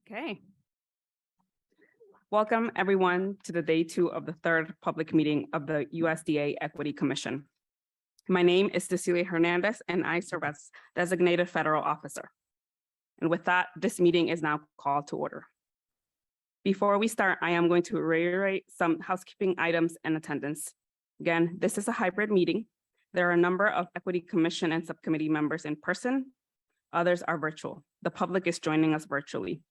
Okay. Welcome everyone to the day 2 of the 3rd public meeting of the USDA Equity Commission. My name is Cecilia Hernandez and I serve as designated federal officer. And with that, this meeting is now called to order. Before we start, I am going to reiterate some housekeeping items and attendance. Again, this is a hybrid meeting. There are a number of Equity Commission and subcommittee members in person. Others are virtual. The public is joining us virtually.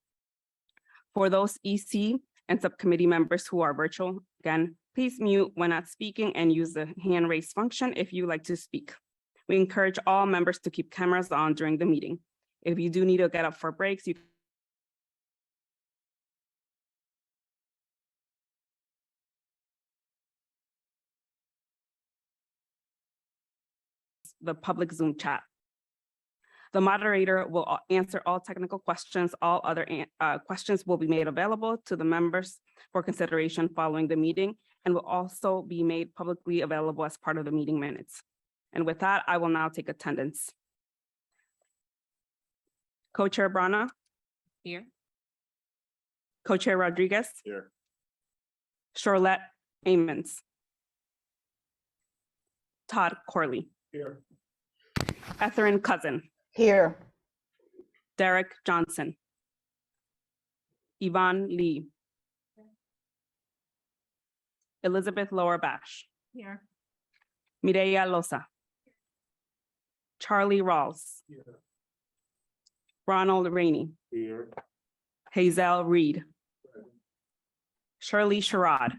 For those EC and subcommittee members who are virtual, again, please mute when not speaking and use the hand raise function if you like to speak. We encourage all members to keep cameras on during the meeting. If you do need to get up for breaks, you the public Zoom chat. The moderator will answer all technical questions. All other questions will be made available to the members for consideration following the meeting and will also be made publicly available as part of the meeting minutes. And with that, I will now take attendance. Co-Chair Brana? Here. Co-Chair Rodriguez? Here. Charlotte Amons. Todd Corley. Here. Etherin Cousin. Here. Derek Johnson. Yvonne Lee. Elizabeth Lower Bash. Here. Mireya Loza. Charlie Rawls. Here. Ronald Rainey. Here. Hazel Reed. Shirley Sherrod.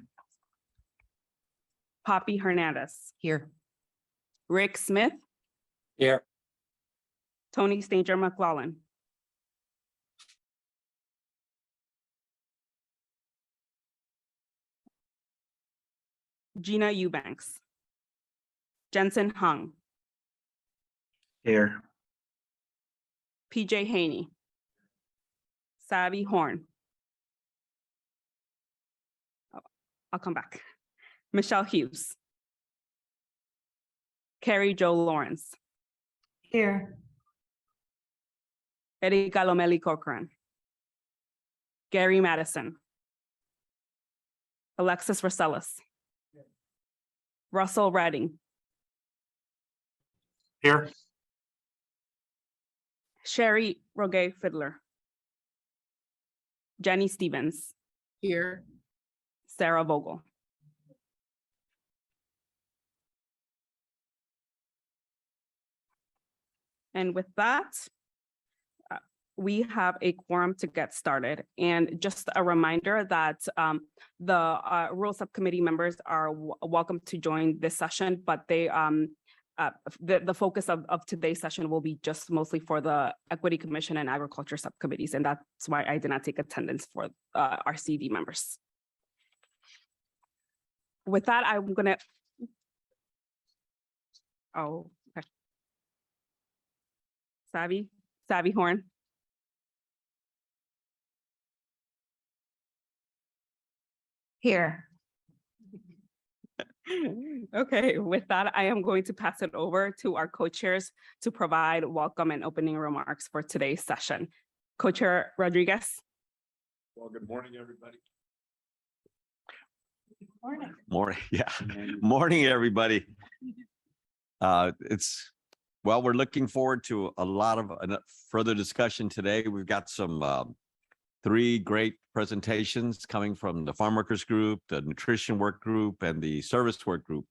Poppy Hernandez. Here. Rick Smith. Here. Tony Stanger McClellan. Gina Eubanks. Jensen Hung. Here. PJ Haney. Savvy Horn. Oh, I'll come back. Michelle Hughes. Carrie Jo Lawrence. Here. Erika Lomeli Corcoran. Gary Madison. Alexis Rossellis. Russell Redding. Here. Sherry Roge Fiddler. Jenny Stevens. Here. Sarah Vogel. And with that, we have a quorum to get started. And just a reminder that the Rural Subcommittee members are welcome to join this session, but they the focus of today's session will be just mostly for the Equity Commission and Agriculture Subcommittees. And that's why I did not take attendance for our CD members. With that, I'm gonna, oh, okay. Savvy Horn. Here. Okay, with that, I am going to pass it over to our co-chairs to provide welcome and opening remarks for today's session. Co-chair Rodriguez. Well, good morning, everybody. Morning, yeah. Morning, everybody. We're looking forward to a lot of further discussion today. We've got some 3 great presentations coming from the Farm Workers Group, the Nutrition Work Group, and the Service Work Group.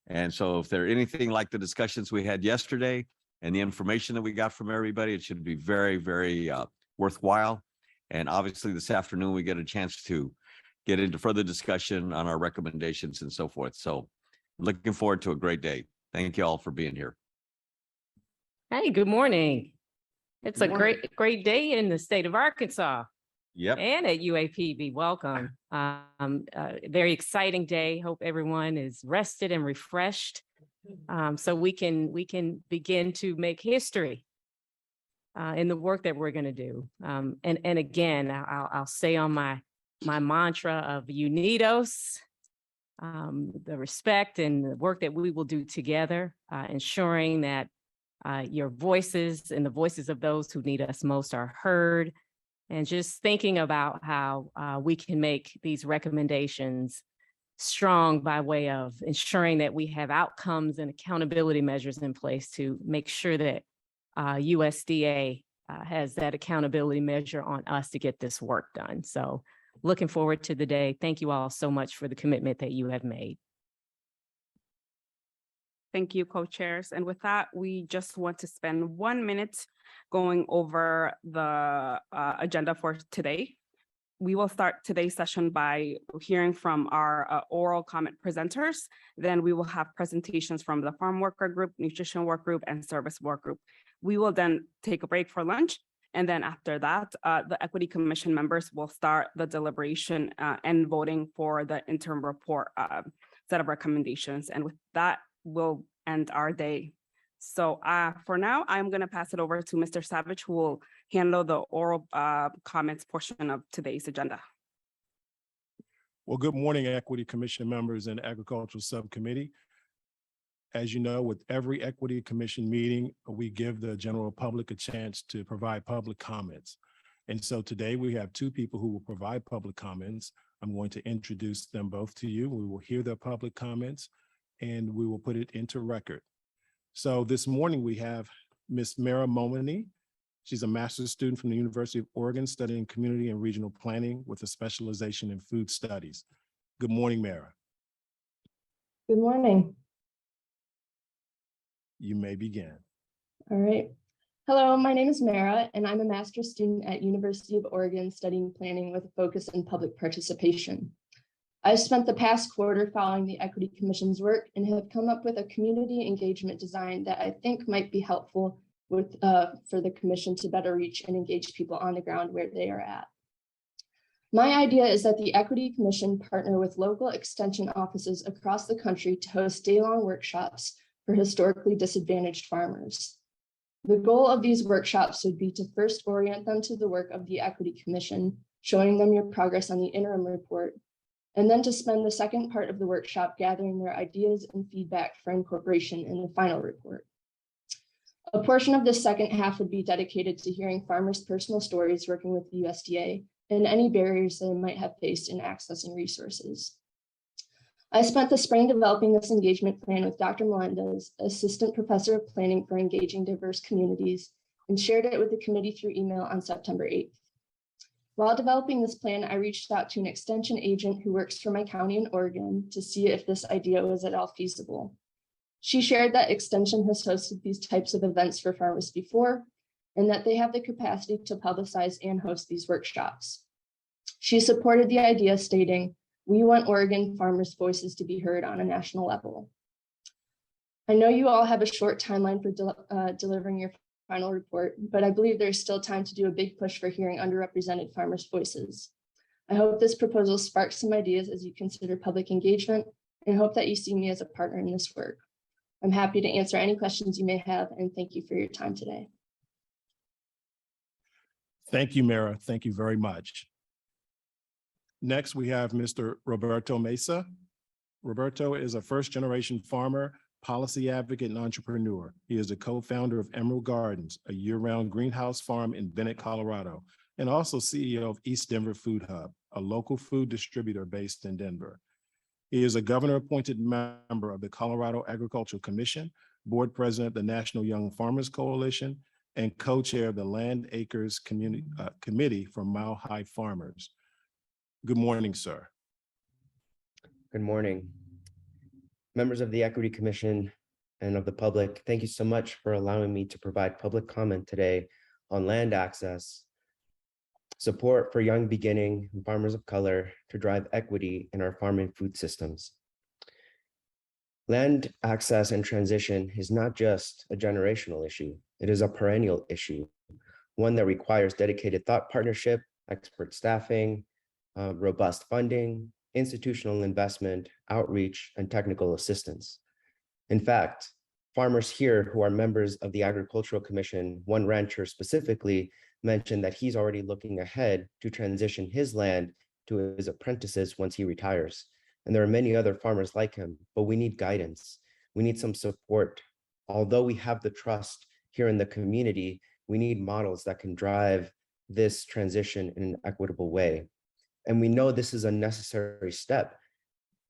And so if they're anything like the discussions we had yesterday and the information that we got from everybody, it should be very, very worthwhile. And obviously this afternoon, we get a chance to get into further discussion on our recommendations and so forth. So looking forward to a great day. Thank you all for being here. Hey, good morning. It's a great day in the state of Arkansas. Yep. And at UAPB. Welcome. Very exciting day. Hope everyone is rested and refreshed. So we can begin to make history in the work that we're going to do. And again, I'll say on my mantra of unidos, the respect and the work that we will do together, ensuring that your voices and the voices of those who need us most are heard, and just thinking about how we can make these recommendations strong by way of ensuring that we have outcomes and accountability measures in place to make sure that USDA has that accountability measure on us to get this work done. So looking forward to the day. Thank you all so much for the commitment that you have made. Thank you, co-chairs. And with that, we just want to spend 1 minute going over the agenda for today. We will start today's session by hearing from our oral comment presenters. Then we will have presentations from the farm worker group, nutrition work group, and service work group. We will then take a break for lunch. And then after that, the Equity Commission members will start the deliberation and voting for the interim report set of recommendations. And with that, we'll end our day. So for now, I'm going to pass it over to Mr. Savage, who will handle the oral comments portion of today's agenda. Well, good morning, Equity Commission members and Agricultural Subcommittee. As you know, with every Equity Commission meeting, we give the general public a chance to provide public comments. And so today we have two people who will provide public comments. I'm going to introduce them both to you. We will hear their public comments and we will put it into record. So this morning we have Ms. Mara Momini. She's a master's student from the University of Oregon studying community and regional planning with a specialization in food studies. Good morning, Mara. Good morning. You may begin. All right. Hello, my name is Mara, and I'm a master's student at University of Oregon studying planning with a focus on public participation. I've spent the past quarter following the Equity Commission's work and have come up with a community engagement design that I think might be helpful with for the Commission to better reach and engage people on the ground where they are at. My idea is that the Equity Commission partner with local extension offices across the country to host day-long workshops for historically disadvantaged farmers. The goal of these workshops would be to first orient them to the work of the Equity Commission, showing them your progress on the interim report, and then to spend the second part of the workshop gathering their ideas and feedback for incorporation in the final report. A portion of this second half would be dedicated to hearing farmers' personal stories working with the USDA and any barriers they might have faced in accessing resources. I spent the spring developing this engagement plan with Dr. Melendez, Assistant Professor of Planning for Engaging Diverse Communities, and shared it with the committee through email on September 8th. While developing this plan, I reached out to an extension agent who works for my county in Oregon to see if this idea was at all feasible. She shared that Extension has hosted these types of events for farmers before, and that they have the capacity to publicize and host these workshops. She supported the idea, stating, "We want Oregon farmers' voices to be heard on a national level." I know you all have a short timeline for delivering your final report, but I believe there's still time to do a big push for hearing underrepresented farmers' voices. I hope this proposal sparks some ideas as you consider public engagement, and hope that you see me as a partner in this work. I'm happy to answer any questions you may have, and thank you for your time today. Thank you, Mara. Thank you very much. Next, we have Mr. Roberto Mesa. Roberto is a first-generation farmer, policy advocate, and entrepreneur. He is a co-founder of Emerald Gardens, a year-round greenhouse farm in Bennett, Colorado, and also CEO of East Denver Food Hub, a local food distributor based in Denver. He is a governor-appointed member of the Colorado Agricultural Commission, board president of the National Young Farmers Coalition, and co-chair of the Land Acres Committee for Mile High Farmers. Good morning, sir. Good morning. Members of the Equity Commission and of the public, thank you so much for allowing me to provide public comment today on land access, support for young beginning and farmers of color to drive equity in our farm and food systems. Land access and transition is not just a generational issue, it is a perennial issue, one that requires dedicated thought partnership, expert staffing, robust funding, institutional investment, outreach, and technical assistance. In fact, farmers here who are members of the Agricultural Commission, one rancher specifically mentioned that he's already looking ahead to transition his land to his apprentices once he retires. And there are many other farmers like him, but we need guidance. We need some support. Although we have the trust here in the community, we need models that can drive this transition in an equitable way. And we know this is a necessary step.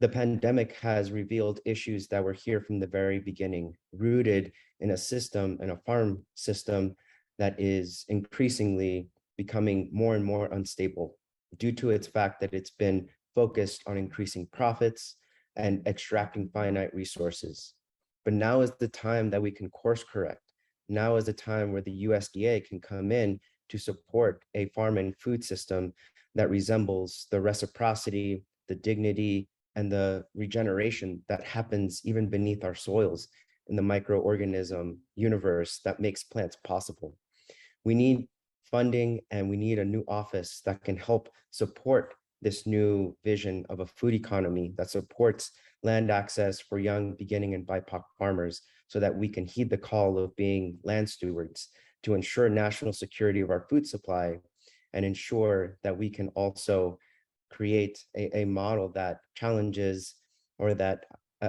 The pandemic has revealed issues that were here from the very beginning, rooted in a system, in a farm system that is increasingly becoming more and more unstable due to its fact that it's been focused on increasing profits and extracting finite resources. But now is the time that we can course correct. Now is the time where the USDA can come in to support a farm and food system that resembles the reciprocity, the dignity, and the regeneration that happens even beneath our soils in the microorganism universe that makes plants possible. We need funding and we need a new office that can help support this new vision of a food economy that supports land access for young, beginning, and BIPOC farmers so that we can heed the call of being land stewards to ensure national security of our food supply and ensure that we can also create a model that challenges or that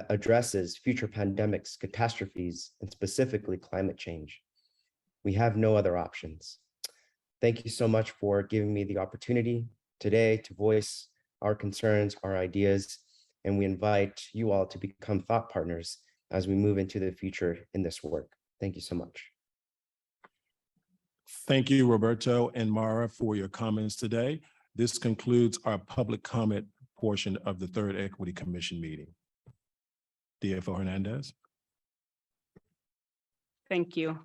addresses future pandemics, catastrophes, and specifically climate change. We have no other options. Thank you so much for giving me the opportunity today to voice our concerns, our ideas, and we invite you all to become thought partners as we move into the future in this work. Thank you so much. Thank you, Roberto and Mara, for your comments today. This concludes our public comment portion of the Third Equity Commission meeting. DFO Hernandez. Thank you.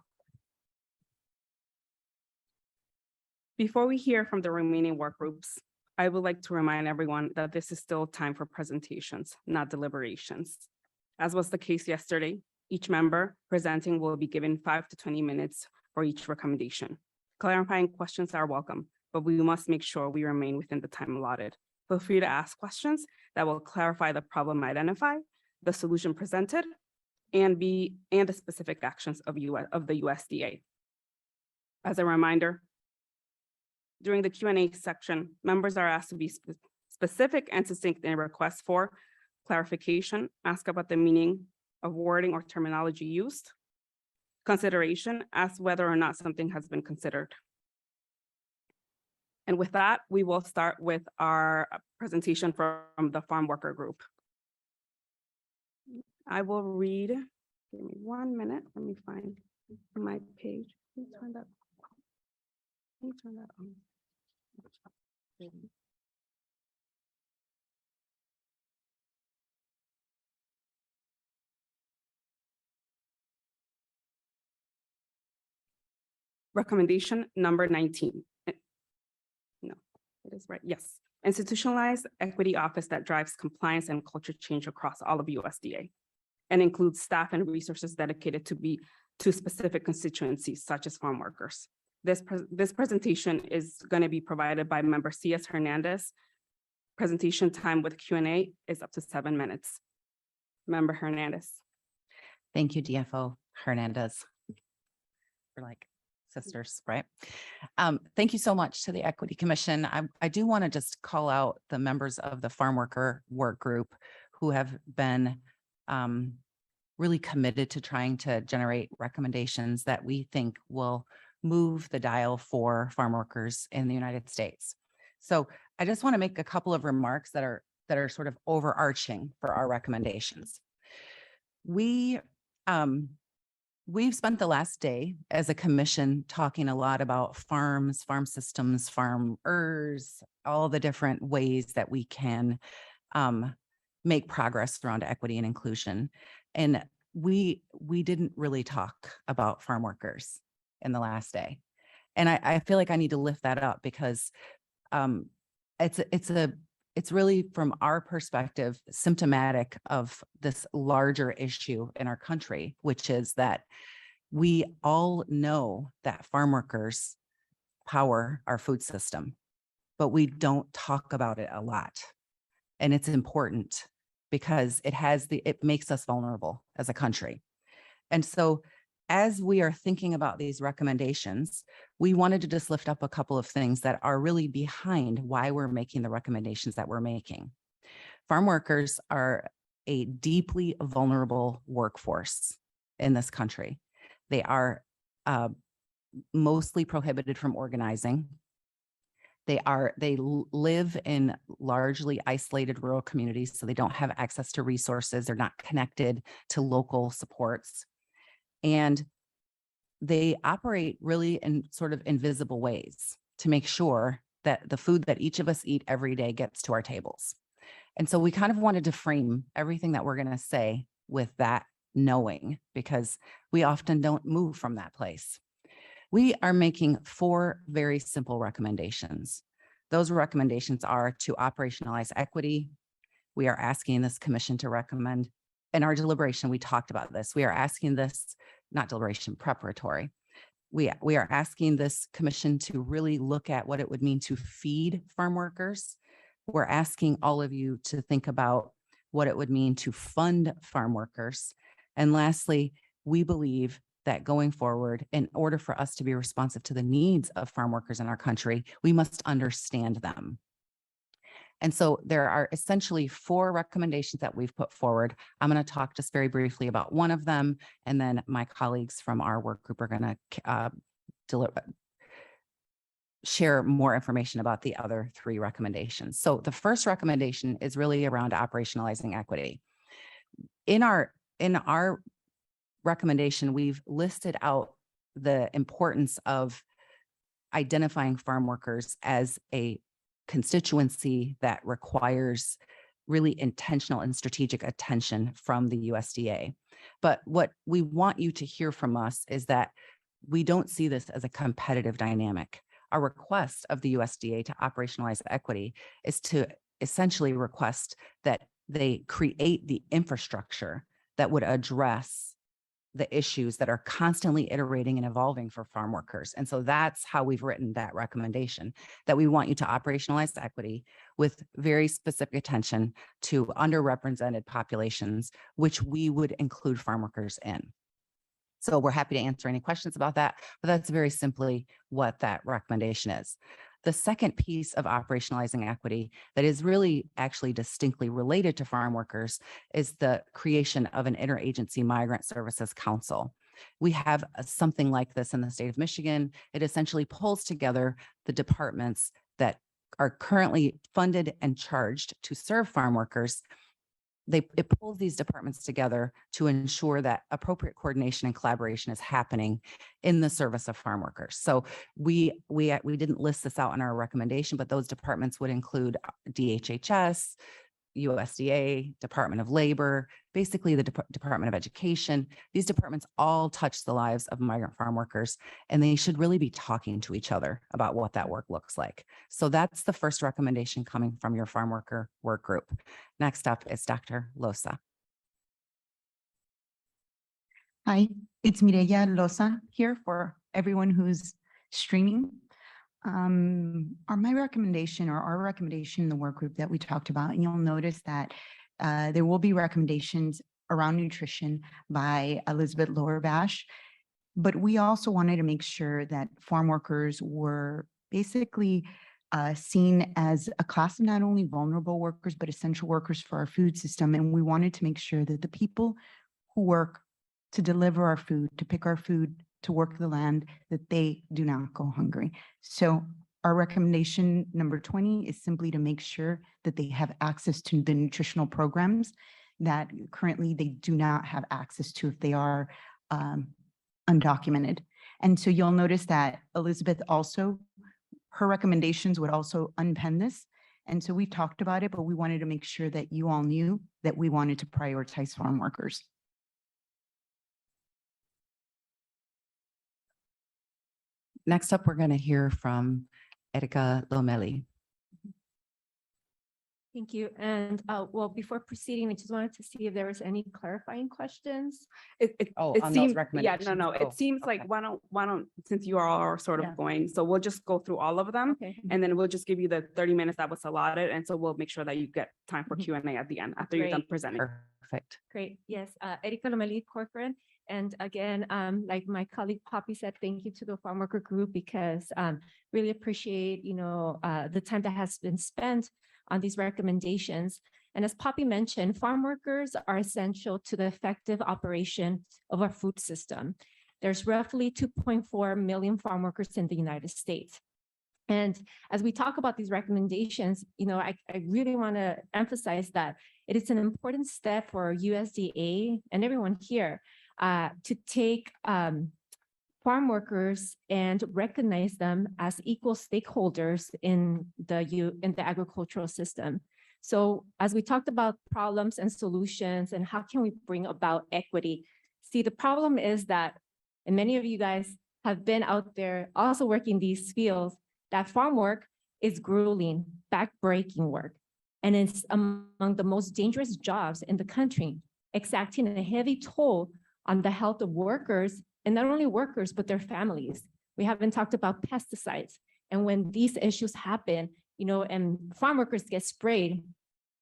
Before we hear from the remaining work groups, I would like to remind everyone that this is still time for presentations, not deliberations. As was the case yesterday, each member presenting will be given 5 to 20 minutes for each recommendation. Clarifying questions are welcome, but we must make sure we remain within the time allotted. Feel free to ask questions that will clarify the problem identified, the solution presented, and the specific actions of the USDA. As a reminder, during the Q&A section, members are asked to be specific and succinct in requests for clarification, ask about the meaning of wording or terminology used, consideration, ask whether or not something has been considered. And with that, we will start with our presentation from the farm worker group. I will read, give me 1 minute, let me find my page. Can you turn that on? Recommendation number 19. No, it is right. Yes. Institutionalized equity office that drives compliance and culture change across all of USDA and includes staff and resources dedicated to specific constituencies such as farm workers. This presentation is going to be provided by member C.S. Hernandez. Presentation time with Q&A is up to 7 minutes. Member Hernandez. Thank you, DFO Hernandez. We're like sisters, right? Thank you so much to the Equity Commission. I do want to just call out the members of the farm worker work group who have been really committed to trying to generate recommendations that we think will move the dial for farm workers in the United States. So I just want to make a couple of remarks that are sort of overarching for our recommendations. We've spent the last day as a commission talking a lot about farms, farm systems, farmers, all the different ways that we can make progress around equity and inclusion. And we didn't really talk about farm workers in the last day. And I feel like I need to lift that up because it's really, from our perspective, symptomatic of this larger issue in our country, which is that we all know that farm workers power our food system, but we don't talk about it a lot. And it's important because it makes us vulnerable as a country. And so as we are thinking about these recommendations, we wanted to just lift up a couple of things that are really behind why we're making the recommendations that we're making. Farm workers are a deeply vulnerable workforce in this country. They are mostly prohibited from organizing. live in largely isolated rural communities, so they don't have access to resources. They're not connected to local supports. And they operate really in sort of invisible ways to make sure that the food that each of us eat every day gets to our tables. And so we kind of wanted to frame everything that we're going to say with that knowing, because we often don't move from that place. We are making 4 very simple recommendations. Those recommendations are to operationalize equity. We are asking this commission to recommend, in our deliberation, we talked about this. We are asking this, not deliberation, preparatory. We are asking this commission to really look at what it would mean to feed farm workers. We're asking all of you to think about what it would mean to fund farm workers. And lastly, we believe that going forward, in order for us to be responsive to the needs of farm workers in our country, we must understand them. And so there are essentially 4 recommendations that we've put forward. I'm going to talk just very briefly about one of them, and then my colleagues from our work group are going to share more information about the other 3 recommendations. So the first recommendation is really around operationalizing equity. In our recommendation, we've listed out the importance of identifying farm workers as a constituency that requires really intentional and strategic attention from the USDA. But what we want you to hear from us is that we don't see this as a competitive dynamic. Our request of the USDA to operationalize equity is to essentially request that they create the infrastructure that would address the issues that are constantly iterating and evolving for farm workers. And so that's how we've written that recommendation, that we want you to operationalize equity with very specific attention to underrepresented populations, which we would include farm workers in. So we're happy to answer any questions about that, but that's very simply what that recommendation is. The second piece of operationalizing equity that is really actually distinctly related to farm workers is the creation of an interagency migrant services council. We have something like this in the state of Michigan. It essentially pulls together the departments that are currently funded and charged to serve farm workers. It pulls these departments together to ensure that appropriate coordination and collaboration is happening in the service of farm workers. So we didn't list this out in our recommendation, but those departments would include DHHS, USDA, Department of Labor, basically the Department of Education. These departments all touch the lives of migrant farm workers, and they should really be talking to each other about what that work looks like. So that's the first recommendation coming from your farm worker work group. Next up is Dr. Loza. Hi, it's Mireya Loza here for everyone who's streaming. My recommendation or our recommendation in the work group that we talked about, and you'll notice that there will be recommendations around nutrition by Elizabeth Lowerbash, but we also wanted to make sure that farm workers were basically seen as a class of not only vulnerable workers, but essential workers for our food system. And we wanted to make sure that the people who work to deliver our food, to pick our food, to work the land, that they do not go hungry. So our recommendation number 20 is simply to make sure that they have access to the nutritional programs that currently they do not have access to if they are undocumented. And so you'll notice that Elizabeth also, her recommendations would also unpen this. And so we talked about it, but we wanted to make sure that you all knew that we wanted to prioritize farm workers. Next up, we're going to hear from Erika Lomeli. Thank you. And well, before proceeding, I just wanted to see if there was any clarifying questions. On those seems, yeah, recommendations? no, Oh, it seems like, okay. why don't, since you all are sort of Yeah. going, so we'll just go through all of them. Okay. And then we'll just give you the 30 minutes that was allotted. And so we'll make sure that you get time for Mhm. Q&A at the end after you're done Great. presenting. Perfect. Great. Yes. Erika Lomeli Corcoran. And again, like my colleague Poppy said, thank you to the farm worker group because really appreciate, the time that has been spent on these recommendations. And as Poppy mentioned, farm workers are essential to the effective operation of our food system. There's roughly 2.4 million farm workers in the United States. And as we talk about these recommendations, I really want to emphasize that it is an important step for USDA and everyone here to take farm workers and recognize them as equal stakeholders in the agricultural system. So as we talked about problems and solutions and how can we bring about equity, see, the problem is that, and many of you guys have been out there also working these fields, that farm work is grueling, back-breaking work. And it's among the most dangerous jobs in the country, exacting a heavy toll on the health of workers, and not only workers, but their families. We haven't talked about pesticides. And when these issues happen, and farm workers get sprayed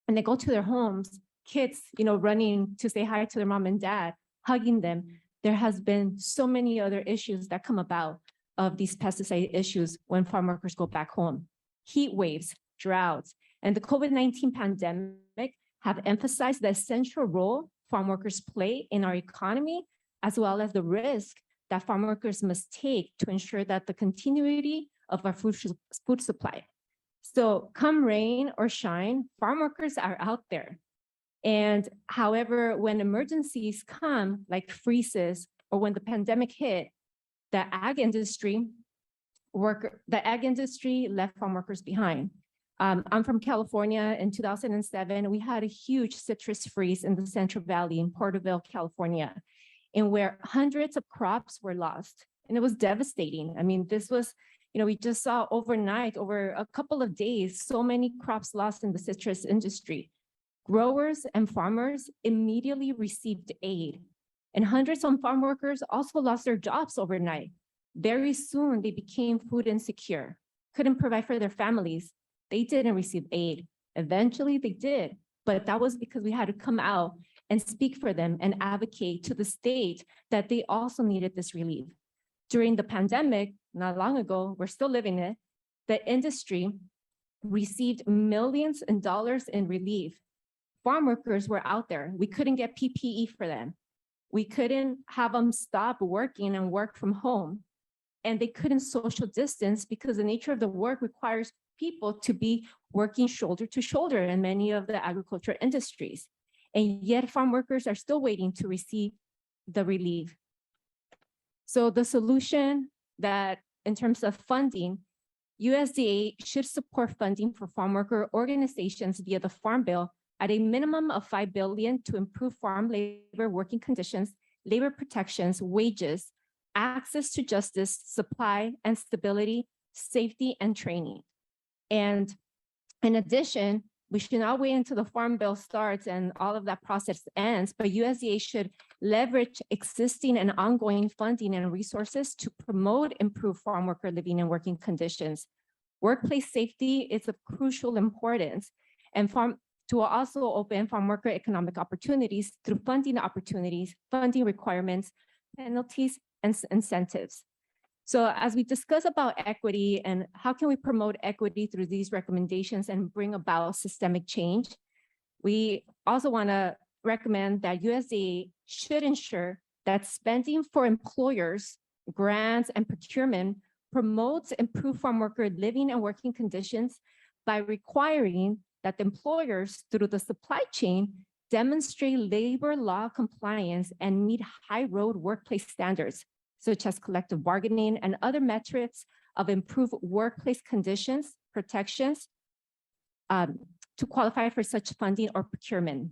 and they go to their homes, kids, running to say hi to their mom and dad, hugging them. There has been so many other issues that come about of these pesticide issues when farm workers go back home. Heat waves, droughts, and the COVID-19 pandemic have emphasized the essential role farm workers play in our economy, as well as the risk that farm workers must take to ensure that the continuity of our food supply. So come rain or shine, farm workers are out there. And however, when emergencies come, like freezes, or when the pandemic hit, the ag industry left farm workers behind. I'm from California. In 2007, we had a huge citrus freeze in the Central Valley in Porterville, California, and where hundreds of crops were lost. And it was devastating. I mean, this was, we just saw overnight, over a couple of days, so many crops lost in the citrus industry. Growers and farmers immediately received aid, and hundreds of farm workers also lost their jobs overnight. Very soon, they became food insecure, couldn't provide for their families. They didn't receive aid. Eventually, they did, but that was because we had to come out and speak for them and advocate to the state that they also needed this relief. During the pandemic, not long ago, we're still living it, the industry received millions in dollars in relief. Farm workers were out there. We couldn't get PPE for them. We couldn't have them stop working and work from home. And they couldn't social distance because the nature of the work requires people to be working shoulder to shoulder in many of the agriculture industries. And yet farm workers are still waiting to receive the relief. So the solution that in terms of funding, USDA should support funding for farm worker organizations via the Farm Bill at a minimum of $5 billion to improve farm labor working conditions, labor protections, wages, access to justice, supply and stability, safety, and training. And in addition, we should not wait until the Farm Bill starts and all of that process ends, but USDA should leverage existing and ongoing funding and resources to promote improved farm worker living and working conditions. Workplace safety is of crucial importance, and to also open farm worker economic opportunities through funding opportunities, funding requirements, penalties, and incentives. So as we discuss about equity and how can we promote equity through these recommendations and bring about systemic change, we also want to recommend that USDA should ensure that spending for employers, grants, and procurement promotes improved farm worker living and working conditions by requiring that the employers through the supply chain demonstrate labor law compliance and meet high road workplace standards, such as collective bargaining and other metrics of improved workplace conditions, protections, to qualify for such funding or procurement.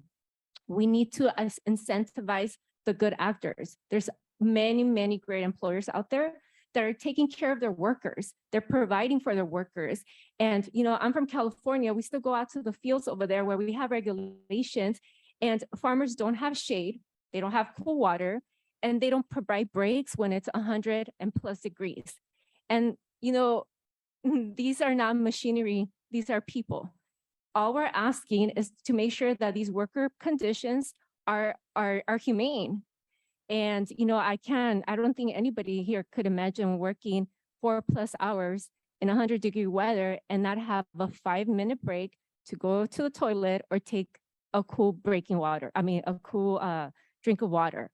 We need to incentivize the good actors. There's many, many great employers out there that are taking care of their workers. They're providing for their workers. And, I'm from California. We still go out to the fields over there where we have regulations and farmers don't have shade. They don't have cool water, and they don't provide breaks when it's 100 and plus degrees. And, these are not machinery, these are people. All we're asking is to make sure that these worker conditions are humane. And, I don't think anybody here could imagine working 4+ hours in 100-degree weather and not have a 5-minute break to go to the toilet or take a cool a cool drink of water.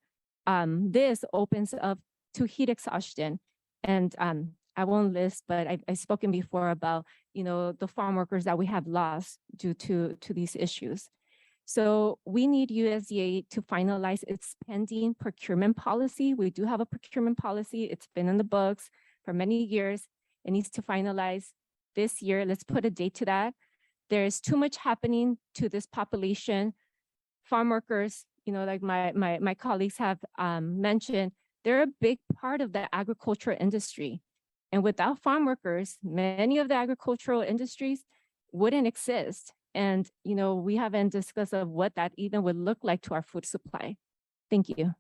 This opens up to heat exhaustion and I won't list, but I've spoken before about, the farm workers that we have lost due to these issues. So we need USDA to finalize its pending procurement policy. We do have a procurement policy. It's been in the books for many years. It needs to finalize this year. Let's put a date to that. There's too much happening to this population. Farm workers, like my colleagues have mentioned, they're a big part of the agricultural industry. And without farm workers, many of the agricultural industries wouldn't exist. And, we haven't discussed of what that even would look like to our food supply. Thank you.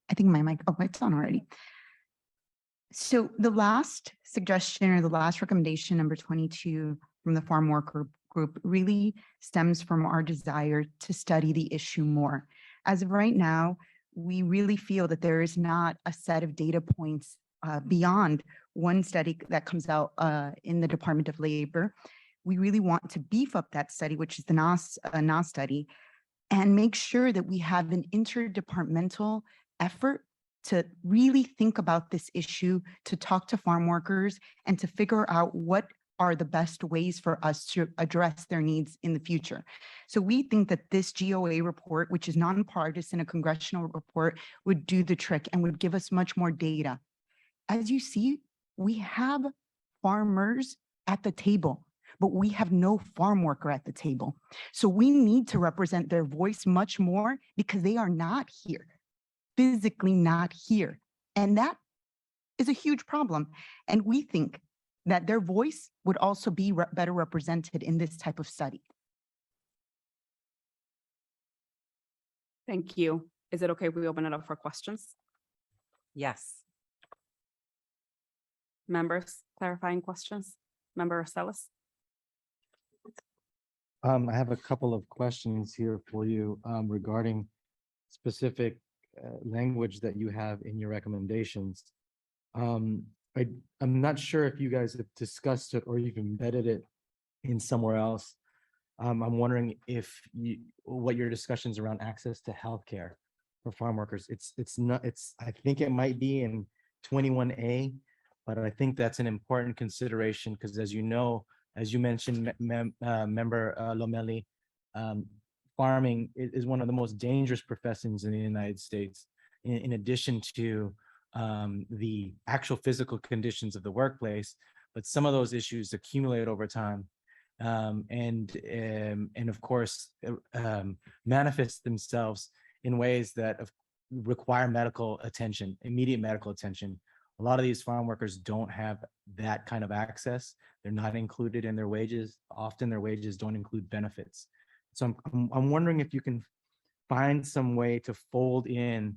I think my mic, oh, it's on already. So the last suggestion or the last recommendation, number 22 from the farm worker group, really stems from our desire to study the issue more. As of right now, we really feel that there is not a set of data points beyond one study that comes out in the Department of Labor. We really want to beef up that study, which is the NAS study, and make sure that we have an interdepartmental effort to really think about this issue, to talk to farm workers, and to figure out what are the best ways for us to address their needs in the future. So we think that this GOA report, which is nonpartisan, a congressional report, would do the trick and would give us much more data. As you see, we have farmers at the table, but we have no farm worker at the table. So we need to represent their voice much more because they are not here, physically not here. And that is a huge problem. And we think that their voice would also be better represented in this type of study. Thank you. Is it okay if we open it up for questions? Yes. Members, clarifying questions? Member Celis? I have a couple of questions here for you regarding specific language that you have in your recommendations. I'm not sure if you guys have discussed it or you've embedded it in somewhere else. I'm wondering if what your discussions around access to healthcare for farm workers. I think it might be in 21A, but I think that's an important consideration because, as you know, as you mentioned, Member Lomeli, farming is one of the most dangerous professions in the United States. In addition to the actual physical conditions of the workplace, but some of those issues accumulate over time, and of course manifest themselves in ways that require medical attention, immediate medical attention. A lot of these farm workers don't have that kind of access. They're not included in their wages. Often their wages don't include benefits. So I'm wondering if you can find some way to fold in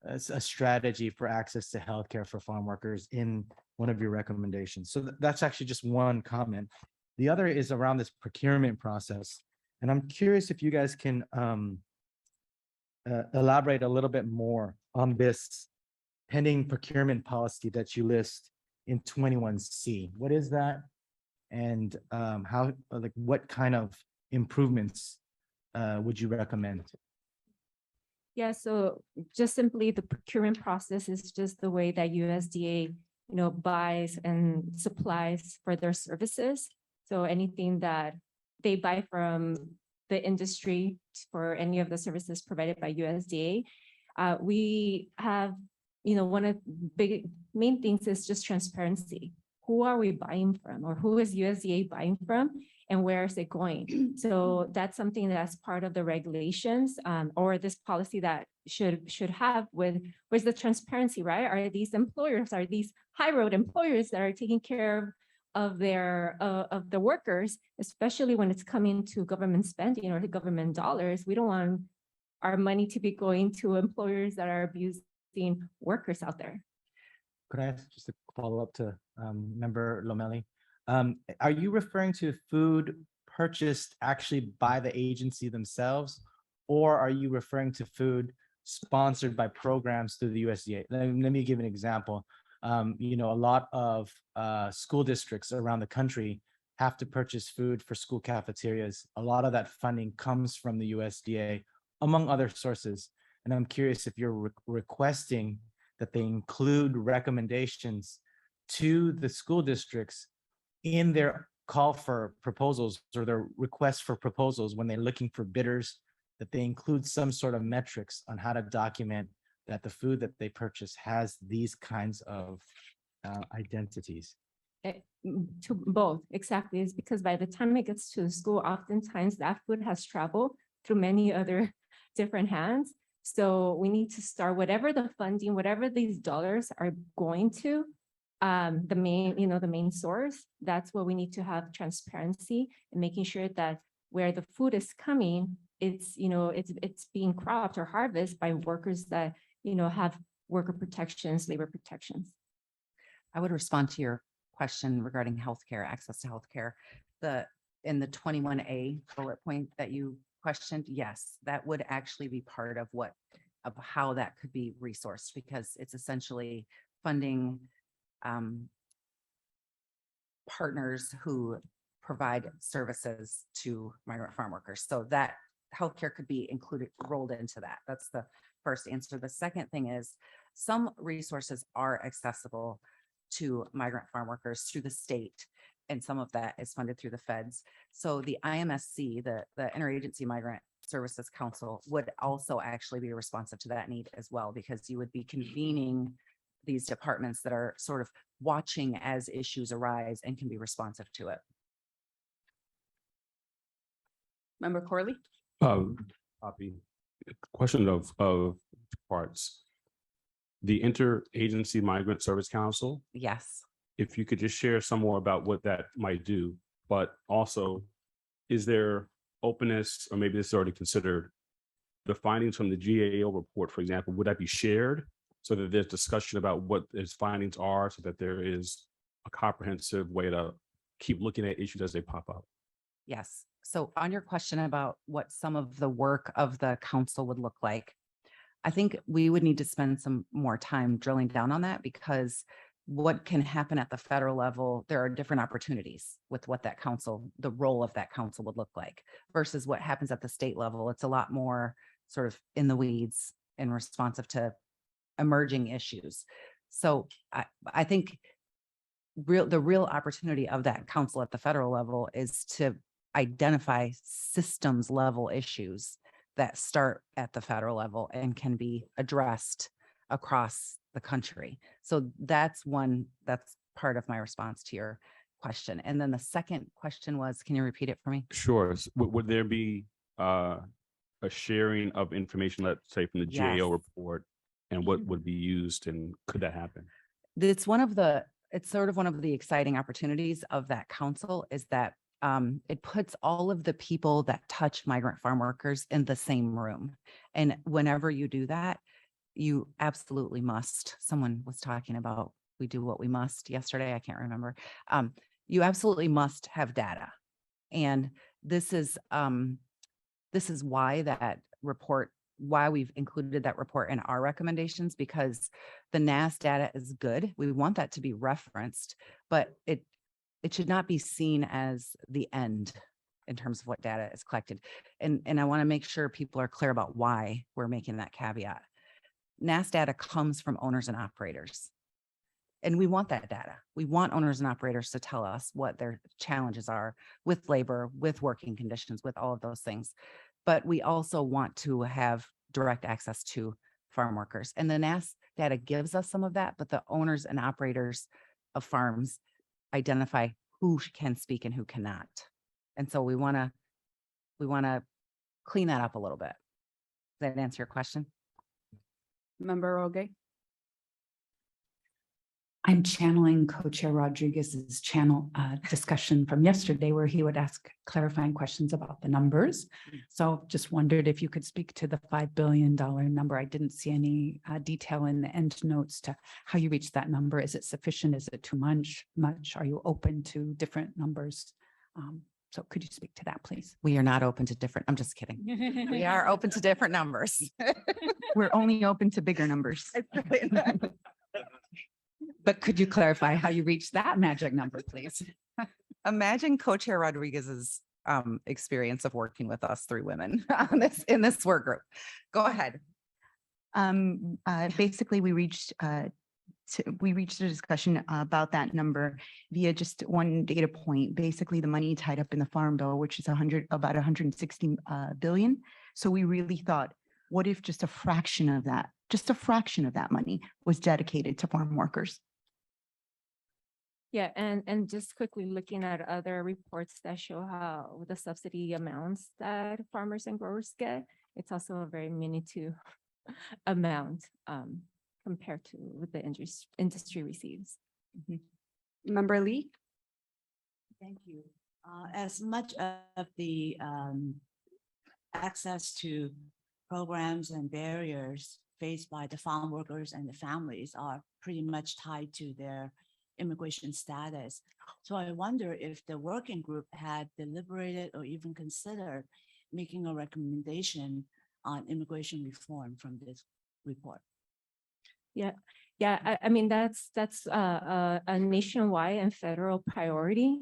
a strategy for access to healthcare for farm workers in one of your recommendations. So that's actually just one comment. The other is around this procurement process. And I'm curious if you guys can elaborate a little bit more on this pending procurement policy that you list in 21C. What is that? And what kind of improvements would you recommend? Yeah, so just simply the procurement process is just the way that USDA, buys and supplies for their services. So anything that they buy from the industry for any of the services provided by USDA, we have, one of the main things is just transparency. Who are we buying from, or who is USDA buying from, and where is it going? So that's something that's part of the regulations, or this policy that should have where's the transparency, right? Are these employers, are these high road employers that are taking care of their of the workers, especially when it's coming to government spending or the government dollars? We don't want our money to be going to employers that are abusing workers out there. Could I ask just a follow up to Member Lomeli? Are you referring to food purchased actually by the agency themselves, or are you referring to food sponsored by programs through the USDA? Let me give an example. A lot of school districts around the country have to purchase food for school cafeterias. A lot of that funding comes from the USDA, among other sources. And I'm curious if you're requesting that they include recommendations to the school districts in their call for proposals or their request for proposals when they're looking for bidders, that they include some sort of metrics on how to document that the food that they purchase has these kinds of identities. To both, exactly. It's because by the time it gets to the school, oftentimes that food has traveled through many other different hands. So we need to start whatever the funding, whatever these dollars are going to, the main source, that's what we need to have transparency and making sure that where the food is coming, it's being cropped or harvested by workers that, have worker protections, labor protections. I would respond to your question regarding healthcare, access to healthcare. In the 21A bullet point that you questioned, yes, that would actually be part of how that could be resourced, because it's essentially funding partners who provide services to migrant farm workers. So that healthcare could be rolled into that. That's the first answer. The second thing is some resources are accessible to migrant farm workers through the state, and some of that is funded through the feds. So the IMSC, the Interagency Migrant Services Council, would also actually be responsive to that need as well, because you would be convening these departments that are sort of watching as issues arise and can be responsive to it. Member Corley? Copy. Question of two parts. The Interagency Migrant Service Council, Yes. if you could just share some more about what that might do, but also, is there openness, or maybe this is already considered, the findings from the GAO report, for example, would that be shared so that there's discussion about what its findings are, so that there is a comprehensive way to keep looking at issues as they pop up? Yes. So on your question about what some of the work of the council would look like, I think we would need to spend some more time drilling down on that, because what can happen at the federal level, there are different opportunities with what that council, the role of that council would look like, versus what happens at the state level. It's a lot more sort of in the weeds and responsive to emerging issues. So I think the real opportunity of that council at the federal level is to identify systems level issues that start at the federal level and can be addressed across the country. So that's part of my response to your question. And then the second question was, can you repeat it for me? Sure. Would there be a sharing of information, let's say from the Yes. GAO report, and what would be used, and could that happen? It's sort of one of the exciting opportunities of that council, is that it puts all of the people that touch migrant farm workers in the same room. And whenever you do that, you absolutely must. Someone was talking about, we do what we must yesterday. I can't remember. You absolutely must have data. And this is why that report, why we've included that report in our recommendations, because the NAS data is good. We want that to be referenced, but it should not be seen as the end in terms of what data is collected. And I want to make sure people are clear about why we're making that caveat. NAS data comes from owners and operators. And we want that data. We want owners and operators to tell us what their challenges are with labor, with working conditions, with all of those things. But we also want to have direct access to farm workers. And the NAS data gives us some of that, but the owners and operators of farms identify who can speak and who cannot. And so we want to clean that up a little bit. Does that answer your question? Member Roge? I'm channeling Co-Chair Rodriguez's discussion from yesterday, where he would ask clarifying questions about the numbers. So just wondered if you could speak to the $5 billion number. I didn't see any detail in the end notes to how you reached that number. Is it sufficient? Is it too much? Are you open to different numbers? So could you speak to that, please? We are not open to different, I'm just kidding. We are open to different numbers. We're only open to bigger numbers. But could you clarify how you reached that magic number, please? Imagine Co-Chair Rodriguez's experience of working with us three women in this work group. Go ahead. Basically, we reached a discussion about that number via just one data point. Basically, the money tied up in the Farm Bill, which is about 160 billion. So we really thought, what if just a fraction of that money was dedicated to farm workers? Yeah, and just quickly looking at other reports that show how the subsidy amounts that farmers and growers get, it's also a very minuscule amount compared to what the industry receives. Member Lee? Thank you. As much of the access to programs and barriers faced by the farm workers and the families are pretty much tied to their immigration status. So I wonder if the working group had deliberated or even considered making a recommendation on immigration reform from this report. Yeah, I mean, that's a nationwide and federal priority,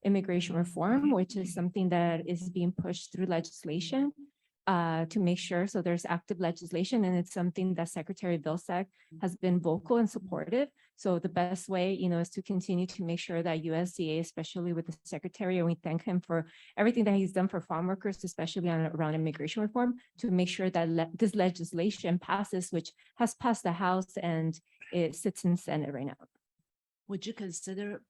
immigration reform, which is something that is being pushed through legislation to make sure, so there's active legislation, and it's something that Secretary Vilsack has been vocal and supportive. So the best way, is to continue to make sure that USDA, especially with the secretary, and we thank him for everything that he's done for farm workers, especially around immigration reform, to make sure that this legislation passes, which has passed the House and it sits in Senate right now. Would you consider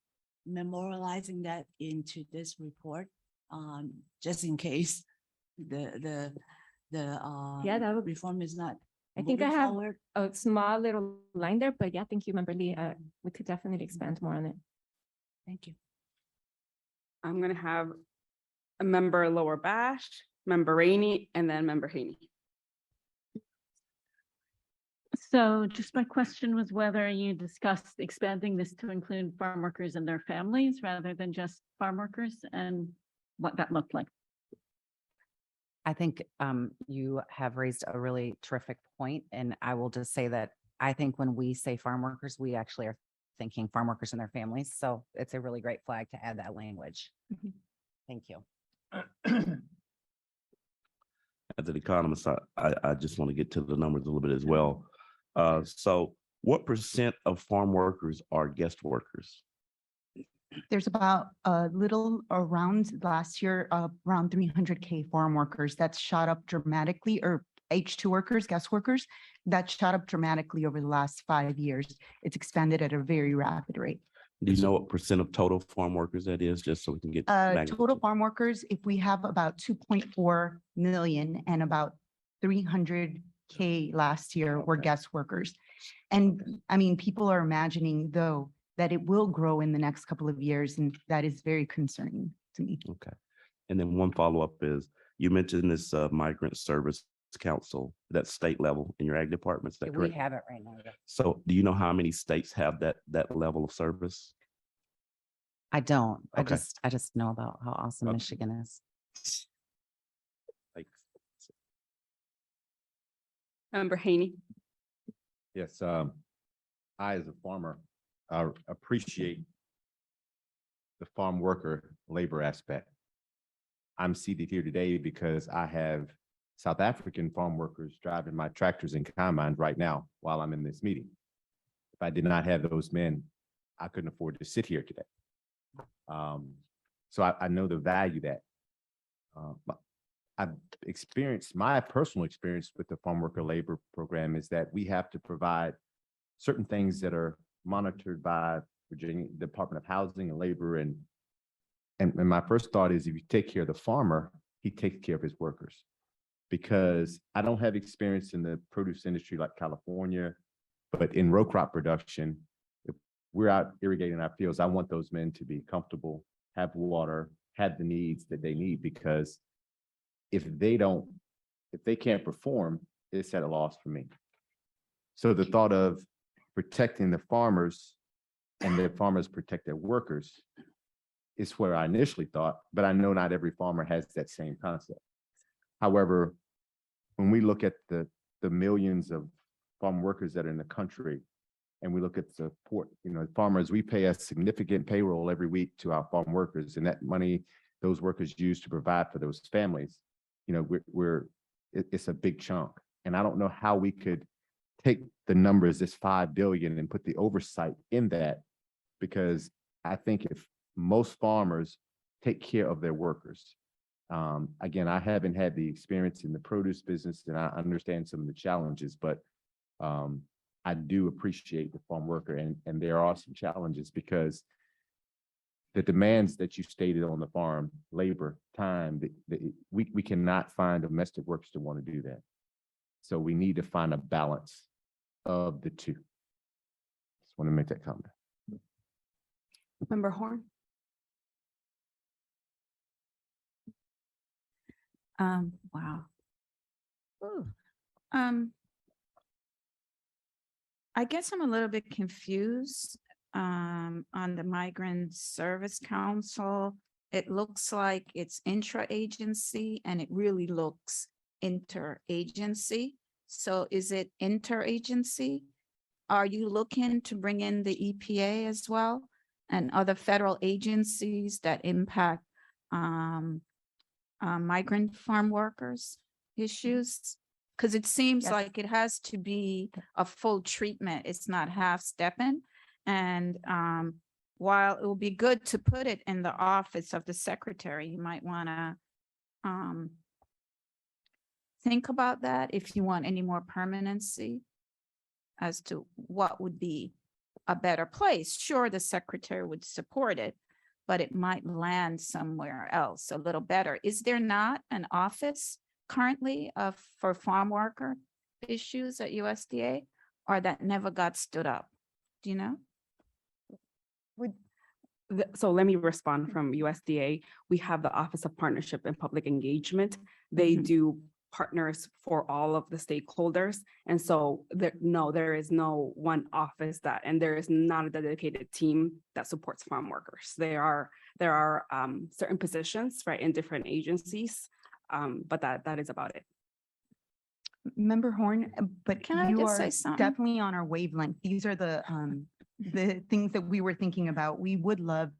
memorializing that into this report, just in case the Yeah, that would be. reform is not I think I moving have forward? a small little line there, but yeah, thank you, Member Lee. We could definitely expand more on it. Thank you. I'm gonna have a Member Lower Bash, Member Rainey, and then Member Haney. So just my question was whether you discussed expanding this to include farm workers and their families rather than just farm workers, and what that looked like. I think you have raised a really terrific point, and I will just say that I think when we say farm workers, we actually are thinking farm workers and their families. So it's a really great flag to add that language. Thank you. As an economist, I just want to get to the numbers a little bit as well. So what % of farm workers are guest workers? There's about a little around last year, around 300K farm workers. That's shot up dramatically, or H2 workers, guest workers, that shot up dramatically over the last 5 years. It's expanded at a very rapid rate. Do you know what % of total farm workers that is, just so we can get magnitude? Total farm workers, if we have about 2.4 million and about 300K last year were guest workers. And I mean, people are imagining though that it will grow in the next couple of years, and that is very concerning to me. Okay. And then one follow-up is, you mentioned this Migrant Service Council, that state level in your ag department, is that We correct? have it right now. Yeah. So do you know how many states have that level of service? I don't. Okay. I just know about how awesome Okay. Michigan is. Thanks. Member Haney? Yes, I, as a farmer, appreciate the farm worker labor aspect. I'm seated here today because I have South African farm workers driving my tractors and combines right now while I'm in this meeting. If I did not have those men, I couldn't afford to sit here today. So I know the value that I've experienced. My personal experience with the farm worker labor program is that we have to provide certain things that are monitored by Virginia Department of Housing and Labor. And my first thought is, if you take care of the farmer, he takes care of his workers. Because I don't have experience in the produce industry like California, but in row crop production, if we're out irrigating our fields, I want those men to be comfortable, have water, have the needs that they need, because if they can't perform, it's at a loss for me. So the thought of protecting the farmers and the farmers protect their workers is where I initially thought, but I know not every farmer has that same concept. However, when we look at the millions of farm workers that are in the country, and we look at support, farmers, we pay a significant payroll every week to our farm workers, and that money those workers use to provide for those families, it's a big chunk. And I don't know how we could take the numbers, this 5 billion, and put the oversight in that, because I think if most farmers take care of their workers, again, I haven't had the experience in the produce business and I understand some of the challenges, but I do appreciate the farm worker, and there are some challenges because the demands that you stated on the farm, labor, time, we cannot find domestic workers to want to do that. So we need to find a balance of the two. Just want to make that comment. Member Horn. Wow. Ooh. I guess I'm a little bit confused on the Migrant Service Council. It looks like it's intra-agency and it really looks interagency. So is it interagency? Are you looking to bring in the EPA as well and other federal agencies that impact migrant farm workers issues? Because it seems Yes. like it has to be a full treatment. It's not half stepping. And while it will be good to put it in the office of the secretary, you might want to think about that if you want any more permanency as to what would be a better place. Sure, the secretary would support it, but it might land somewhere else a little better. Is there not an office currently for farm worker issues at USDA, or that never got stood up? Do you know? So let me respond from USDA. We have the Office of Partnership and Public Engagement. They do partners for all of the stakeholders. And so there is no one office and there is not a dedicated team that supports farm workers. There are certain positions, right, in different agencies, but that is about it. Member Horn, but Can I you just are say something? definitely on our wavelength. These are the things that we were thinking about. We would love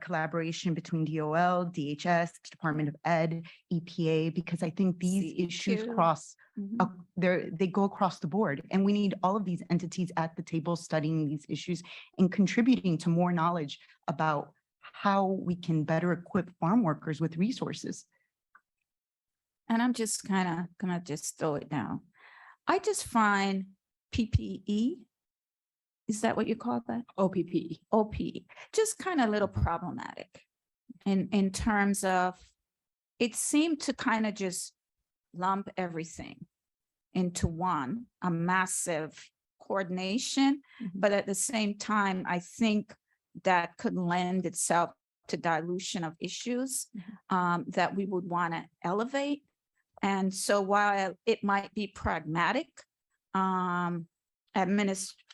collaboration between DOL, DHS, Department of Ed, EPA, because I think these issues CEQ. they go across the board, and we need all of these entities at the table studying these issues and contributing to more knowledge about how we can better equip farm workers with resources. And I'm just kind of gonna just throw it down. I just find PPE, is that what you call that? OPPE. OPE, just kind of a little problematic in terms of, it seemed to kind of just lump everything into one, a massive coordination, but at the same time, I think that could lend itself to dilution of issues that we would want to elevate. And so while it might be pragmatic,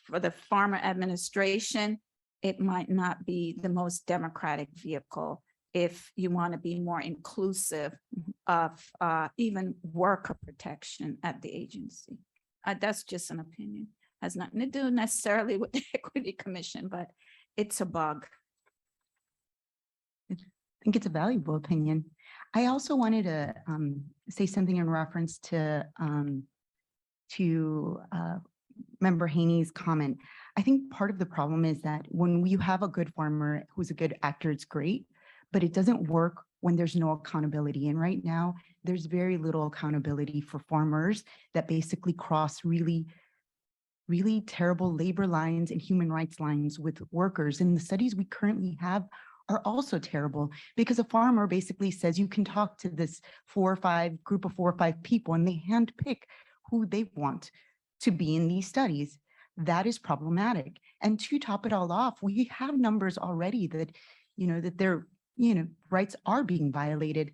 for the farmer administration, it might not be the most democratic vehicle if you want to be more inclusive of even worker protection at the agency. That's just an opinion. Has nothing to do necessarily with the Equity Commission, but it's a bug. I think it's a valuable opinion. I also wanted to say something in reference to Member Haney's comment. I think part of the problem is that when you have a good farmer who's a good actor, it's great, but it doesn't work when there's no accountability. And right now, there's very little accountability for farmers that basically cross really, really terrible labor lines and human rights lines with workers. And the studies we currently have are also terrible, because a farmer basically says you can talk to this group of 4 or 5 people, and they handpick who they want to be in these studies. That is problematic. And to top it all off, we have numbers already that, that their, rights are being violated.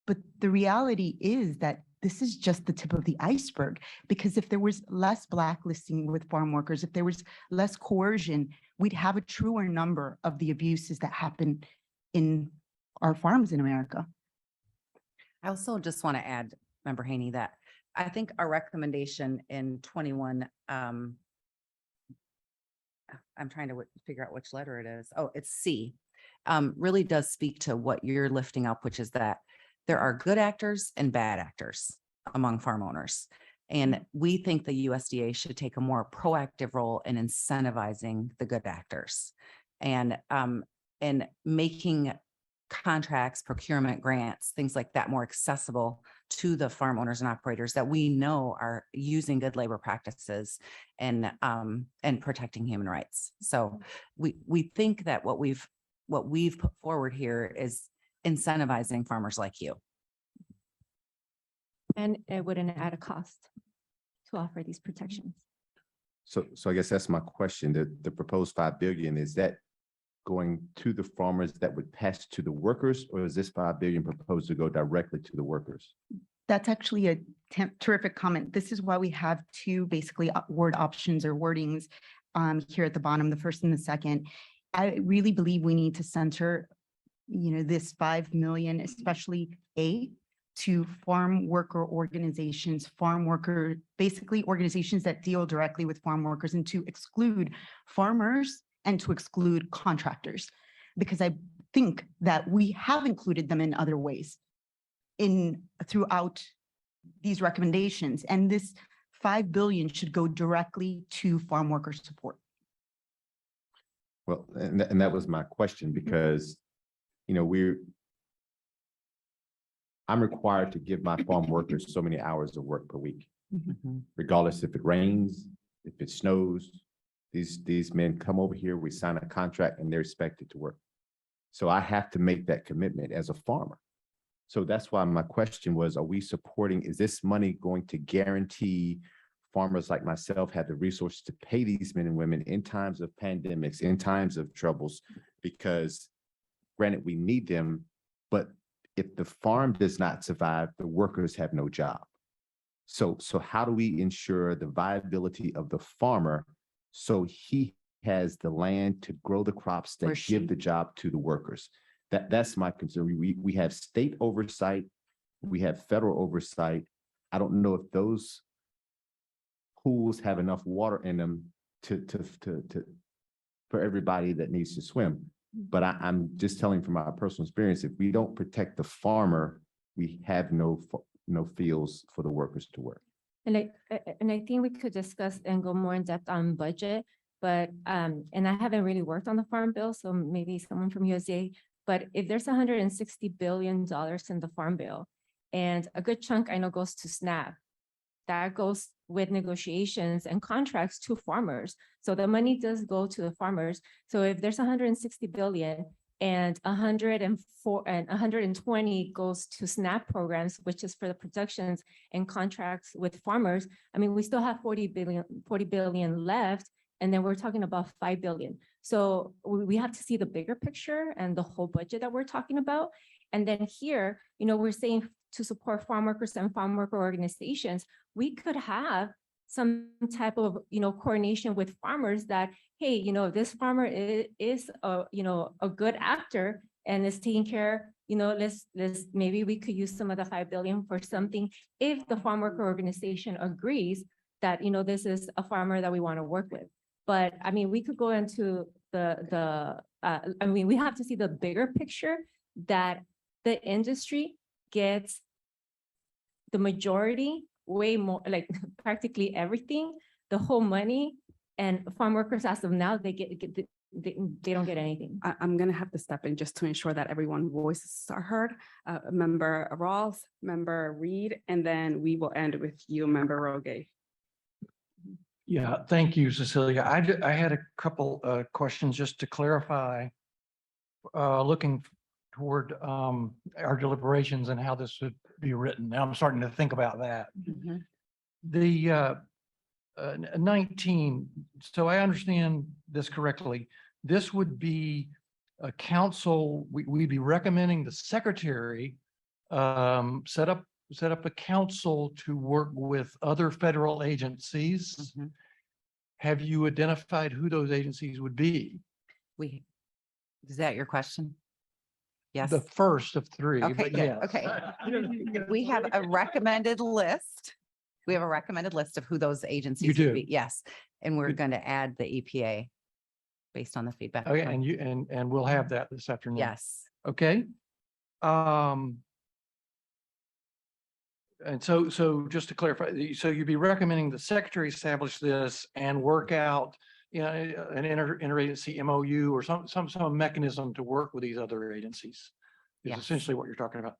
But the reality is that this is just the tip of the iceberg, because if there was less blacklisting with farm workers, if there was less coercion, we'd have a truer number of the abuses that happen in our farms in America. I also just want to add, Member Haney, that I think our recommendation in 21, I'm trying to figure out which letter it is. Oh, it's C, really does speak to what you're lifting up, which is that there are good actors and bad actors among farm owners. And we think the USDA should take a more proactive role in incentivizing the good actors and making contracts, procurement grants, things like that more accessible to the farm owners and operators that we know are using good labor practices and protecting human rights. So we think that what we've put forward here is incentivizing farmers like you. And it wouldn't add a cost to offer these protections. So I guess that's my question. The proposed 5 billion, is that going to the farmers that would pass to the workers, or is this 5 billion proposed to go directly to the workers? That's actually a terrific comment. This is why we have two basically word options or wordings here at the bottom, the first and the second. I really believe we need to center, this 5 million, especially to farm worker organizations, basically organizations that deal directly with farm workers, and to exclude farmers and to exclude contractors, because I think that we have included them in other ways throughout these recommendations. And this 5 billion should go directly to farm worker support. Well, and that was my question, because, I'm required to give my farm workers so many hours of work per week, regardless if it rains, if it snows. These men come over here, we sign a contract, and they're expected to work. So I have to make that commitment as a farmer. So that's why my question was, is this money going to guarantee farmers like myself have the resources to pay these men and women in times of pandemics, in times of troubles? Because granted, we need them, but if the farm does not survive, the workers have no job. So how do we ensure the viability of the farmer so he has the land to grow the crops that give the job to the workers? That's my concern. We have state oversight, we have federal oversight. I don't know if those pools have enough water in them for everybody that needs to swim. But I'm just telling from my personal experience, if we don't protect the farmer, we have no fields for the workers to work. And I think we could discuss and go more in depth on budget, but and I haven't really worked on the farm bill, so maybe someone from USDA. But if there's $160 billion in the farm bill, and a good chunk I know goes to SNAP, that goes with negotiations and contracts to farmers. So the money does go to the farmers. So if there's 160 billion and 104 and 120 goes to SNAP programs, which is for the protections and contracts with farmers, I mean, we still have 40 billion left. And then we're talking about 5 billion. So we have to see the bigger picture and the whole budget that we're talking about. And then here, we're saying to support farm workers and farm worker organizations, we could have some type of, coordination with farmers that, hey, this farmer is a good actor and is taking care, let's maybe we could use some of the 5 billion for something if the farm worker organization agrees that, this is a farmer that we want to work with. But I mean, we could go into we have to see the bigger picture that the industry gets the majority, way more, like practically everything, the whole money, and farm workers as of now, they don't get anything. I'm going to have to step in just to ensure that everyone's voices are heard. Member Rawls, Member Reed, and then we will end with you, Member Roge. Yeah, thank you, Cecilia. I had a couple questions just to clarify, looking toward our deliberations and how this would be written. Now I'm starting to think about that. The 19, so I understand this correctly. This would be a council, we'd be recommending the secretary set up a council to work with other federal agencies. Have you identified who those agencies would be? Is that your question? Yes. The first of three, Okay, but good. yes. Okay. We have a recommended list. We have a recommended list of who those agencies do? would be. Yes. And we're going to add the EPA based on the feedback. Okay, and we'll have that this afternoon. Yes. Okay. And so just to clarify, so you'd be recommending the secretary establish this and work out, you know, an interagency MOU or some mechanism to work with these other agencies is Yes. essentially what you're talking about.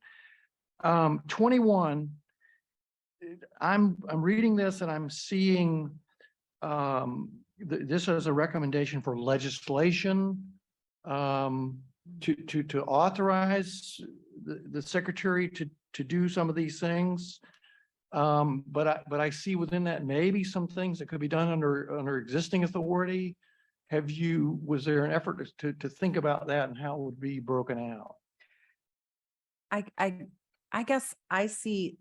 21, I'm reading this and I'm seeing this as a recommendation for legislation to authorize the secretary to do some of these things. But I see within that maybe some things that could be done under existing authority. Was there an effort to think about that and how it would be broken out? I guess I see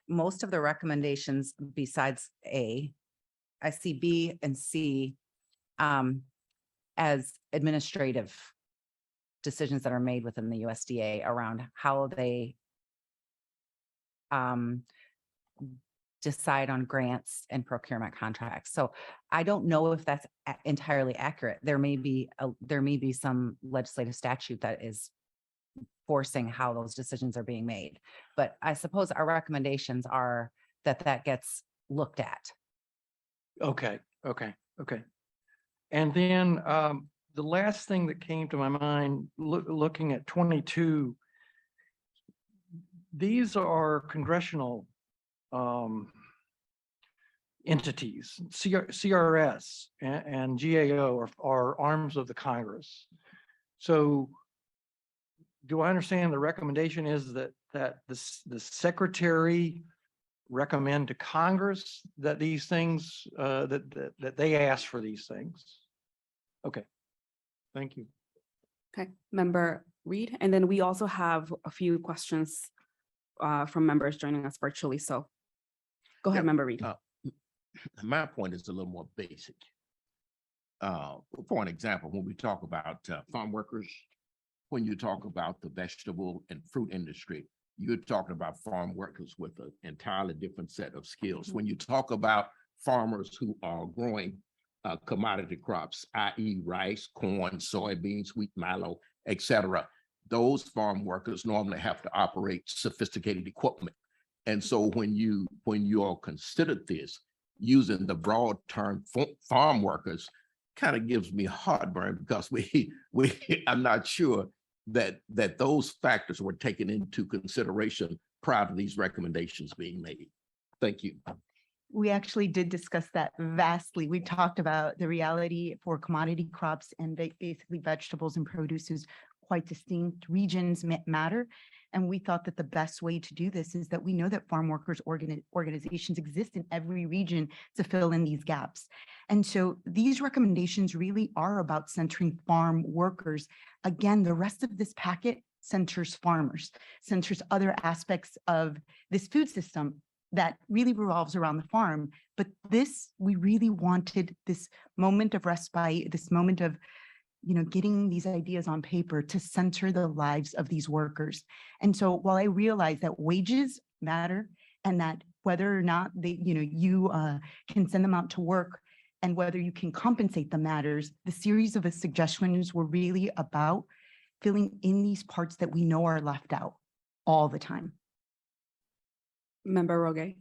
most of the recommendations besides A. I see B and C as administrative decisions that are made within the USDA around how they decide on grants and procurement contracts. So I don't know if that's entirely accurate. There may be some legislative statute that is forcing how those decisions are being made. But I suppose our recommendations are that gets looked at. Okay. And then the last thing that came to my mind, looking at 22, these are congressional entities, CRS and GAO are arms of the Congress. So do I understand the recommendation is that the secretary recommend to Congress that these things, that they ask for these things? Okay, thank you. Okay, Member Reed, and then we also have a few questions from members joining us virtually. So go ahead, Member Reed. My point is a little more basic. For an example, when we talk about farm workers, when you talk about the vegetable and fruit industry, you're talking about farm workers with an entirely different set of skills. When you talk about farmers who are growing commodity crops, i.e. rice, corn, soybeans, wheat, milo, etc., those farm workers normally have to operate sophisticated equipment. And so when you all considered this, using the broad term farm workers kind of gives me heartburn, because I'm not sure that those factors were taken into consideration prior to these recommendations being made. Thank you. We actually did discuss that vastly. We talked about the reality for commodity crops and basically vegetables and produce is quite distinct. Regions matter. And we thought that the best way to do this is that we know that farm workers organizations exist in every region to fill in these gaps. And so these recommendations really are about centering farm workers. Again, the rest of this packet centers farmers, centers other aspects of this food system that really revolves around the farm. But this, we really wanted this moment of respite, this moment of getting these ideas on paper to center the lives of these workers. And so while I realize that wages matter and that whether or not you can send them out to work and whether you can compensate them matters, the series of suggestions were really about filling in these parts that we know are left out all the time. Member Roge.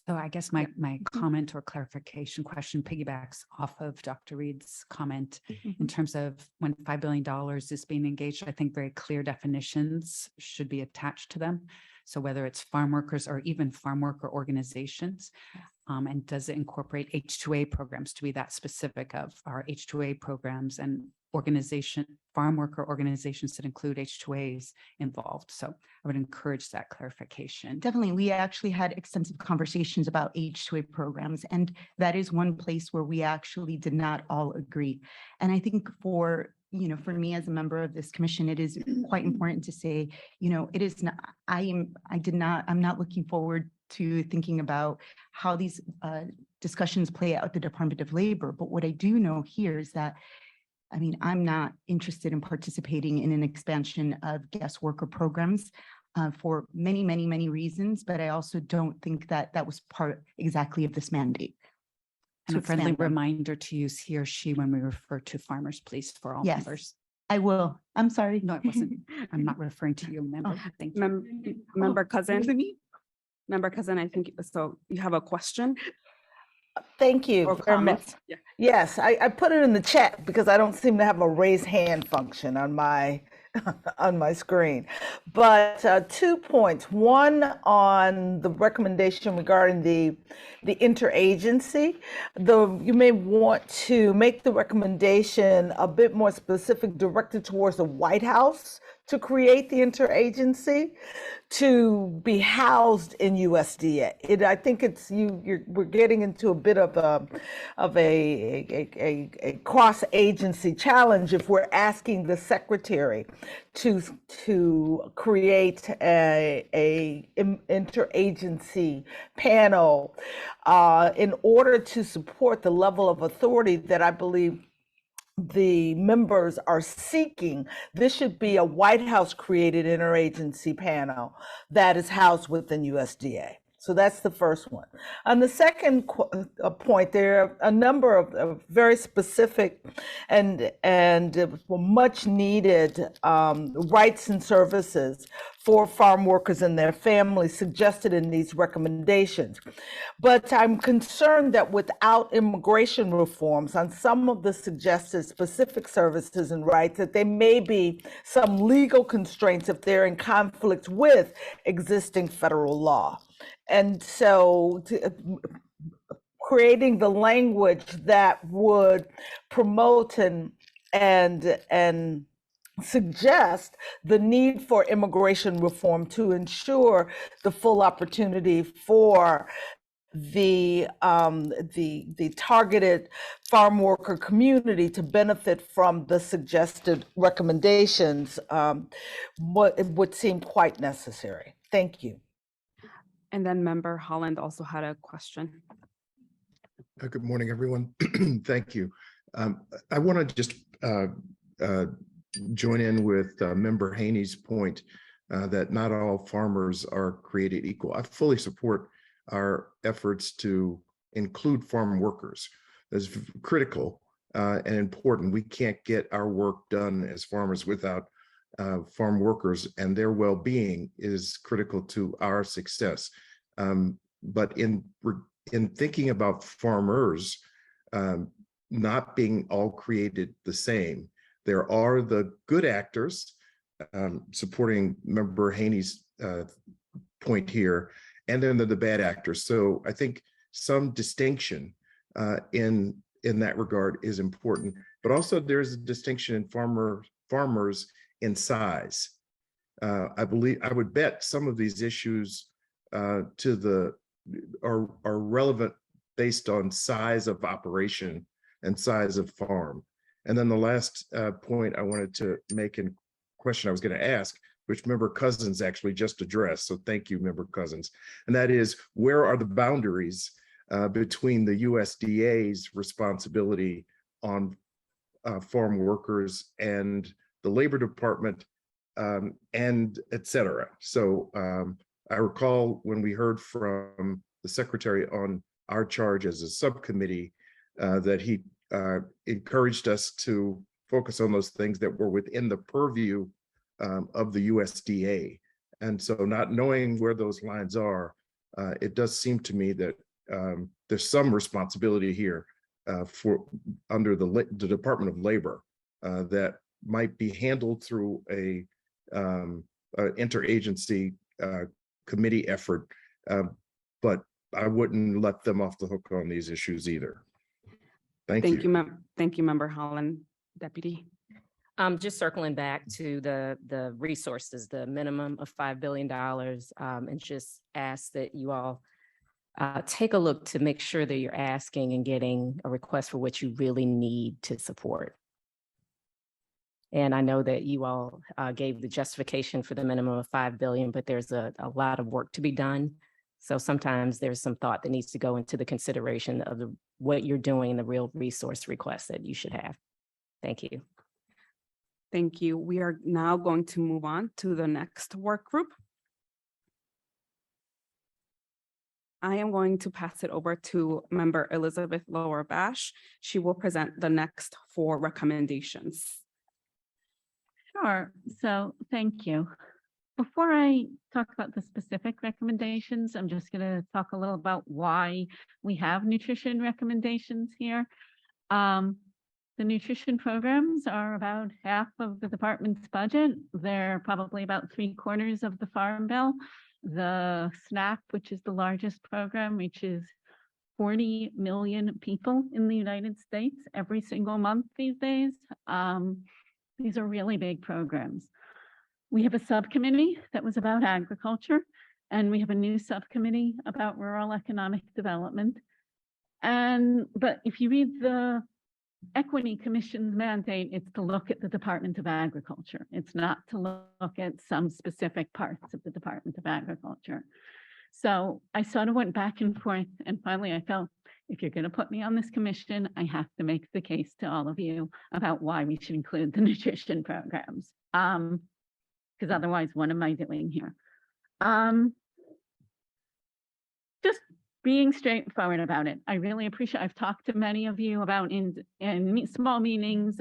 So I guess my comment or clarification question piggybacks off of Dr. Reed's comment in terms of when $5 billion is being engaged. I think very clear definitions should be attached to them. So whether it's farm workers or even farm worker organizations, and does it incorporate H-2A programs to be that specific of our H-2A programs and farm worker organizations that include H-2As involved. So I would encourage that clarification. Definitely. We actually had extensive conversations about H-2A programs, and that is one place where we actually did not all agree. And I think for me as a member of this commission, it is quite important to say, it is not, I'm not looking forward to thinking about how these discussions play out at the Department of Labor. But what I do know here is that I'm not interested in participating in an expansion of guest worker programs for many, many, many reasons, but I also don't think that that was part exactly of this mandate. And a friendly reminder to use he or she when we refer to farmers, please, for all Yes. members. I will. I'm sorry. No, it wasn't. I'm not referring to you, member. Thank you. Member Cousin, was it me? Member Cousin, I think, so you have a question Thank you or very much. comment? Yeah. Yes, I put it in the chat because I don't seem to have a raise hand function on my on my screen. But 2 points. One on the recommendation regarding the interagency. You may want to make the recommendation a bit more specific, directed towards the White House to create the interagency to be housed in USDA. I think it's we're getting into a bit of a cross-agency challenge if we're asking the secretary to create a interagency panel in order to support the level of authority that I believe the members are seeking. This should be a White House created interagency panel that is housed within USDA. So that's the first one. On the second point, there are a number of very specific and much needed rights and services for farm workers and their families suggested in these recommendations. But I'm concerned that without immigration reforms on some of the suggested specific services and rights, that there may be some legal constraints if they're in conflict with existing federal law. And so creating the language that would promote and suggest the need for immigration reform to ensure the full opportunity for the targeted farm worker community to benefit from the suggested recommendations would seem quite necessary. Thank you. And then Member Holland also had a question. Good morning, everyone. Thank you. I want to just join in with Member Haney's point that not all farmers are created equal. I fully support our efforts to include farm workers. That's critical and important. We can't get our work done as farmers without farm workers, and their well-being is critical to our success. But in thinking about farmers not being all created the same, there are the good actors, supporting Member Haney's point here, and then the bad actors. So I think some distinction in that regard is important, but also there's a distinction in farmers in size. I would bet some of these issues are relevant based on size of operation and size of farm. And then the last point I wanted to make and question I was going to ask, which Member Cousins actually just addressed. So thank you, Member Cousins. And that is, where are the boundaries between the USDA's responsibility on farm workers and the Labor Department, and et cetera. So I recall when we heard from the Secretary on our charge as a subcommittee that he encouraged us to focus on those things that were within the purview of the USDA. And so not knowing where those lines are, it does seem to me that there's some responsibility here for under the Department of Labor that might be handled through a interagency committee effort, but I wouldn't let them off the hook on these issues either. Thank you. Thank you, Member Holland. Deputy. Just circling back to the resources, the minimum of $5 billion, and just ask that you all take a look to make sure that you're asking and getting a request for what you really need to support. And I know that you all gave the justification for the minimum of $5 billion, but there's a lot of work to be done. So sometimes there's some thought that needs to go into the consideration of what you're doing, the real resource requests that you should have. Thank you. Thank you. We are now going to move on to the next work group. I am going to pass it over to Member Elizabeth Lower Bash. She will present the next 4 recommendations. Sure. So thank you. Before I talk about the specific recommendations, I'm just going to talk a little about why we have nutrition recommendations here. The nutrition programs are about half of the department's budget. They're probably about 3/4 of the Farm Bill. The SNAP, which is the largest program, reaches 40 million people in the United States every single month these days. These are really big programs. We have a subcommittee that was about agriculture, and we have a new subcommittee about rural economic development. But if you read the Equity Commission's mandate, it's to look at the Department of Agriculture. It's not to look at some specific parts of the Department of Agriculture. So I sort of went back and forth, and finally I felt, if you're going to put me on this commission, I have to make the case to all of you about why we should include the nutrition programs. Because otherwise, what am I doing here? Just being straightforward about it. I really appreciate, I've talked to many of you about in small meetings,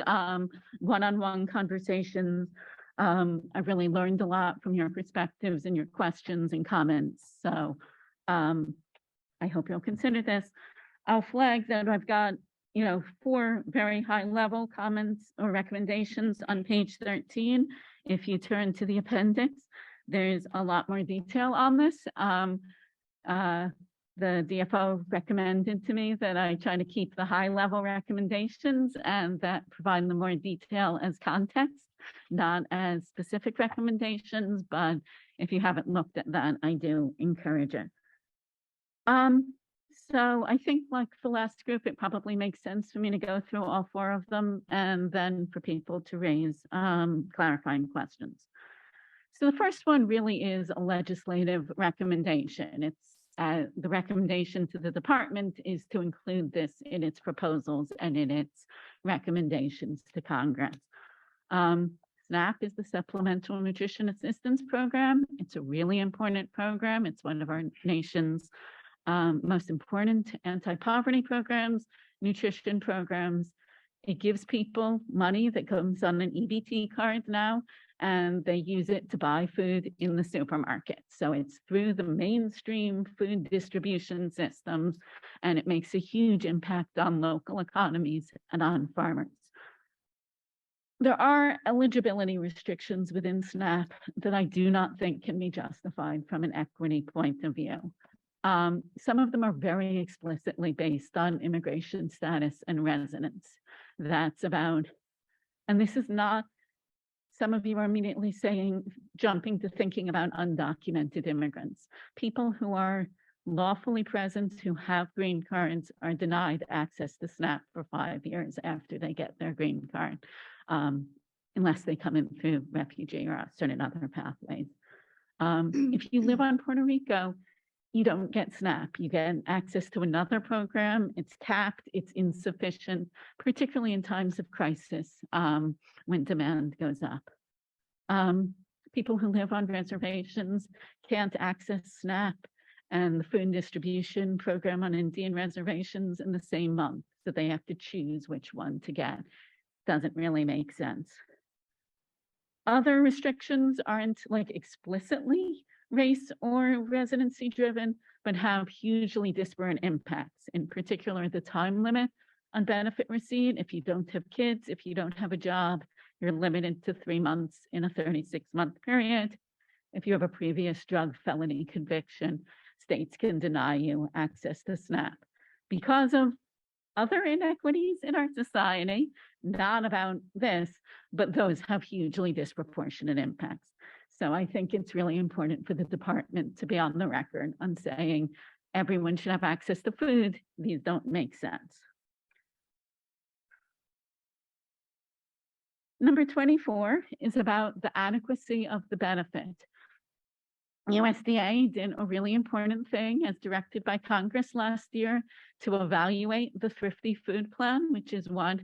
one-on-one conversations. I've really learned a lot from your perspectives and your questions and comments. So I hope you'll consider this. I'll flag that I've got, 4 very high-level comments or recommendations on page 13. If you turn to the appendix, there's a lot more detail on this. The DFO recommended to me that I try to keep the high-level recommendations and that provide the more detail as context, not as specific recommendations, but if you haven't looked at that, I do encourage it. So I think, like the last group, it probably makes sense for me to go through all 4 of them and then for people to raise clarifying questions. So the first one really is a legislative recommendation. It's the recommendation to the department is to include this in its proposals and in its recommendations to Congress. SNAP is the Supplemental Nutrition Assistance Program. It's a really important program. It's one of our nation's most important anti-poverty programs, nutrition programs. It gives people money that comes on an EBT card now, and they use it to buy food in the supermarket. So it's through the mainstream food distribution systems, and it makes a huge impact on local economies and on farmers. There are eligibility restrictions within SNAP that I do not think can be justified from an equity point of view. Some of them are very explicitly based on immigration status and residence. That's about, and this is not, some of you are immediately jumping to thinking about undocumented immigrants. People who are lawfully present, who have green cards, are denied access to SNAP for 5 years after they get their green card, unless they come in through refugee or certain other pathways. If you live on Puerto Rico, you don't get SNAP. You get access to another program. It's capped, it's insufficient, particularly in times of crisis when demand goes up. People who live on reservations can't access SNAP and the food distribution program on Indian reservations in the same month. So they have to choose which one to get. Doesn't really make sense. Other restrictions aren't like explicitly race or residency driven, but have hugely disparate impacts, in particular the time limit on benefit receipt. If you don't have kids, if you don't have a job, you're limited to 3 months in a 36-month period. If you have a previous drug felony conviction, states can deny you access to SNAP. Because of other inequities in our society, not about this, but those have hugely disproportionate impacts. So I think it's really important for the department to be on the record on saying everyone should have access to food. These don't make sense. Number 24 is about the adequacy of the benefit. USDA did a really important thing as directed by Congress last year to evaluate the Thrifty Food Plan, which is what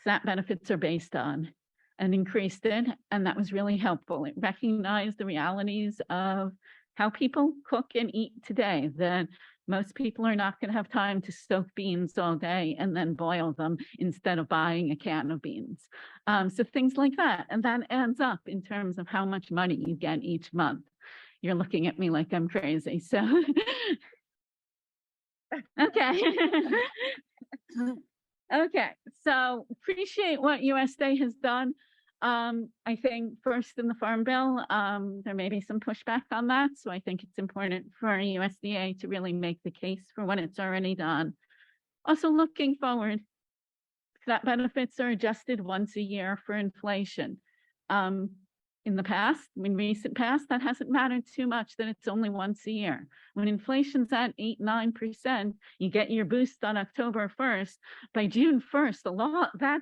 SNAP benefits are based on, and increased it, and that was really helpful. It recognized the realities of how people cook and eat today, that Most people are not going to have time to soak beans all day and then boil them instead of buying a can of beans. So things like that. And that adds up in terms of how much money you get each month. You're looking at me like I'm crazy. So, okay. Okay, so appreciate what USDA has done. I think first in the Farm Bill, there may be some pushback on that. So I think it's important for USDA to really make the case for what it's already done. Also looking forward, SNAP benefits are adjusted once a year for inflation. In the past, in recent past, that hasn't mattered too much that it's only once a year. When inflation's at 8-9%, you get your boost on October 1st. By June 1st,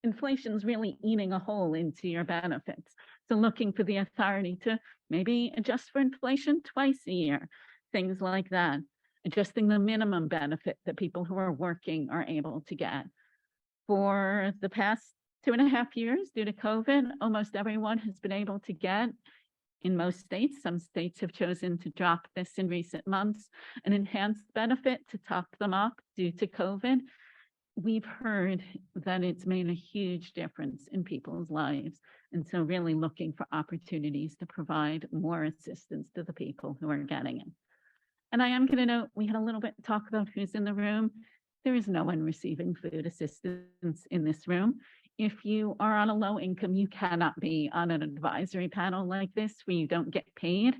inflation's really eating a hole into your benefits. So looking for the authority to maybe adjust for inflation twice a year, things like that. Adjusting the minimum benefit that people who are working are able to get. For the past 2.5 years, due to COVID, almost everyone has been able to get, in most states, some states have chosen to drop this in recent months, an enhanced benefit to top them up due to COVID. We've heard that it's made a huge difference in people's lives. And so really looking for opportunities to provide more assistance to the people who are getting it. And I am going to note, we had a little bit talk about who's in the room. There is no one receiving food assistance in this room. If you are on a low income, you cannot be on an advisory panel like this where you don't get paid.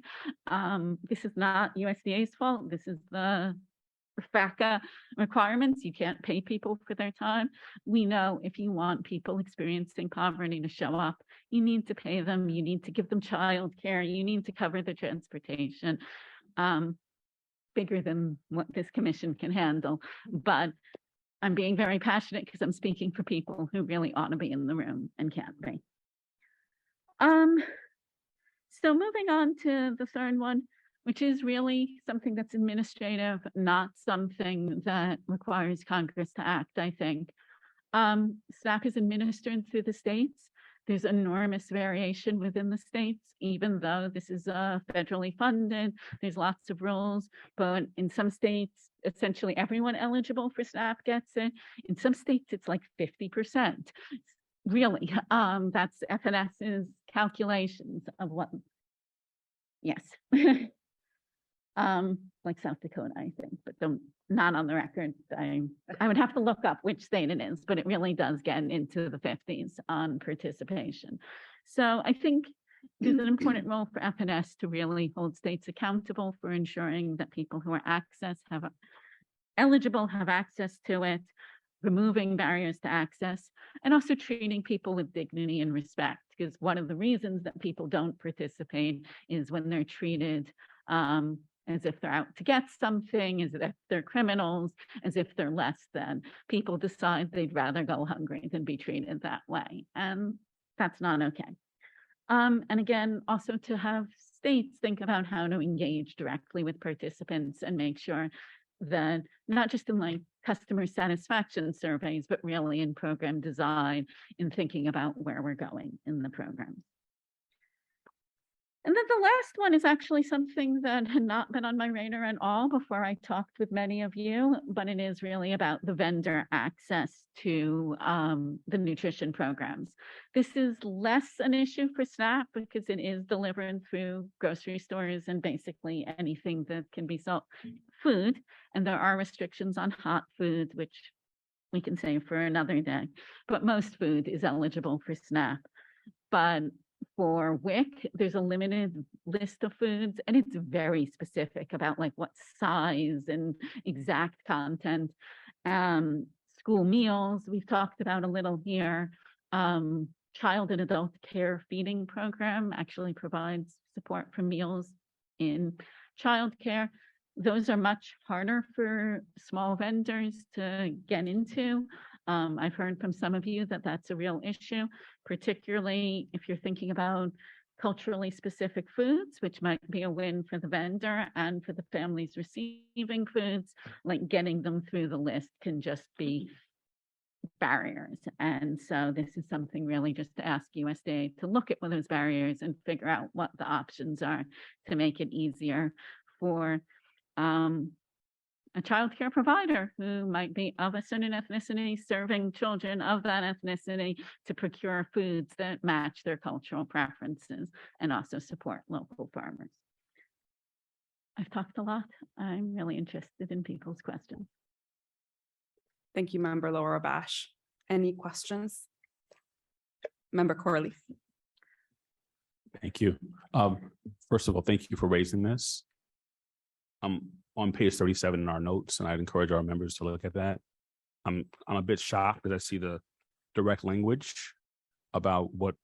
This is not USDA's fault. This is the FACA requirements. You can't pay people for their time. We know if you want people experiencing poverty to show up, you need to pay them. You need to give them childcare. You need to cover the transportation. Bigger than what this commission can handle. But I'm being very passionate because I'm speaking for people who really ought to be in the room and can't be. So moving on to the third one, which is really something that's administrative, not something that requires Congress to act, I think. SNAP is administered through the states. There's enormous variation within the states, even though this is federally funded. There's lots of rules, but in some states, essentially everyone eligible for SNAP gets it. In some states, it's like 50%. Really, that's FNS's calculations of what, yes. Like South Dakota, I think, but not on the record. I would have to look up which state it is, but it really does get into the 50s on participation. So I think there's an important role for FNS to really hold states accountable for ensuring that people who are eligible have access to it, removing barriers to access, and also treating people with dignity and respect. Because one of the reasons that people don't participate is when they're treated as if they're out to get something, as if they're criminals, as if they're less than. People decide they'd rather go hungry than be treated that way. And that's not okay. And again, also to have states think about how to engage directly with participants and make sure that not just in like customer satisfaction surveys, but really in program design, in thinking about where we're going in the program. And then the last one is actually something that had not been on my radar at all before I talked with many of you, but it is really about the vendor access to the nutrition programs. This is less an issue for SNAP because it is delivered through grocery stores and basically anything that can be sold, food, and there are restrictions on hot food, which we can save for another day, but most food is eligible for SNAP. But for WIC, there's a limited list of foods, and it's very specific about like what size and exact content. School meals, we've talked about a little here. Child and adult care feeding program actually provides support for meals in childcare. Those are much harder for small vendors to get into. I've heard from some of you that that's a real issue, particularly if you're thinking about culturally specific foods, which might be a win for the vendor and for the families receiving foods, like getting them through the list can just be barriers. And so this is something really just to ask USDA to look at those barriers and figure out what the options are to make it easier for a childcare provider who might be of a certain ethnicity, serving children of that ethnicity to procure foods that match their cultural preferences and also support local farmers. I've talked a lot. I'm really interested in people's questions. Thank you, Member Laura Bash. Any questions? Member Corley. Thank you. First of all, thank you for raising this. On page 37 in our notes, and I'd encourage our members to look at that. I'm a bit shocked that I see the direct language about what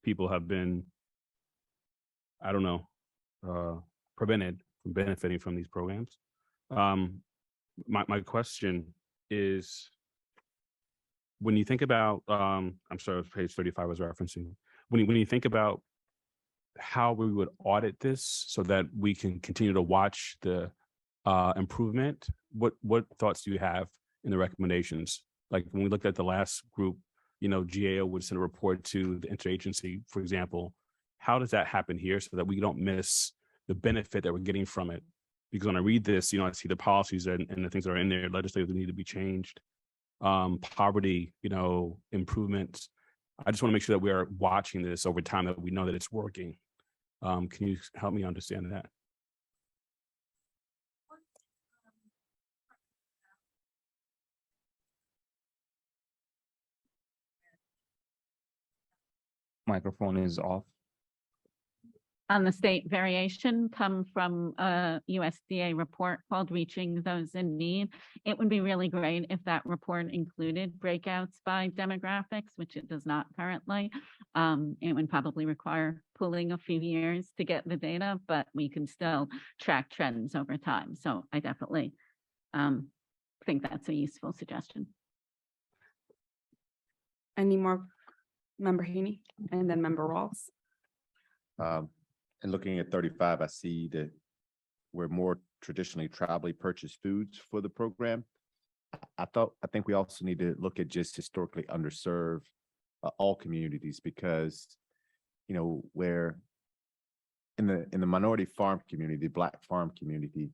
people have been, I don't know, prevented from benefiting from these programs. My question is, when you think about, I'm sorry, page 35 I was referencing, when you think about how we would audit this so that we can continue to watch the improvement, what thoughts do you have in the recommendations? Like when we looked at the last group, GAO would send a report to the interagency, for example. How does that happen here so that we don't miss the benefit that we're getting from it? Because when I read this, I see the policies and the things that are in there legislatively need to be changed. Poverty, improvements. I just want to make sure that we are watching this over time, that we know that it's working. Can you help me understand that? Microphone is off. On the state variation come from a USDA report called Reaching Those in Need. It would be really great if that report included breakouts by demographics, which it does not currently. It would probably require pulling a few years to get the data, but we can still track trends over time. So I definitely think that's a useful suggestion. Any more? Member Haney and then Member Rawls. And looking at 35, I see that we're more traditionally tribally purchased foods for the program. I think we also need to look at just historically underserved all communities, because where in the minority farm community, the Black farm community,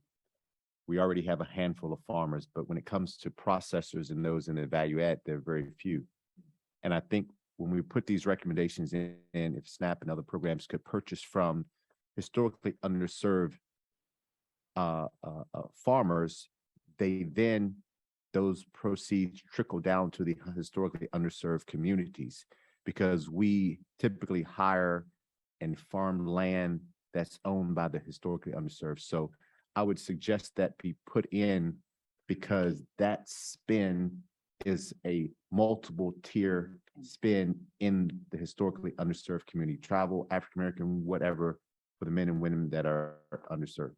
we already have a handful of farmers, but when it comes to processors and those in the value add, there are very few. And I think when we put these recommendations in, if SNAP and other programs could purchase from historically underserved farmers, those proceeds trickle down to the historically underserved communities, because we typically hire and farm land that's owned by the historically underserved. So I would suggest that be put in, because that spend is a multiple tier spend in the historically underserved community, tribal, African American, whatever, for the men and women that are underserved.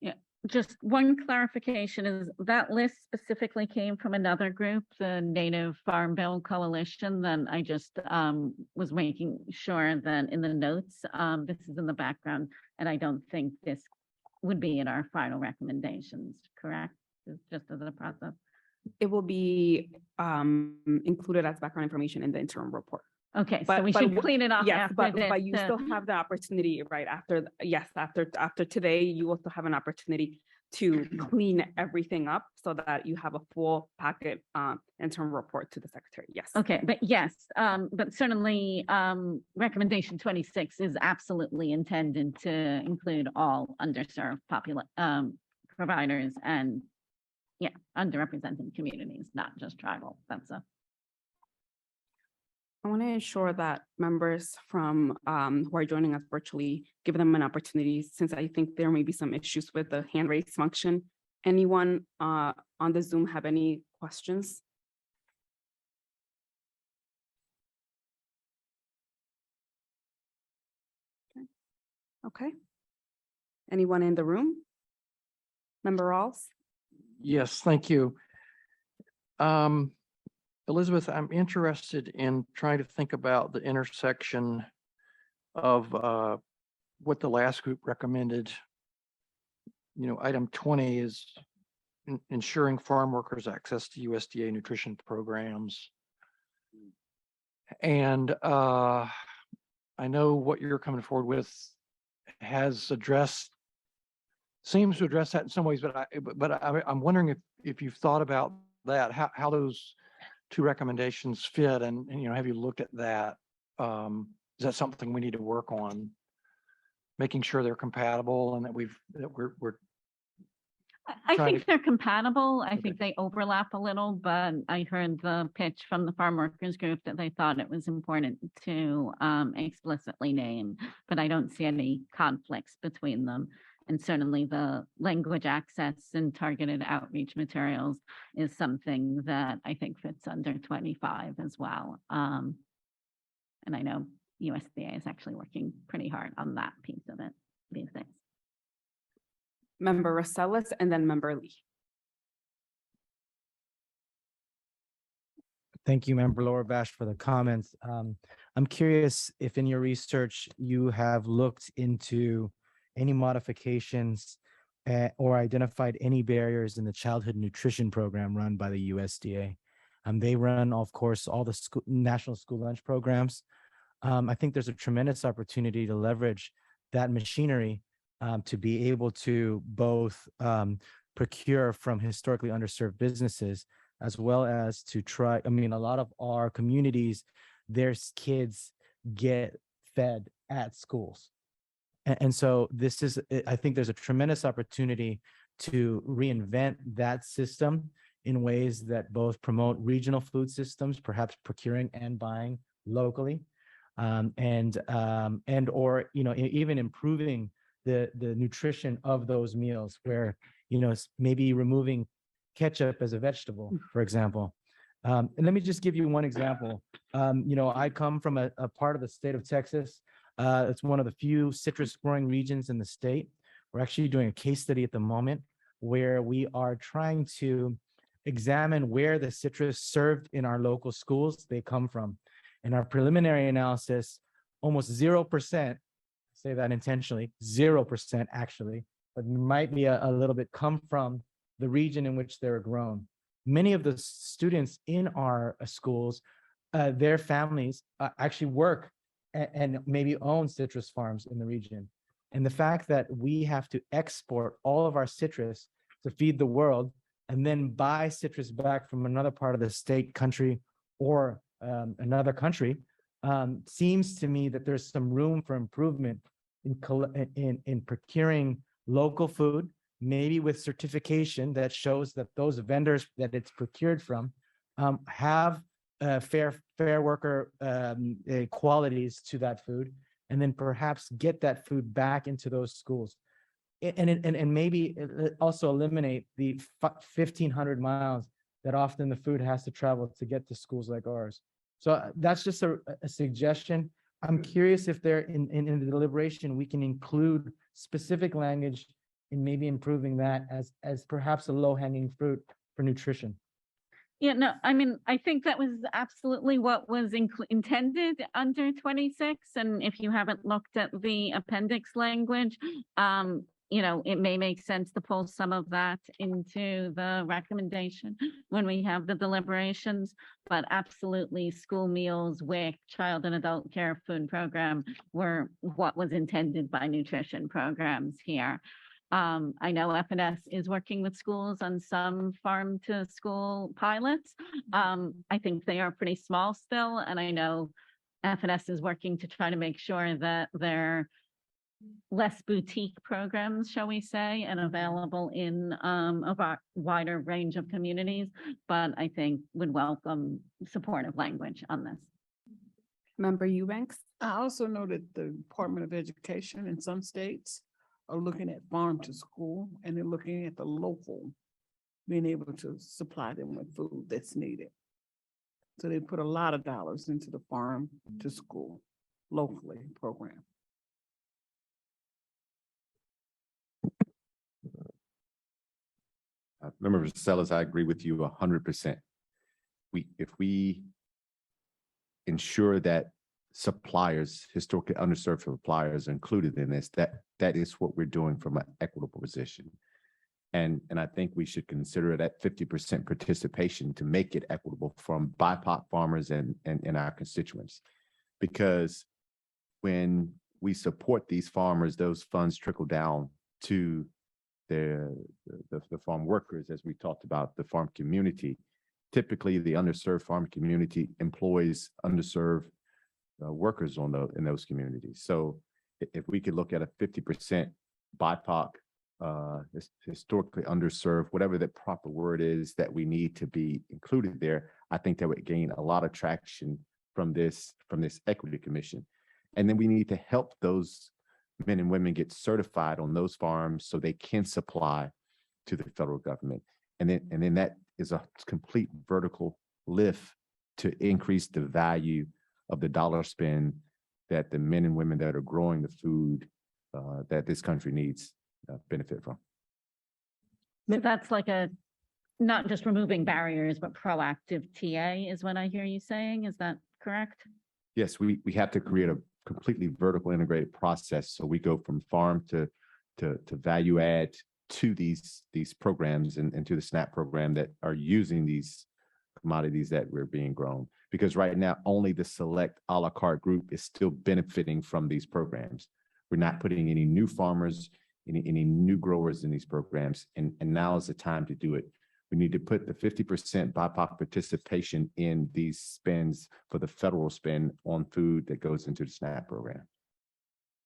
Yeah, just one clarification is that list specifically came from another group, the Native Farm Bill Coalition. Then I just was making sure that in the notes, this is in the background, and I don't think this would be in our final recommendations, correct? Just as a process. It will be included as background information in the interim report. Okay, so we should clean it up Yes, after but this. you still have the opportunity, right? After today, you will still have an opportunity to clean everything up so that you have a full packet interim report to the secretary. Yes. Okay, but yes, but certainly recommendation 26 is absolutely intended to include all underserved providers and underrepresented communities, not just tribal. I want to ensure that members from who are joining us virtually, give them an opportunity, since I think there may be some issues with the hand raise function. Anyone on the Zoom have any questions? Okay. Anyone in the room? Member Rawls? Yes, thank you. Elizabeth, I'm interested in trying to think about the intersection of what the last group recommended. Item 20 is ensuring farm workers access to USDA nutrition programs. And I know what you're coming forward with has addressed seems to address that in some ways, I'm wondering if you've thought about that, how those two recommendations fit, and you know, have you looked at that? Is that something we need to work on, making sure they're compatible and that we're I trying think to- they're compatible. I think they overlap a little, but I heard the pitch from the farm workers group that they thought it was important to explicitly name, but I don't see any conflicts between them. And certainly the language access and targeted outreach materials is something that I think fits under 25 as well. And I know USDA is actually working pretty hard on that piece of it these days. Member Rosales and then Member Lee. Thank you, Member Laura Bash, for the comments. I'm curious if in your research you have looked into any modifications or identified any barriers in the childhood nutrition program run by the USDA. They run, of course, all the national school lunch programs. I think there's a tremendous opportunity to leverage that machinery to be able to both procure from historically underserved businesses, as well as to try, a lot of our communities, their kids get fed at schools. And so I think there's a tremendous opportunity to reinvent that system in ways that both promote regional food systems, perhaps procuring and buying locally, and or even improving the nutrition of those meals, where maybe removing ketchup as a vegetable, for example. And let me just give you one example. I come from a part of the state of Texas. It's one of the few citrus growing regions in the state. We're actually doing a case study at the moment where we are trying to examine where the citrus served in our local schools they come from. In our preliminary analysis, almost 0%, say that intentionally, 0% actually, but might be a little bit, come from the region in which they're grown. Many of the students in our schools, their families actually work and maybe own citrus farms in the region. And the fact that we have to export all of our citrus to feed the world and then buy citrus back from another part of the state, country, or another country, seems to me that there's some room for improvement in procuring local food, maybe with certification that shows that those vendors that it's procured from have fair worker qualities to that food, and then perhaps get that food back into those schools, and maybe also eliminate the 1,500 miles that often the food has to travel to get to schools like ours. So that's just a suggestion. I'm curious if there in the deliberation we can include specific language in maybe improving that as perhaps a low-hanging fruit for nutrition. Yeah, no, I think that was absolutely what was intended under 26. And if you haven't looked at the appendix language, it may make sense to pull some of that into the recommendation when we have the deliberations. But absolutely, school meals, WIC, child and adult care food program were what was intended by nutrition programs here. I know FNS is working with schools on some farm to school pilots. I think they are pretty small still. And I know FNS is working to try to make sure that they're less boutique programs, shall we say, and available in a wider range of communities, but I think would welcome supportive language on this. Member Eubanks. I also know that the Department of Education in some states are looking at farm to school, and they're looking at the local, being able to supply them with food that's needed. So they put a lot of dollars into the farm to school locally program. Member Sellers, I agree with you 100%. If we ensure that suppliers, historically underserved suppliers, are included in this, that is what we're doing from an equitable position. And I think we should consider it at 50% participation to make it equitable from BIPOC farmers and our constituents. Because when we support these farmers, those funds trickle down to the farm workers, as we talked about, the farm community. Typically, the underserved farm community employs underserved workers in those communities. So if we could look at a 50% BIPOC, historically underserved, whatever the proper word is that we need to be included there, I think that would gain a lot of traction from this Equity Commission. And then we need to help those men and women get certified on those farms so they can supply to the federal government. And then that is a complete vertical lift to increase the value of the dollar spend that the men and women that are growing the food that this country needs benefit from. So that's like not just removing barriers, but proactive TA is what I hear you saying. Is that correct? Yes, we have to create a completely vertical integrated process. So we go from farm to value add to these programs and to the SNAP program that are using these commodities that we're being grown. Because right now, only the select a la carte group is still benefiting from these programs. We're not putting any new farmers, any new growers in these programs. And now is the time to do it. We need to put the 50% BIPOC participation in these spends for the federal spend on food that goes into the SNAP program.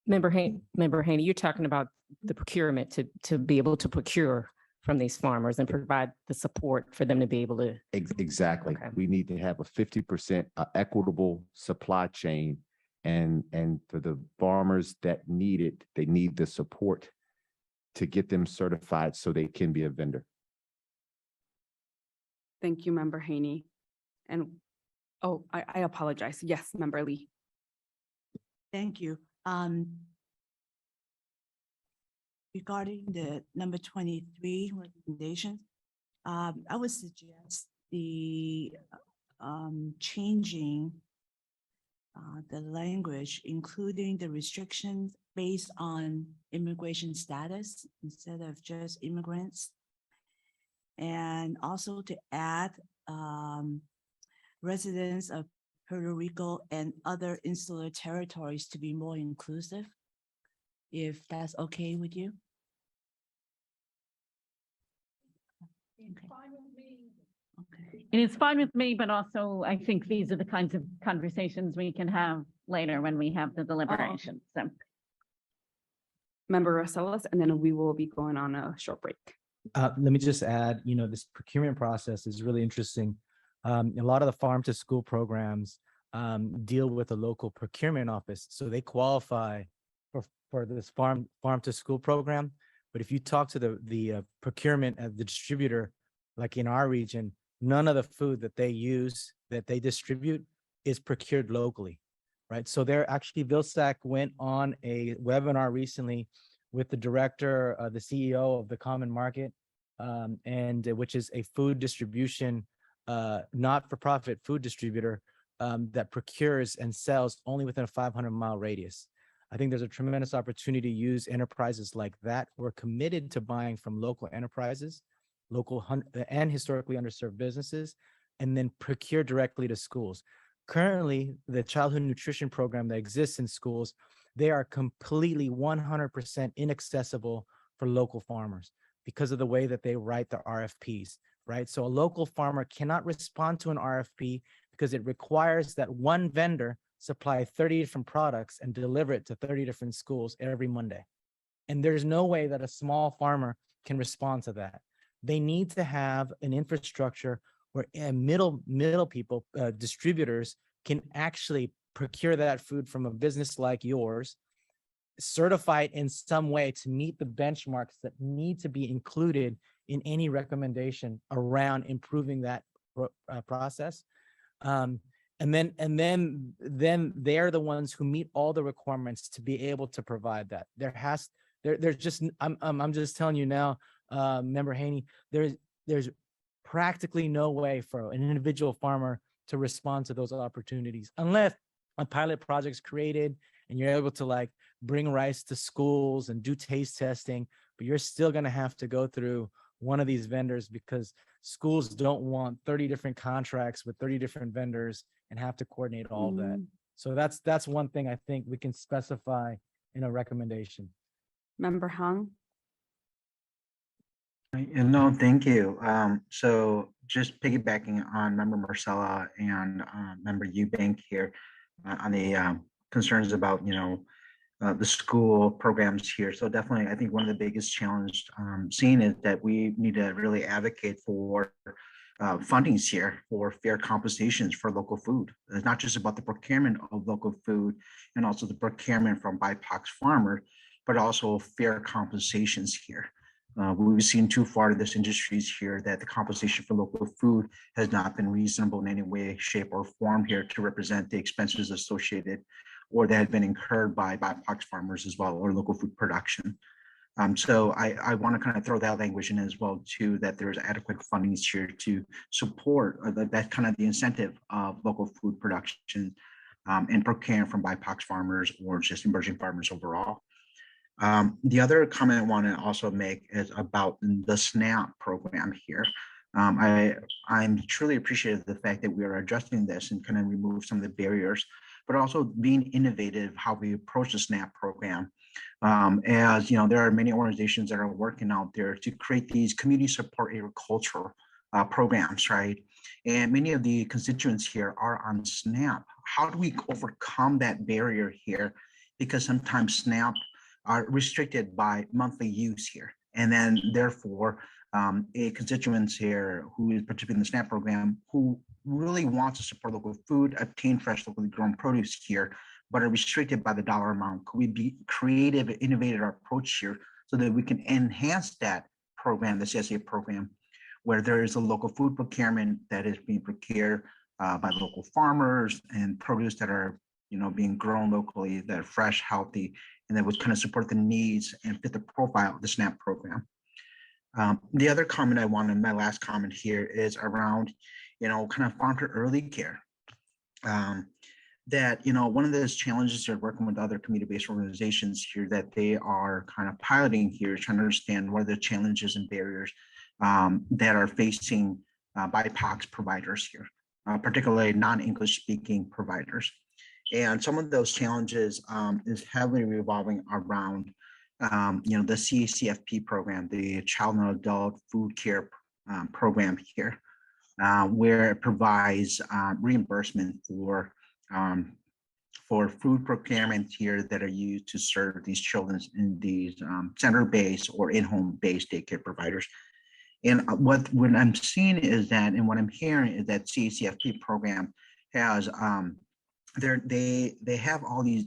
Member Haney, you're talking about the procurement to be able to procure from these farmers and provide the support for them to be able to. Exactly. Okay. We need to have a 50% equitable supply chain, and for the farmers that need it, they need the support to get them certified so they can be a vendor. Thank you, Member Haney. And, oh, I apologize. Yes, Member Lee. Thank you. Regarding the number 23 recommendations, I would suggest the changing the language, including the restrictions based on immigration status instead of just immigrants. And also to add residents of Puerto Rico and other insular territories to be more inclusive, if that's okay with you. And it's fine with me, but also I think these are the kinds of conversations we can have later when we have the deliberations. So. Member Rosales, and then we will be going on a short break. Let me just add, this procurement process is really interesting. A lot of the farm to school programs deal with a local procurement office, so they qualify for this farm to school program. But if you talk to the procurement of the distributor, like in our region, none of the food that they use, that they distribute, is procured locally, right? So they're actually, Vilsack went on a webinar recently with the director, the CEO of the Common Market, and which is a food distribution, not-for-profit food distributor that procures and sells only within a 500-mile radius. I think there's a tremendous opportunity to use enterprises like that who are committed to buying from local enterprises, local and historically underserved businesses, and then procure directly to schools. Currently, the childhood nutrition program that exists in schools, they are completely 100% inaccessible for local farmers because of the way that they write the RFPs, right? So a local farmer cannot respond to an RFP because it requires that one vendor supply 30 different products and deliver it to 30 different schools every Monday. And there's no way that a small farmer can respond to that. They need to have an infrastructure where middle people, distributors, can actually procure that food from a business like yours, certify it in some way to meet the benchmarks that need to be included in any recommendation around improving that process. And then they're the ones who meet all the requirements to be able to provide that. I'm just telling you now, Member Haney, there's practically no way for an individual farmer to respond to those opportunities unless a pilot project's created and you're able to bring rice to schools and do taste testing, but you're still going to have to go through one of these vendors because schools don't want 30 different contracts with 30 different vendors and have to coordinate all of that. So that's one thing I think we can specify in a recommendation. Member Hung. No, thank you. So just piggybacking on Member Marcella and Member Eubank here on the concerns about, the school programs here. So definitely, I think one of the biggest challenge seen is that we need to really advocate for fundings here for fair compensations for local food. It's not just about the procurement of local food and also the procurement from BIPOC farmers, but also fair compensations here. We've seen too far in this industry here that the compensation for local food has not been reasonable in any way, shape, or form here to represent the expenses associated or that had been incurred by BIPOC farmers as well, or local food production. So I want to kind of throw that language in as well too, that there's adequate fundings here to support that kind of the incentive of local food production and procuring from BIPOC farmers or just emerging farmers overall. The other comment I want to also make is about the SNAP program here. I'm truly appreciative of the fact that we are adjusting this and kind of remove some of the barriers, but also being innovative how we approach the SNAP program. As you know, there are many organizations that are working out there to create these community support agriculture programs, right? And many of the constituents here are on SNAP. How do we overcome that barrier here? Because sometimes SNAP are restricted by monthly use here. And then therefore, a constituent here who is participating in the SNAP program, who really wants to support local food, obtain fresh locally grown produce here, but are restricted by the dollar amount. Could we be creative and innovative our approach here so that we can enhance that program, the CSA program, where there is a local food procurement that is being procured by local farmers and produce that are being grown locally, that are fresh, healthy, and that would kind of support the needs and fit the profile of the SNAP program. The other comment I wanted, my last comment here is around, kind of farm to early care. That, one of those challenges here working with other community-based organizations here that they are kind of piloting here, trying to understand what are the challenges and barriers that are facing BIPOC providers here, particularly non-English speaking providers. And some of those challenges is heavily revolving around, the CACFP program, the Child and Adult Food Care program here, where it provides reimbursement for food procurement here that are used to serve these children in these center-based or in-home based daycare providers. And what I'm seeing is that, and what I'm hearing is that CACFP program has they have all these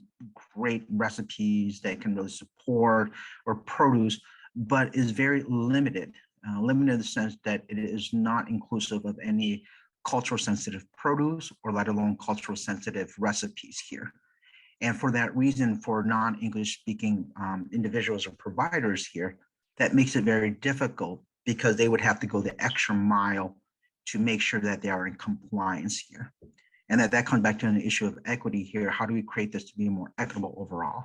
great recipes that can really support or produce, but is very limited. Limited in the sense that it is not inclusive of any cultural sensitive produce or let alone cultural sensitive recipes here. And for that reason, for non-English speaking individuals or providers here, that makes it very difficult because they would have to go the extra mile to make sure that they are in compliance here. And that comes back to an issue of equity here. How do we create this to be more equitable overall?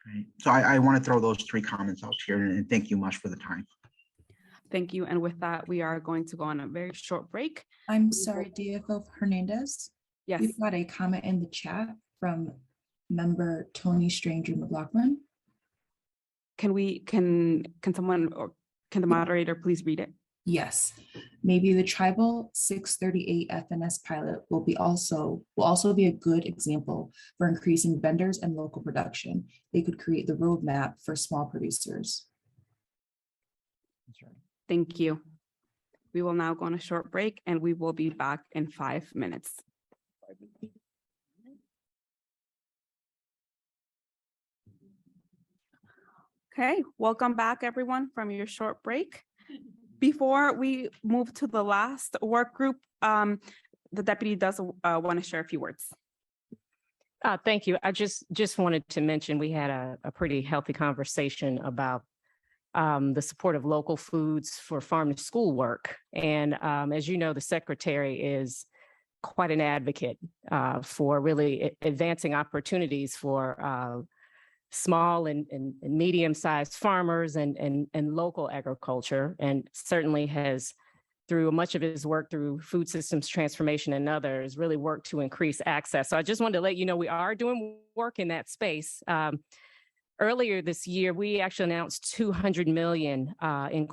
Right. So I want to throw those three comments out here and thank you much for the time. Thank you. And with that, we are going to go on a very short break. I'm sorry, DFO Hernandez. Yes. We've got a comment in the chat from member Tony Stranger McLaughlin. Can someone or can the moderator please read it? Yes, maybe the tribal 638 FNS pilot will also be a good example for increasing vendors and local production. They could create the roadmap for small producers. Thank you. We will now go on a short break and we will be back in 5 minutes. Okay, welcome back everyone from your short break. Before we move to the last work group, the deputy does want to share a few words. Thank you. I just wanted to mention we had a pretty healthy conversation about the support of local foods for farm to school work. And as you know, the secretary is quite an advocate for really advancing opportunities for small and medium-sized farmers and local agriculture, and certainly has, through much of his work through food systems transformation and others, really worked to increase access. So I just wanted to let you know we are doing work in that space. earlier this year, we actually announced 200 million in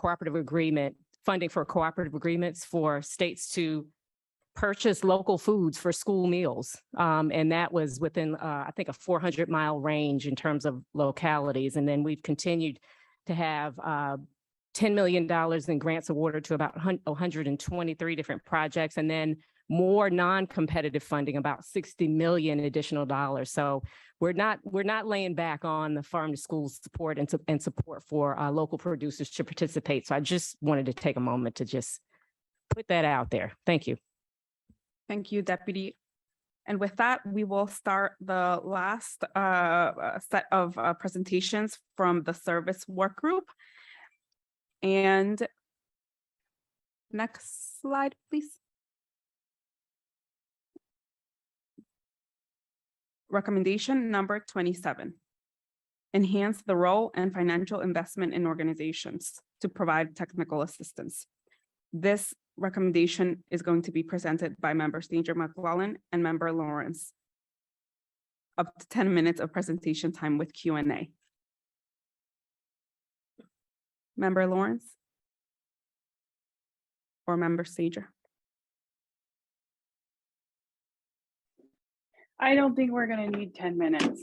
funding for cooperative agreements for states to purchase local foods for school meals. And that was within, I think, a 400-mile range in terms of localities. And then we've continued to have $10 million in grants awarded to about 123 different projects, and then more non-competitive funding, about 60 million additional dollars. So we're not laying back on the farm to school support and support for local producers to participate. So I just wanted to take a moment to just put that out there. Thank you. Thank you, Deputy. And with that, we will start the last set of presentations from the service work group. And next slide, please. Recommendation number 27. Enhance the role and financial investment in organizations to provide technical assistance. This recommendation is going to be presented by Member Stanger McClellan and Member Lawrence. Up to 10 minutes of presentation time with Q&A. Member Lawrence or Member Stanger? I don't think we're going to need 10 minutes.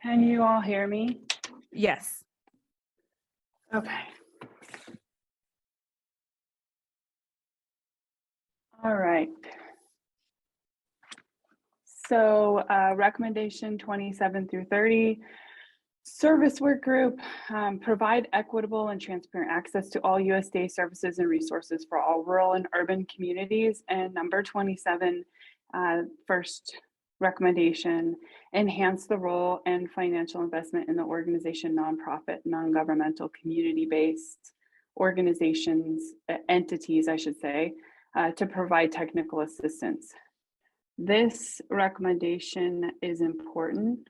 Can you all hear me? Yes. Okay. All right. So recommendation 27 through 30, service work group, provide equitable and transparent access to all USDA services and resources for all rural and urban communities. And number 27, first recommendation, enhance the role and financial investment in the organization, nonprofit, non-governmental, community-based organizations, entities, I should say, to provide technical assistance. This recommendation is important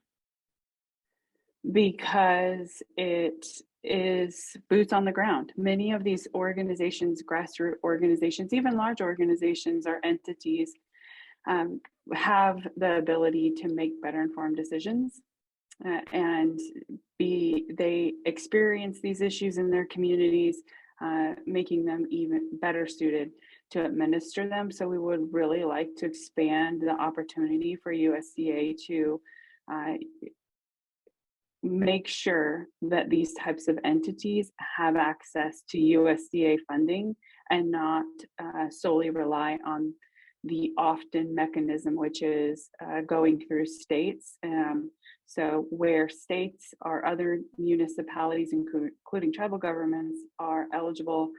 because it is boots on the ground. Many of these organizations, grassroots organizations, even large organizations or entities, have the ability to make better informed decisions and they experience these issues in their communities, making them even better suited to administer them. So we would really like to expand the opportunity for USDA to make sure that these types of entities have access to USDA funding and not solely rely on the often mechanism, which is going through states. So where states or other municipalities, including tribal governments, are eligible,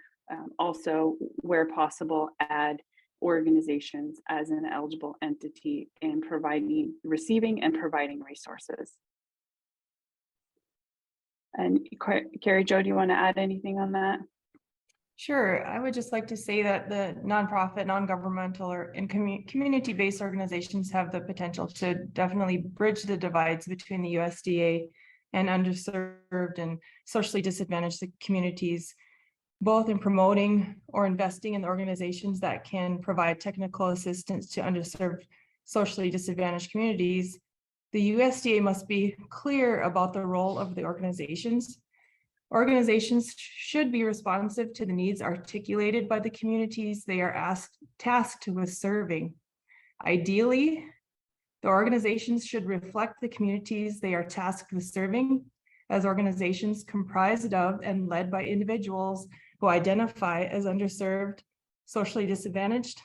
also where possible, add organizations as an eligible entity in receiving and providing resources. And Carrie Jo, do you want to add anything on that? Sure. I would just like to say that the nonprofit, non-governmental, and community-based organizations have the potential to definitely bridge the divides between the USDA and underserved and socially disadvantaged communities, both in promoting or investing in the organizations that can provide technical assistance to underserved, socially disadvantaged communities. The USDA must be clear about the role of the organizations. Organizations should be responsive to the needs articulated by the communities they are tasked with serving. Ideally, the organizations should reflect the communities they are tasked with serving, as organizations comprised of and led by individuals who identify as underserved, socially disadvantaged,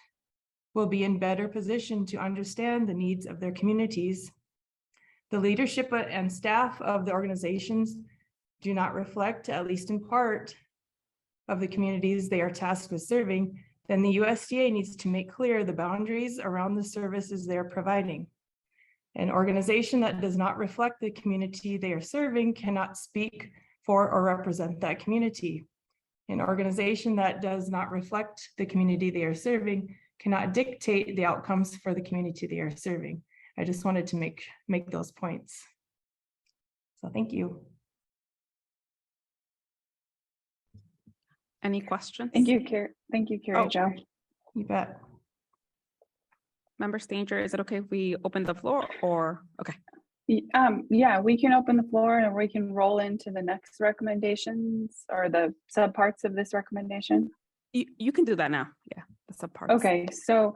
will be in better position to understand the needs of their communities. The leadership and staff of the organizations do not reflect, at least in part, of the communities they are tasked with serving, then the USDA needs to make clear the boundaries around the services they are providing. An organization that does not reflect the community they are serving cannot speak for or represent that community. An organization that does not reflect the community they are serving cannot dictate the outcomes for the community they are serving. I just wanted to make those points. So thank you. Any questions? Thank you, Carrie. Thank you, Carrie Jo. You bet. Member Stanger, is it okay if we open the floor or, okay. Yeah, we can open the floor and we can roll into the next recommendations or the subparts of this recommendation. You can do that now. Yeah, the subparts. Okay, so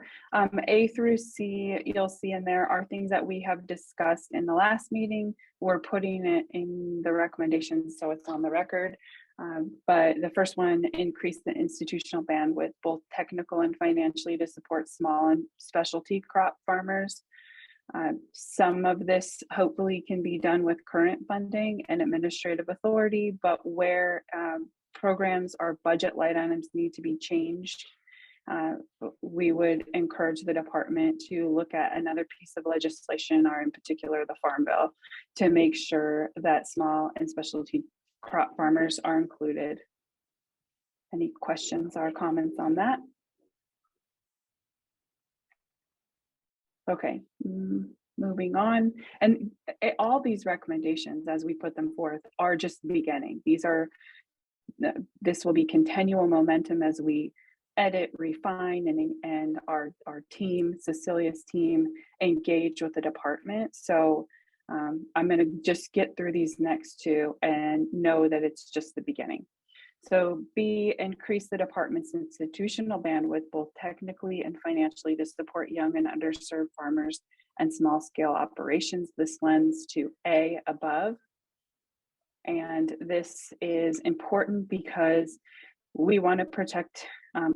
A through C, you'll see in there are things that we have discussed in the last meeting. We're putting it in the recommendations, so it's on the record. But the first one, increase the institutional bandwidth, both technical and financially, to support small and specialty crop farmers. Some of this hopefully can be done with current funding and administrative authority, but where programs or budget line items need to be changed, we would encourage the department to look at another piece of legislation, or in particular the Farm Bill, to make sure that small and specialty crop farmers are included. Any questions or comments on that? Okay, moving on. And all these recommendations, as we put them forth, are just the beginning. This will be continual momentum as we edit, refine, and our team, Cecilia's team, engage with the department. So I'm going to just get through these next two and know that it's just the beginning. So B, increase the department's institutional bandwidth, both technically and financially, to support young and underserved farmers and small scale operations. This lends to A, above. And this is important because we want to protect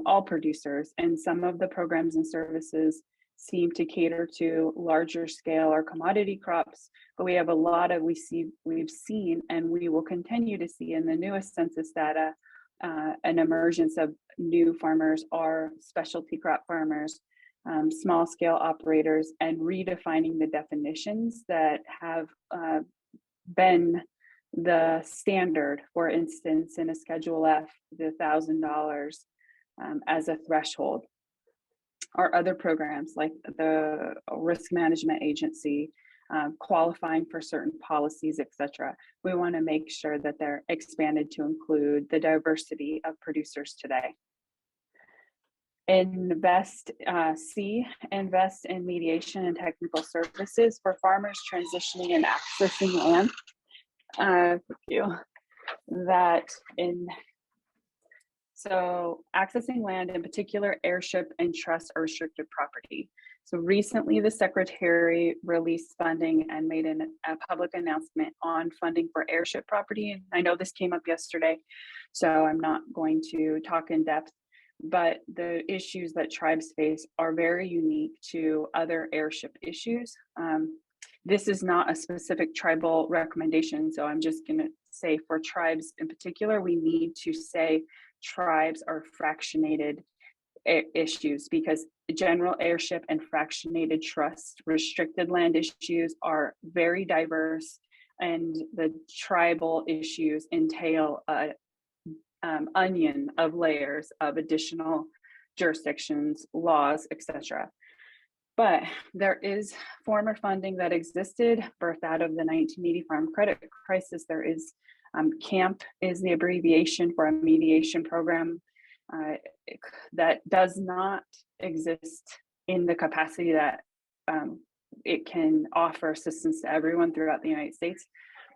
all producers, and some of the programs and services seem to cater to larger scale or commodity crops, but we have a lot of, we've seen and we will continue to see in the newest census data an emergence of new farmers or specialty crop farmers, small scale operators, and redefining the definitions that have been the standard. For instance, in a Schedule F, the $1,000 as a threshold, or other programs like the Risk Management Agency, qualifying for certain policies, etc. We want to make sure that they're expanded to include the diversity of producers today. Invest invest in mediation and technical services for farmers transitioning and accessing land. So accessing land, in particular airship and trust or restricted property. So recently the Secretary released funding and made a public announcement on funding for airship property. And I know this came up yesterday, so I'm not going to talk in depth, but the issues that tribes face are very unique to other airship issues. This is not a specific tribal recommendation, so I'm just going to say for tribes in particular, we need to say tribes are fractionated issues, because general airship and fractionated trust restricted land issues are very diverse, and the tribal issues entail a onion of layers of additional jurisdictions, laws, etc. But there is former funding that existed, birthed out of the 1980 Farm Credit Crisis. There is CAMP is the abbreviation for a mediation program that does not exist in the capacity that it can offer assistance to everyone throughout the United States,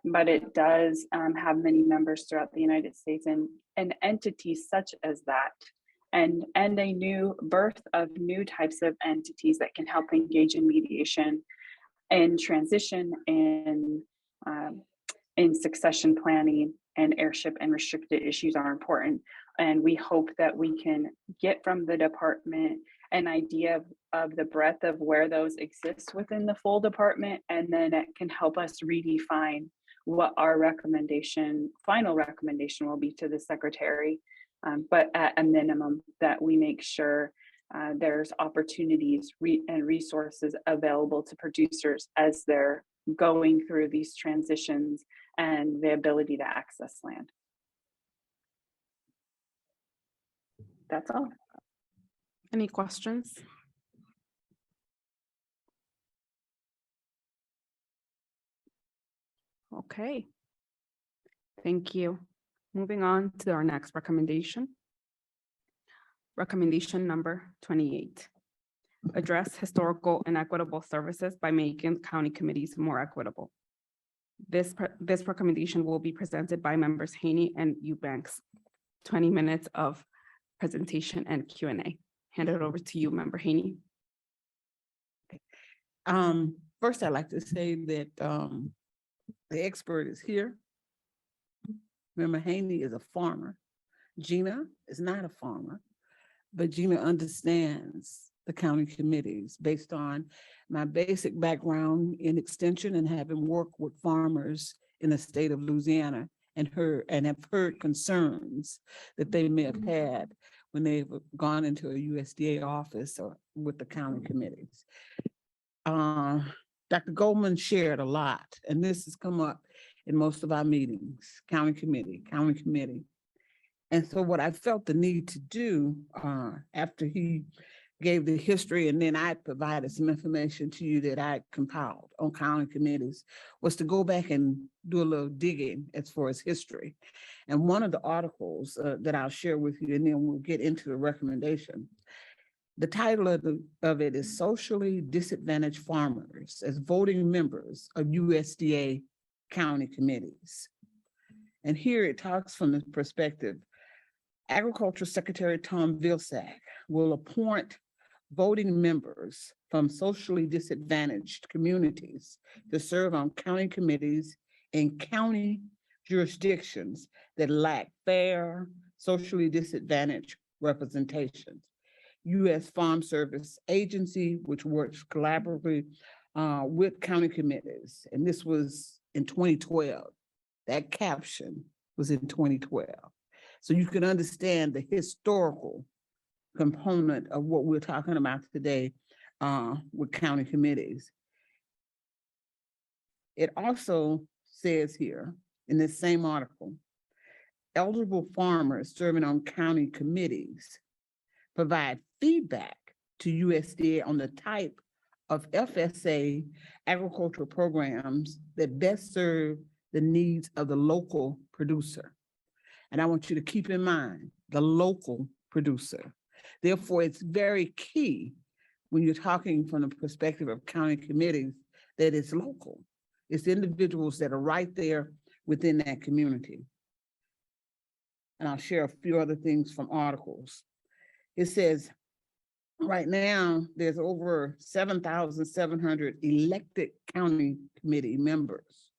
but it does have many members throughout the United States, and entities such as that, and a new birth of new types of entities that can help engage in mediation and transition in succession planning, and airship and restricted issues are important. And we hope that we can get from the department an idea of the breadth of where those exist within the full department, and then it can help us redefine what our final recommendation will be to the Secretary. But at a minimum, that we make sure there's opportunities and resources available to producers as they're going through these transitions and the ability to access land. That's all. Any questions? Okay. Thank you. Moving on to our next recommendation. Recommendation number 28. address historical and equitable services by making county committees more equitable. This recommendation will be presented by members Haney and Eubanks. 20 minutes of presentation and Q&A. Hand it over to you, Member Haney. First, I'd like to say that the expert is here. Member Haney is a farmer. Gina is not a farmer, but Gina understands the county committees based on my basic background in extension and having worked with farmers in the state of Louisiana and have heard concerns that they may have had when they've gone into a USDA office or with the county committees. Dr. Goldman shared a lot, and this has come up in most of our meetings, county committee. And so what I felt the need to do after he gave the history, and then I provided some information to you that I compiled on county committees, was to go back and do a little digging as far as history. And one of the articles that I'll share with you, and then we'll get into the recommendation. The title of it is Socially Disadvantaged Farmers as Voting Members of USDA County Committees. And here it talks from the perspective, Agriculture Secretary Tom Vilsack will appoint voting members from socially disadvantaged communities to serve on county committees in county jurisdictions that lack fair, socially disadvantaged representation. U.S. Farm Service Agency, which works collaboratively with county committees. And this was in 2012. That caption was in 2012. So you can understand the historical component of what we're talking about today with county committees. It also says here in this same article, eligible farmers serving on county committees provide feedback to USDA on the type of FSA agricultural programs that best serve the needs of the local producer. And I want you to keep in mind the local producer. Therefore, it's very key when you're talking from the perspective of county committees that it's local. It's individuals that are right there within that community. And I'll share a few other things from articles. It says, right now, there's over 7,700 elected county committee members.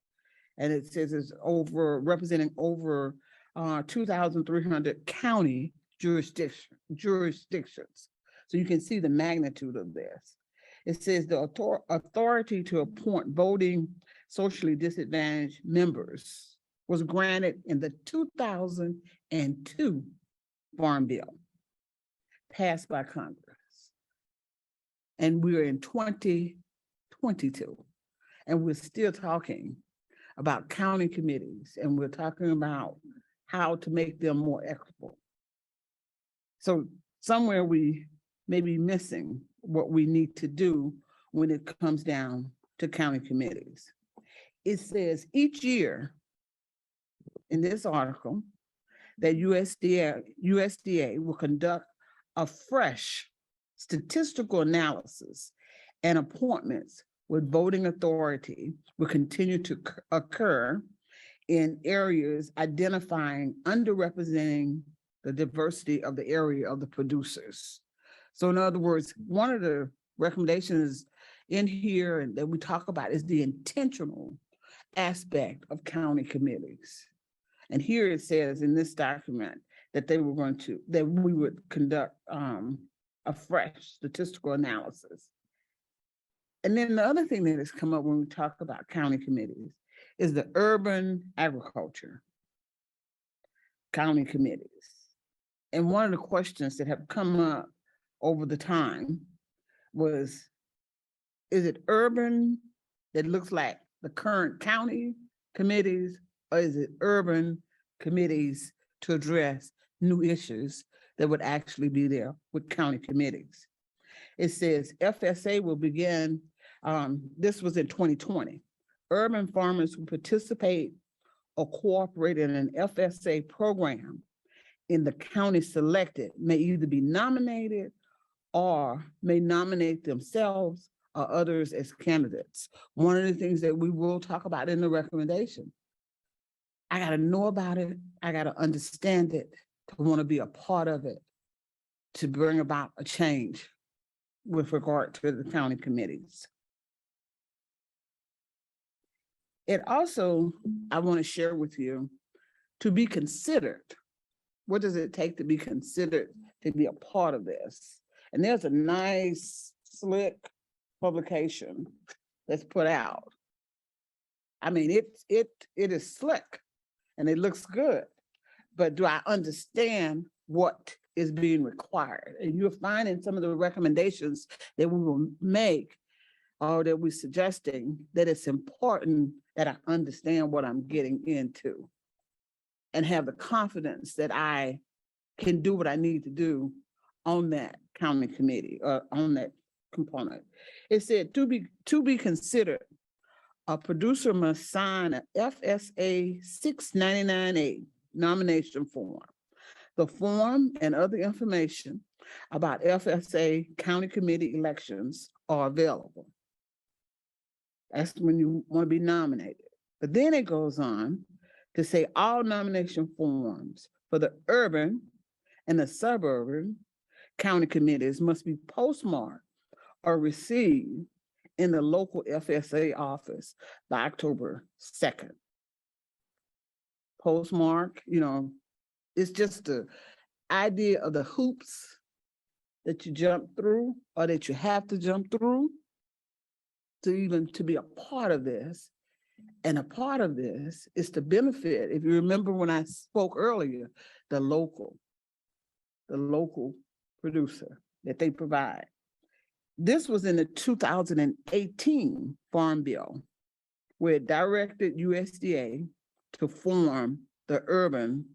And it says it's representing over 2,300 county jurisdictions. So you can see the magnitude of this. It says the authority to appoint voting socially disadvantaged members was granted in the 2002 Farm Bill passed by Congress. And we're in 2022, and we're still talking about county committees, and we're talking about how to make them more equitable. So somewhere we may be missing what we need to do when it comes down to county committees. It says each year in this article that USDA will conduct a fresh statistical analysis and appointments with voting authority will continue to occur in areas identifying underrepresenting the diversity of the area of the producers. So in other words, one of the recommendations in here and that we talk about is the intentional aspect of county committees. And here it says in this document that we would conduct a fresh statistical analysis. And then the other thing that has come up when we talk about county committees is the urban agriculture county committees. And one of the questions that have come up over the time was, is it urban that looks like the current county committees, or is it urban committees to address new issues that would actually be there with county committees? It says FSA will begin, this was in 2020. Urban farmers who participate or cooperate in an FSA program in the county selected may either be nominated or may nominate themselves or others as candidates. One of the things that we will talk about in the recommendation, I gotta know about it, I gotta understand it, to want to be a part of it, to bring about a change with regard to the county committees. It also, I want to share with you, to be considered. What does it take to be considered to be a part of this? And there's a nice, slick publication that's put out. I mean, it is slick and it looks good, but do I understand what is being required? And you'll find in some of the recommendations that we will make or that we're suggesting that it's important that I understand what I'm getting into and have the confidence that I can do what I need to do on that county committee or on that component. It said to be considered, a producer must sign a FSA 699A nomination form. The form and other information about FSA county committee elections are available. That's when you want to be nominated. But then it goes on to say all nomination forms for the urban and the suburban county committees must be postmarked or received in the local FSA office by October 2nd. Postmark, it's just the idea of the hoops that you jump through or that you have to jump through to be a part of this. And a part of this is to benefit, if you remember when I spoke earlier, the local producer that they provide. This was in the 2018 Farm Bill, where it directed USDA to form the urban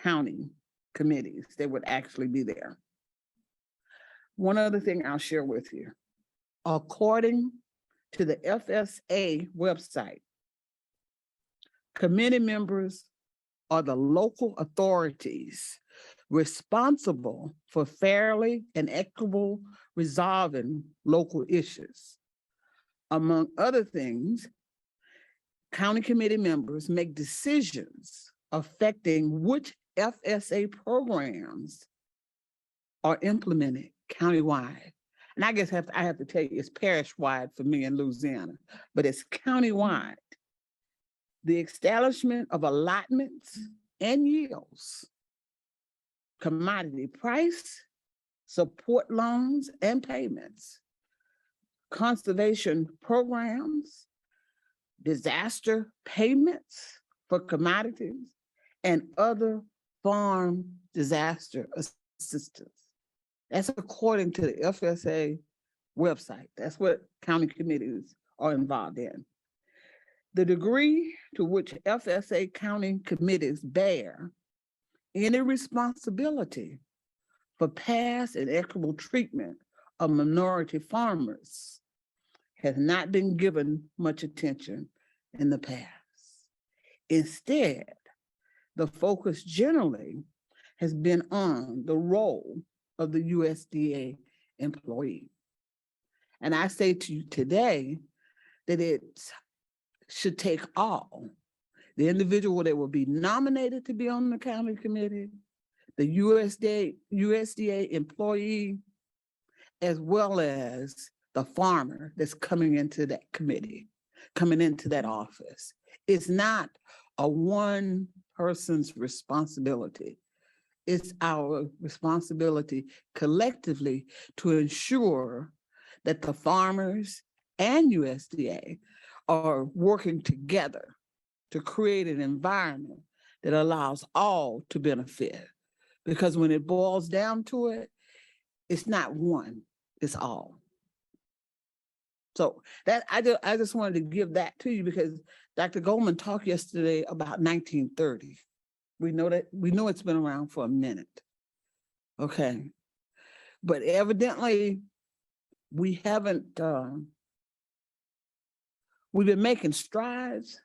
county committees that would actually be there. One other thing I'll share with you. According to the FSA website, committee members are the local authorities responsible for fairly and equitable resolving local issues. Among other things, county committee members make decisions affecting which FSA programs are implemented countywide. And I guess I have to tell you, it's parish-wide for me in Louisiana, but it's countywide. The establishment of allotments and yields, commodity price, support loans and payments, conservation programs, disaster payments for commodities, and other farm disaster assistance. That's according to the FSA website. That's what county committees are involved in. The degree to which FSA county committees bear any responsibility for past and equitable treatment of minority farmers has not been given much attention in the past. Instead, the focus generally has been on the role of the USDA employee. And I say to you today that it should take all, the individual that will be nominated to be on the county committee, the USDA employee, as well as the farmer that's coming into that committee, coming into that office. It's not a one person's responsibility. It's our responsibility collectively to ensure that the farmers and USDA are working together to create an environment that allows all to benefit. Because when it boils down to it, it's not one, it's all. So that I just wanted to give that to you because Dr. Goldman talked yesterday about 1930. We know it's been around for a minute. Okay. But evidently we haven't, we've been making strides,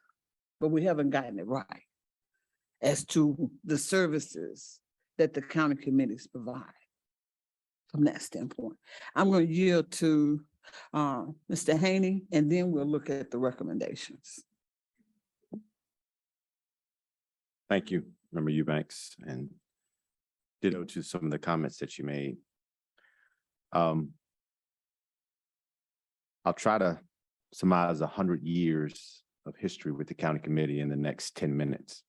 but we haven't gotten it right as to the services that the county committees provide. from that standpoint. I'm going to yield to Mr. Haney, and then we'll look at the recommendations. Thank you, Member Eubanks, and ditto to some of the comments that you made. I'll try to surmise 100 years of history with the county committee in the next 10 minutes.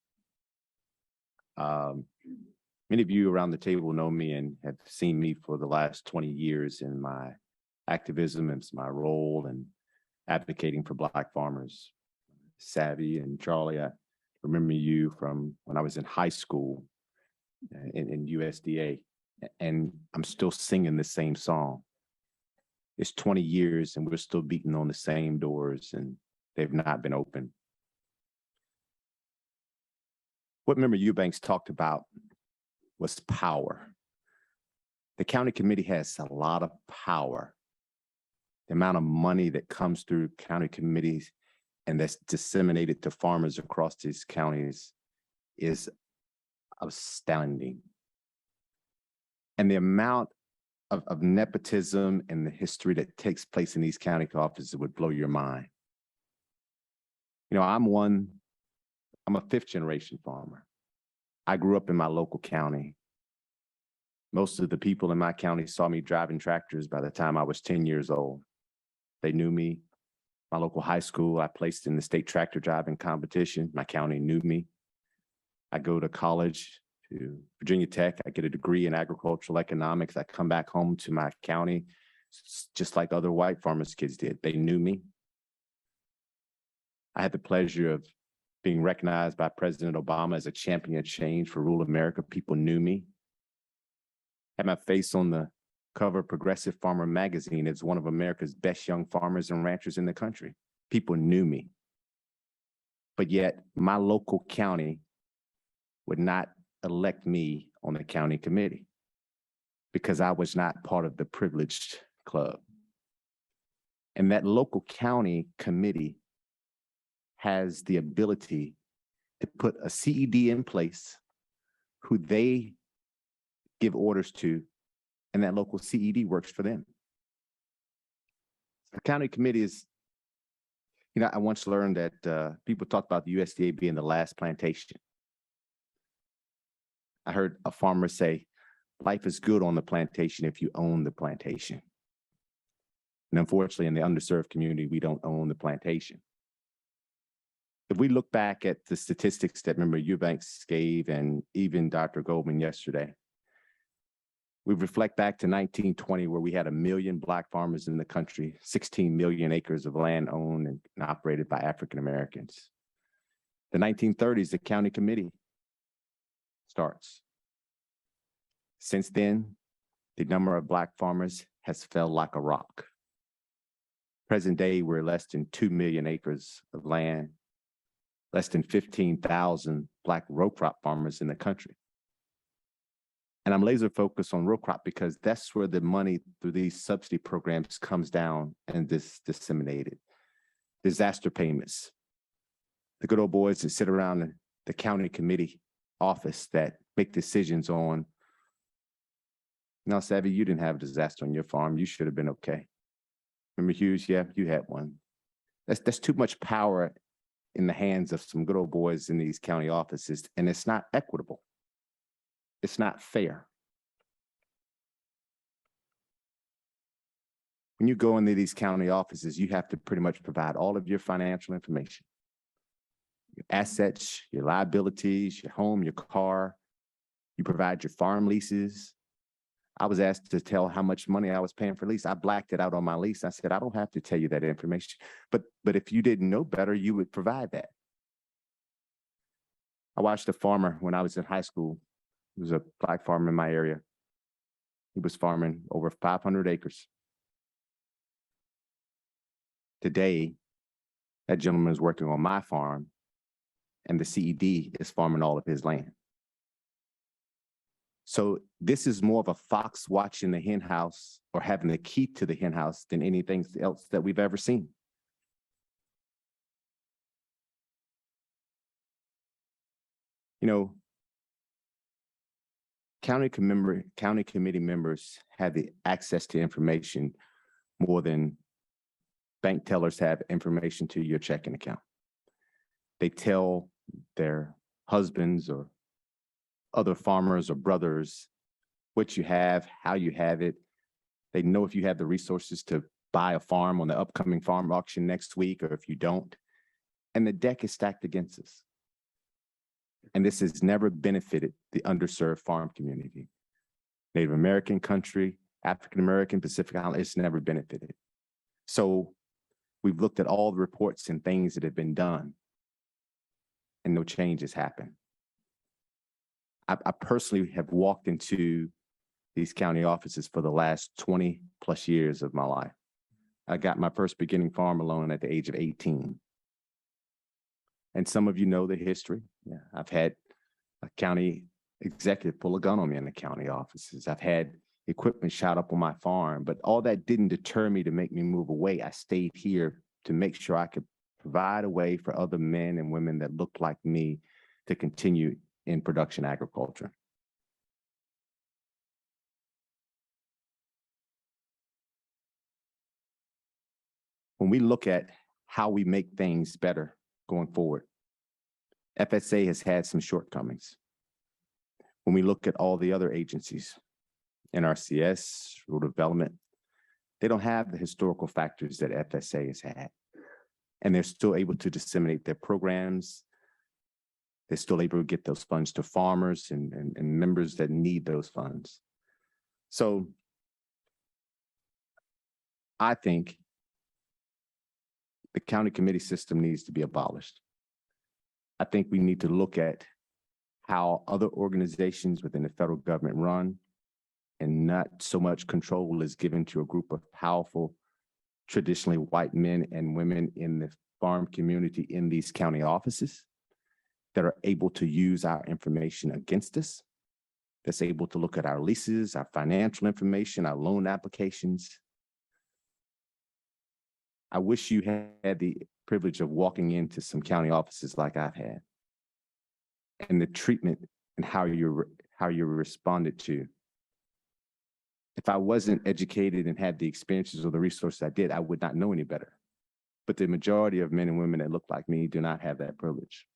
Many of you around the table know me and have seen me for the last 20 years in my activism and my role in advocating for Black farmers. Savvy and Charlie, I remember you from when I was in high school in USDA, and I'm still singing the same song. It's 20 years and we're still beating on the same doors and they've not been open. What Member Eubanks talked about was power. The county committee has a lot of power. The amount of money that comes through county committees and that's disseminated to farmers across these counties is astounding. And the amount of nepotism and the history that takes place in these county offices would blow your mind. You know, I'm a fifth generation farmer. I grew up in my local county. Most of the people in my county saw me driving tractors by the time I was 10 years old. They knew me. My local high school, I placed in the state tractor driving competition. My county knew me. I go to college to Virginia Tech. I get a degree in agricultural economics. I come back home to my county, just like other white farmers' kids did. They knew me. I had the pleasure of being recognized by President Obama as a champion of change for rural America. People knew me. Had my face on the cover of Progressive Farmer magazine as one of America's best young farmers and ranchers in the country. People knew me. But yet my local county would not elect me on the county committee because I was not part of the privileged club. And that local county committee has the ability to put a CED in place who they give orders to, and that local CED works for them. The county committee is, you know, I once learned that people talk about the USDA being the last plantation. I heard a farmer say, life is good on the plantation if you own the plantation. And unfortunately, in the underserved community, we don't own the plantation. If we look back at the statistics that Member Eubanks gave and even Dr. Goldman yesterday, we reflect back to 1920, where we had 1 million Black farmers in the country, 16 million acres of land owned and operated by African Americans. The 1930s, the county committee starts. Since then, the number of Black farmers has fell like a rock. Present day, we're less than 2 million acres of land, less than 15,000 Black row crop farmers in the country. And I'm laser focused on row crop because that's where the money through these subsidy programs comes down and disseminated. Disaster payments. The good old boys that sit around the county committee office that make decisions on, now, Savvy, you didn't have a disaster on your farm. You should have been okay. Remember Hughes? Yeah, you had one. That's too much power in the hands of some good old boys in these county offices, and it's not equitable. It's not fair. When you go into these county offices, you have to pretty much provide all of your financial information, your assets, your liabilities, your home, your car. You provide your farm leases. I was asked to tell how much money I was paying for lease. I blacked it out on my lease. I said, I don't have to tell you that information. But if you didn't know better, you would provide that. I watched a farmer when I was in high school. He was a Black farmer in my area. He was farming over 500 acres. Today, that gentleman is working on my farm, and the CED is farming all of his land. So this is more of a fox watching the hen house or having the key to the hen house than anything else that we've ever seen. You know, county committee members have the access to information more than bank tellers have information to your checking account. They tell their husbands or other farmers or brothers what you have, how you have it. They know if you have the resources to buy a farm on the upcoming farm auction next week, or if you don't. And the deck is stacked against us. And this has never benefited the underserved farm community. Native American country, African American, Pacific Island, it's never benefited. So we've looked at all the reports and things that have been done, and no change has happened. I personally have walked into these county offices for the last 20 plus years of my life. I got my first beginning farm loan at the age of 18. And some of you know the history. Yeah, I've had a county executive pull a gun on me in the county offices. I've had equipment shot up on my farm, but all that didn't deter me to make me move away. I stayed here to make sure I could provide a way for other men and women that looked like me to continue in production agriculture. When we look at how we make things better going forward, FSA has had some shortcomings. When we look at all the other agencies, NRCS, Rural Development, they don't have the historical factors that FSA has had. And they're still able to disseminate their programs. They're still able to get those funds to farmers and members that need those funds. So I think the county committee system needs to be abolished. I think we need to look at how other organizations within the federal government run, and not so much control is given to a group of powerful, traditionally white men and women in the farm community in these county offices that are able to use our information against us, that's able to look at our leases, our financial information, our loan applications. I wish you had the privilege of walking into some county offices like I've had, and the treatment and how you're responded to. If I wasn't educated and had the experiences or the resources I did, I would not know any better. But the majority of men and women that look like me do not have that privilege.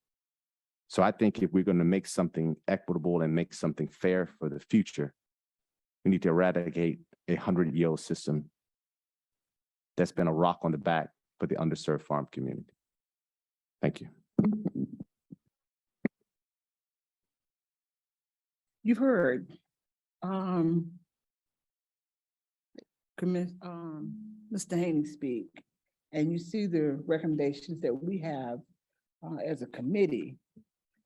So I think if we're going to make something equitable and make something fair for the future, we need to eradicate a 100-year-old system that's been a rock on the back for the underserved farm community. Thank you. You've heard Mr. Haney speak, and you see the recommendations that we have as a committee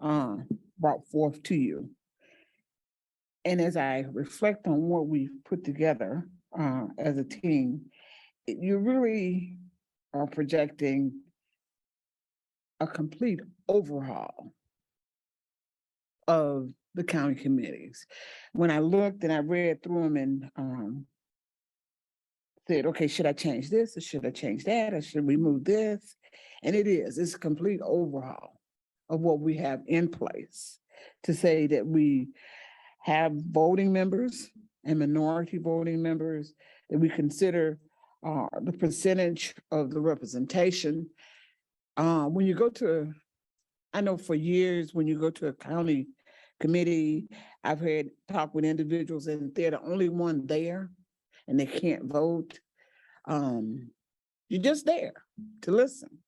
brought forth to you. And as I reflect on what we've put together as a team, you really are projecting a complete overhaul of the county committees. When I looked and I read through them and said, okay, should I change this or should I change that or should we move this? And it's a complete overhaul of what we have in place to say that we have voting members and minority voting members, that we consider the percentage of the representation. When you go to, I know for years, when you go to a county committee, I've heard talk with individuals and they're the only one there and they can't vote. You're just there to listen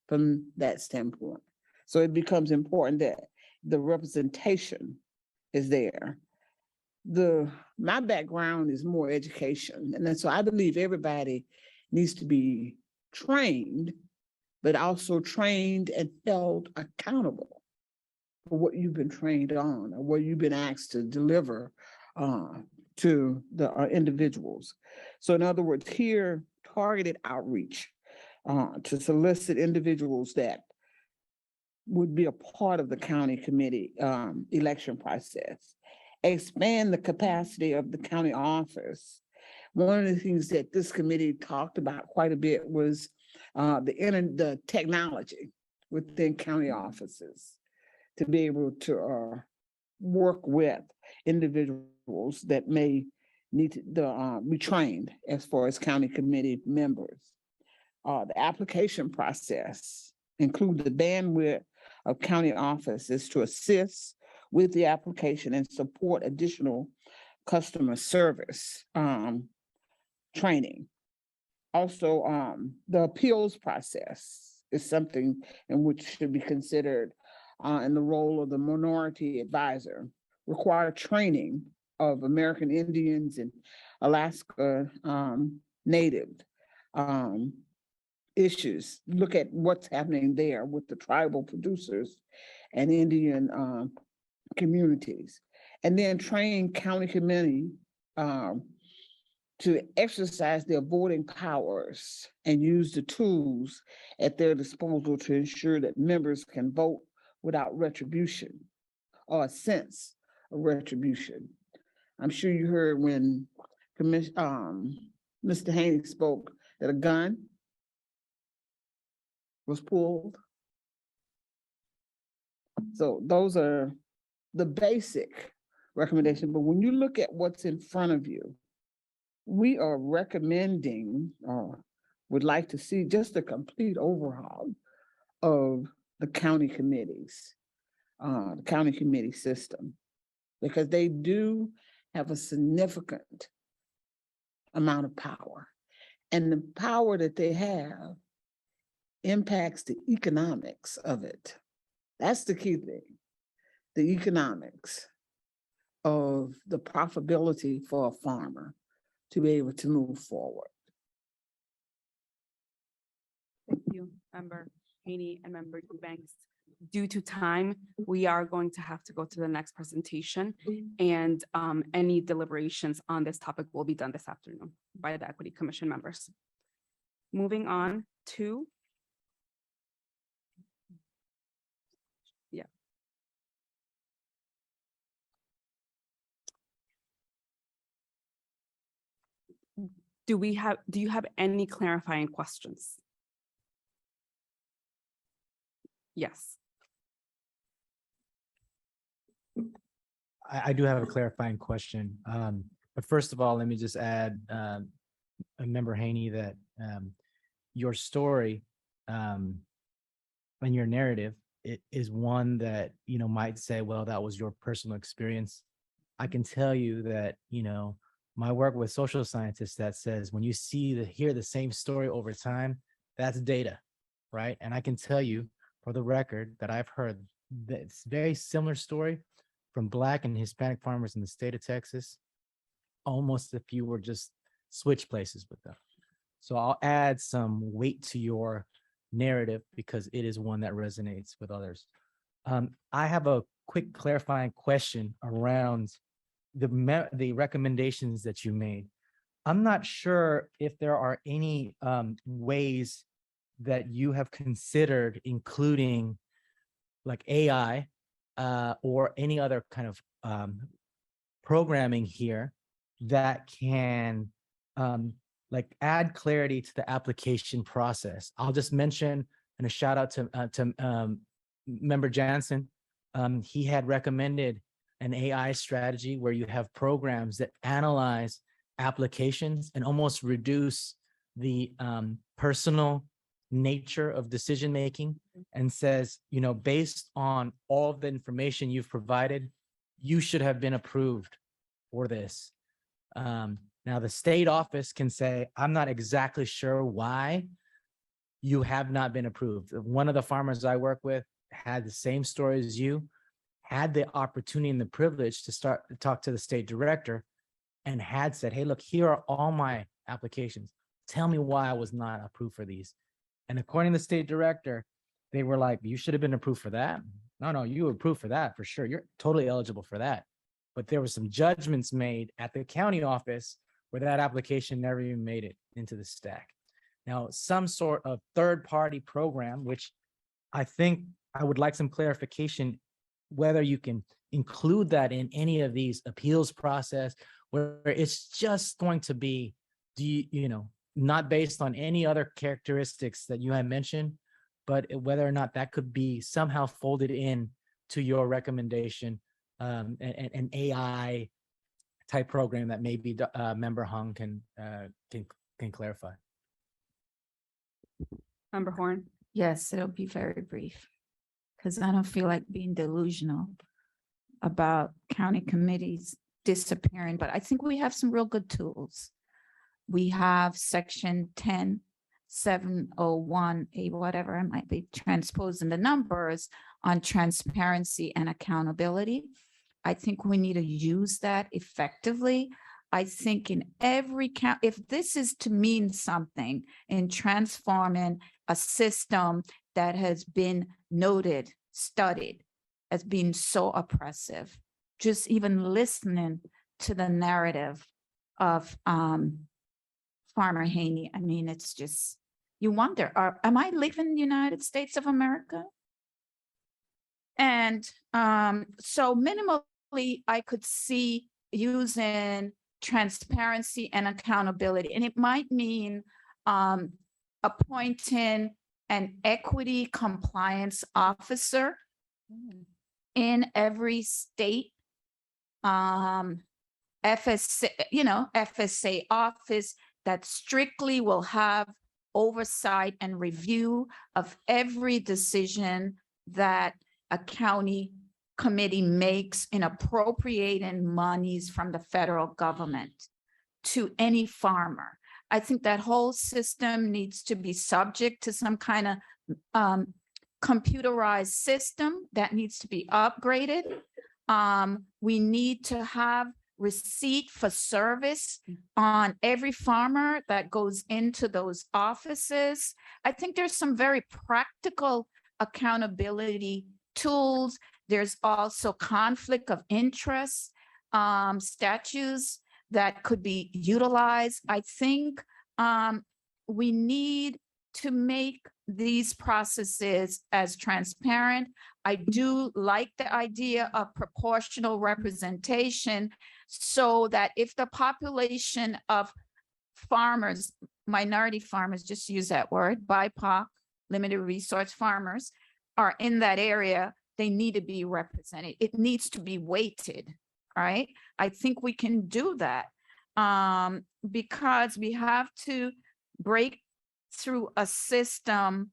from that standpoint. So it becomes important that the representation is there. My background is more education. And then so I believe everybody needs to be trained, but also trained and held accountable for what you've been trained on or what you've been asked to deliver to the individuals. So in other words, here, targeted outreach to solicit individuals that would be a part of the county committee election process. Expand the capacity of the county office. One of the things that this committee talked about quite a bit was the technology within county offices to be able to work with individuals that may need to be trained as far as county committee members. The application process include the bandwidth of county offices to assist with the application and support additional customer service training. Also, the appeals process is something in which should be considered in the role of the minority advisor. Require training of American Indians and Alaska Native issues. Look at what's happening there with the tribal producers and Indian communities. And then train county committee to exercise their voting powers and use the tools at their disposal to ensure that members can vote without retribution or a sense of retribution. I'm sure you heard when Mr. Haney spoke that a gun was pulled. So those are the basic recommendations. But when you look at what's in front of you, we are recommending or would like to see just a complete overhaul of the county committees, the county committee system, because they do have a significant amount of power. And the power that they have impacts the economics of it. That's the key thing, the economics of the profitability for a farmer to be able to move forward. Thank you, Member Haney and Member Eubanks. Due to time, we are going to have to go to the next presentation, and any deliberations on this topic will be done this afternoon by the Equity Commission members. Moving on to do you have any clarifying questions? Yes. I do have a clarifying question. But first of all, let me just add, Member Haney, that your story and your narrative is one that, might say, well, that was your personal experience. I can tell you that, my work with social scientists that says when you hear the same story over time, that's data, right? And I can tell you for the record that I've heard this very similar story from Black and Hispanic farmers in the state of Texas, almost if you were just switch places with them. So I'll add some weight to your narrative because it is one that resonates with others. I have a quick clarifying question around the recommendations that you made. I'm not sure if there are any ways that you have considered including like AI or any other kind of programming here that can like add clarity to the application process. I'll just mention, and a shout out to Member Jansen. He had recommended an AI strategy where you have programs that analyze applications and almost reduce the personal nature of decision making, and says, based on all of the information you've provided, you should have been approved for this. Now the state office can say, I'm not exactly sure why you have not been approved. One of the farmers I work with had the same story as you, had the opportunity and the privilege to start to talk to the state director, and had said, hey, look, here are all my applications. Tell me why I was not approved for these. And according to the state director, they were like, you should have been approved for that. No, you were approved for that for sure. You're totally eligible for that. But there were some judgments made at the county office where that application never even made it into the stack. Now, some sort of third-party program, which I think I would like some clarification, whether you can include that in any of these appeals process, where it's just going to be, not based on any other characteristics that you had mentioned, but whether or not that could be somehow folded in to your recommendation an AI type program that maybe Member Hung can clarify. Member Horn. Yes, it'll be very brief, because I don't feel like being delusional about county committees disappearing, but I think we have some real good tools. We have section 10.701, whatever, I might be transposing the numbers on transparency and accountability. I think we need to use that effectively. I think in every count, if this is to mean something in transforming a system that has been noted, studied as being so oppressive, just even listening to the narrative of Farmer Haney, I mean, it's just, you wonder, am I living in the United States of America? And so minimally, I could see using transparency and accountability, and it might mean appointing an equity compliance officer in every state, FSA, FSA office that strictly will have oversight and review of every decision that a county committee makes in appropriating monies from the federal government to any farmer. I think that whole system needs to be subject to some kind of computerized system that needs to be upgraded. We need to have receipt for service on every farmer that goes into those offices. I think there's some very practical accountability tools. There's also conflict of interest statutes that could be utilized. I think we need to make these processes as transparent. I do like the idea of proportional representation so that if the population of farmers, minority farmers, just use that word, BIPOC, limited resource farmers, are in that area, they need to be represented. It needs to be weighted, right? I think we can do that because we have to break through a system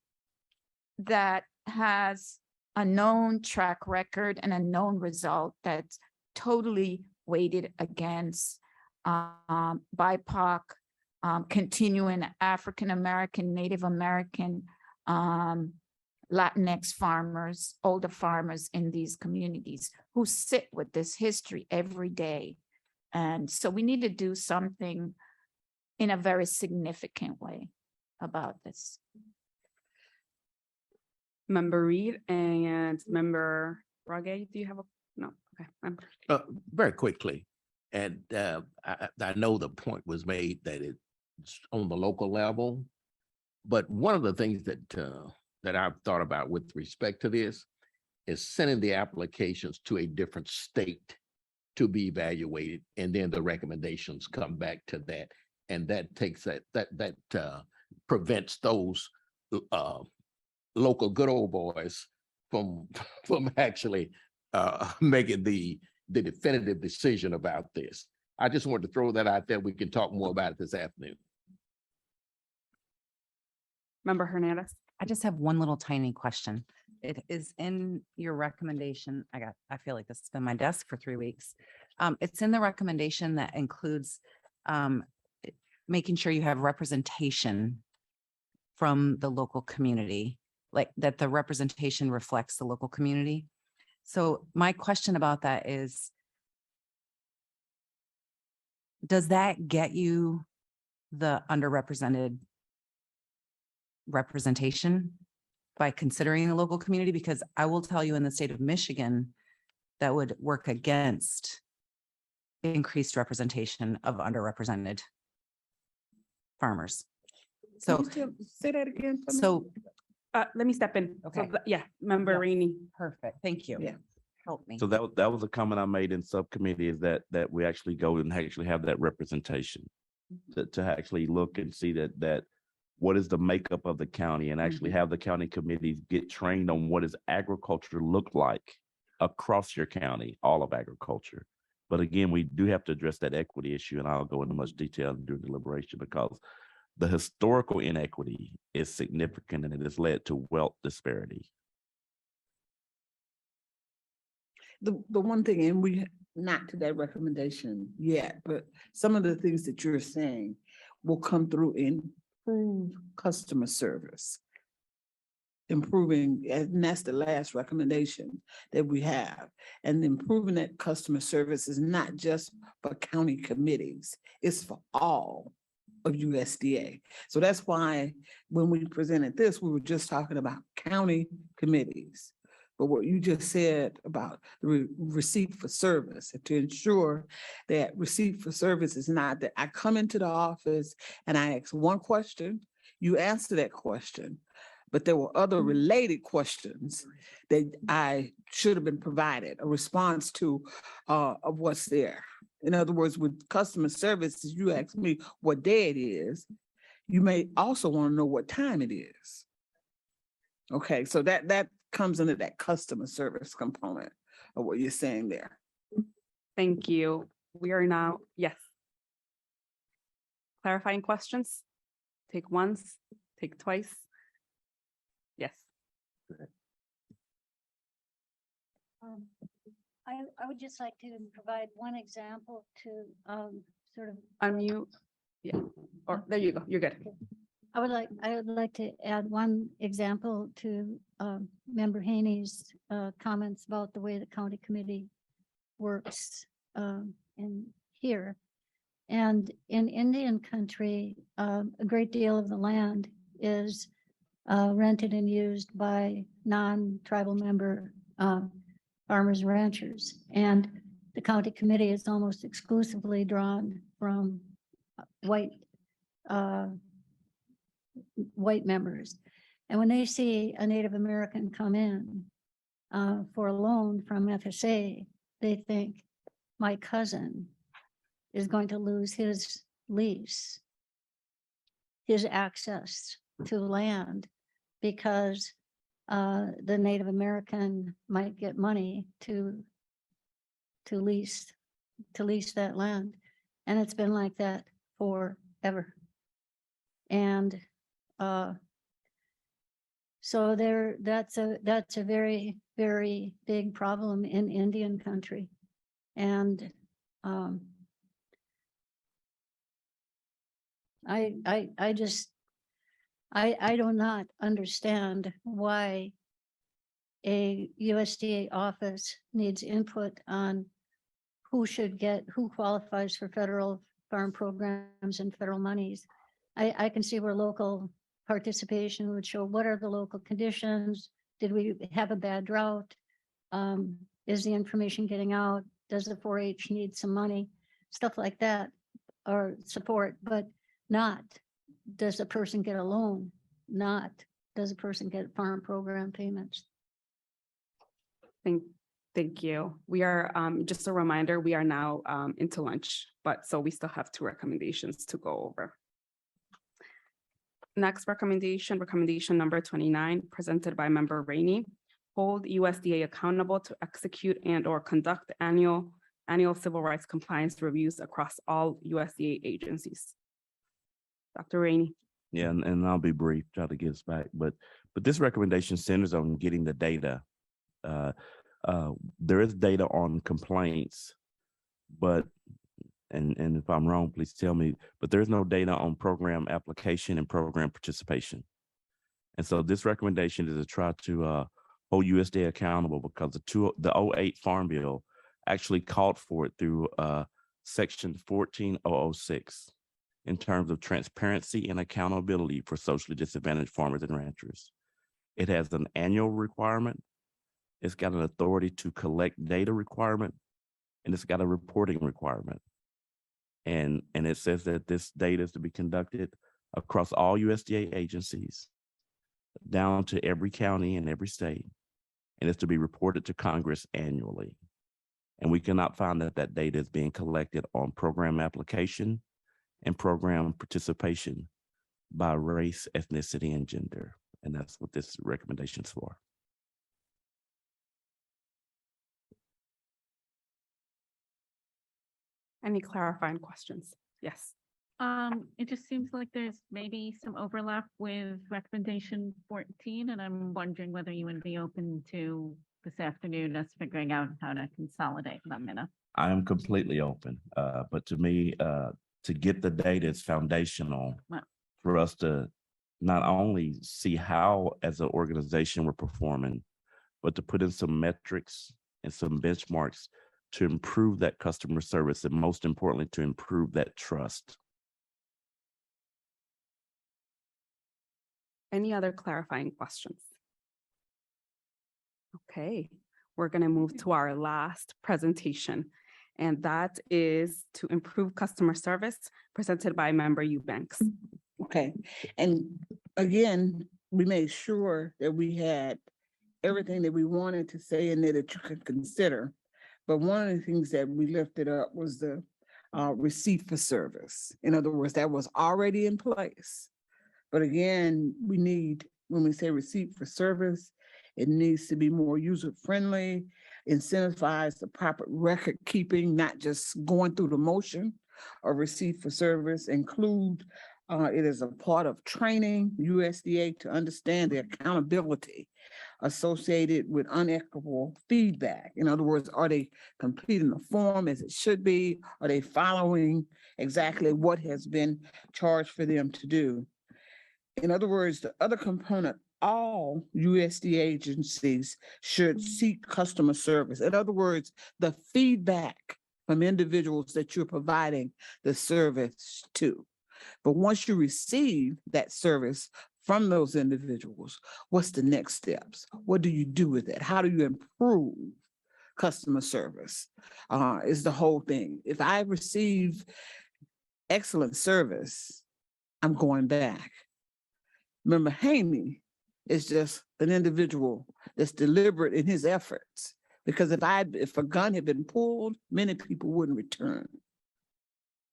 that has a known track record and a known result that's totally weighted against BIPOC, continuing African-American, Native American, Latinx farmers, older farmers in these communities who sit with this history every day. And so we need to do something in a very significant way about this. Member Reed and Member Rage, do you have a, no, okay. Very quickly, and I know the point was made that it's on the local level, but one of the things that that I've thought about with respect to this is sending the applications to a different state to be evaluated, and then the recommendations come back to that, and that takes that prevents those local good old boys from actually making the definitive decision about this. I just wanted to throw that out there. We can talk more about it this afternoon. Member Hernandez. I just have one little tiny question. It is in your recommendation. I feel like this has been my desk for 3 weeks. It's in the recommendation that includes making sure you have representation from the local community, like that the representation reflects the local community. So my question about that is, does that get you the underrepresented representation by considering the local community? Because I will tell you, in the state of Michigan, that would work against increased representation of underrepresented farmers. So say that again for me. So let me step in. Okay. So, yeah, Member Rainey. Perfect. Thank you. Yeah. Help me. So that was a comment I made in subcommittee, is that we actually go and actually have that representation to actually look and see that what is the makeup of the county, and actually have the county committees get trained on what does agriculture look like across your county, all of agriculture. But again, we do have to address that equity issue, and I'll go into much detail during deliberation because the historical inequity is significant and it has led to wealth disparity. The one thing, and we not to that recommendation yet, but some of the things that you're saying will come through improve customer service. Improving, and that's the last recommendation that we have. And improving that customer service is not just for county committees, it's for all of USDA. So that's why when we presented this, we were just talking about county committees. But what you just said about the receipt for service, and to ensure that receipt for service is not that I come into the office and I ask one question, you answer that question, but there were other related questions that I should have been provided a response to of what's there. In other words, with customer services, you ask me what day it is, you may also want to know what time it is. Okay, so that comes into that customer service component of what you're saying there. Thank you. We are now, yes. Clarifying questions? Take once, take twice. Yes. I would just like to provide one example to sort of. Unmute. Yeah, or there you go, you're good. I would like to add one example to Member Haney's comments about the way the county committee works in here. And in Indian country, a great deal of the land is rented and used by non-tribal member farmers and ranchers. And the county committee is almost exclusively drawn from white members. And when they see a Native American come in for a loan from FSA, they think my cousin is going to lose his lease, his access to land, because the Native American might get money to lease that land. And it's been like that forever. And so that's a very, very big problem in Indian country. And I do not understand why a USDA office needs input on who qualifies for federal farm programs and federal monies. I can see where local participation would show what are the local conditions. Did we have a bad drought? Is the information getting out? Does the 4-H need some money? Stuff like that, or support, but not, does the person get a loan? Not, does a person get farm program payments? Thank you. We are, just a reminder, we are now into lunch, but so we still have 2 recommendations to go over. Next recommendation number 29, presented by Member Rainey. Hold USDA accountable to execute and or conduct annual civil rights compliance reviews across all USDA agencies. Dr. Rainey. Yeah, and I'll be brief, try to get us back, but this recommendation centers on getting the data. There is data on complaints, but and if I'm wrong, please tell me, but there's no data on program application and program participation. And so this recommendation is to try to hold USDA accountable, because the 08 Farm Bill actually called for it through section 14006 in terms of transparency and accountability for socially disadvantaged farmers and ranchers. It has an annual requirement. It's got an authority to collect data requirement, and it's got a reporting requirement. And it says that this data is to be conducted across all USDA agencies, down to every county and every state, and it's to be reported to Congress annually. And we cannot find that data is being collected on program application and program participation by race, ethnicity, and gender. And that's what this recommendation is for. Any clarifying questions? Yes. It just seems like there's maybe some overlap with recommendation 14, and I'm wondering whether you would be open to this afternoon us figuring out how to consolidate them in a. I am completely open, but to me, to get the data is foundational Well, for us to not only see how as an organization we're performing, but to put in some metrics and some benchmarks to improve that customer service, and most importantly, to improve that trust. Any other clarifying questions? Okay, we're going to move to our last presentation, and that is to improve customer service presented by Member Eubanks. Okay, and again, we made sure that we had everything that we wanted to say in there that you could consider. But one of the things that we lifted up was the receipt for service. In other words, that was already in place. But again, we need, when we say receipt for service, it needs to be more user-friendly, incentivize the proper record keeping, not just going through the motion of receipt for service, include it is a part of training USDA to understand the accountability associated with unequitable feedback. In other words, are they completing the form as it should be? Are they following exactly what has been charged for them to do? In other words, the other component, all USDA agencies should seek customer service. In other words, the feedback from individuals that you're providing the service to. But once you receive that service from those individuals, what's the next steps? What do you do with it? How do you improve customer service? Is the whole thing. If I receive excellent service, I'm going back. Member Haney is just an individual that's deliberate in his efforts. Because if a gun had been pulled, many people wouldn't return.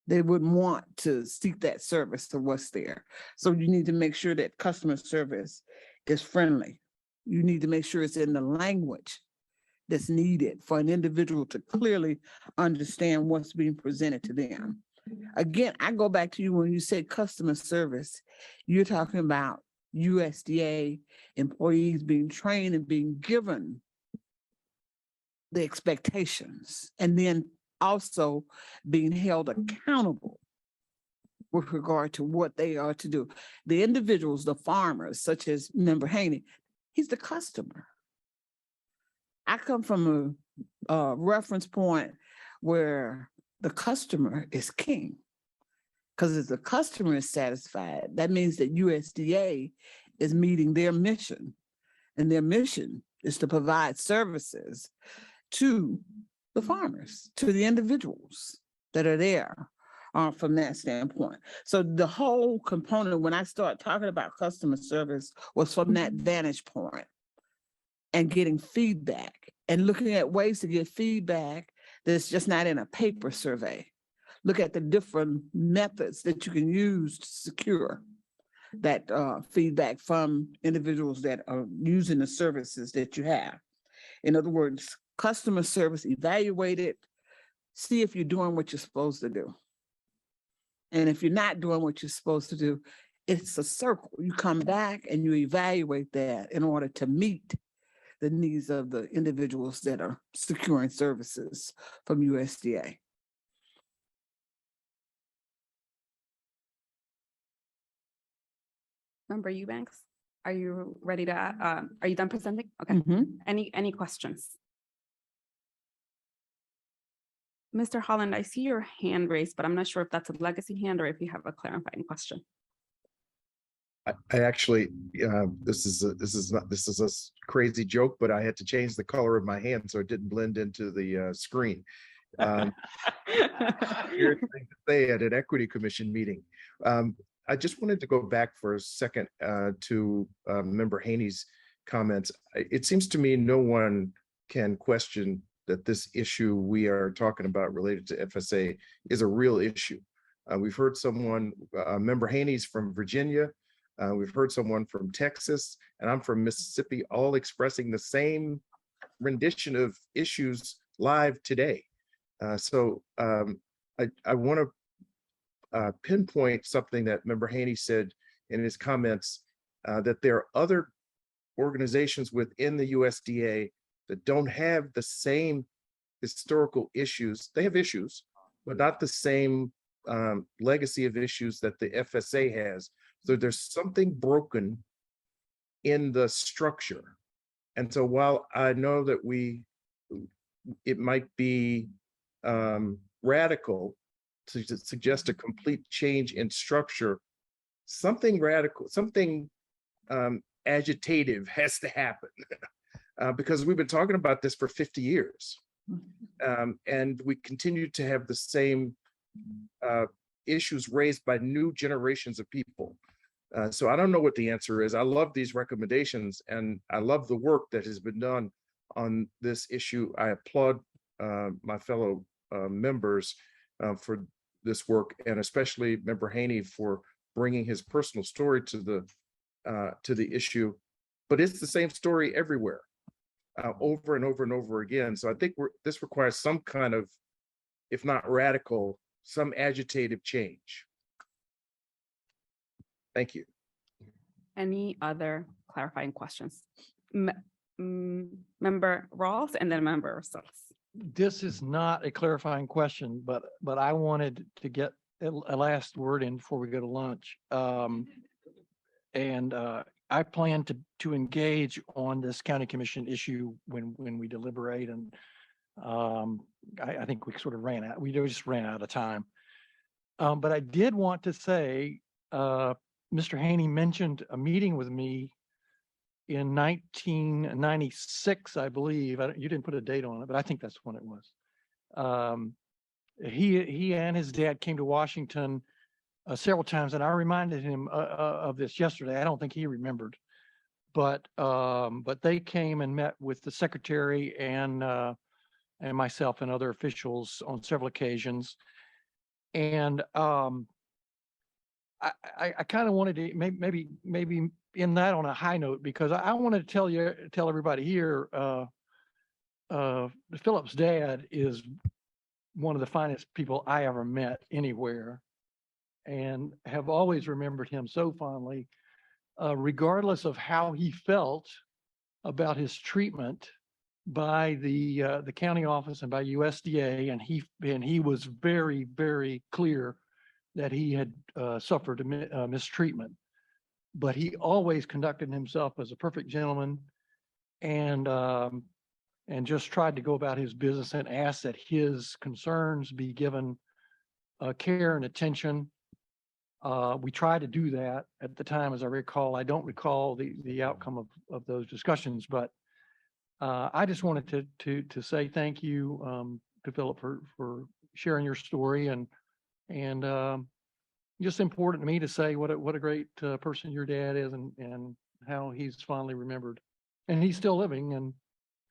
They wouldn't want to seek that service to what's there. So you need to make sure that customer service is friendly. You need to make sure it's in the language that's needed for an individual to clearly understand what's being presented to them. Again, I go back to you when you say customer service, you're talking about USDA employees being trained and being given the expectations, and then also being held accountable with regard to what they are to do. The individuals, the farmers, such as Member Haney, he's the customer. I come from a reference point where the customer is king. Because if the customer is satisfied, that means that USDA is meeting their mission. And their mission is to provide services to the farmers, to the individuals that are there from that standpoint. So the whole component, when I start talking about customer service, was from that vantage point and getting feedback and looking at ways to get feedback that's just not in a paper survey. Look at the different methods that you can use to secure that feedback from individuals that are using the services that you have. In other words, customer service, evaluate it, see if you're doing what you're supposed to do. And if you're not doing what you're supposed to do, it's a circle. You come back and you evaluate that in order to meet the needs of the individuals that are securing services from USDA. Member Eubanks, are you ready to, are you done presenting? Okay. Any questions? Mr. Holland, I see your hand raised, but I'm not sure if that's a legacy hand or if you have a clarifying question. I actually, this is a crazy joke, but I had to change the color of my hand so it didn't blend into the screen. Weird thing to say at an Equity Commission meeting. I just wanted to go back for a second to Member Haney's comments. It seems to me no one can question that this issue we are talking about related to FSA is a real issue. We've heard someone, Member Haney's from Virginia, we've heard someone from Texas, and I'm from Mississippi, all expressing the same rendition of issues live today. So I want to pinpoint something that Member Haney said in his comments, that there are other organizations within the USDA that don't have the same historical issues. They have issues, but not the same legacy of issues that the FSA has. So there's something broken in the structure. And so while I know that it might be radical to suggest a complete change in structure, something radical, something agitative has to happen because we've been talking about this for 50 years. And we continue to have the same issues raised by new generations of people. So I don't know what the answer is. I love these recommendations and I love the work that has been done on this issue. I applaud my fellow members for this work, and especially Member Haney for bringing his personal story to the issue. But it's the same story everywhere, over and over and over again. So I think this requires some kind of, if not radical, some agitative change. Thank you. Any other clarifying questions? Member Rawls and then Member Stokes. This is not a clarifying question, but I wanted to get a last word in before we go to lunch. I plan to engage on this county commission issue when we deliberate, and I think we sort of we just ran out of time. But I did want to say, Mr. Haney mentioned a meeting with me in 1996, I believe. You didn't put a date on it, but I think that's when it was. He and his dad came to Washington several times, and I reminded him of this yesterday. I don't think he remembered, but they came and met with the secretary and myself and other officials on several occasions. And I kind of wanted to maybe in that on a high note, because I wanted to tell everybody here, Philip's dad is one of the finest people I ever met anywhere, and have always remembered him so fondly, regardless of how he felt about his treatment by the county office and by USDA, and he was very, very clear that he had suffered mistreatment, but he always conducted himself as a perfect gentleman, and just tried to go about his business and ask that his concerns be given care and attention. We tried to do that at the time, as I recall. I don't recall the outcome of those discussions, but I just wanted to say thank you to Philip for sharing your story, and just important to me to say what a great person your dad is, and how he's fondly remembered, and he's still living, and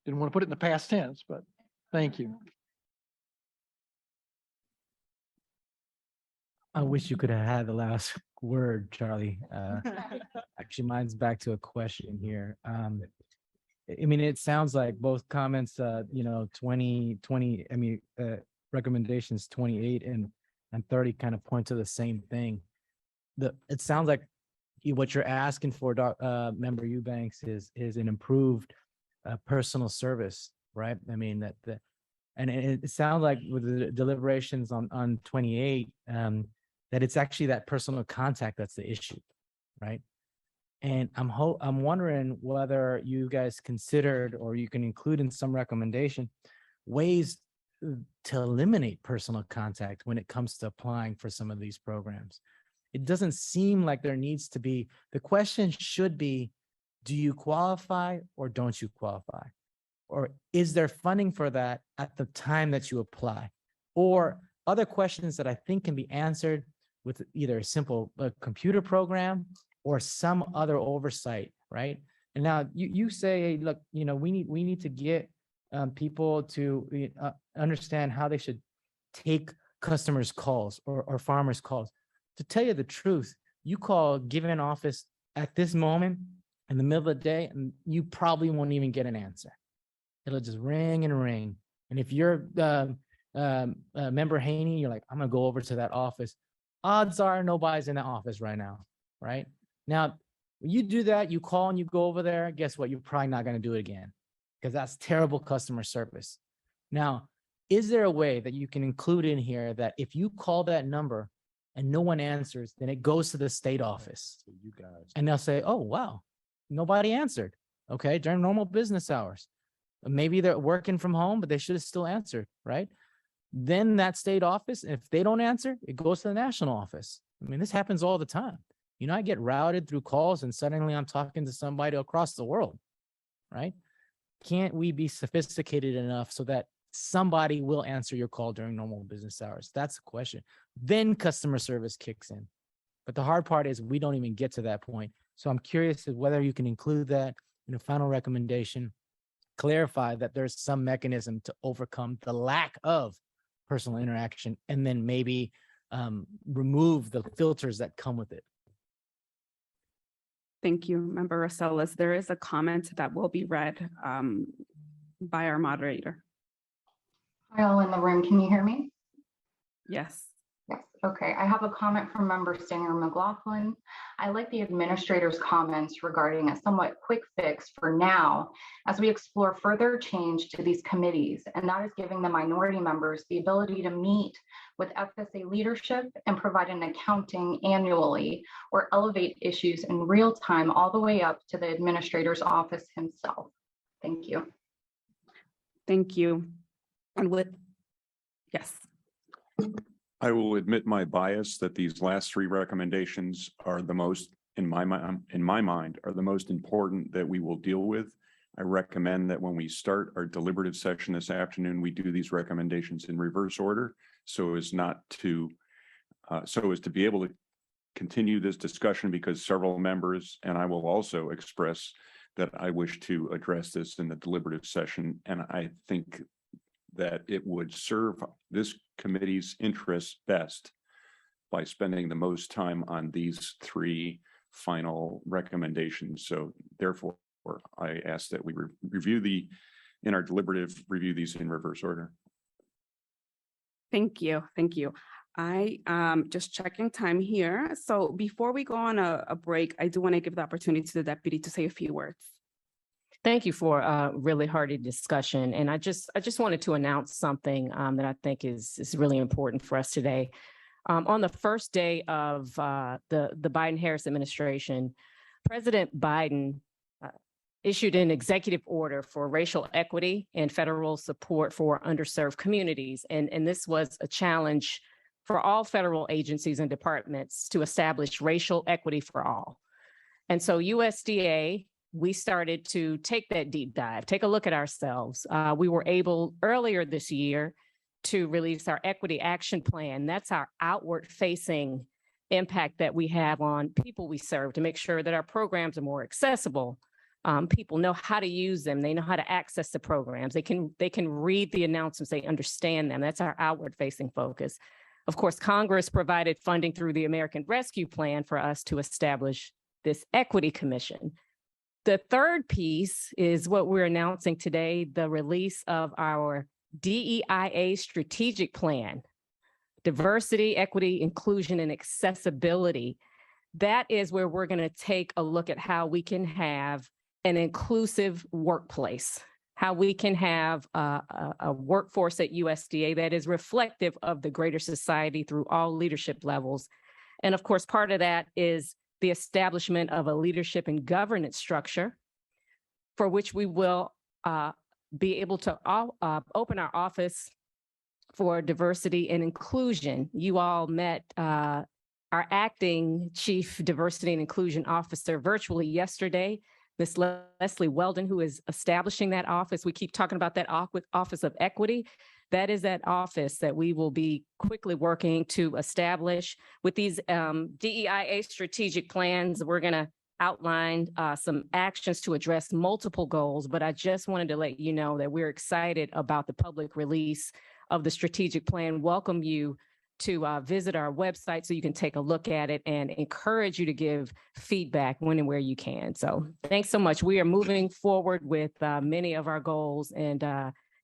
didn't want to put it in the past tense, but thank you. I wish you could have had the last word, Charlie. Actually, mine's back to a question here. I mean, it sounds like both comments, 20, recommendations 28 and 30 kind of point to the same thing. It sounds like what you're asking for, Member Eubanks, is an improved personal service, right? I mean, and it sounds like with the deliberations on 28, that it's actually that personal contact that's the issue, right? And I'm wondering whether you guys considered, or you can include in some recommendation, ways to eliminate personal contact when it comes to applying for some of these programs. It doesn't seem like there needs to be. The question should be, do you qualify or don't you qualify? Or is there funding for that at the time that you apply? Or other questions that I think can be answered with either a simple computer program or some other oversight, right? And now you say, look, we need to get people to understand how they should take customers' calls or farmers' calls. To tell you the truth, you call a given office at this moment in the middle of the day, and you probably won't even get an answer. It'll just ring and ring. And if you're Member Haney, you're like, I'm gonna go over to that office. Odds are nobody's in the office right now, right? Now, when you do that, you call and you go over there, guess what? You're probably not gonna do it again because that's terrible customer service. Now, is there a way that you can include in here that if you call that number and no one answers, then it goes to the state office? So you guys. And they'll say, oh, wow, nobody answered. Okay, during normal business hours. Maybe they're working from home, but they should have still answered, right? Then that state office, if they don't answer, it goes to the national office. I mean, this happens all the time. You know, I get routed through calls and suddenly I'm talking to somebody across the world, right? Can't we be sophisticated enough so that somebody will answer your call during normal business hours? That's the question. Then customer service kicks in. But the hard part is we don't even get to that point. So I'm curious as whether you can include that in a final recommendation, clarify that there's some mechanism to overcome the lack of personal interaction, and then maybe remove the filters that come with it. Thank you, Member Rosales. There is a comment that will be read by our moderator. Hi, all in the room. Can you hear me? Yes. Yes. Okay. I have a comment from Member Stanger McLaughlin. I like the administrator's comments regarding a somewhat quick fix for now as we explore further change to these committees, and that is giving the minority members the ability to meet with FSA leadership and provide an accounting annually or elevate issues in real time all the way up to the administrator's office himself. Thank you. Thank you. And with, yes. I will admit my bias that these last three recommendations are the most, in my mind, are the most important that we will deal with. I recommend that when we start our deliberative session this afternoon, we do these recommendations in reverse order so as to be able to continue this discussion, because several members, and I will also express that I wish to address this in the deliberative session, and I think that it would serve this committee's interests best by spending the most time on these three final recommendations. So therefore, I ask that we in our deliberative, review these in reverse order. Thank you. Thank you. I just checking time here. So before we go on a break, I do want to give the opportunity to the deputy to say a few words. Thank you for a really hearty discussion. And I just wanted to announce something that I think is really important for us today. On the first day of the Biden-Harris administration, President Biden issued an executive order for racial equity and federal support for underserved communities. And this was a challenge for all federal agencies and departments to establish racial equity for all. And so USDA, we started to take that deep dive, take a look at ourselves. We were able earlier this year to release our equity action plan. That's our outward facing impact that we have on people we serve to make sure that our programs are more accessible. People know how to use them. They know how to access the programs. They can read the announcements. They understand them. That's our outward facing focus. Of course, Congress provided funding through the American Rescue Plan for us to establish this equity commission. The third piece is what we're announcing today, the release of our DEIA strategic plan, diversity, equity, inclusion, and accessibility. That is where we're going to take a look at how we can have an inclusive workplace, how we can have a workforce at USDA that is reflective of the greater society through all leadership levels. And of course, part of that is the establishment of a leadership and governance structure for which we will be able to open our office for diversity and inclusion. You all met our acting Chief Diversity and Inclusion Officer virtually yesterday, Ms. Leslie Weldon, who is establishing that office. We keep talking about that Office of Equity. That is that office that we will be quickly working to establish. With these DEIA strategic plans, we're going to outline some actions to address multiple goals, but I just wanted to let you know that we're excited about the public release of the strategic plan. Welcome you to visit our website so you can take a look at it, and encourage you to give feedback when and where you can. So thanks so much. We are moving forward with many of our goals, and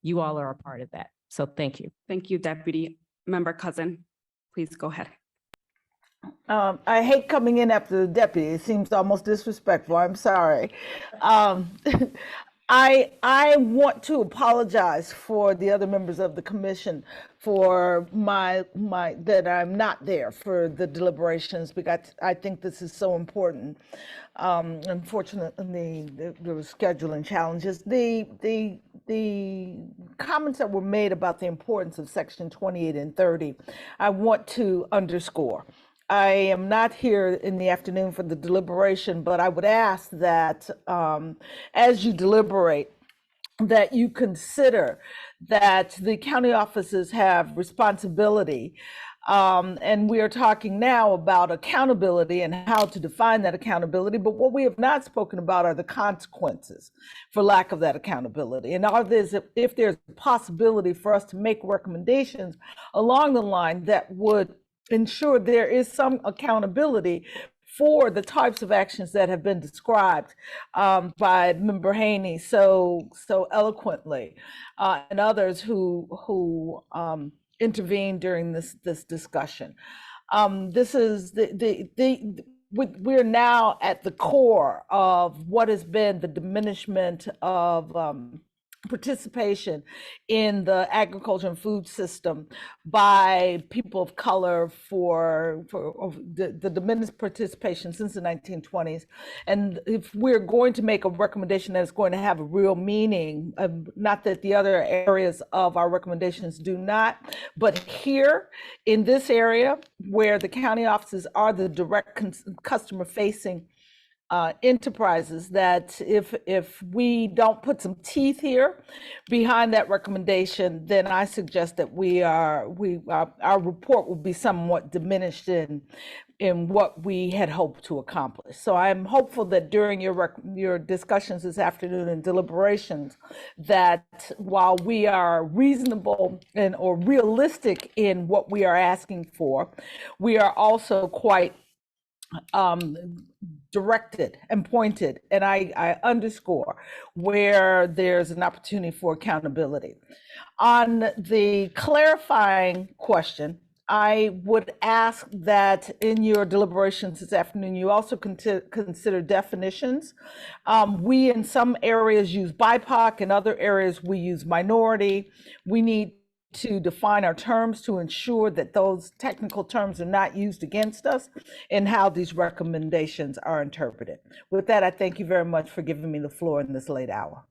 you all are a part of that. So thank you. Thank you, Deputy Member Cousin. Please go ahead. I hate coming in after the deputy. It seems almost disrespectful. I'm sorry. I want to apologize for the other members of the commission for my that I'm not there for the deliberations because I think this is so important. Unfortunately, there were scheduling challenges. The comments that were made about the importance of Section 28 and 30, I want to underscore. I am not here in the afternoon for the deliberation, but I would ask that as you deliberate, that you consider that the county offices have responsibility. And we are talking now about accountability and how to define that accountability. But what we have not spoken about are the consequences for lack of that accountability. And if there's a possibility for us to make recommendations along the line that would ensure there is some accountability for the types of actions that have been described by Member Haney so eloquently, and others who intervened during this discussion. This is we're now at the core of what has been the diminishment of participation in the agriculture and food system by people of color for the diminished participation since the 1920s. And if we're going to make a recommendation that is going to have a real meaning, not that the other areas of our recommendations do not, but here in this area where the county offices are the direct customer facing enterprises, that if we don't put some teeth here behind that recommendation, then I suggest that our report will be somewhat diminished in what we had hoped to accomplish. So I'm hopeful that during your discussions this afternoon and deliberations, that while we are reasonable or realistic in what we are asking for, we are also quite directed and pointed, and I underscore where there's an opportunity for accountability. On the clarifying question, I would ask that in your deliberations this afternoon, you also consider definitions. We in some areas use BIPOC, in other areas we use minority. We need to define our terms to ensure that those technical terms are not used against us in how these recommendations are interpreted. With that, I thank you very much for giving me the floor in this late hour.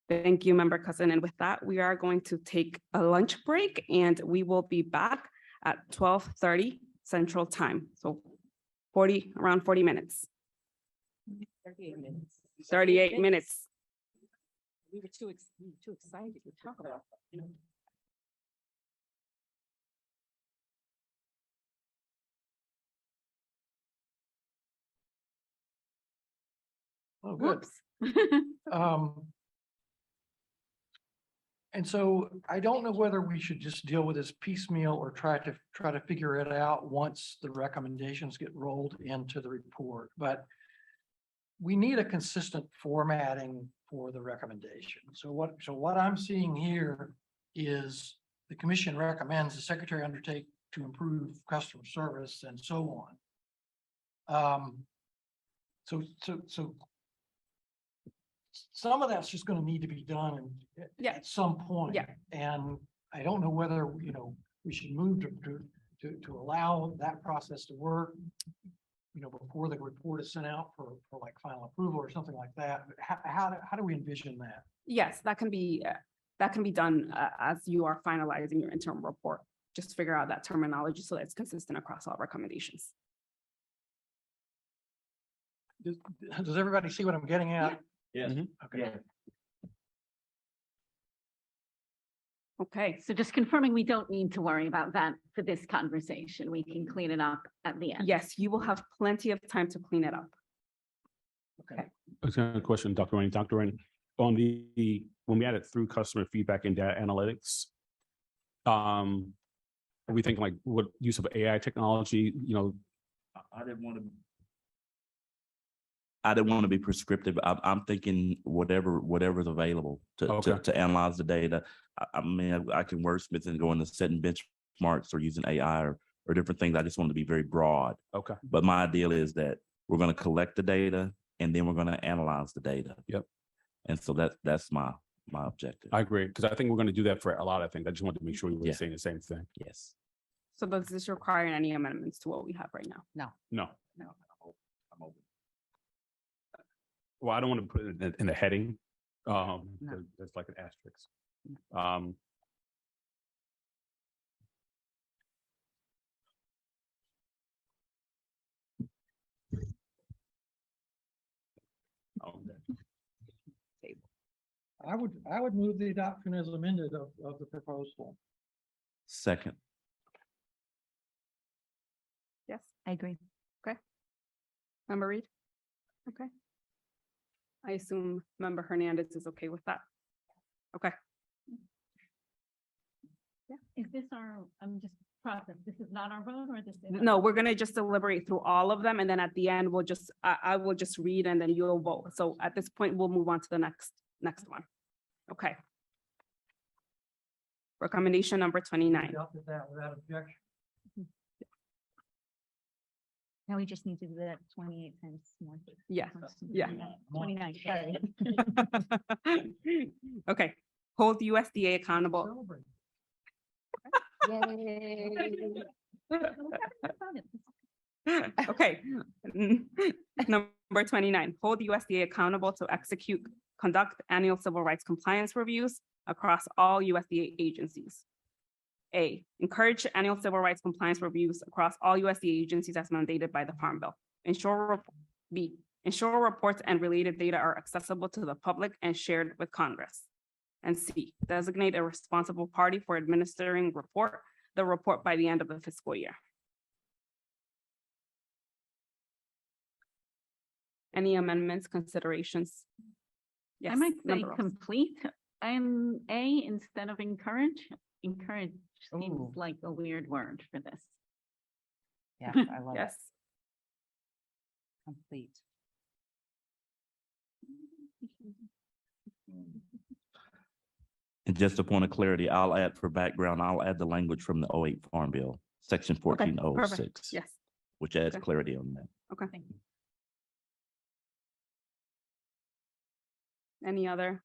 Thank you, Member Cousin. And with that, we are going to take a lunch break and we will be back at 12:30 Central Time. So around 40 minutes. 38 minutes. 38 minutes. We were too excited to talk about that. Oh, good. And so I don't know whether we should just deal with this piecemeal or try to figure it out once the recommendations get rolled into the report. But we need a consistent formatting for the recommendation. So what I'm seeing here is the commission recommends the secretary undertake to improve customer service and so on. So some of that's just going to need to be done at some point. Yeah. And I don't know whether, we should move to allow that process to work, before the report is sent out for like final approval or something like that. How do we envision that? Yes, that can be done as you are finalizing your interim report. Just figure out that terminology so that it's consistent across all recommendations. Does everybody see what I'm getting at? Yes. Okay. Okay, so just confirming we don't need to worry about that for this conversation. We can clean it up at the end. Yes, you will have plenty of time to clean it up. Okay. I was going to question Dr. Rainey. Dr. Rainey, on when we added through customer feedback and data analytics, are we thinking like what use of AI technology, I didn't want to I didn't want to be prescriptive. I'm thinking whatever's available Okay. to analyze the data. I mean, I can wordsmith and go into setting benchmarks or using AI or different things. I just want to be very broad. Okay. But my ideal is that we're going to collect the data and then we're going to analyze the data. Yep. And so that's my objective. I agree, because I think we're going to do that for a lot of things. I just wanted to make sure we were Yeah. saying the same thing. Yes. So does this require any amendments to what we have right now? No. No. No. I'm open. Well, I don't want to put it in a heading. No. That's like an asterisk. Okay. I would move the adoption as amended of the proposal. Second. Yes, I agree. okay. Member Reed? Okay. I assume Member Hernandez is okay with that. Okay, Is this our, I'm just process, this is not our vote or this is? no, we're gonna just deliberate through all of them, and then at the end, we'll just, I will just read and then you'll vote. So at this point, we'll move on to the next one. Okay. Recommendation number 29. Adopted that without objection. Now we just need to do that 28 times more. Yeah, yeah. 29, sorry. Okay, hold USDA accountable. Okay. Number 29, hold USDA accountable to conduct annual civil rights compliance reviews across all USDA agencies. A, encourage annual civil rights compliance reviews across all USDA agencies as mandated by the Farm Bill. B, ensure reports and related data are accessible to the public and shared with Congress. And C, designate a responsible party for administering the report by the end of the fiscal year. Any amendments, considerations? Yes, I might say Member Ross. complete. I'm A instead of encourage. Encourage seems Ooh. like a weird word for this. Yeah, I love it. Yes, Complete. And just a point of clarity, I'll add for background, I'll add the language from the 08 Farm Bill, section okay, 1406. perfect, yes, Which adds Okay. clarity on that. okay. Any other?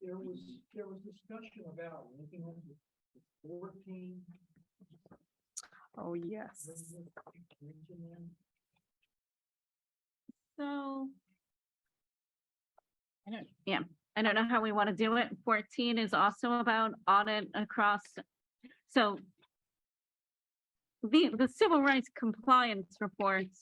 There was discussion about looking at the 14. Oh, yes. So. I don't know how we want to do it. 14 is also about audit across. So. The civil rights compliance reports.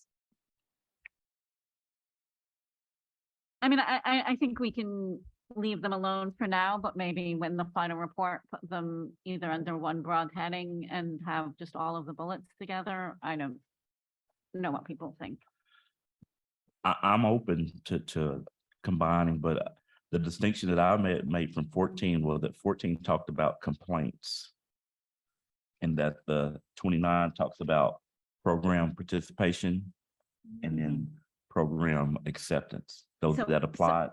I mean, I think we can leave them alone for now, but maybe when the final report, put them either under one broad heading and have just all of the bullets together. I don't know what people think. I'm open to combining, but the distinction that I made from 14 was that 14 talked about complaints. And that the 29 talks about program participation and then program acceptance. Those So- that apply.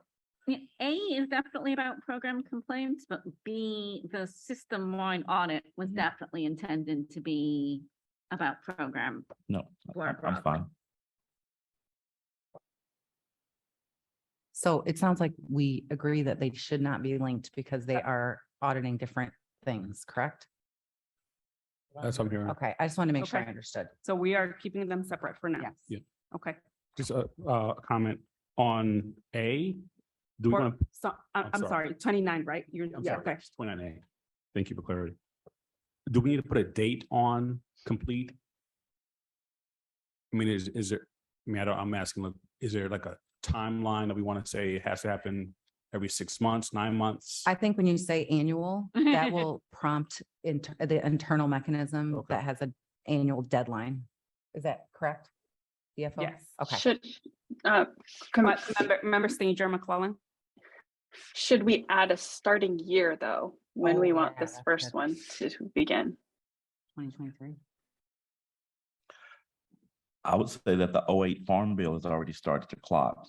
Yeah, A is definitely about program complaints, but B, the system-wide audit was definitely intended to be about program. No, Work I'm fine. So it sounds like we agree that they should not be linked because they are auditing different things, correct? That's what I'm hearing. Okay, I just want to make sure I Okay. understood. So we are keeping them separate for now. Yes. Yeah. Okay. Just a comment on A. Do we Or- want to? So, I'm sorry, 29, right? You're, I'm yeah, sorry, okay. 29A. Thank you for clarity. Do we need to put a date on complete? I mean, is there, I mean, I'm asking, like, is there like a timeline that we want to say it has to happen every 6 months, 9 months? I think when you say annual, that will prompt the internal mechanism Okay. that has an annual deadline. Is that correct? DFO? Yes. Okay. Member Stanger McClellan? Should we add a starting year though, when Oh, we want yeah, this that's first good. one to begin? 2023. I would say that the 08 Farm Bill has already started to clock.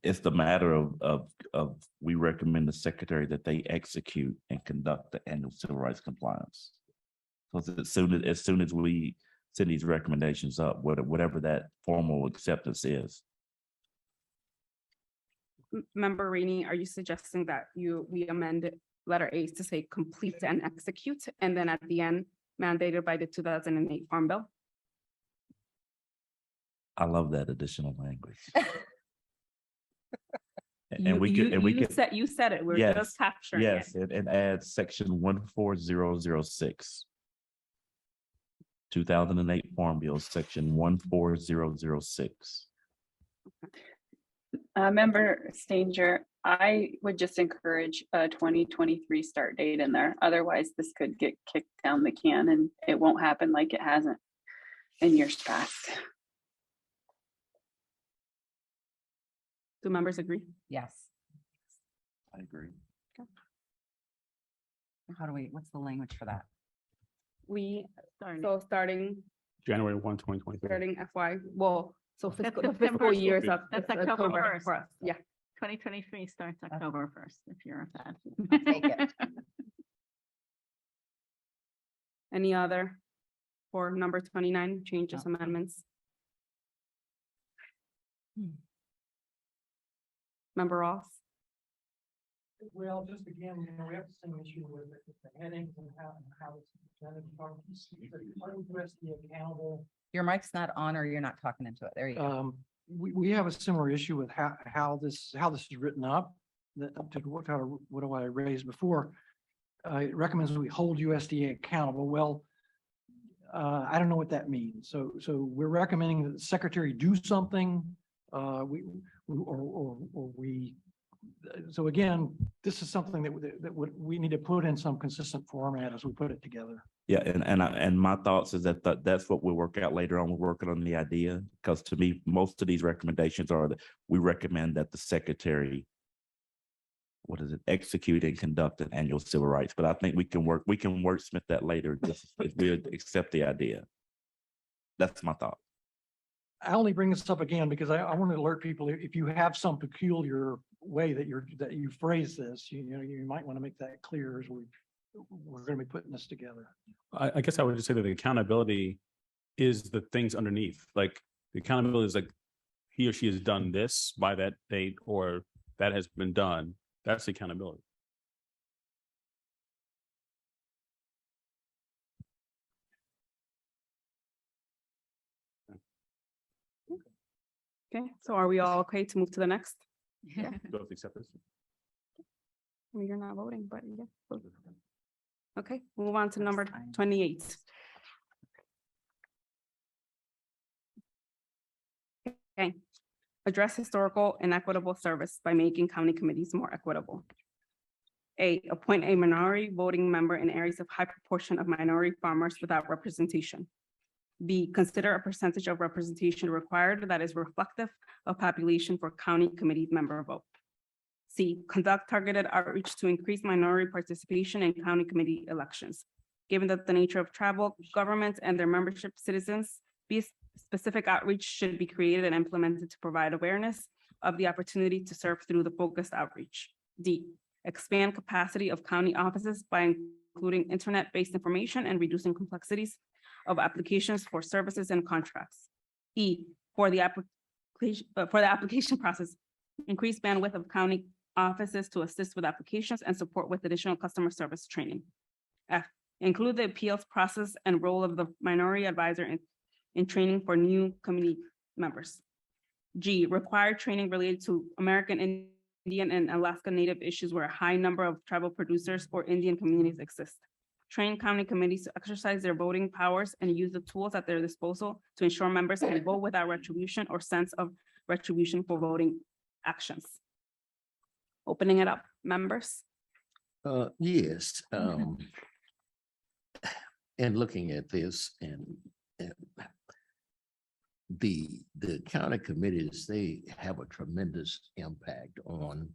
It's the matter of we recommend the secretary that they execute and conduct the annual civil rights compliance. So as soon as we send these recommendations up, whatever that formal acceptance is. Member Rainey, are you suggesting that we amend letter A to say complete and execute, and then at the end mandated by the 2008 Farm Bill? I love that additional language. You said it. We're Yes, just capturing it. yes, and add section 14006. 2008 Farm Bill, section 14006. Member Stanger, I would just encourage a 2023 start date in there. Otherwise, this could get kicked down the can and it won't happen like it hasn't in years past. Do members agree? Yes. I agree. How do we, what's the language for that? Starting January 1, 2023. starting FY, well, so That's fiscal, the September fiscal years 1st. up. That's it's October 1st. for us. Yeah. 2023 starts October 1st, if you're a fan. Take it. Any other for number 29 changes, amendments? Member Ross? Well, just again, we have the same issue with the headings and how it's presented. Accountable. Your mic's not on or you're not talking into it. There you go. We have a similar issue with how this is written up. That to what I raised before. It recommends that we hold USDA accountable. Well, I don't know what that means. So we're recommending that the secretary do something. So again, this is something that we need to put in some consistent format as we put it together. Yeah, and my thoughts is that that's what we'll work out later on. We're working on the idea, because to me, most of these recommendations are that we recommend that the secretary, execute and conduct an annual civil rights. But I think we can wordsmith that later if we accept the idea. That's my thought. I only bring this up again because I want to alert people, if you have some peculiar way that you phrase this, you might want to make that clear as we're going to be putting this together. I guess I would just say that the accountability is the things underneath. Like the accountability is like he or she has done this by that date, or that has been done. That's the accountability. Okay, so are we all okay to move to the next? Yeah. Do you have to accept this? I mean, you're not voting, but yeah. Okay, move on to number 28. Okay, address historical and equitable service by making county committees more equitable. A, appoint a minority voting member in areas of high proportion of minority farmers without representation. B, consider a percentage of representation required that is reflective of population for county committee member vote. C, conduct targeted outreach to increase minority participation in county committee elections. Given that the nature of tribal governments and their membership citizens, specific outreach should be created and implemented to provide awareness of the opportunity to serve through the focused outreach. D, expand capacity of county offices by including internet-based information and reducing complexities of applications for services and contracts. E, for the application process, increase bandwidth of county offices to assist with applications and support with additional customer service training. F, include the appeals process and role of the minority advisor in training for new committee members. G, require training related to American Indian and Alaska Native issues where a high number of tribal producers or Indian communities exist. Train county committees to exercise their voting powers and use the tools at their disposal to ensure members can vote without retribution or sense of retribution for voting actions. Opening it up, members. Yes. And looking at this and the county committees, they have a tremendous impact on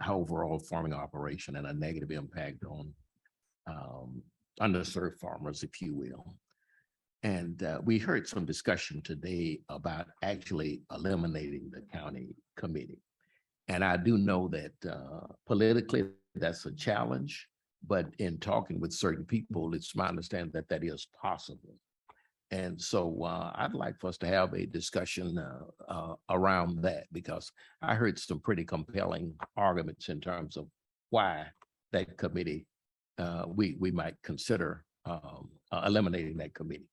overall farming operation and a negative impact on underserved farmers, if you will. And we heard some discussion today about actually eliminating the county committee. And I do know that politically that's a challenge, but in talking with certain people, it's my understanding that that is possible. And so I'd like for us to have a discussion around that, because I heard some pretty compelling arguments in terms of why that committee, we might consider eliminating that committee.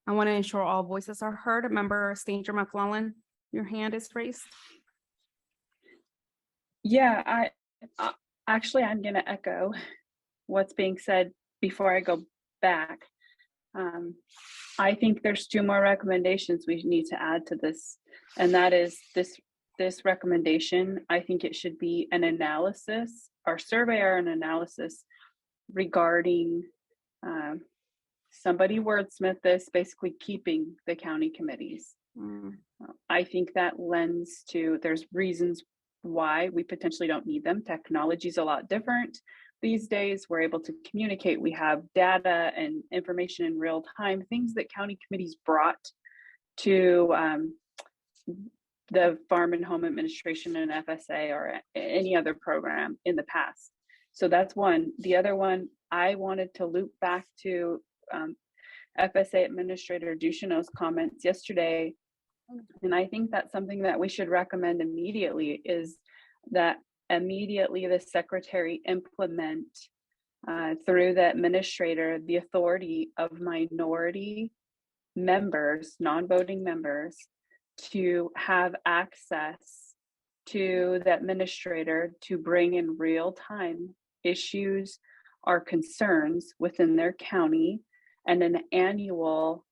I want to ensure all voices are heard. Member Stanger McClellan, your hand is raised. Yeah, actually, I'm going to echo what's being said before I go back. I think there's 2 more recommendations we need to add to this, and that is this recommendation. I think it should be an analysis, our survey or an analysis regarding somebody wordsmith this, basically keeping the county committees. I think that lends to, there's reasons why we potentially don't need them. Technology is a lot different these days. We're able to communicate. We have data and information in real time, things that county committees brought to the Farm and Home Administration and FSA or any other program in the past. So that's one. The other one, I wanted to loop back to FSA Administrator Ducheneau's comments yesterday. And I think that's something that we should recommend immediately, is that immediately the secretary implement through the administrator the authority of minority members, non-voting members, to have access to the administrator to bring in real-time issues or concerns within their county, and an annual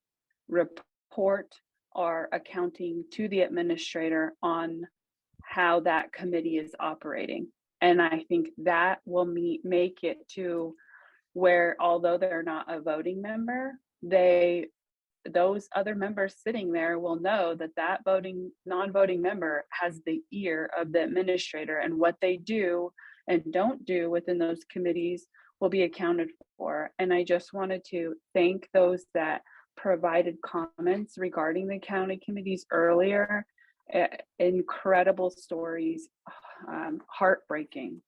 report or accounting to the administrator on how that committee is operating. And I think that will make it to where, although they're not a voting member, those other members sitting there will know that that non-voting member has the ear of the administrator, and what they do and don't do within those committees will be accounted for. And I just wanted to thank those that provided comments regarding the county committees earlier. Incredible stories, heartbreaking.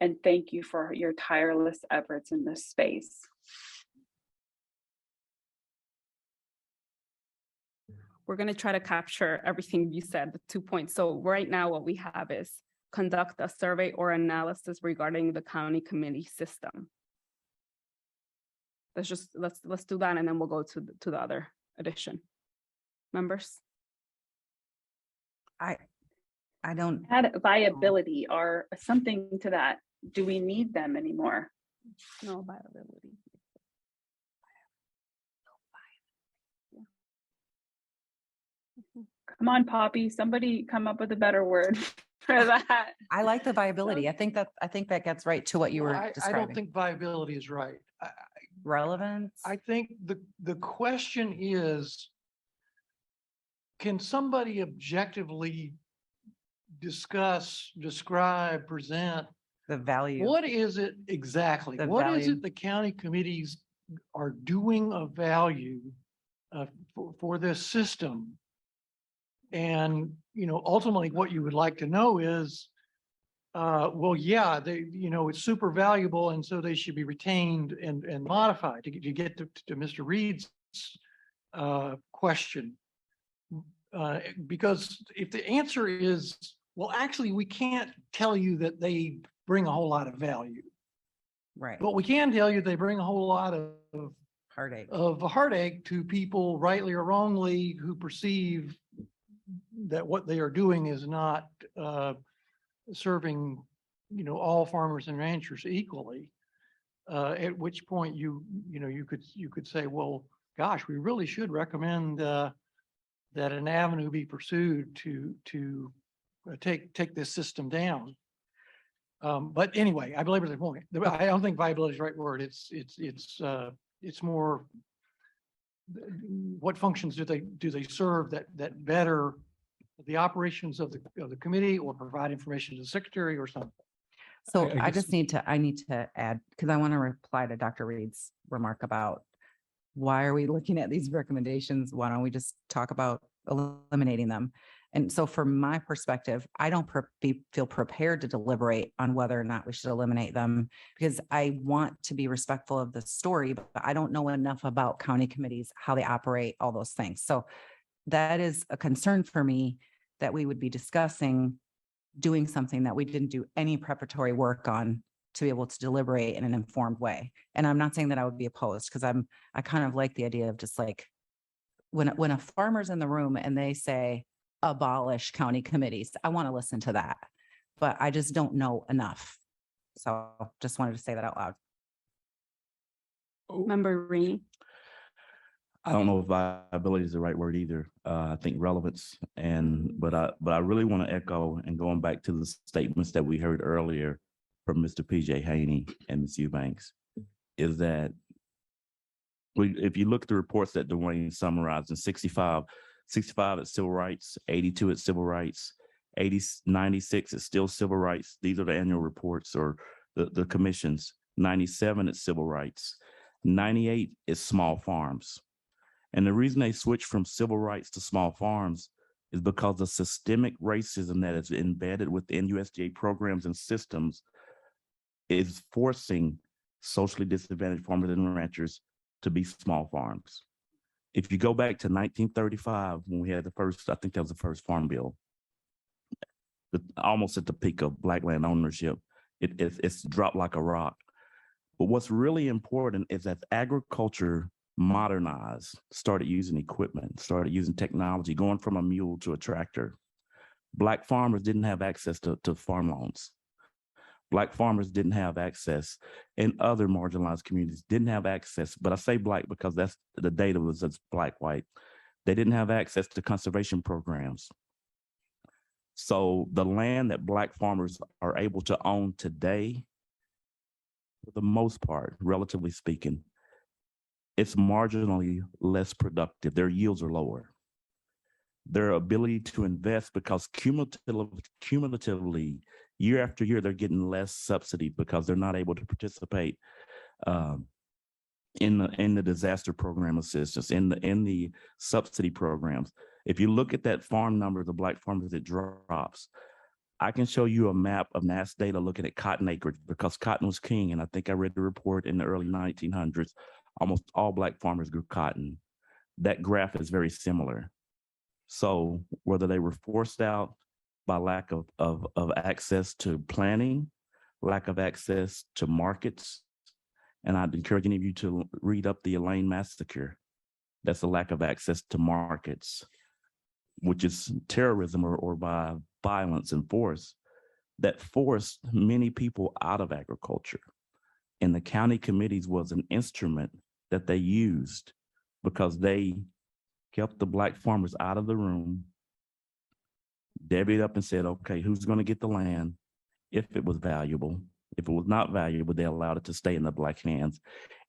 And thank you for your tireless efforts in this space. We're going to try to capture everything you said, the 2 points. So right now what we have is conduct a survey or analysis regarding the county committee system. Let's do that, and then we'll go to the other addition. Members? I don't add viability or something to that. Do we need them anymore? No viability. Come on, Poppy, somebody come up with a better word for that. I like the viability. I think that gets right to what you were I describing. don't think viability is right. Relevance. I think the question is, can somebody objectively discuss, describe, present the value? What is it exactly? What is it the county committees are doing of value for this system? And, ultimately what you would like to know is, well, yeah, it's super valuable, and so they should be retained and modified to get to Mr. Reed's question. Because if the answer is, well, actually, we can't tell you that they bring a whole lot of value. Right. But we can tell you they bring a whole lot of heartache to people, rightly or wrongly, who perceive that what they are doing is not serving, all farmers and ranchers equally. At which point you could say, well, gosh, we really should recommend that an avenue be pursued to take this system down. But anyway, I belabor the point. I don't think viability is the right word. It's more, what functions do they serve that better the operations of the committee, or provide information to the secretary or something? So I I guess- just need to, I need to add, because I want to reply to Dr. Reed's remark about why are we looking at these recommendations? Why don't we just talk about eliminating them? And so from my perspective, I don't feel prepared to deliberate on whether or not we should eliminate them because I want to be respectful of the story, but I don't know enough about county committees, how they operate, all those things. So that is a concern for me that we would be discussing doing something that we didn't do any preparatory work on to be able to deliberate in an informed way. And I'm not saying that I would be opposed because I kind of like the idea of just like when a farmer's in the room and they say abolish county committees, I want to listen to that, but I just don't know enough. So just wanted to say that out loud. Member Rainey. I don't know if viability is the right word either. I think relevance but I really want to echo and going back to the statements that we heard earlier from Mr. PJ Haney and Ms. Eubanks is that if you look at the reports that Dwayne summarized in 65 at civil rights, 82 at civil rights, 96 is still civil rights. These are the annual reports or the commissions. 97 at civil rights, 98 is small farms. And the reason they switched from civil rights to small farms is because the systemic racism that is embedded within USDA programs and systems is forcing socially disadvantaged farmers and ranchers to be small farms. If you go back to 1935, when we had the first, I think that was the first farm bill, almost at the peak of Black land ownership, it's dropped like a rock. But what's really important is that agriculture modernized, started using equipment, started using technology, going from a mule to a tractor. Black farmers didn't have access to farm loans. Black farmers didn't have access, and other marginalized communities didn't have access. But I say Black because that's the data was just Black, white. They didn't have access to conservation programs. So the land that Black farmers are able to own today, for the most part, relatively speaking, it's marginally less productive. Their yields are lower. Their ability to invest, because cumulatively, year after year, they're getting less subsidy because they're not able to participate in the disaster program assistance, in the subsidy programs. If you look at that farm number, the Black farmers, it drops. I can show you a map of NASS data looking at cotton acreage because cotton was king. And I think I read the report in the early 1900s. Almost all Black farmers grew cotton. That graph is very similar. So whether they were forced out by lack of access to planning, lack of access to markets, and I'd encourage any of you to read up the Elaine massacre. That's a lack of access to markets, which is terrorism or by violence and force that forced many people out of agriculture. And the county committees was an instrument that they used because they kept the Black farmers out of the room, divvied up and said, okay, who's going to get the land if it was valuable? If it was not valuable, they allowed it to stay in the Black hands,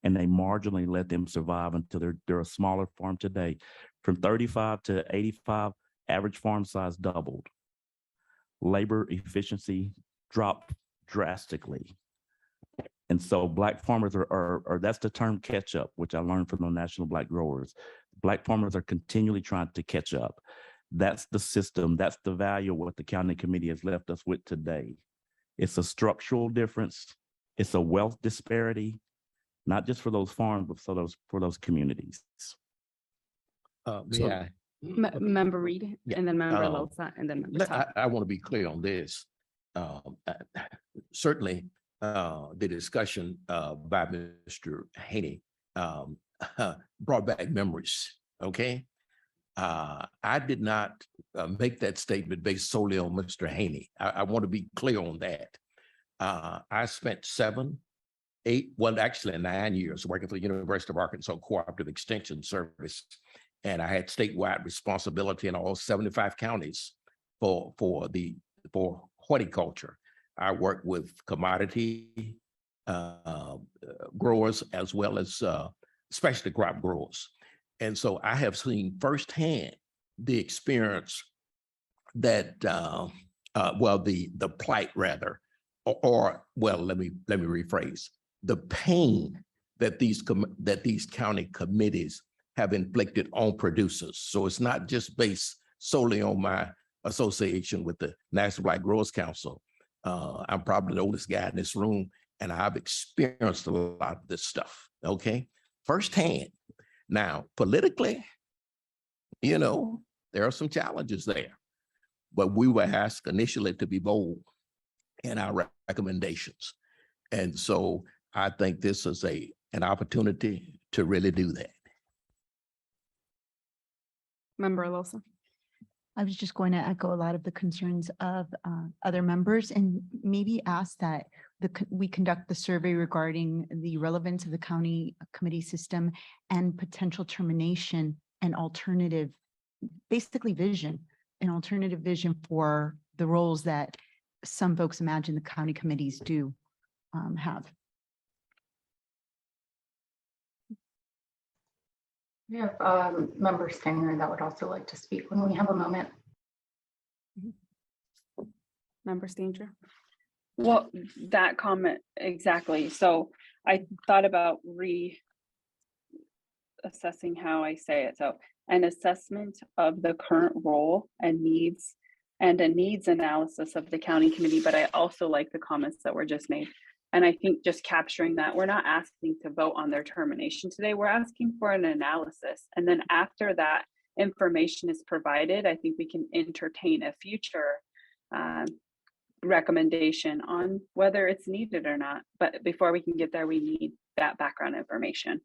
and they marginally let them survive until they're a smaller farm today. From 35 to 85, average farm size doubled. Labor efficiency dropped drastically. And so Black farmers are that's the term catch up, which I learned from the National Black Growers. Black farmers are continually trying to catch up. That's the system. That's the value of what the county committee has left us with today. It's a structural difference. It's a wealth disparity, not just for those farms, but for those communities. May I? Member Reed, Yeah, and then Member Loza, and then Member Todd. I want to be clear on this. Certainly, the discussion by Mr. Haney brought back memories, okay? I did not make that statement based solely on Mr. Haney. I want to be clear on that. I spent 7, 8, well, actually 9 years working for the University of Arkansas Cooperative Extension Service. And I had statewide responsibility in all 75 counties for horticulture. I worked with commodity growers as well as specialty crop growers. And so I have seen firsthand the experience that, the plight rather well, let me rephrase, the pain that these county committees have inflicted on producers. So it's not just based solely on my association with the National Black Growers Council. I'm probably the oldest guy in this room, and I've experienced a lot of this stuff, okay, firsthand. Now, politically, you know, there are some challenges there, but we were asked initially to be bold in our recommendations. And so I think this is an opportunity to really do that. Member Alosa. I was just going to echo a lot of the concerns of other members and maybe ask that we conduct the survey regarding the relevance of the county committee system and potential termination and alternative, basically an alternative vision for the roles that some folks imagine the county committees do have. We have Member Stenger that would also like to speak when we have a moment. Member Stanger. Well, that comment, exactly. So I thought about assessing how I say it. So an assessment of the current role and needs, and a needs analysis of the county committee, but I also like the comments that were just made. And I think just capturing that, we're not asking to vote on their termination today, we're asking for an analysis. And then after that information is provided, I think we can entertain a future recommendation on whether it's needed or not. But before we can get there, we need that background information.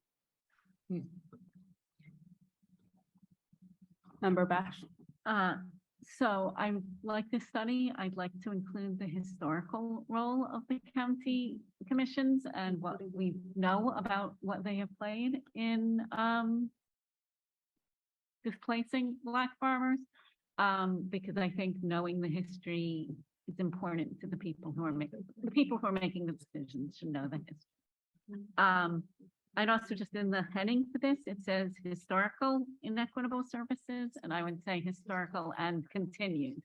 Member Bash. So I like this study. I'd like to include the historical role of the county commissions and what we know about what they have played in displacing Black farmers, because I think knowing the history is important to the people who are making the decisions should know the history. I'd also just in the heading for this, it says historical inequitable services, and I would say historical and continued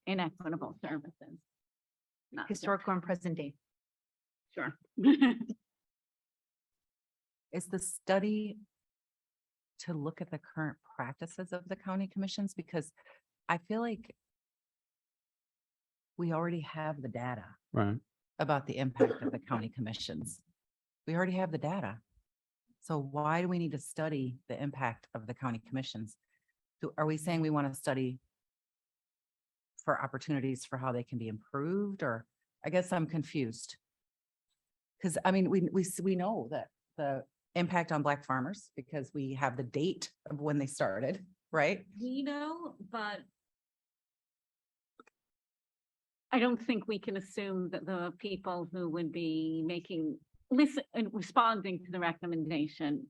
inequitable services. Not Historical and present day. Sure. Is the study to look at the current practices of the county commissions? Because I feel like we already have the data about the impact of the county commissions. We already have the data. So why do we need to study the impact of the county commissions? Are we saying we want to study for opportunities for how they can be improved? Or I guess I'm confused. Because I mean, we know that the impact on Black farmers because we have the date of when they started, right? We know, but I don't think we can assume that the people who would be responding to the recommendation,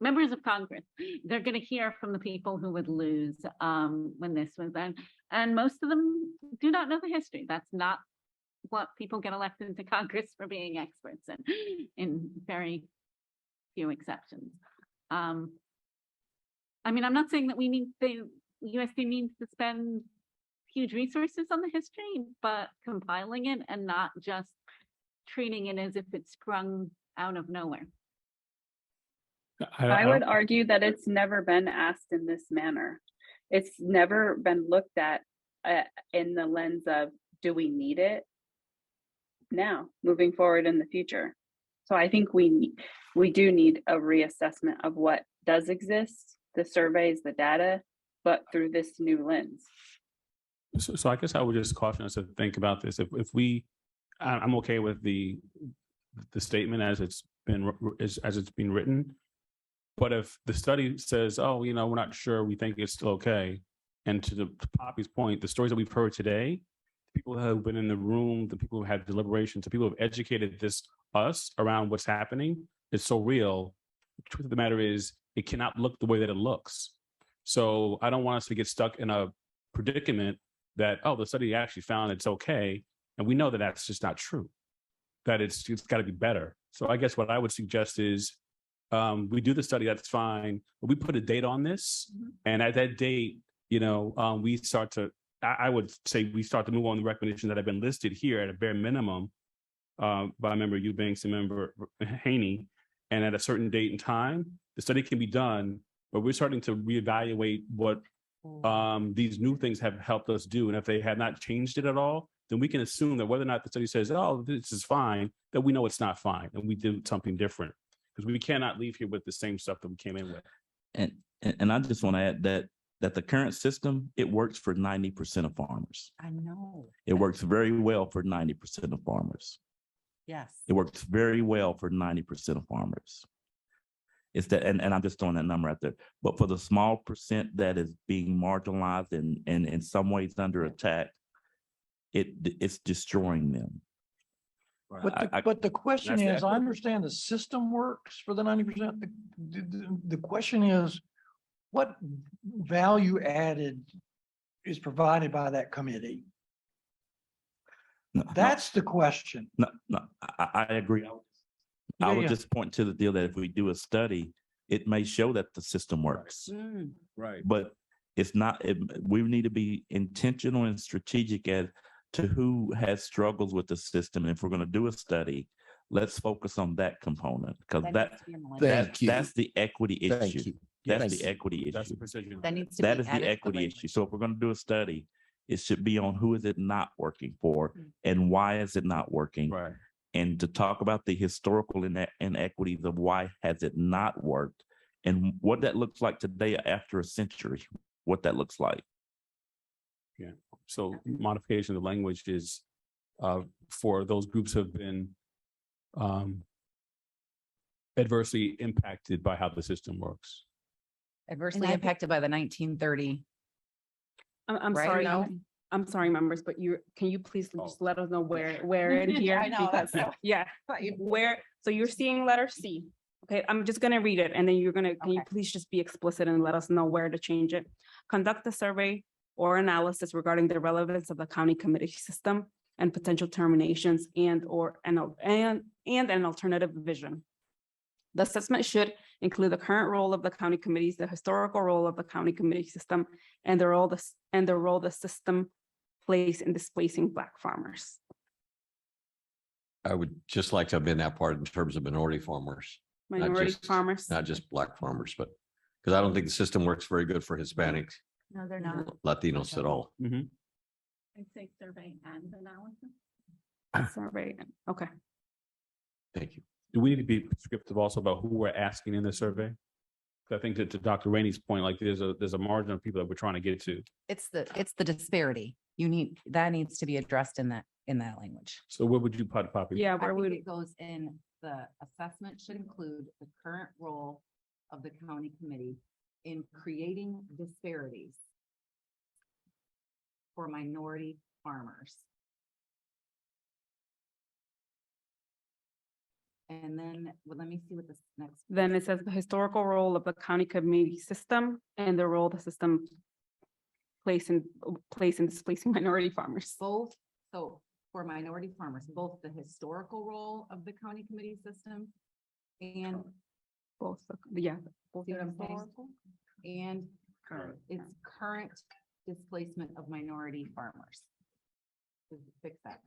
members of Congress, they're going to hear from the people who would lose when this was done. And most of them do not know the history. That's not what people get elected into Congress for, being experts in very few exceptions. I mean, I'm not saying that the USD needs to spend huge resources on the history, but compiling it and not just treating it as if it sprung out of nowhere. I would argue that it's never been asked in this manner. It's never been looked at in the lens of, do we need it now, moving forward in the future? So I think we do need a reassessment of what does exist, the surveys, the data, but through this new lens. So I guess I would just caution us to think about this. If we, I'm okay with the statement as it's been written, but if the study says, oh, you know, we're not sure, we think it's still okay, and to Poppy's point, the stories that we've heard today, people who have been in the room, the people who had deliberations, the people who have educated us around what's happening, it's so real. The truth of the matter is, it cannot look the way that it looks. So I don't want us to get stuck in a predicament that, oh, the study actually found it's okay. And we know that that's just not true, that it's got to be better. So I guess what I would suggest is we do the study, that's fine, but we put a date on this. And at that date, you know, we start to, I would say we start to move on the recommendations that have been listed here at a bare minimum. by member Eubanks and member Haney. And at a certain date and time, the study can be done, but we're starting to reevaluate what these new things have helped us do. And if they had not changed it at all, then we can assume that whether or not the study says, oh, this is fine, that we know it's not fine and we did something different. Because we cannot leave here with the same stuff that we came in with. And I just want to add that the current system, it works for 90% of farmers. I know. It works very well for 90% of farmers. Yes. It works very well for 90% of farmers. It's that, and I'm just throwing that number out there. But for the small percent that is being marginalized and in some ways under attack, it's destroying them. But the question is, I understand the system works for the 90%. The question is, what value added is provided by that committee? That's the question. No, I agree. I would just point to the deal that if we do a study, it may show that the system works. Right. But it's not, we need to be intentional and strategic as to who has struggles with the system. If we're going to do a study, let's focus on that component because that's the equity issue. That's the equity issue. That is the equity issue. So if we're going to do a study, it should be on who is it not working for and why is it not working? Right. And to talk about the historical inequities of why has it not worked and what that looks like today after a century, what that looks like. Yeah. So modification of the language is for those groups who have been adversely impacted by how the system works. Adversely impacted by the 1930. I'm Right? sorry. No? I'm sorry, members, but can you please just let us know where in here? I know, Because, that's- yeah, so you're seeing letter C. Okay, I'm just gonna read it and then can you please just be explicit and let us know where to change it? Conduct a survey or analysis regarding the relevance of the county committee system and potential terminations and an alternative vision. The assessment should include the current role of the county committees, the historical role of the county committee system, and the role the system plays in displacing Black farmers. I would just like to have been that part in terms of minority farmers. Minority farmers. Not just Black farmers, but because I don't think the system works very good for Hispanics, No, they're not. Latinos at all. I say survey and analysis. Survey, okay. Thank you. Do we need to be prescriptive also about who we're asking in the survey? 'Cause I think that to Dr. Rainey's point, like there's a margin of people that we're trying to get to. It's the disparity. That needs to be addressed in that language. So where would you put Poppy? Yeah, I where think would, it goes in, the assessment should include the current role of the county committee in creating disparities for minority farmers. And then, well, let me see what this next. then it says the historical role of the county committee system and the role the system plays in displacing minority farmers. Both, so for minority farmers, both the historical role of the county committee system and Both, yeah, both. see what I'm saying? And its current displacement of minority farmers. Fix that.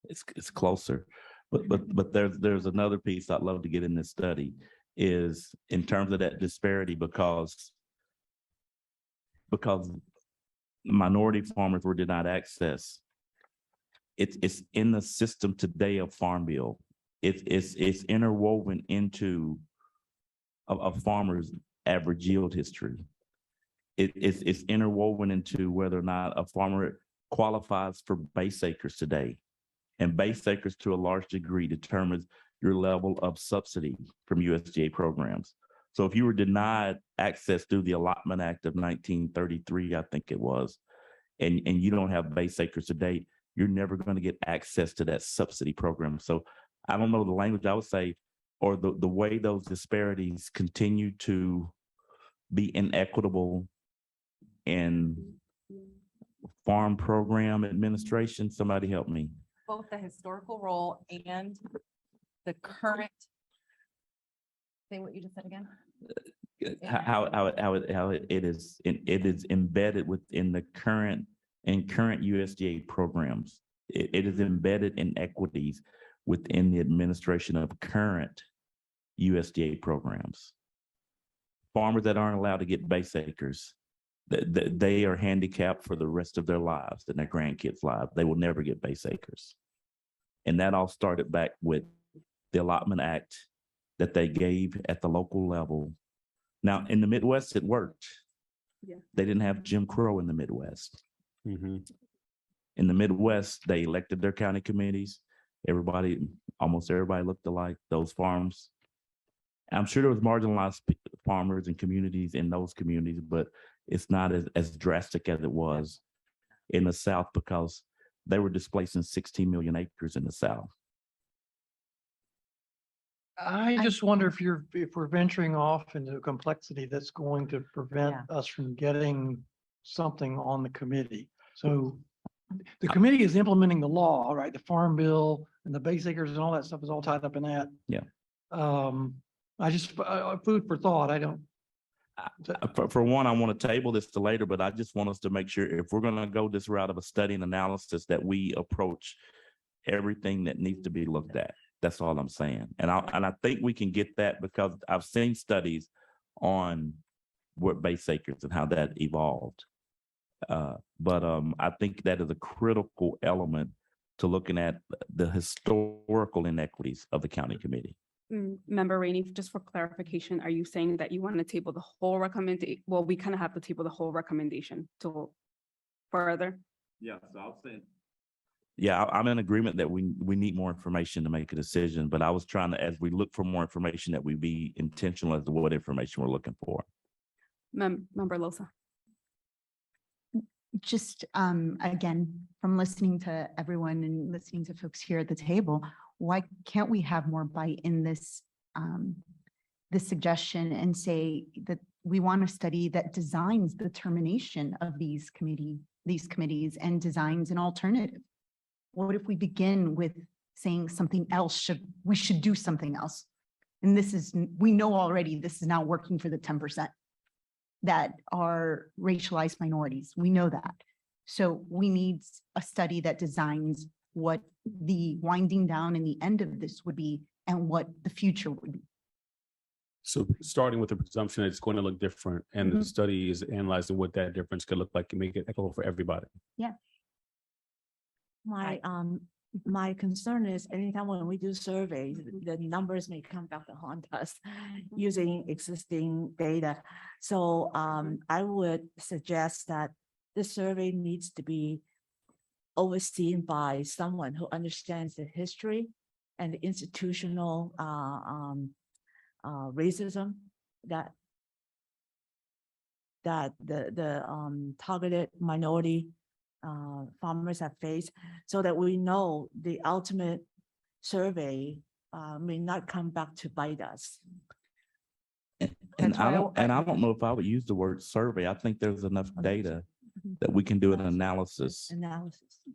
It's closer, but there's another piece I'd love to get in this study is in terms of that disparity because minority farmers were denied access. It's in the system today of Farm Bill. It's interwoven into a farmer's average yield history. It's interwoven into whether or not a farmer qualifies for base acres today. And base acres to a large degree determines your level of subsidy from USDA programs. So if you were denied access through the Allotment Act of 1933, I think it was, and you don't have base acres today, you're never going to get access to that subsidy program. So I don't know the language I would say, or the way those disparities continue to be inequitable in farm program administration. Somebody help me. Both the historical role and the current. Say what you just said again. How it is embedded within the current USDA programs. It is embedded inequities within the administration of current USDA programs. Farmers that aren't allowed to get base acres, they are handicapped for the rest of their lives and their grandkids' lives. They will never get base acres. And that all started back with the Allotment Act that they gave at the local level. Now, in the Midwest, it worked. Yeah. They didn't have Jim Crow in the Midwest. Mm-hmm. In the Midwest, they elected their county committees. Almost everybody looked alike, those farms. I'm sure there was marginalized farmers and communities in those communities, but it's not as drastic as it was in the South because they were displacing 16 million acres in the South. I just wonder if we're venturing off into a complexity that's going to prevent us from getting something on the committee. So the committee is implementing the law, right? The Farm Bill and the base acres and all that stuff is all tied up in that. Yeah. I just, food for thought. I don't. For one, I want to table this to later, but I just want us to make sure if we're going to go this route of a study and analysis that we approach everything that needs to be looked at. That's all I'm saying. And I think we can get that because I've seen studies on what base acres and how that evolved. But I think that is a critical element to looking at the historical inequities of the county committee. Member Rainey, just for clarification, are you saying that you want to table the whole recommendation? Well, we kind of have to table the whole recommendation to further. Yeah, so I was saying. Yeah, I'm in agreement that we need more information to make a decision, but I was trying to, as we look for more information, that we be intentional as to what information we're looking for. Member Loza. Just again, from listening to everyone and listening to folks here at the table, why can't we have more bite in this this suggestion and say that we want a study that designs the termination of these committees and designs an alternative? What if we begin with saying something else? We should do something else? And we know already this is now working for the 10% that are racialized minorities. We know that. So we need a study that designs what the winding down and the end of this would be and what the future would be. So starting with the presumption that it's going to look different and the study is analyzing what that difference could look like and make it equitable for everybody. Yeah. My concern is anytime when we do surveys, the numbers may come back to haunt us using existing data. So I would suggest that this survey needs to be overseen by someone who understands the history and the institutional racism that the targeted minority farmers have faced, so that we know the ultimate survey may not come back to bite us. And I don't know if I would use the word survey. I think there's enough data that we can do an analysis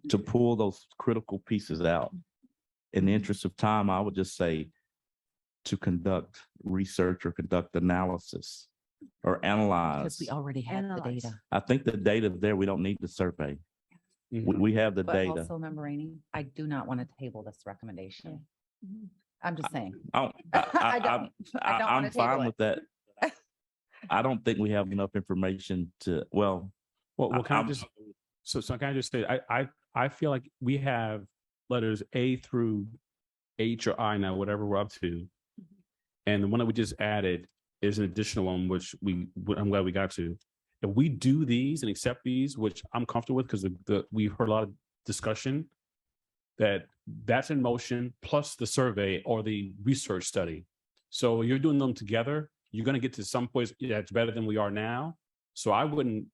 to pull those critical pieces out. In the interest of time, I would just say to conduct research or conduct analysis or analyze. Because we already have the data. I think the data is there. We don't need the survey. We have the But data. also, Member Rainey, I do not want to table this recommendation. I'm just saying. I'm fine with that. I don't think we have enough information to, well, can I just, so can I just say, I feel like we have letters A through H or I now, whatever we're up to. And the one that we just added is an additional one, which I'm glad we got to. If we do these and accept these, which I'm comfortable with, because we've heard a lot of discussion, that's in motion, plus the survey or the research study. So you're doing them together, you're going to get to some place that's better than we are now. So I wouldn't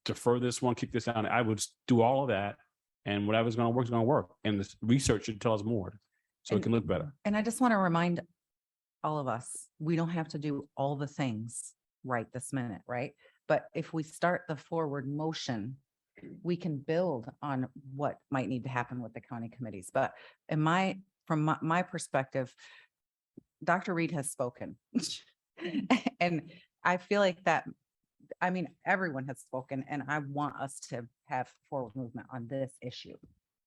defer this one, kick this down. I would do all of that, and whatever's going to work is going to work. And the research should tell us more, so it can look better. And I just want to remind all of us, we don't have to do all the things right this minute, right? But if we start the forward motion, we can build on what might need to happen with the county committees. But from my perspective, Dr. Reed has spoken. And I feel like that I mean, everyone has spoken and I want us to have forward movement on this issue.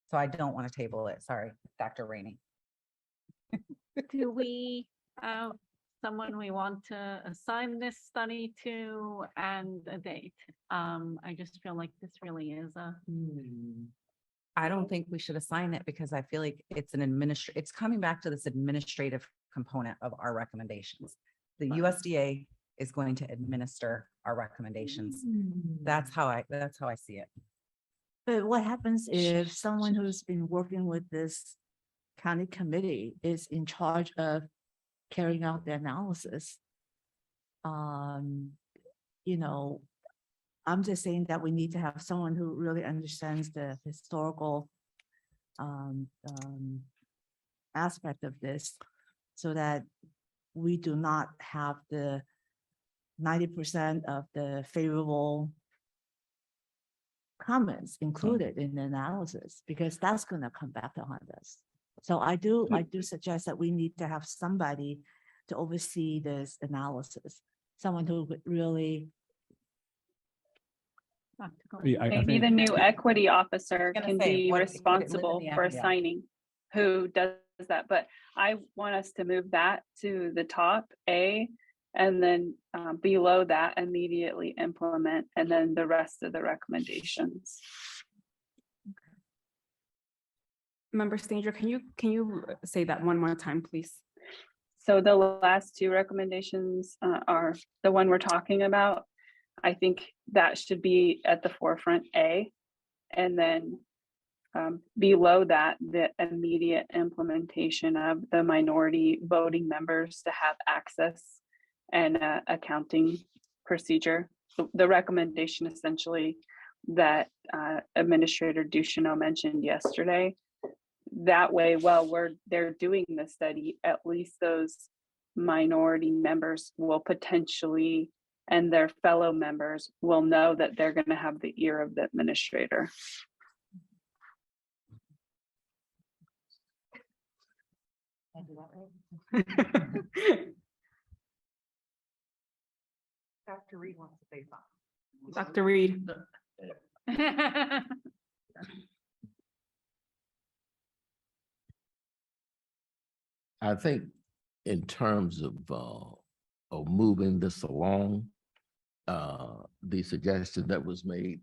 So I don't want to table it. Sorry, Dr. Rainey. Do we have someone we want to assign this study to and a date? I just feel like this really is a. I don't think we should assign it because I feel like it's it's coming back to this administrative component of our recommendations. The USDA is going to administer our recommendations. That's how I see it. But what happens if someone who's been working with this county committee is in charge of carrying out the analysis? You know, I'm just saying that we need to have someone who really understands the historical aspect of this so that we do not have the 90% of the favorable comments included in the analysis, because that's going to come back to haunt us. So I do suggest that we need to have somebody to oversee this analysis, someone who would really. Maybe the new equity officer can be what responsible the for equity officer? assigning who does that. But I want us to move that to the top A, and then below that immediately implement, and then the rest of the recommendations. Member Stanger, can you say that one more time, please? So the last two recommendations are the one we're talking about. I think that should be at the forefront, A, and then below that, the immediate implementation of the minority voting members to have access and accounting procedure. The recommendation essentially that Administrator Ducheneau mentioned yesterday. That way, while they're doing the study, at least those minority members will potentially, and their fellow members will know that they're going to have the ear of the administrator. Dr. Reed wants to say something. Dr. Reed. I think in terms of moving this along, the suggestion that was made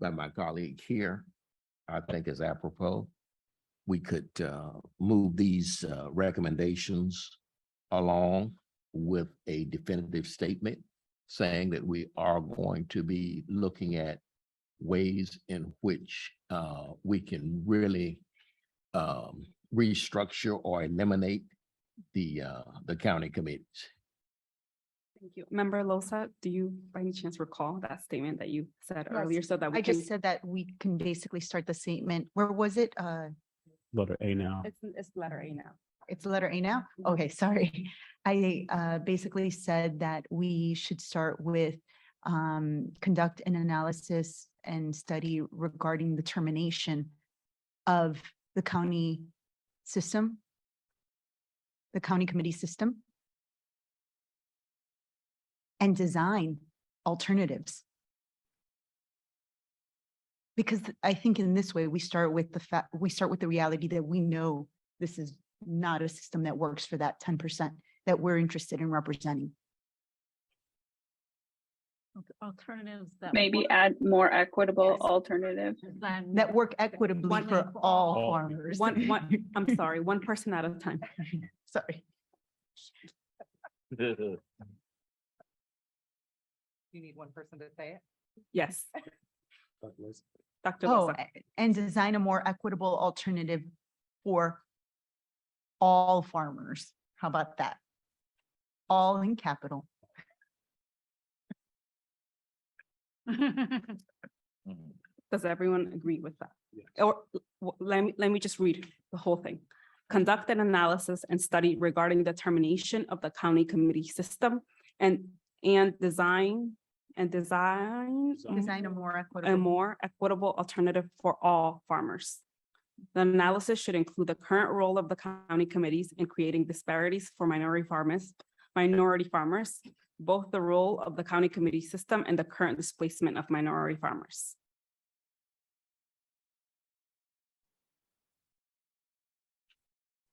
by my colleague here, I think is apropos. We could move these recommendations along with a definitive statement saying that we are going to be looking at ways in which we can really restructure or eliminate the county committees. Thank you. Member Losa, do you by any chance recall that statement that you said Yes, earlier so that we I can? just said that we can basically start the statement. Where was it? Letter A now. It's letter A now. It's letter A now? Okay, sorry. I basically said that we should start with conduct an analysis and study regarding the termination of the county system, the county committee system, and design alternatives. Because I think in this way, we start with the reality that we know this is not a system that works for that 10% that we're interested in representing. Alternatives that. Maybe work add more equitable alternatives. than- That work equitably for all farmers. I'm sorry, one person at a time. Sorry. You need one person to say it? Yes. Dr. Oh, Losa. and design a more equitable alternative for all farmers. How about that? All in capital. Does everyone agree with that? Or let me just read the whole thing. Conduct an analysis and study regarding the termination of the county committee system and design Design a more equitable alternative for all farmers. The analysis should include the current role of the county committees in creating disparities for minority farmers, both the role of the county committee system and the current displacement of minority farmers.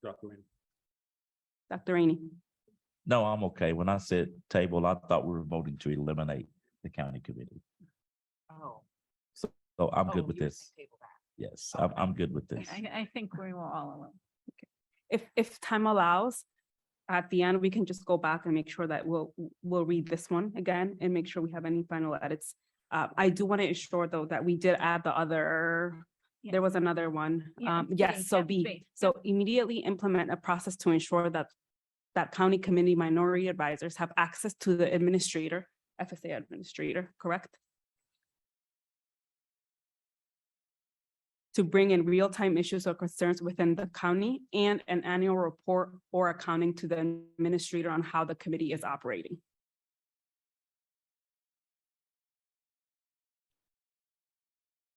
Dr. Rainey. Dr. Rainey. No, I'm okay. When I said table, I thought we were voting to eliminate the county committee. Oh. So I'm good with this. Yes, I'm good with this. I think we will all alone. If time allows, at the end, we can just go back and make sure that we'll read this one again and make sure we have any final edits. I do want to ensure though that we did add the other, there was another one. Yes, so B, so immediately implement a process to ensure that county committee minority advisors have access to the administrator, FSA administrator, correct? To bring in real-time issues or concerns within the county and an annual report or accounting to the administrator on how the committee is operating.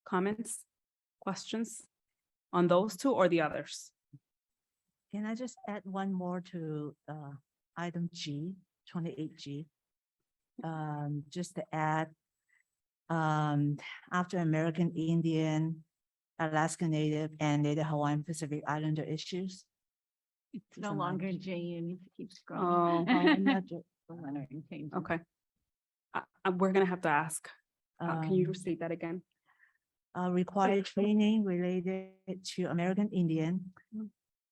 Comments, questions on those two or the others? Can I just add one more to item G, 28G? Just to add, after American Indian, Alaska Native, and Native Hawaiian Pacific Islander issues. It's no longer J, you need to keep Oh, scrolling. okay. We're gonna have to ask. Can you restate that again? Required training related to American Indian,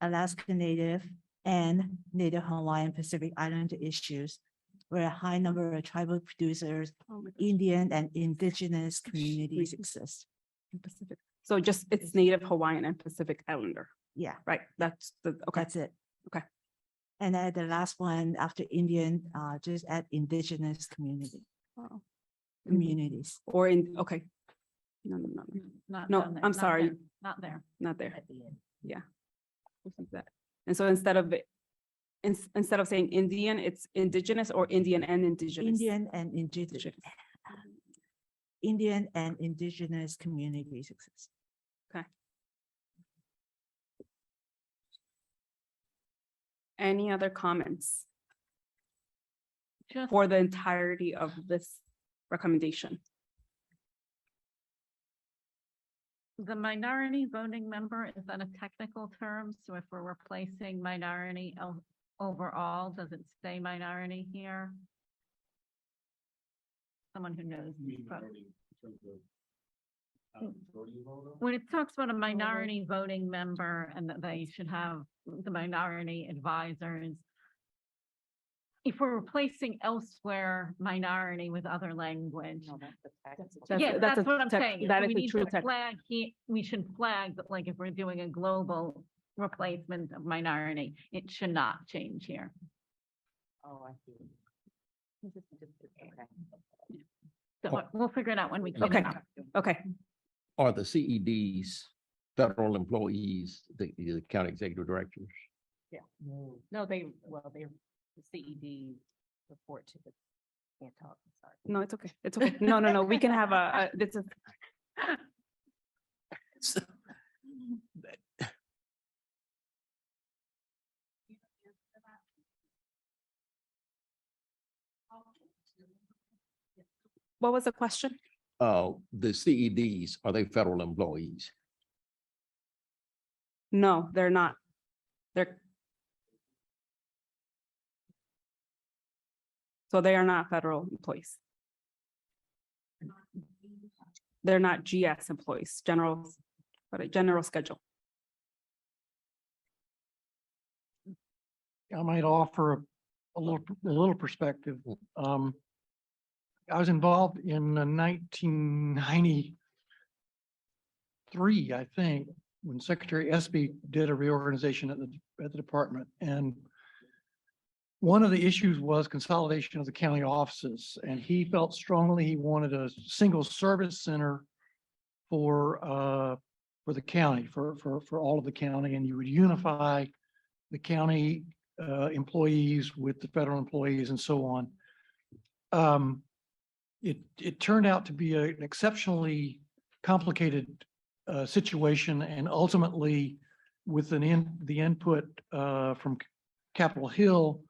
Alaska Native, and Native Hawaiian Pacific Islander issues, where a high number of tribal producers, Indian and indigenous communities exist. In Pacific. So just it's Native Hawaiian and Pacific Islander. Yeah. Right, that's the, okay. That's it. Okay. And then the last one after Indian, just add indigenous communities. Or in, okay. No, Not no, down there, I'm not sorry. there, Not there. Not there. Yeah. We'll keep that. And so instead of instead of saying Indian, it's indigenous or Indian and indigenous. Indian and indigenous. Indian and indigenous communities exist. Okay. Any other comments Just for the entirety of this recommendation? the minority voting member, is that a technical term? So if we're replacing minority overall, does it say minority here? Someone who knows. When it talks about a minority voting member and that they should have the minority advisors, if we're replacing elsewhere minority with other language. Yeah, that's what I'm saying. That We is a need true to tech. flag, we should flag that, like, if we're doing a global replacement of minority, it should not change here. Oh, I see. So we'll figure it out when we. clean Okay, it up. okay. Are the CEDs federal employees, the county executive directors? Yeah. No, the CED report to the, can't talk, I'm sorry. No, it's okay. It's okay. No. We can have this is. What was the question? The CEDs, are they federal employees? No, they're not. So they are not federal employees. They're not GS employees, general schedule. I might offer a little perspective. I was involved in 1993, I think, when Secretary Espy did a reorganization at the department. And one of the issues was consolidation of the county offices. And he felt strongly he wanted a single service center for the county, for all of the county, and you would unify the county employees with the federal employees and so on. It turned out to be an exceptionally complicated situation, and ultimately, with the input from Capitol Hill,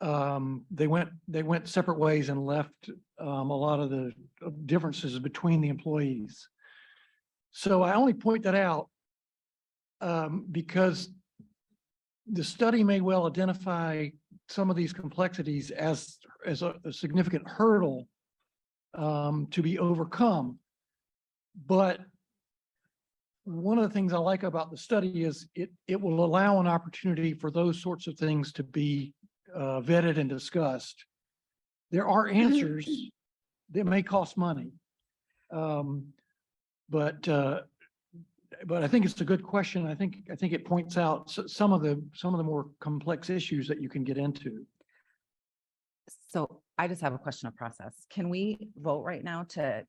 they went separate ways and left a lot of the differences between the employees. So I only point that out because the study may well identify some of these complexities as a significant hurdle to be overcome. But one of the things I like about the study is it will allow an opportunity for those sorts of things to be vetted and discussed. There are answers that may cost money. But I think it's a good question. I think it points out some of the more complex issues that you can get into. So I just have a question of process. Can we vote right now to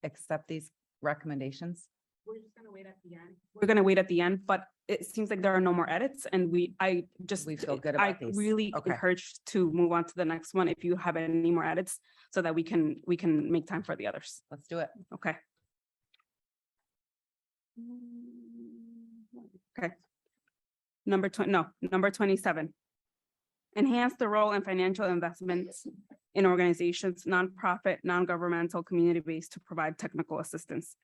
accept these recommendations? We're just gonna wait at the end. We're gonna wait at the end, but it seems like there are no more edits and we feel good I about these. really Okay. encourage to move on to the next one if you have any more edits so that we can make time for the others. Let's do it. Okay. Okay. Number 27. Enhance the role and financial investments in organizations, nonprofit, non-governmental, community-based to provide technical assistance.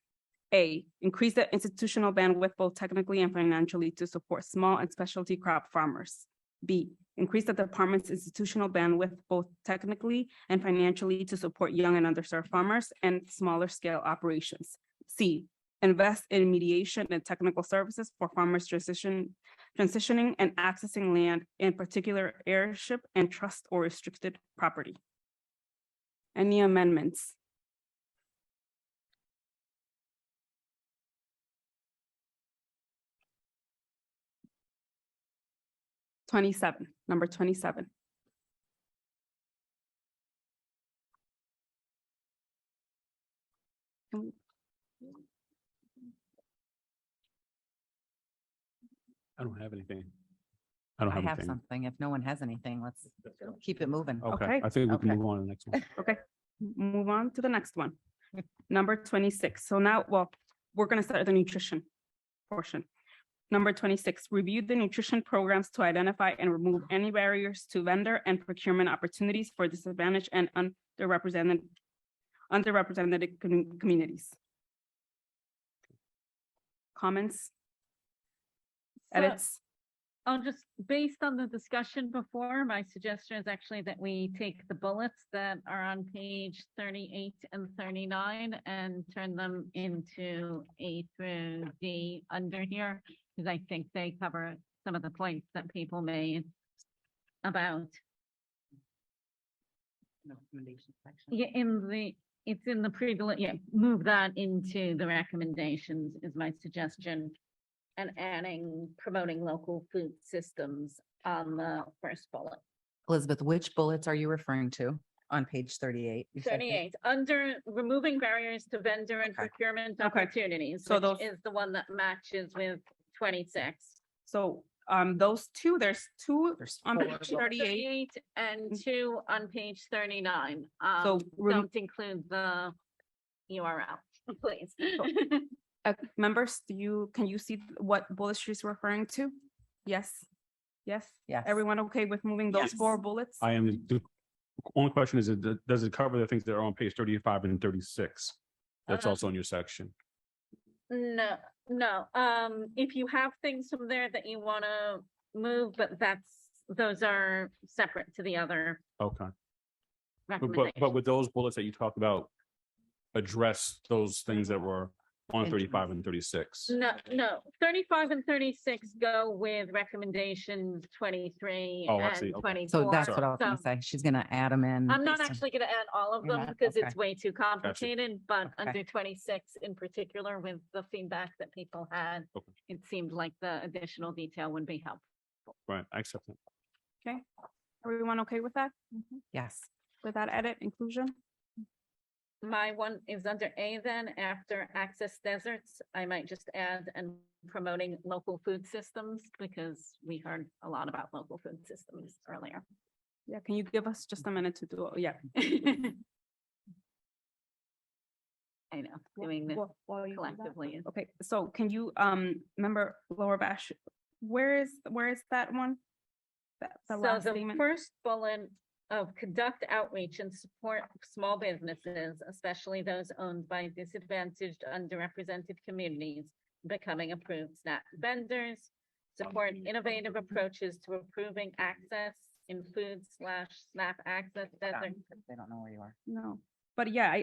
A, increase the institutional bandwidth both technically and financially to support small and specialty crop farmers. B, increase the department's institutional bandwidth both technically and financially to support young and underserved farmers and smaller scale operations. C, invest in mediation and technical services for farmers transitioning and accessing land, in particular heirship and trust or restricted property. Any amendments? Number 27. I don't have anything. I don't I have have anything. something. If no one has anything, let's keep it moving. Okay, I think we can Okay. move on to the next one. Okay, move on to the next one. Number 26. So now, well, we're gonna start the nutrition portion. Number 26, review the nutrition programs to identify and remove any barriers to vendor and procurement opportunities for disadvantaged and underrepresented communities. Comments? So, Edits? I'll just, based on the discussion before, my suggestion is actually that we take the bullets that are on page 38 and 39 and turn them into A through D under here, because I think they cover some of the points that people made about. Recommendation section. Yeah, it's in the move that into the recommendations is my suggestion. And adding, promoting local food systems on the first bullet. Elizabeth, which bullets are you referring to on page 38? You said that? 38, under removing barriers to vendor and procurement opportunities, So which those- is the one that matches with 26. So those two, there's two on four page 38. And 2 on page 39. So Don't include the URL, please. Members, can you see what bullet she's referring to? Yes? Yes? Yes. Everyone okay with moving those Yes. 4 bullets? I am, the only question is, does it cover the things that are on page 35 and 36? That's also in your section. No, if you have things from there that you want to move, but those are separate to the other Okay. recommendations. But with those bullets that you talked about, address those things that were on 35 and 36. No, 35 and 36 go with recommendations 23 Oh, I see. and Okay. 24. So that's what I was gonna So say. She's gonna add them in. I'm not based on- actually going to add all of You're them not? because it's Okay. way too complicated, but Okay. under 26 in particular, with the feedback that people had, Okay. it seemed like the additional detail would be helpful. Right, I accept it. Okay, everyone okay with that? Yes. With that edit inclusion? My one is under A then, after access deserts, I might just add and promoting local food systems because we heard a lot about local food systems earlier. Yeah, can you give us just a minute to do it? Yeah. I know, doing this While you do that. collectively is. Okay, so can you, member Laura Bash, where is that one? the So last the statement. first bullet of conduct outreach and support small businesses, especially those owned by disadvantaged, underrepresented communities, becoming approved SNAP vendors, support innovative approaches to improving access in food/SNAP access desert They don't know where you are. No, but yeah,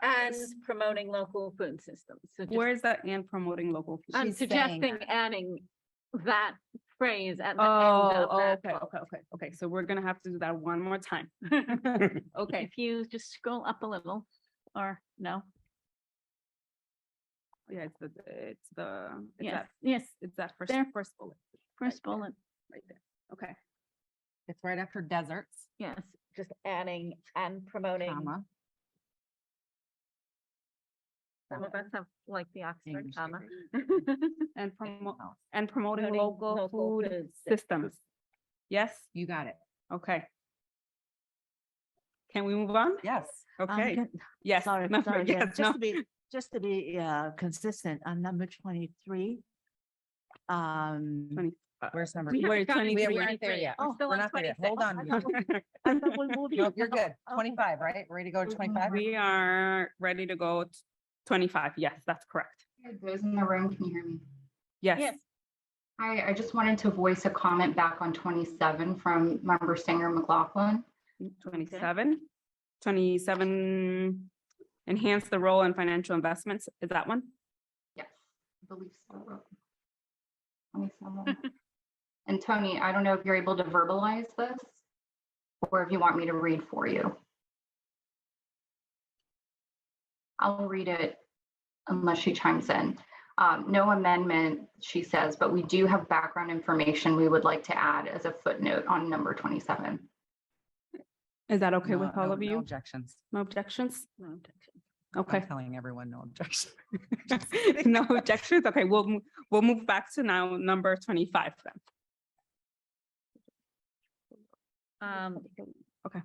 and promoting local food systems. So just- where's that and promoting local food? I'm suggesting adding that phrase at the Oh, end of that. okay. So we're gonna have to do that one more time. Okay. If you just scroll up a little, or no? Yeah, it's Yes, that, yes, it's that There. first bullet. first bullet. Right there. Okay. It's right after deserts, Yes, just adding and promoting. comma. Some of us have like the Oxford English comma. And promoting Promoting local local food food systems. Yes, You got it. okay. Can we move on? Yes. Okay, can- yes. Sorry, no, sorry, yeah, yes, no. just to be consistent on number 23. 20 Where's number? We two? haven't gotten We to aren't there 23. yet. We're still We're on not there yet. 26. Hold on. I thought we moved. You're good. 25, right? Ready to go to 25? We are ready to go to 25. Yes, that's correct. Those in the room, can you hear me? Yes. Yes. Hi, I just wanted to voice a comment back on 27 from member Singer McLaughlin. 27. 27, enhance the role in financial investments. Is that one? Yes, I believe so. 27. And Tony, I don't know if you're able to verbalize this or if you want me to read for you. I'll read it unless she chimes in. No amendment, she says, but we do have background information we would like to add as a footnote on number 27. Is that okay with No, all no, of no you? objections. No objections? No objection. Okay. I'm telling everyone no objections. No objections? Okay, we'll move back to now number 25 then. Okay,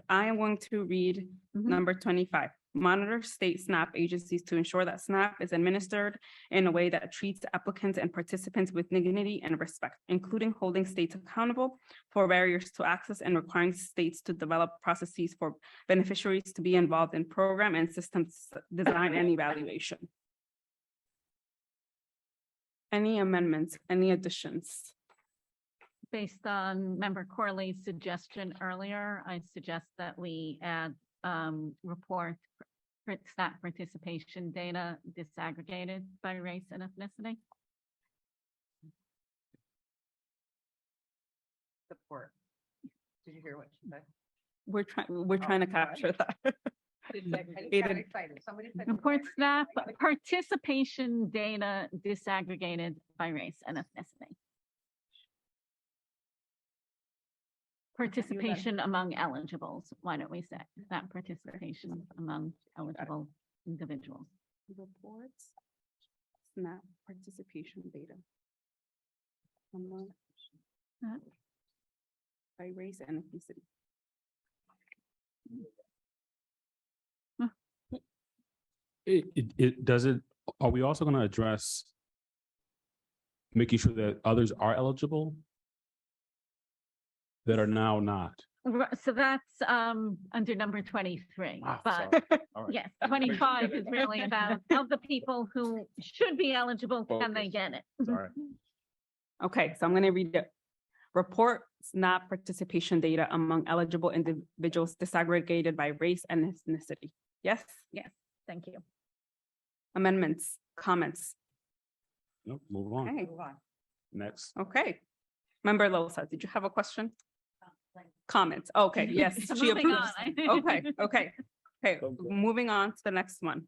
I am going to read number 25. Monitor state SNAP agencies to ensure that SNAP is administered in a way that treats applicants and participants with dignity and respect, including holding states accountable for barriers to access and requiring states to develop processes for beneficiaries to be involved in program and systems design and evaluation. Any amendments, any additions? Based on member Corley's suggestion earlier, I suggest that we add report SNAP participation data disaggregated by race and ethnicity. Support. Did you hear what she said? We're trying to capture that. Report SNAP participation data disaggregated by race and ethnicity. Participation among eligibles. Why don't we say that participation among eligible individuals? Reports, SNAP participation data. Among- By race and ethnicity. Are we also going to address making sure that others are eligible that are now not? So that's under number 23, Ah, but sorry. All right. yes, 25 is really about of the people who should be eligible, can they Focus. get it? Sorry. Okay, so I'm gonna read it. Report SNAP participation data among eligible individuals disaggregated by race and ethnicity. Yes, Yes, thank you. amendments, comments. Nope, move on. Okay, Next. okay. Member Losa, did you have a question? Comments, okay, yes, So she moving approves. on. Okay, moving on to the next one.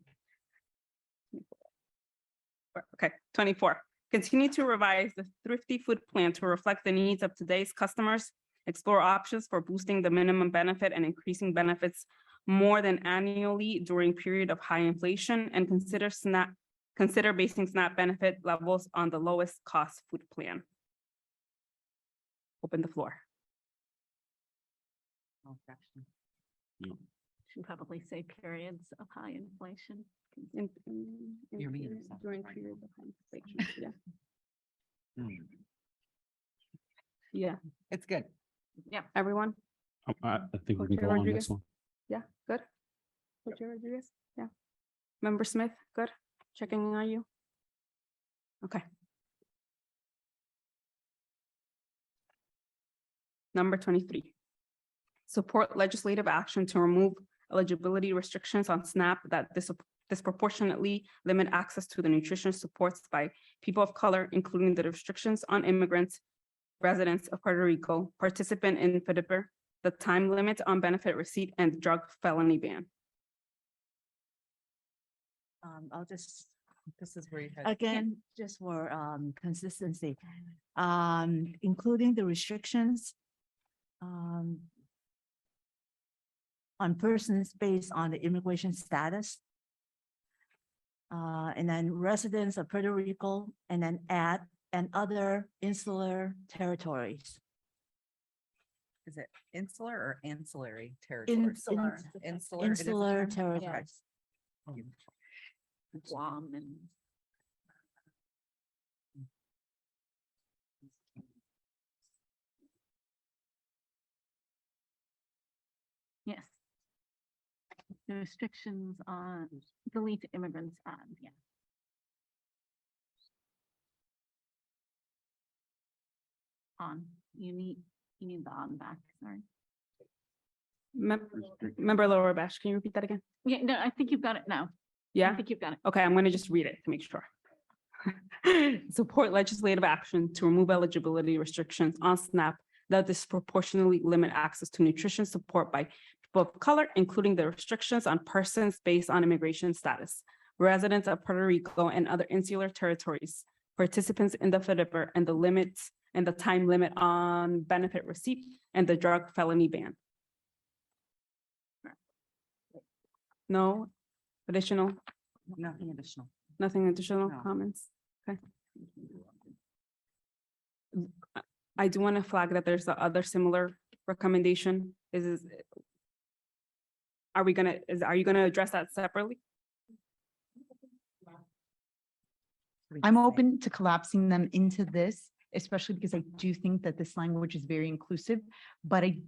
Okay, 24. Continue to revise the Thrifty Food Plan to reflect the needs of today's customers, explore options for boosting the minimum benefit and increasing benefits more than annually during period of high inflation, and consider basing SNAP benefit levels on the lowest cost food plan. Open the floor. No objection. Should probably say periods of high inflation. You're being yourself. During periods of high inflation, yeah. Yeah, It's good. Yeah. everyone? I think we can Co-Chair go on Rodriguez? this one. Yeah, good. Co-Chair Rodriguez? Yeah. Member Smith, good. Checking on you. Okay. Number 23. Support legislative action to remove eligibility restrictions on SNAP that disproportionately limit access to the nutrition supports by people of color, including the restrictions on immigrants, residents of Puerto Rico, participant in FDPR, the time limit on benefit receipt, and drug felony ban. I'll just, This is where you had. again, just for consistency, including the restrictions on persons based on the immigration status. And then residents of Puerto Rico, and then add and other insular territories. Is it insular or ancillary territories? Insular. Insular. it is a Insular term? territories. Guam and. Yes. The restrictions on delete immigrants and, yeah. On, you need the on back, sorry. Member Laura Bash, can you repeat that again? Yeah, no, I think you've got it now. I Yeah? think you've got it. Okay, I'm gonna just read it to make sure. Support legislative action to remove eligibility restrictions on SNAP that disproportionately limit access to nutrition support by people of color, including the restrictions on persons based on immigration status, residents of Puerto Rico and other insular territories, participants in the FDPR, and the limits and the time limit on benefit receipt and the drug felony ban. No additional, Nothing additional. nothing additional No. comments? Okay. I do want to flag that there's the other similar recommendation are you gonna address that separately? I'm open to collapsing them into this, especially because I do think that this language is very inclusive. But I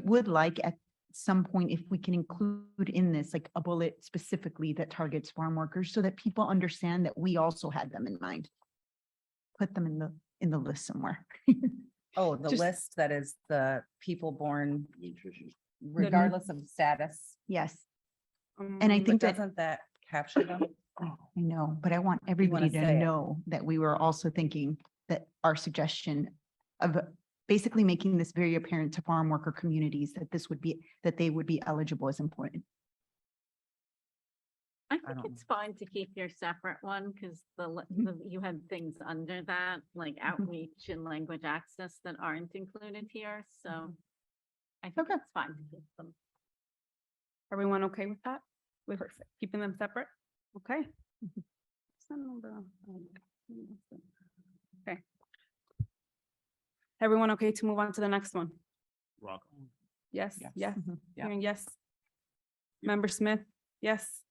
would like at some point, if we can include in this, like a bullet specifically that targets farm workers so that people understand that we also had them in mind. Put them in the list somewhere. Oh, the Just- list that is the people born regardless of status. Yes. And I But think that, doesn't that capture them? I know, but I want everybody to say it. know that we were also thinking that our suggestion of basically making this very apparent to farm worker communities that that they would be eligible is important. I think don't it's fine to keep your separate one, because you had things under that, like outreach and language access that aren't included here, so. I think it's fine to keep them. Everyone okay with that? With keeping them separate? Okay. Okay. Everyone okay to move on to the next one? Rock. Yes, Yes. yes, Yeah. hearing yes. Member Smith, yes.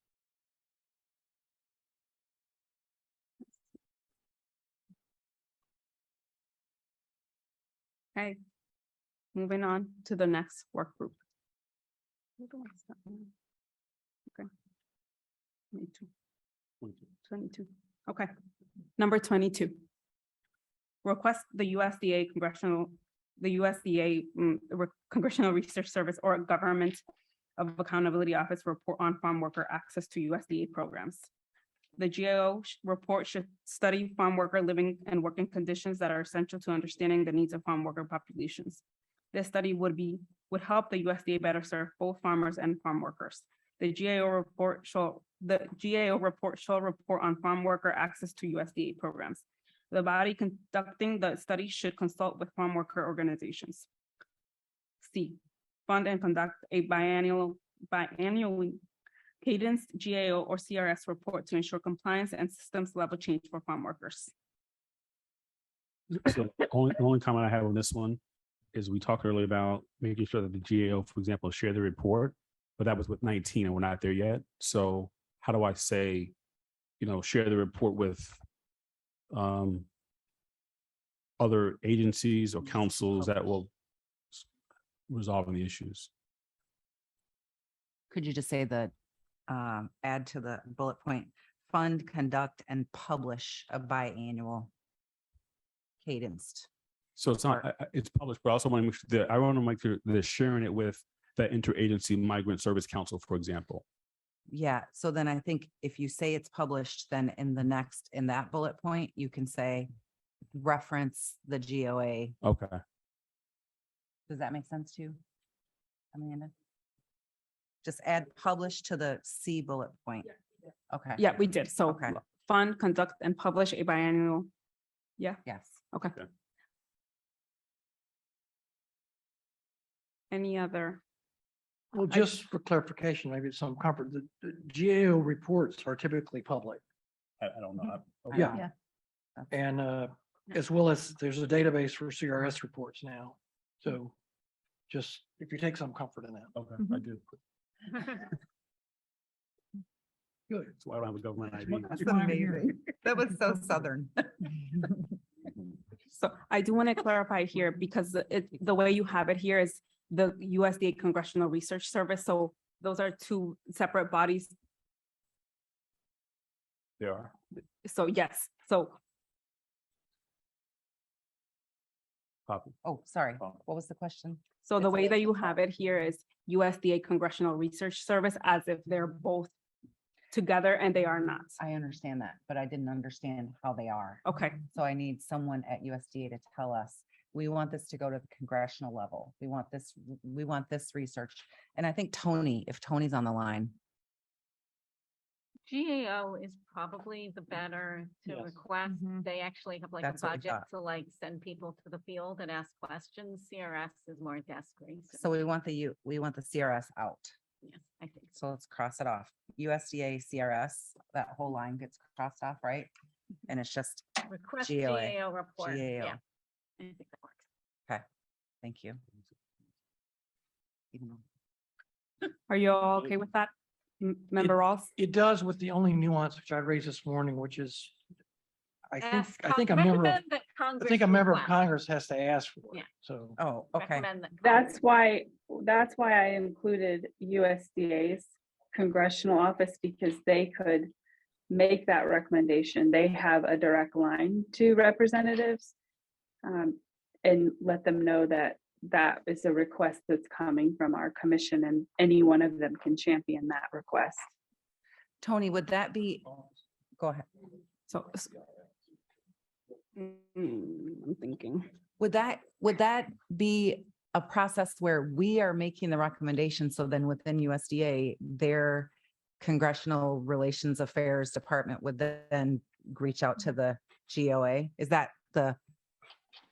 Okay. Moving on to the next work group. Where do I start now? Okay. 22. Okay. Number 22. Request the USDA Congressional Research Service or Government of Accountability Office report on farm worker access to USDA programs. The GAO report should study farm worker living and working conditions that are essential to understanding the needs of farm worker populations. This study would help the USDA better serve both farmers and farm workers. The GAO report shall report on farm worker access to USDA programs. The body conducting the study should consult with farm worker organizations. C, fund and conduct a biannually cadence GAO or CRS report to ensure compliance and systems level change for farm workers. So the only comment I have on this one is we talked earlier about making sure that the GAO, for example, share the report, but that was with 19 and we're not there yet. So how do I say, share the report with other agencies or councils that will resolve the issues. Could you just say the, add to the bullet point, fund, conduct, and publish a biannual cadenced? So it's not, it's published, but I also want to make sure that I want to make sure they're sharing it with the Interagency Migrant Service Council, for example. Yeah, so then I think if you say it's published, then in the next, in that bullet point, you can say reference the GOA. Okay. Does that make sense to you, Amanda? Just add publish to the C bullet point. Okay. Yeah, we did. So Okay. fund, conduct, and publish a biannual. Yeah, Yes. okay. Any other? Well, just for clarification, maybe some comfort, the GAO reports are typically public. I don't know. Yeah. And as well as there's a database for CRS reports now. So just if you take some comfort in that. Okay, I do. Good. That's why I don't have a government ID. That's amazing. That was so Southern. So I do want to clarify here because the way you have it here is the USDA Congressional Research Service. So those are two separate bodies. They are. So yes, so Copy. Oh, sorry. What was the question? so the way that you have it here is USDA Congressional Research Service as if they're both together and they are not. I understand that, but I didn't understand how they are. Okay, So I need someone at USDA to tell us, we want this to go to the congressional level. We want this research. And I think Tony, if Tony's on the line, GAO is probably the better to Yes. request. They actually have like a That's what we budget thought. to like send people to the field and ask questions. CRS is more desk research. so we want the CRS out. Yes, I think so. So let's cross it off. USDA CRS, that whole line gets crossed off, right? And it's just Request GAO. GAO report. GAO. Yeah. I think that works. Okay, thank you. Even though- are you all okay with that? Member Ross? It does with the only nuance which I raised this morning, which is I think a member of, Recommend that I Congress think a member of request. Congress has to ask for Yeah. it. So Oh, okay. Recommend that That's why I included USDA's congressional office because they could make that recommendation. They have a direct line to representatives. And let them know that that is a request that's coming from our commission and any one of them can champion that request. Tony, would that be, go ahead. So. I'm thinking. Would that be a process where we are making the recommendation? So then within USDA, their Congressional Relations Affairs Department would then reach out to the GOA? Is that the,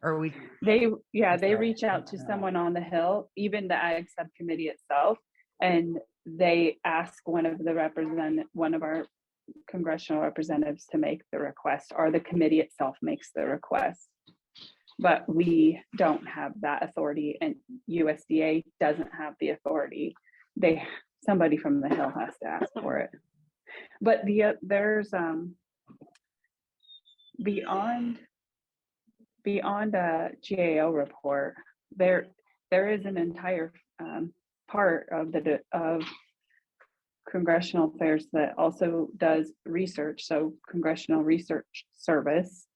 or we? They reach out to someone on the Hill, even the Ag Subcommittee itself, and they ask one of our congressional representatives to make the request, or the committee itself makes the request. But we don't have that authority, and USDA doesn't have the authority. Somebody from the Hill has to ask for it. But there's beyond a GAO report, there is an entire part of congressional affairs that also does research. So Congressional Research Service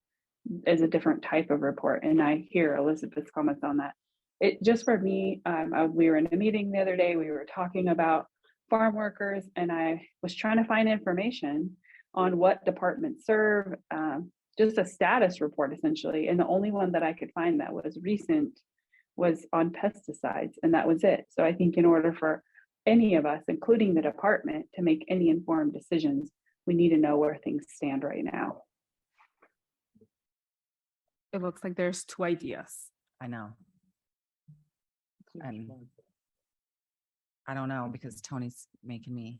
is a different type of report, and I hear Elizabeth's comments on that. It just for me, we were in a meeting the other day. We were talking about farm workers, and I was trying to find information on what departments serve. Just a status report essentially. And the only one that I could find that was recent was on pesticides, and that was it. So I think in order for any of us, including the department, to make any informed decisions, we need to know where things stand right now. It looks like there's two ideas. I know. And I don't know, because Tony's making me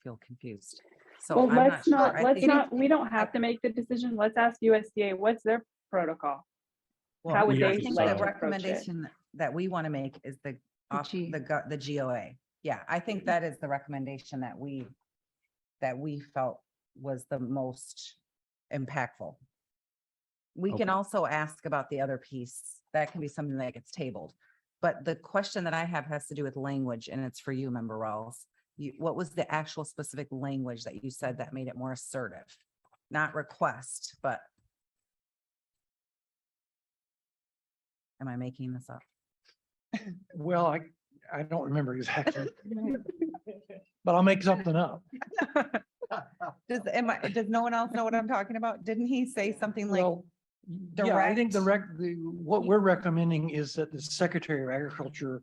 feel confused. So Well, I'm let's sure. not, I let's think- not, we don't have to make the decision. Let's ask USDA, what's their protocol? Well, How would we they have to I think like the to approach it? recommendation that we want to make is the GOA. Yeah, I think that is the recommendation that we felt was the most impactful. We can Okay. also ask about the other piece. That can be something that gets tabled. But the question that I have has to do with language, and it's for you, Member Rawls. What was the actual specific language that you said that made it more assertive? Not request, but. Am I making this up? Well, I don't remember exactly, but I'll make something up. Does no one else know what I'm talking about? Didn't he say something like? Well, yeah, I think direct? what we're recommending is that the Secretary of Agriculture,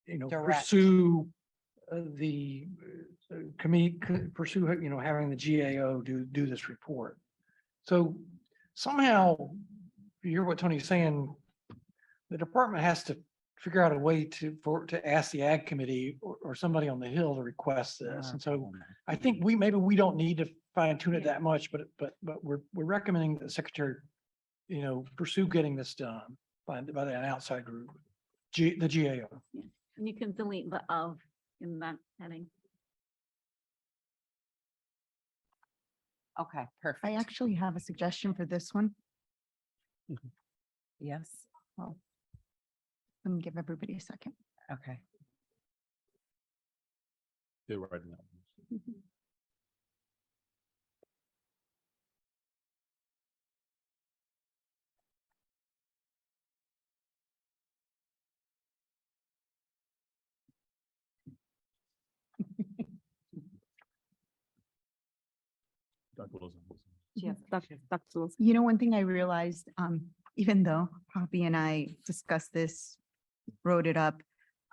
Direct. pursue the committee, pursue, having the GAO do this report. So somehow, you hear what Tony's saying, the department has to figure out a way to ask the Ag Committee or somebody on the Hill to request this. And so I think maybe we don't need to fine tune it that much, but we're recommending that the Secretary, pursue getting this done by an outside group, the GAO. And you can delete the of in that heading. Okay, perfect. I actually have a suggestion for this one. Yes, Well, let me give everybody a second. okay. They're writing that. Dr. Wilson. Yes, Dr. Wilson. You know, one thing I realized, even though Poppy and I discussed this, wrote it up,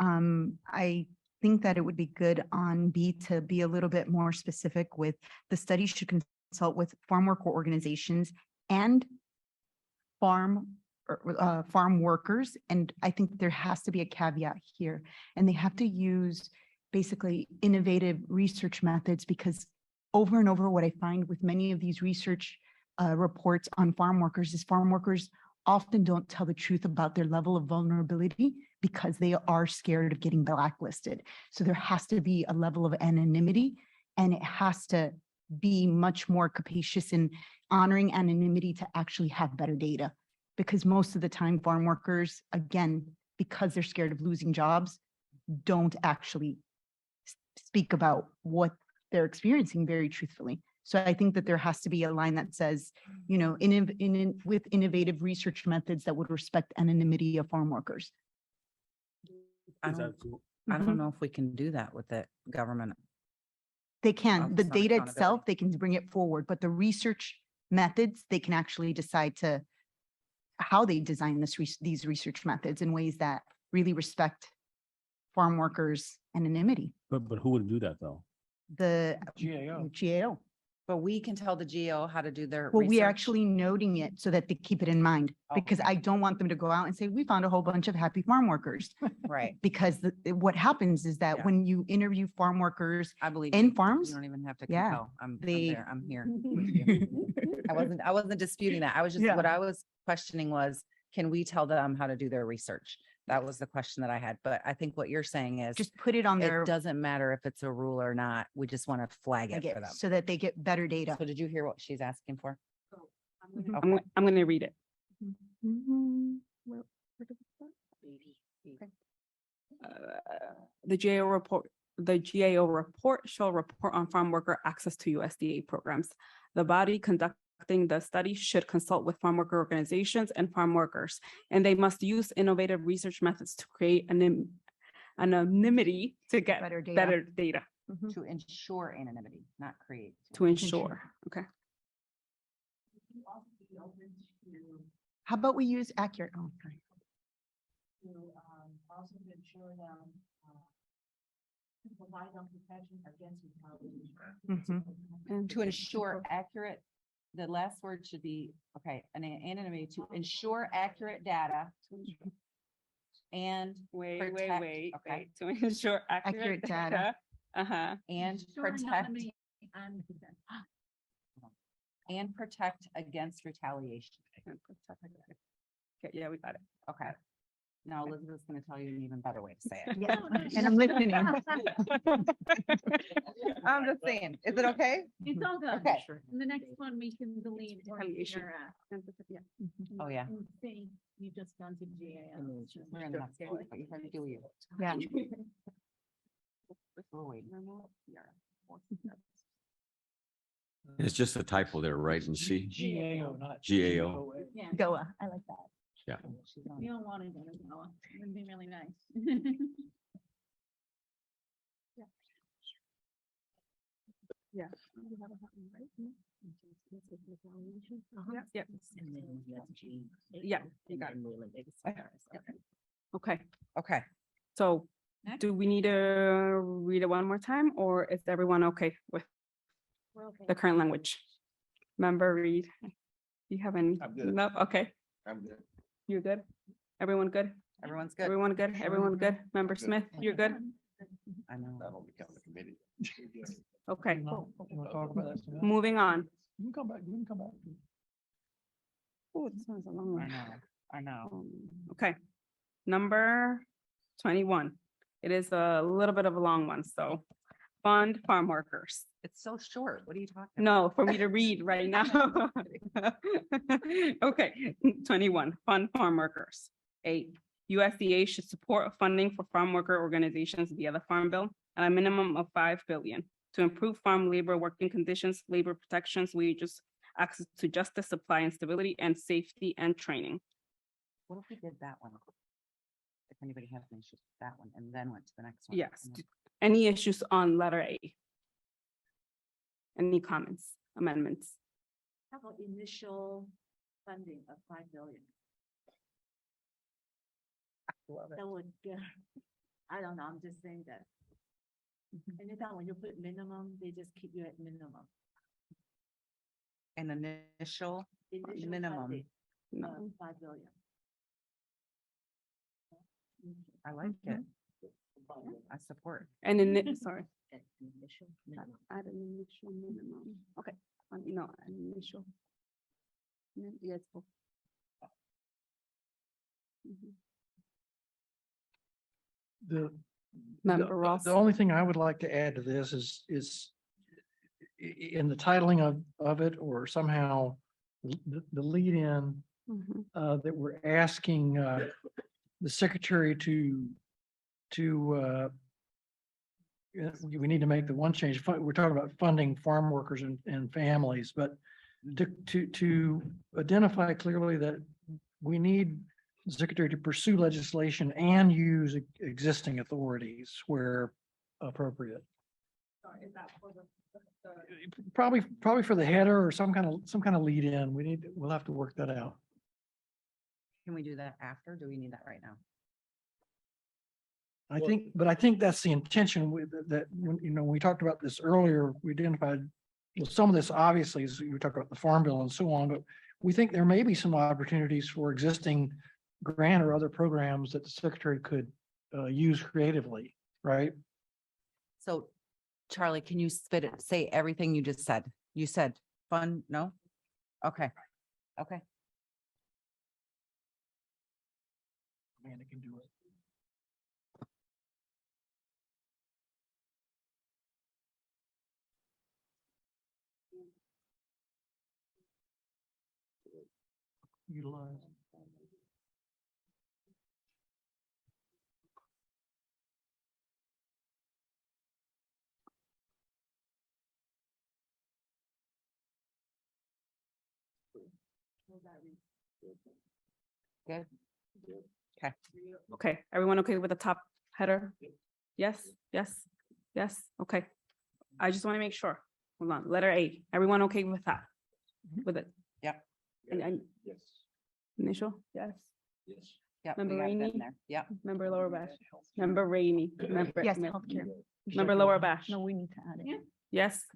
I think that it would be good on B to be a little bit more specific with the study should consult with farm worker organizations and farm workers. And I think there has to be a caveat here, and they have to use basically innovative research methods, because over and over, what I find with many of these research reports on farm workers is farm workers often don't tell the truth about their level of vulnerability because they are scared of getting blacklisted. So there has to be a level of anonymity, and it has to be much more capacious in honoring anonymity to actually have better data. Because most of the time, farm workers, again, because they're scared of losing jobs, don't actually speak about what they're experiencing very truthfully. So I think that there has to be a line that says, with innovative research methods that would respect anonymity of farm workers. I don't know if we can do that with the government. They can, the Office on data Accountability. itself, they can bring it forward, but the research methods, they can actually decide to how they design these research methods in ways that really respect farm workers' anonymity. But who would do that though? The GAO. GAO. But we can tell the GAO how to do their. Well, we are research. actually noting it so that they keep it in mind, because Okay. I don't want them to go out and say, we found a whole bunch of happy farm workers. Right. Because what happens is that Yeah. when you interview farm workers I believe. in you. farms, You don't even have to yeah, compel. I'm they- there. I'm here. I wasn't disputing that. I was just, Yeah. what I was questioning was, can we tell them how to do their research? That was the question that I had. But I think what you're saying is. just put it on their, It doesn't matter if it's a rule or not. We just want to flag it for them. so that they get better data. So did you hear what she's asking for? I'm going to read it. The GAO report shall report on farm worker access to USDA programs. The body conducting the study should consult with farm worker organizations and farm workers, and they must use innovative research methods to create anonymity to get Better data. better data To ensure anonymity, not create. to ensure. Okay. How about we use accurate? Oh, sorry. Also to ensure them, to provide them protection against retaliation. Mhm. To ensure accurate, the last word should be, okay, anonymity, to ensure accurate data and Wait, protect- okay. wait. To ensure accurate Accurate data. data. Uh-huh. and protect and protect against retaliation. Okay, yeah, we got it. Okay. Now Elizabeth's gonna tell you an even better way to say it. Yeah, and I'm listening. I'm just saying, is it okay? It's all good. Okay. And the next one we can delete or Retaliation. Oh, yeah. and say you just gone to GAO. We're in that spot, but you have to do you. Yeah. We're waiting. It's just a typo there, right? And see, GAO, not. GAO. Yeah, Goa, I like that. Yeah. you don't want to go to Goa. It would be really nice. Yeah. Yeah. Yeah, you got it. Okay, Okay. so do we need to read it one more time, or is everyone okay with We're okay. the current language? Member Reed, you have any? I'm good. No, okay, I'm good. you're good? Everyone good? Everyone's good. Everyone good? Everyone good? Member Smith, you're good? I know. That'll become the committee. Okay, You wanna talk about that tonight? moving on. You can come back, you can come back. Oh, this one's a long I one. know, I know. Okay, number 21. It is a little bit of a long one, so fund farm workers. It's so short. What are you talking? No, for me to read right now. Okay, 21, fund farm workers. 8, USDA should support funding for farm worker organizations via the Farm Bill at a minimum of 5 billion to improve farm labor working conditions, labor protections, wages, access to justice, supply and stability, and safety and training. What if we did that one? If anybody has any issues with that one and then went to the next one. Yes. And then- Any issues on letter A? Any comments, amendments? How about initial funding of 5 billion? That would, I don't know, I'm just saying that. Anytime when you put minimum, they just keep you at minimum. An initial Initial minimum. funding No. of 5 billion. I like it. I support. And then, sorry, Initial minimum. add an initial minimum. Okay, no, an initial. Yes. The Member the- Ross. The only thing I would like to add to this is in the titling of it, or somehow the lead in Mhm. that we're asking the secretary we need to make the one change. We're talking about funding farm workers and families, but to identify clearly that we need the secretary to pursue legislation and use existing authorities where appropriate. Probably for the header or some kind of lead in. We'll have to work that out. Can we do that after? Do we need that right now? I think that's the intention with that, when, when we talked about this earlier, we identified, some of this obviously is, we talked about the Farm Bill and so on, but we think there may be some opportunities for existing grant or other programs that the secretary could use creatively, right? So Charlie, can you say everything you just said? You said fun, no? Okay, okay. Amanda can do it. Utilize. Good. Okay. Okay, everyone okay with the top header? Yes, yes, yes, okay. I just want to make sure. Hold on, letter A, everyone okay with that? With it? Yep. And Yes. initial, yes. Yes. Yep. we Member got it in Rainey? there. Yep. Member Lower Bash, member Rainey, member. Yes, mem- healthcare. Member Lower Bash, No, we need to add it. yes?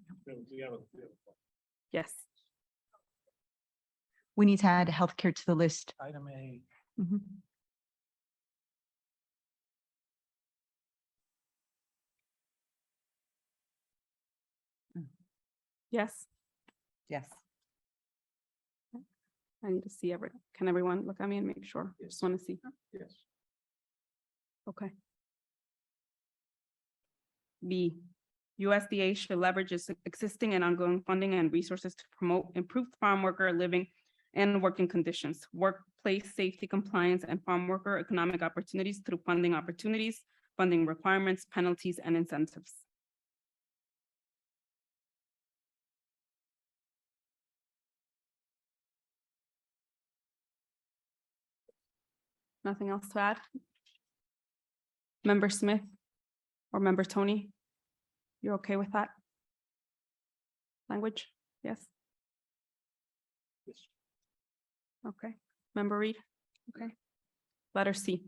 Yes, We need to add healthcare to the list. Item A. Mhm. yes. Yes. I need to see can everyone look at me and make sure? Just want to see. Yes. Okay. B, USDA should leverage its existing and ongoing funding and resources to promote improved farm worker living and working conditions, workplace safety compliance, and farm worker economic opportunities through funding opportunities, funding requirements, penalties, and incentives. Nothing else to add? Member Smith or Member Tony? You're okay with that? Language? Yes? Okay. Member Reed? Okay. Letter C.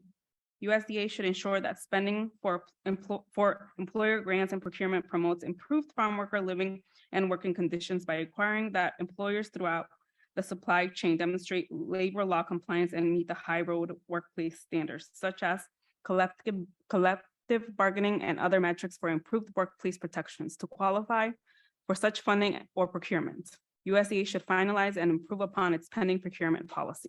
USDA should ensure that spending for employer grants and procurement promotes improved farm worker living and working conditions by requiring that employers throughout the supply chain demonstrate labor law compliance and meet the high road workplace standards, such as collective bargaining and other metrics for improved workplace protections. To qualify for such funding or procurement, USDA should finalize and improve upon its pending procurement policy.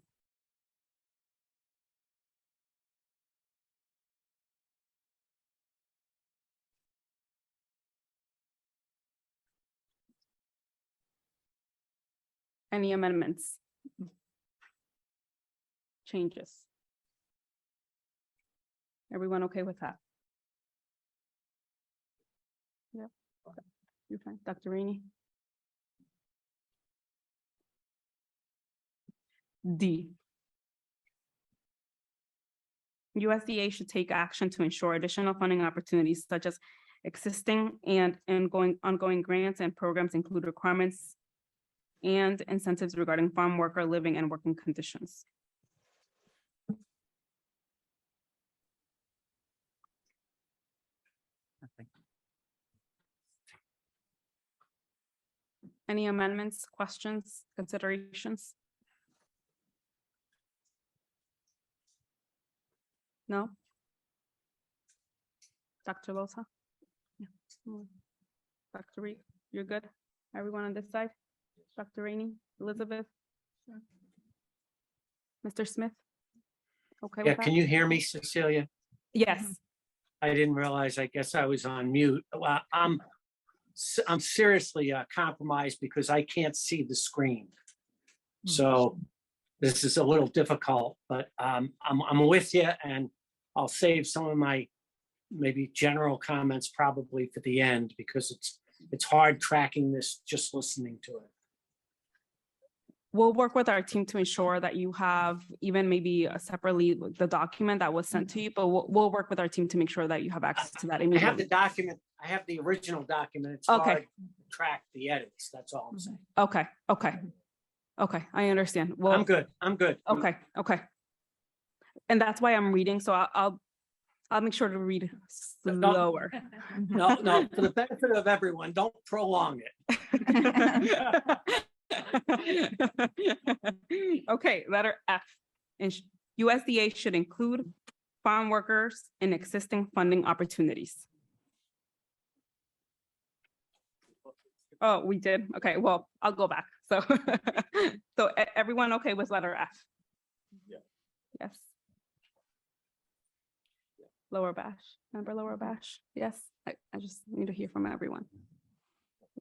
Any amendments? Changes? Everyone okay with that? Yep. Okay. You're fine. Dr. Rainey? D. USDA should take action to ensure additional funding opportunities such as existing and ongoing grants and programs include requirements and incentives regarding farm worker living and working conditions. Any amendments, questions, considerations? No? Dr. Loza? Yeah. Dr. Reed, you're good? Everyone on this side? Dr. Rainey, Elizabeth? Mr. Smith? Okay Yeah, with that? can you hear me, Cecilia? Yes. I didn't realize, I guess I was on mute. Well, I'm seriously compromised because I can't see the screen. So this is a little difficult, but I'm with you, and I'll save some of my maybe general comments probably for the end because it's hard tracking this just listening to it. We'll work with our team to ensure that you have even maybe separately the document that was sent to you, but we'll work with our team to make sure that you have access to that I have immediately. the document. I have the original document. It's Okay. hard to track the edits. That's all I'm saying. Okay, okay. Okay, I understand. Well, I'm good. I'm good. Okay, okay. And that's why I'm reading, so I'll make sure to read slower. No, for the benefit of everyone, don't prolong it. Okay, letter F. USDA should include farm workers in existing funding opportunities. Oh, we did? Okay, well, I'll go back. So, so everyone okay with letter F? Yeah. Yes. Lower Bash, member Lower Bash? Yes, I just need to hear from everyone.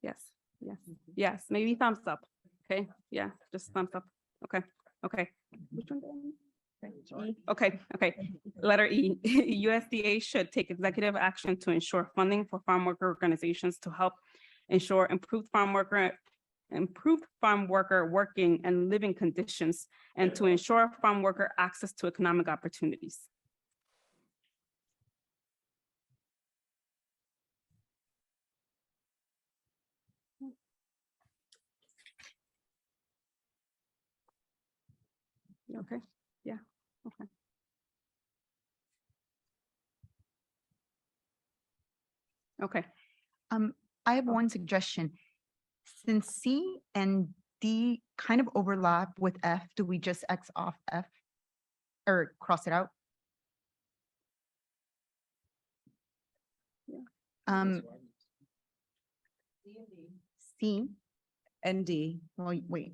Yes, yes, yes, maybe thumbs up. Okay, yeah, just thumbs up. Okay, okay. Which one did I miss? Okay, okay. Letter E, USDA should take executive action to ensure funding for farm worker organizations to help ensure improved farm worker working and living conditions and to ensure farm worker access to economic opportunities. You okay? Yeah, okay. Okay. I have one suggestion. Since C and D kind of overlap with F, do we just X off F or cross it out? C and D. Wait,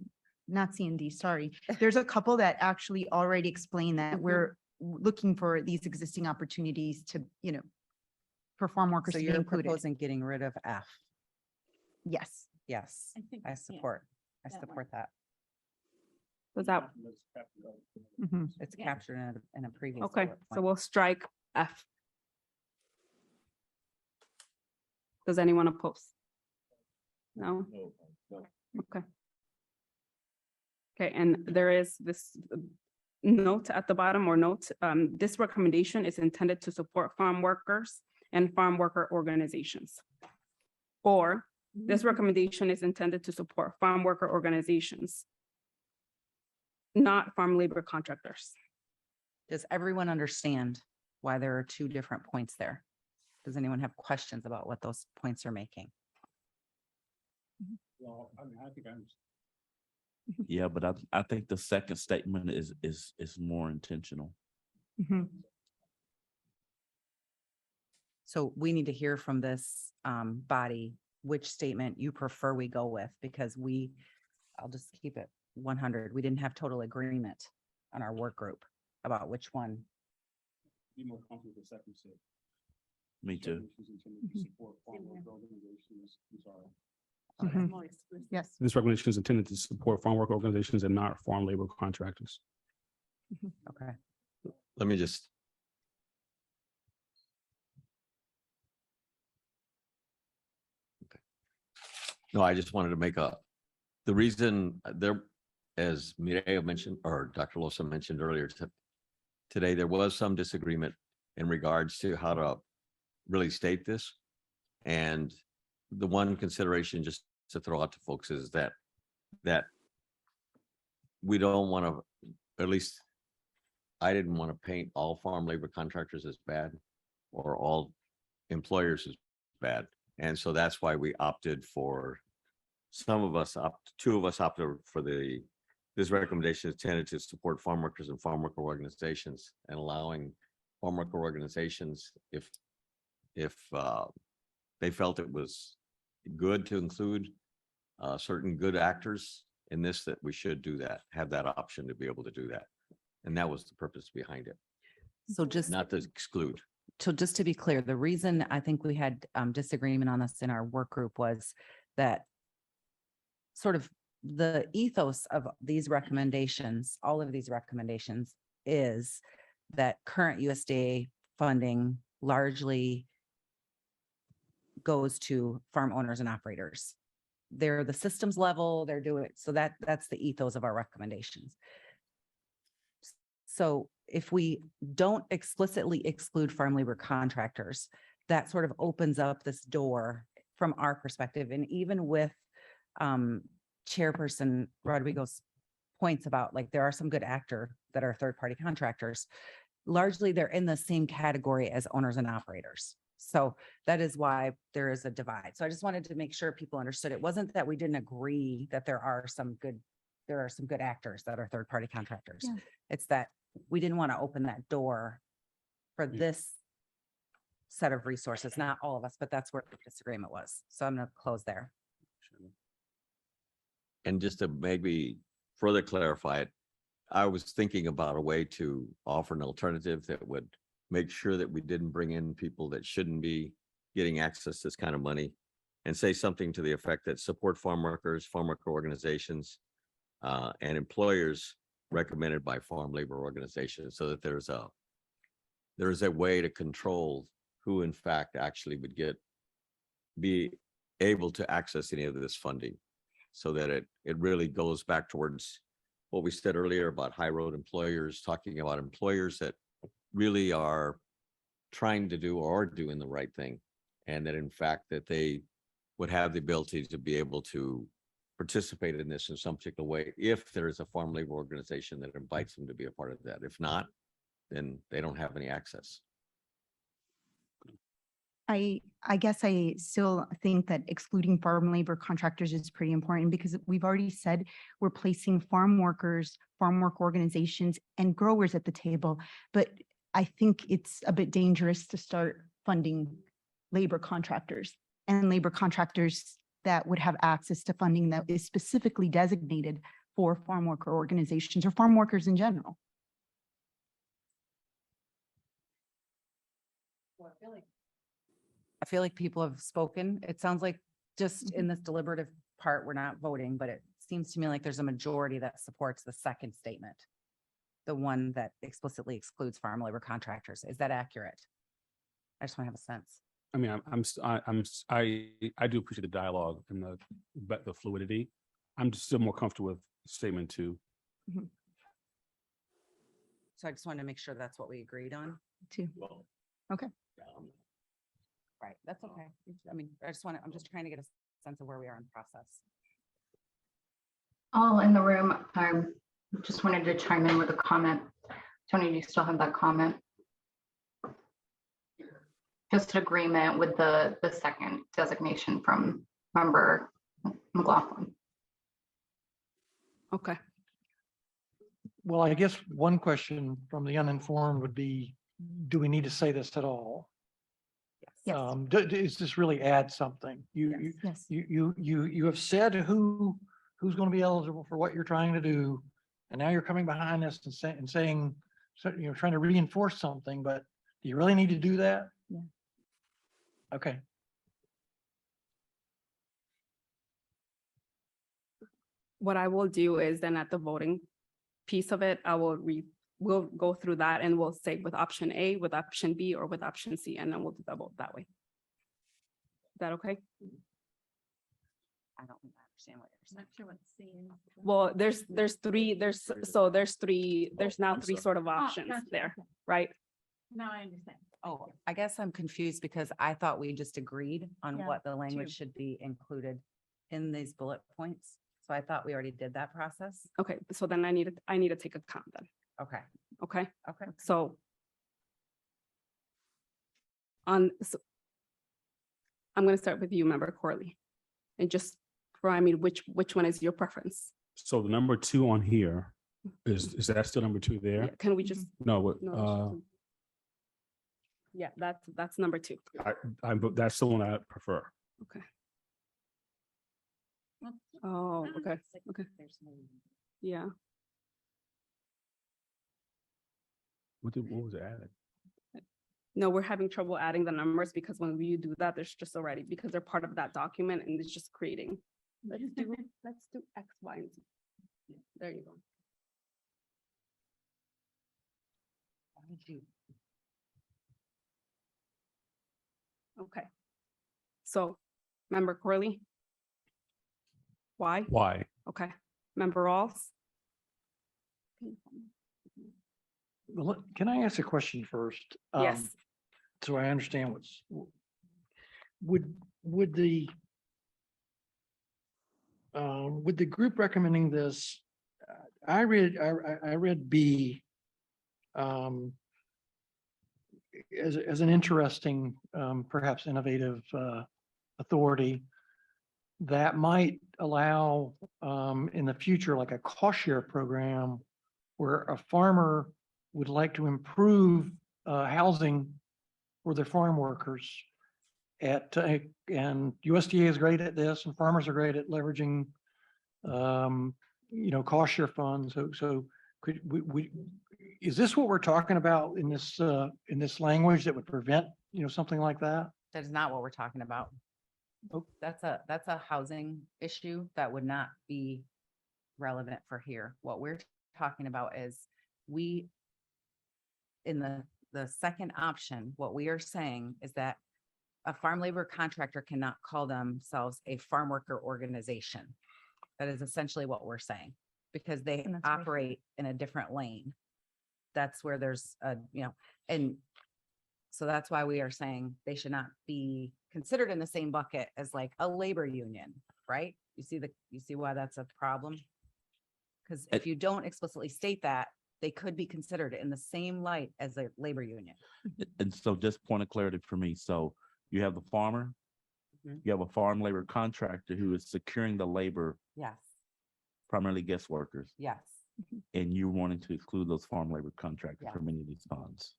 not C and D, sorry. There's a couple that actually already explain that we're looking for these existing opportunities to, for farm workers So to be you're included. proposing getting rid of F. Yes. Yes, I think, I yeah, support, I that support that. Was that, Mhm. It's Yeah. captured in a previous. okay, bullet so point. we'll strike F. Does anyone oppose? No? Okay. Okay, and there is this note at the bottom or note, this recommendation is intended to support farm workers and farm worker organizations. Or this recommendation is intended to support farm worker organizations, not farm labor contractors. Does everyone understand why there are two different points there? Does anyone have questions about what those points are making? Well, I mean, I think I'm. Yeah, but I think the second statement is more intentional. Mhm. So we need to hear from this body, which statement you prefer we go with, because I'll just keep it 100. We didn't have total agreement on our work group about which one. Be more comfortable with the second set. Me too. Support farm worker organizations. I'm sorry. Mhm. Yes. This recommendation is intended to support farm worker organizations and not farm labor contractors. Okay. Let me just. Okay. No, I just wanted to make the reason there, as Mireya mentioned, or Dr. Losa mentioned earlier today, there was some disagreement in regards to how to really state this. And the one consideration just to throw out to folks is that we don't want to, at least I didn't want to paint all farm labor contractors as bad or all employers as bad. And so that's why we opted for, two of us opted for this recommendation is intended to support farm workers and farm worker organizations, and allowing farm worker organizations, if they felt it was good to include certain good actors in this, that we should do that, have that option to be able to do that. And that was the purpose behind it, So just not to exclude. So just to be clear, the reason I think we had disagreement on this in our work group was that sort of the ethos of these recommendations, all of these recommendations, is that current USDA funding largely goes to farm owners and operators. They're the systems level, they're doing it. So that's the ethos of our recommendations. So if we don't explicitly exclude farm labor contractors, that sort of opens up this door from our perspective. And even with Chairperson Rodrigo's points about, like, there are some good actors that are third-party contractors, largely they're in the same category as owners and operators. So that is why there is a divide. So I just wanted to make sure people understood. It wasn't that we didn't agree that there are some good actors that are third-party contractors. Yeah. It's that we didn't want to open that door for this set of resources, not all of us, but that's where the disagreement was. So I'm going to close there. And just to maybe further clarify it, I was thinking about a way to offer an alternative that would make sure that we didn't bring in people that shouldn't be getting access to this kind of money, and say something to the effect that support farm workers, farm worker organizations, and employers recommended by farm labor organizations, so that there is a way to control who in fact actually would be able to access any of this funding, so that it really goes back towards what we said earlier about high road employers, talking about employers that really are trying to do or are doing the right thing. And that in fact, that they would have the ability to be able to participate in this in some particular way, if there is a farm labor organization that invites them to be a part of that. If not, then they don't have any access. I guess I still think that excluding farm labor contractors is pretty important, because we've already said we're placing farm workers, farm work organizations, and growers at the table. But I think it's a bit dangerous to start funding labor contractors and labor contractors that would have access to funding that is specifically designated for farm worker organizations or farm workers in general. I feel like people have spoken. It sounds like just in this deliberative part, we're not voting, but it seems to me like there's a majority that supports the second statement. The one that explicitly excludes farm labor contractors. Is that accurate? I just want to have a sense. I mean, I do appreciate the dialogue and the fluidity. I'm just still more comfortable with statement 2. So I just wanted to make sure that's what we agreed on. Too. Okay. Right, that's okay. I mean, I'm just trying to get a sense of where we are in the process. All in the room, I just wanted to chime in with a comment. Tony, do you still have that comment? Just agreement with the second designation from member McLaughlin. Okay. Well, I guess one question from the uninformed would be, do we need to say this at all? Yes. Does this really add something? Yes. You have said who's going to be eligible for what you're trying to do, and now you're coming behind us and saying, so, trying to reinforce something, but do you really need to do that? Yeah. Okay. What I will do is then at the voting piece of it, we'll go through that and we'll say with option A, with option B, or with option C, and then we'll do the vote that way. Is that okay? I don't understand what you're saying. Not sure what C is. Well, there's now three sort of options gotcha, there, okay. right? Now I understand. Oh, I guess I'm confused because I thought we just agreed on Yeah, what the language too. should be included in these bullet points. So I thought we already did that process. Okay, so then I need to take a count then, Okay, okay? okay. So so I'm gonna start with you, member Corley, and just remind me which one is your preference? So the number 2 on here, is that still number 2 there? Yeah, can we just, No, what, no, yeah, that's number 2. that's the one I prefer. Okay. Oh, okay, okay. Yeah, What was it added? no, we're having trouble adding the numbers because when we do that, there's just already, because they're part of that document and it's just creating. Let's do X, Y, and Z. There you go. Why did you- Okay. So, member Corley? Why? Why? Okay. Member Rawls? Well, can I ask a question first? Yes. So I understand would the group recommending this, I read B as an interesting, perhaps innovative authority that might allow in the future, like a cost share program where a farmer would like to improve housing for their farm workers and USDA is great at this and farmers are great at leveraging cost share funds. So could is this what we're talking about in this language that would prevent, something like that? That is not what we're talking about. Oh. That's a housing issue that would not be relevant for here. What we're talking about is in the second option, what we are saying is that a farm labor contractor cannot call themselves a farm worker organization. That is essentially what we're saying, because they And that's right. operate in a different lane. That's where there's and so that's why we are saying they should not be considered in the same bucket as like a labor union, right? You see why that's a problem? Because if you don't explicitly state that, they could be considered in the same light as a labor union. And so just point of clarity for me. So you have the farmer, you have a farm labor contractor who is securing the labor, Yes, primarily guest workers, yes. and you're wanting to exclude those farm labor contractors Yeah. from any of these funds.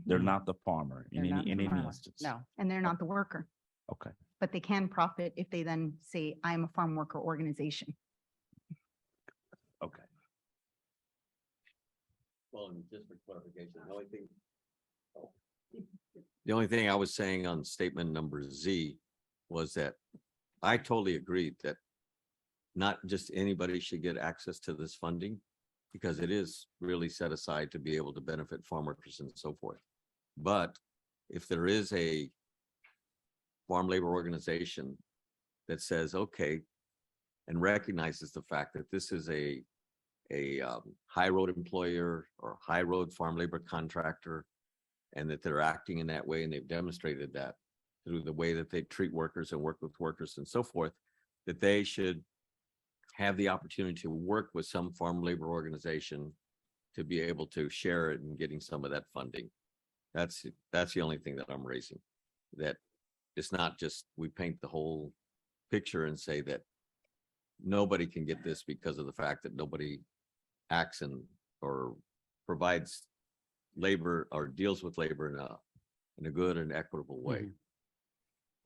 They're not the farmer in They're not the any farmer. instance. No, And they're not the worker, Okay. but they can profit if they then say, I'm a farm worker organization. Okay. Well, and just for clarification, the only thing, The only thing I was saying on statement number Z was that I totally agreed that not just anybody should get access to this funding because it is really set aside to be able to benefit farm workers and so forth. But if there is a farm labor organization that says, okay, and recognizes the fact that this is a high road employer or high road farm labor contractor, and that they're acting in that way, and they've demonstrated that through the way that they treat workers and work with workers and so forth, that they should have the opportunity to work with some farm labor organization to be able to share it in getting some of that funding. That's the only thing that I'm raising. That it's not just we paint the whole picture and say that nobody can get this because of the fact that nobody acts in or provides labor or deals with labor in a good and equitable way.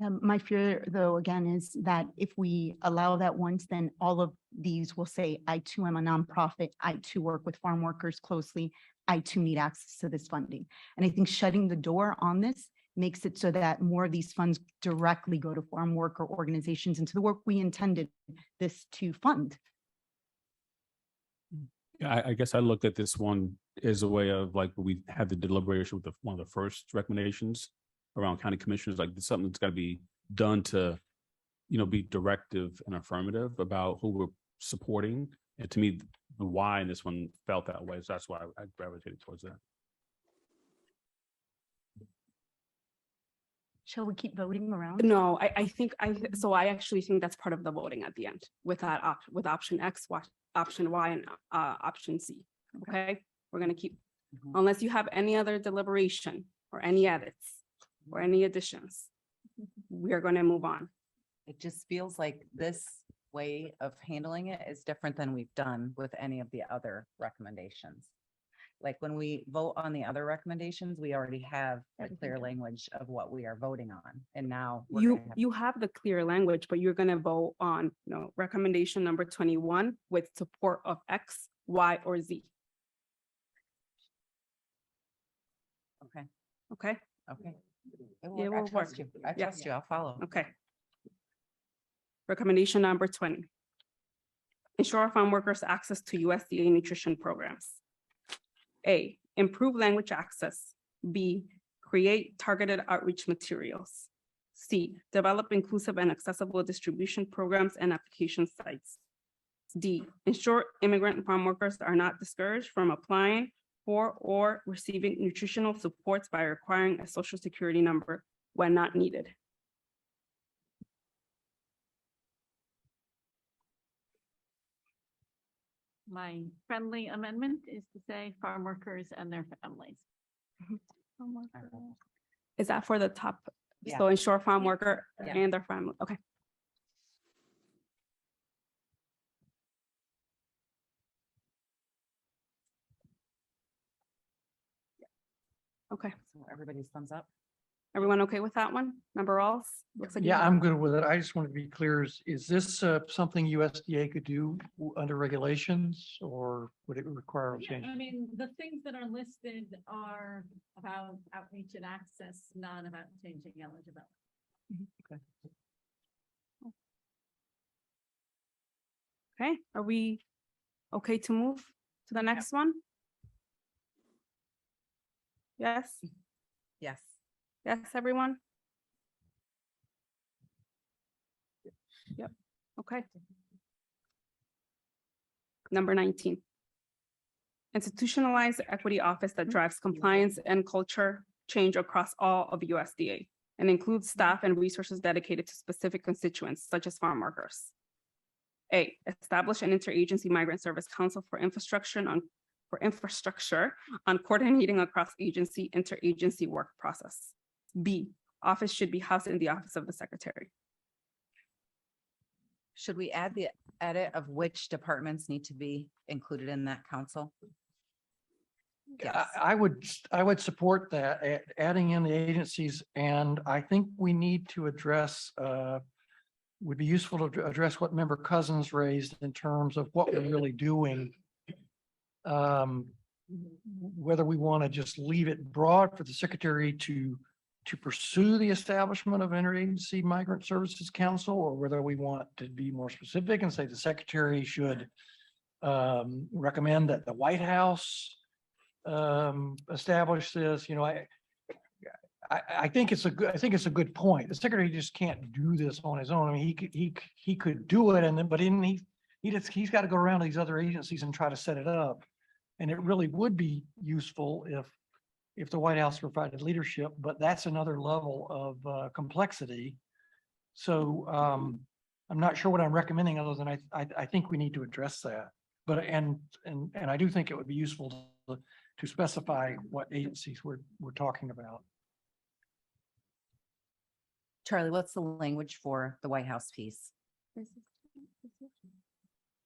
My fear, though, again, is that if we allow that once, then all of these will say, I too am a nonprofit. I too work with farm workers closely. I too need access to this funding. And I think shutting the door on this makes it so that more of these funds directly go to farm worker organizations and to the work we intended this to fund. I guess I looked at this one as a way of like, we had the deliberation with one of the first recommendations around county commissioners, like there's something that's got to be done to, be directive and affirmative about who we're supporting. And to me, the why in this one felt that way. So that's why I gravitated towards that. Shall we keep voting around? No, I actually think that's part of the voting at the end with that with option X, option Y, and option C. Okay, we're gonna keep, unless you have any other deliberation or any edits or any additions, we are gonna move on. It just feels like this way of handling it is different than we've done with any of the other recommendations. Like when we vote on the other recommendations, we already have a clear language of what we are voting on. And now You have the clear language, but you're gonna vote on, recommendation number 21 with support of X, Y, or Z. Okay. Okay. Okay. It I will trust work. you. I Yeah. trust you. I'll follow. Okay. Recommendation number 20. Ensure farm workers access to USDA nutrition programs. A, improve language access. B, create targeted outreach materials. C, develop inclusive and accessible distribution programs and application sites. D, ensure immigrant farm workers are not discouraged from applying for or receiving nutritional supports by requiring a social security number when not needed. My friendly amendment is to say farm workers and their families. Is that for the top? Yeah. So ensure farm worker Yeah. and their family, okay. Okay, So everybody's thumbs up. everyone okay with that one? Member Rawls? Looks like you Yeah, have- I'm good with it. I just want to be clear, is this something USDA could do under regulations, or would it require a change? I mean, the things that are listed are about outreach and access, not about changing eligibility. Okay, are we okay to move to the next one? Yes, Yes. yes, everyone? Yep, okay. Number 19. Institutionalize the equity office that drives compliance and culture change across all of USDA and includes staff and resources dedicated to specific constituents such as farm workers. A, establish an interagency migrant service council for infrastructure on coordinating across agency interagency work process. B, office should be housed in the office of the secretary. Should we add the edit of which departments need to be included in that council? Yes. I would support that, adding in the agencies, and I think we need to address, would be useful to address what Member Cousins raised in terms of what we're really doing. whether we want to just leave it broad for the secretary to pursue the establishment of interagency migrant services council, or whether we want to be more specific and say the secretary should recommend that the White House establish this. You know, I think it's a good point. The secretary just can't do this on his own. I mean, he could do it, and then, but he's got to go around to these other agencies and try to set it up. And it really would be useful if the White House provided leadership, but that's another level of complexity. So I'm not sure what I'm recommending, other than I think we need to address that. But and I do think it would be useful to specify what agencies we're talking about. Charlie, what's the language for the White House piece?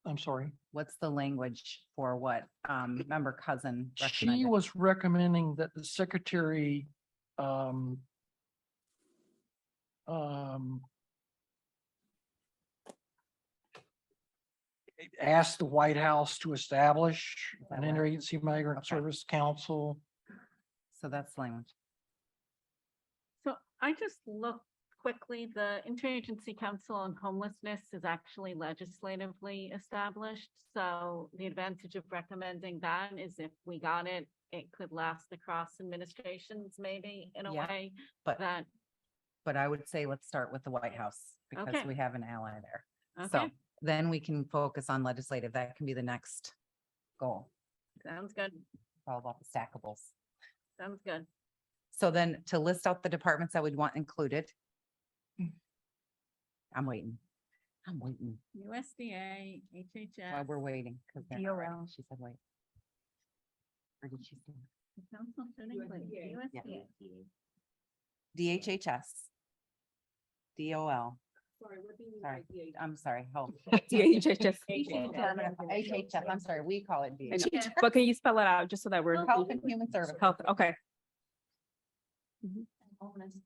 I'm sorry. What's the language for what member Cousin She recommended? was recommending that the secretary ask the White House to establish an interagency migrant service council. So that's language. So I just looked quickly, the Interagency Council on Homelessness is actually legislatively established. So the advantage of recommending that is if we got it, it could last across administrations maybe in a Yeah, way but- that, But I would say let's start with the White House because Okay. we have an ally there. So okay, then we can focus on legislative. That can be the next goal. sounds good, It's all about the stackables. sounds good. So then to list out the departments that we'd want included. I'm waiting. USDA, While HHS. we're waiting. Because DOL. she said wait. Or did she say? the Council should include USDA. DHHS. DOL. Sorry, what do you Sorry, I'm sorry. Hold. DHHS. HHS, I'm sorry, we call it I know. DHHS. But can you spell it out just so that we're Health and Human Services. health? Okay.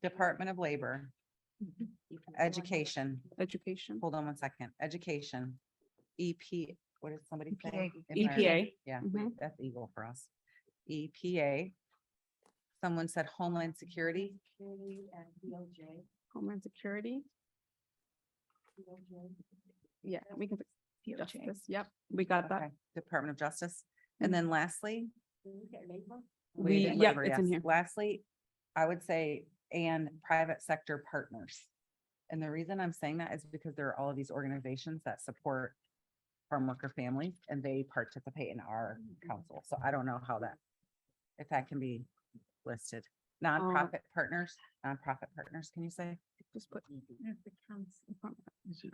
Department of Labor. Education. Education. Hold on one second. Education. EP, what did somebody say? EPA. Yeah, Mhm. that's Eagle for us. EPA. Someone said Homeland Security. Homeland Security. Yeah, we can. Justice. Yep, we got that. Okay, Department of Justice. And then lastly. We, did yep, labor, it's in yes. here. Lastly, I would say, and private sector partners. And the reason I'm saying that is because there are all of these organizations that support farm worker families and they participate in our council. So I don't know how that, if that can be listed. Nonprofit partners, can you say? Just put. Is it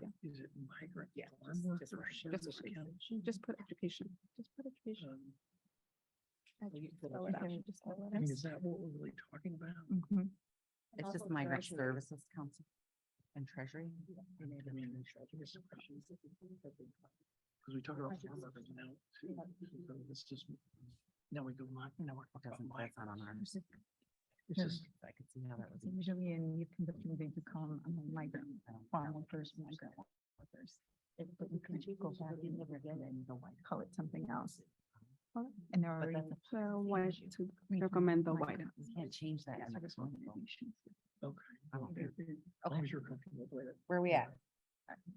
migrant? Yeah, farm just workers right. service council? Just put education. Just put education. Spell it out. Just spell it I mean, out. is that what we're really talking about? It's just Migrant Services Council and Treasury. Because we talk about farm workers now too. So this is, now we go, now we're talking about That's not on ours. It's just, I could see how that was. Usually in you can moving to call them migrant farm workers, migrant workers. But you can go back and never get it, call it something else. And there are. So want to recommend the White House. We can't change that. in the next one. okay. Okay. As long as you're comfortable with it. Where are we at?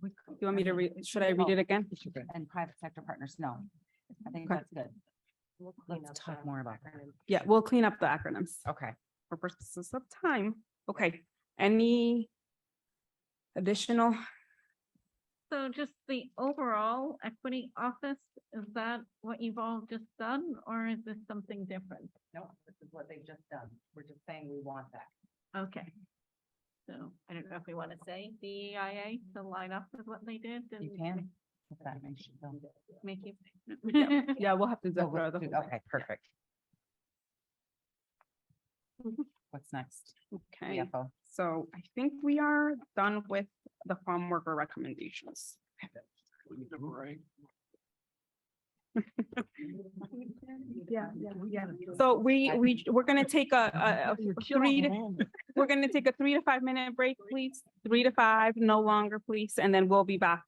You want me to read, should I read it again? And private sector partners, no. I think Okay. that's good. Let's talk more about that. Yeah, we'll clean up the acronyms Okay. for purposes of time. Okay, any additional? So just the overall equity office, is that what you've all just done, or is this something different? No, this is what they've just done. We're just saying we want that. Okay. So I don't know if we want to say DEIA to line up with what they did. and You can. If that makes you feel. Make you. Yeah, we'll have to. Oh, go through the whole thing. Okay, perfect. Mhm. What's next? Okay, CFO. so I think we are done with the farm worker recommendations. Right. Yeah. So we're gonna take a we're gonna take a 3 to 5 minute break, please. 3 to 5, no longer, please, and then we'll be back.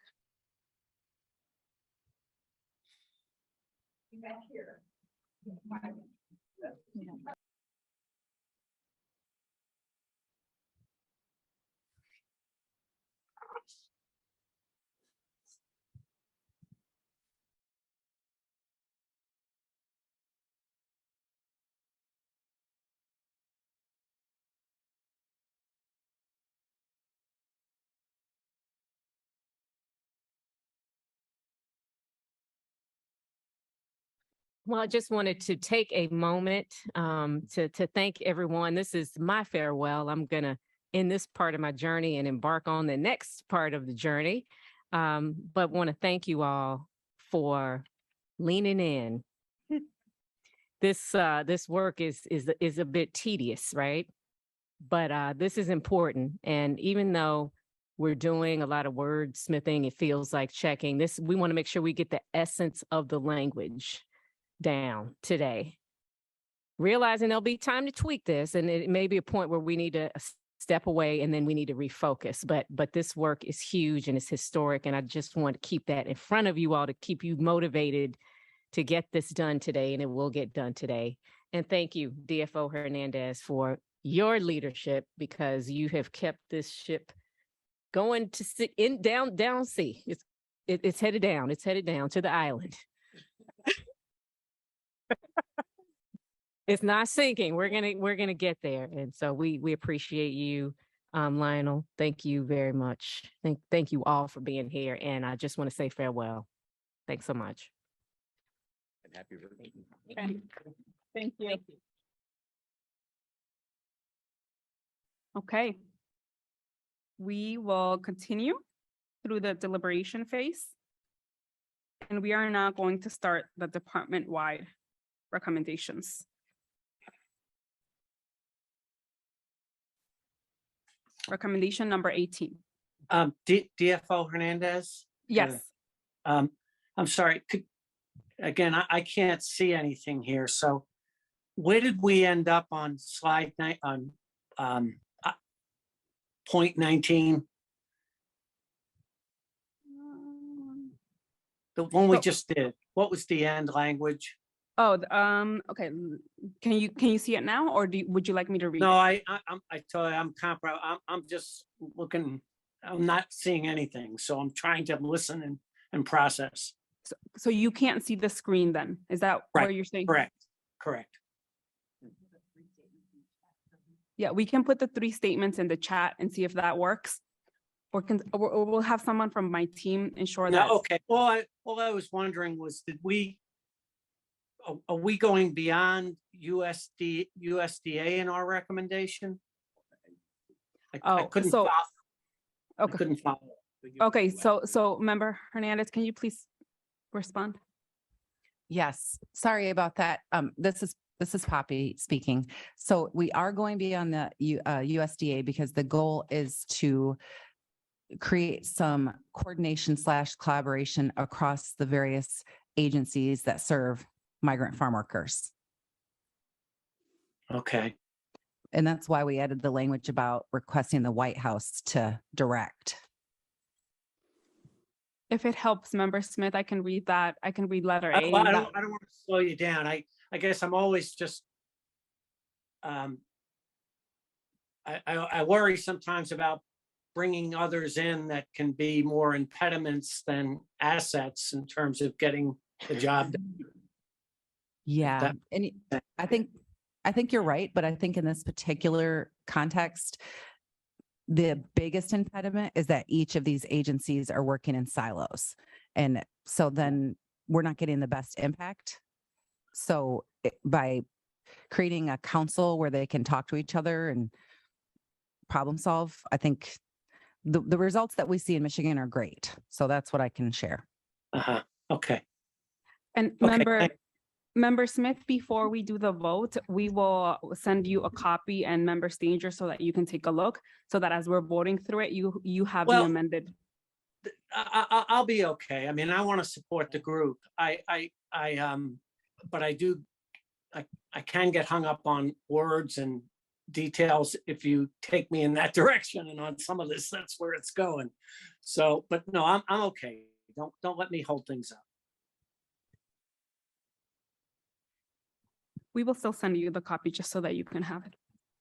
Well, I just wanted to take a moment to thank everyone. This is my farewell. I'm going to end this part of my journey and embark on the next part of the journey. But want to thank you all for leaning in. This work is a bit tedious, right? But this is important. And even though we're doing a lot of wordsmithing, it feels like checking this. We want to make sure we get the essence of the language down today, realizing there'll be time to tweak this, and it may be a point where we need to step away and then we need to refocus. But this work is huge and it's historic, and I just want to keep that in front of you all to keep you motivated to get this done today, and it will get done today. And thank you, DFO Hernandez, for your leadership, because you have kept this ship going to down sea. It's headed down. It's headed down to the island. It's not sinking. We're gonna get there, and so we appreciate you, Lionel. Thank you very much. Thank you all for being here, and I just want to say farewell. Thanks so much. And happy birthday. Thank you. Okay. We will continue through the deliberation phase. And we are now going to start the department-wide recommendations. Recommendation number 18. DFO Hernandez? Yes. I'm sorry, again, I can't see anything here, so where did we end up on slide point 19? The one we just did, what was the end language? Oh, okay. Can you see it now, or would you like me to read? No, it? I tell you, I'm just looking, I'm not seeing anything, so I'm trying to listen and process. So you can't see the screen then? Is that Right, where you're saying? Correct. Yeah, we can put the 3 statements in the chat and see if that works. Or we'll have someone from my team ensure that. No, okay. All I was wondering was, are we going beyond USDA in our recommendation? I couldn't so- follow. I Okay. couldn't follow. Okay, so Member Hernandez, can you please respond? Yes, sorry about that. This is Poppy speaking. So we are going beyond the USDA because the goal is to create some coordination / collaboration across the various agencies that serve migrant farm workers. Okay. And that's why we added the language about requesting the White House to direct. If it helps, Member Smith, I can read that. I can read letter I A. don't want to slow you down. I guess I'm always just, I worry sometimes about bringing others in that can be more impediments than assets in terms of getting the job done. Yeah, and I think you're right, but I think in this particular context, the biggest impediment is that each of these agencies are working in silos. And so then we're not getting the best impact. So by creating a council where they can talk to each other and problem solve, I think the results that we see in Michigan are great. So that's what I can share. Okay. And Member Smith, before we do the vote, we will send you a copy and Member Stanger so that you can take a look, so that as we're voting through it, you have the amended. I'll be okay. I mean, I want to support the group. But I can get hung up on words and details if you take me in that direction, and on some of this, that's where it's going. So, but no, I'm okay. Don't let me hold things up. We will still send you the copy just so that you can have it,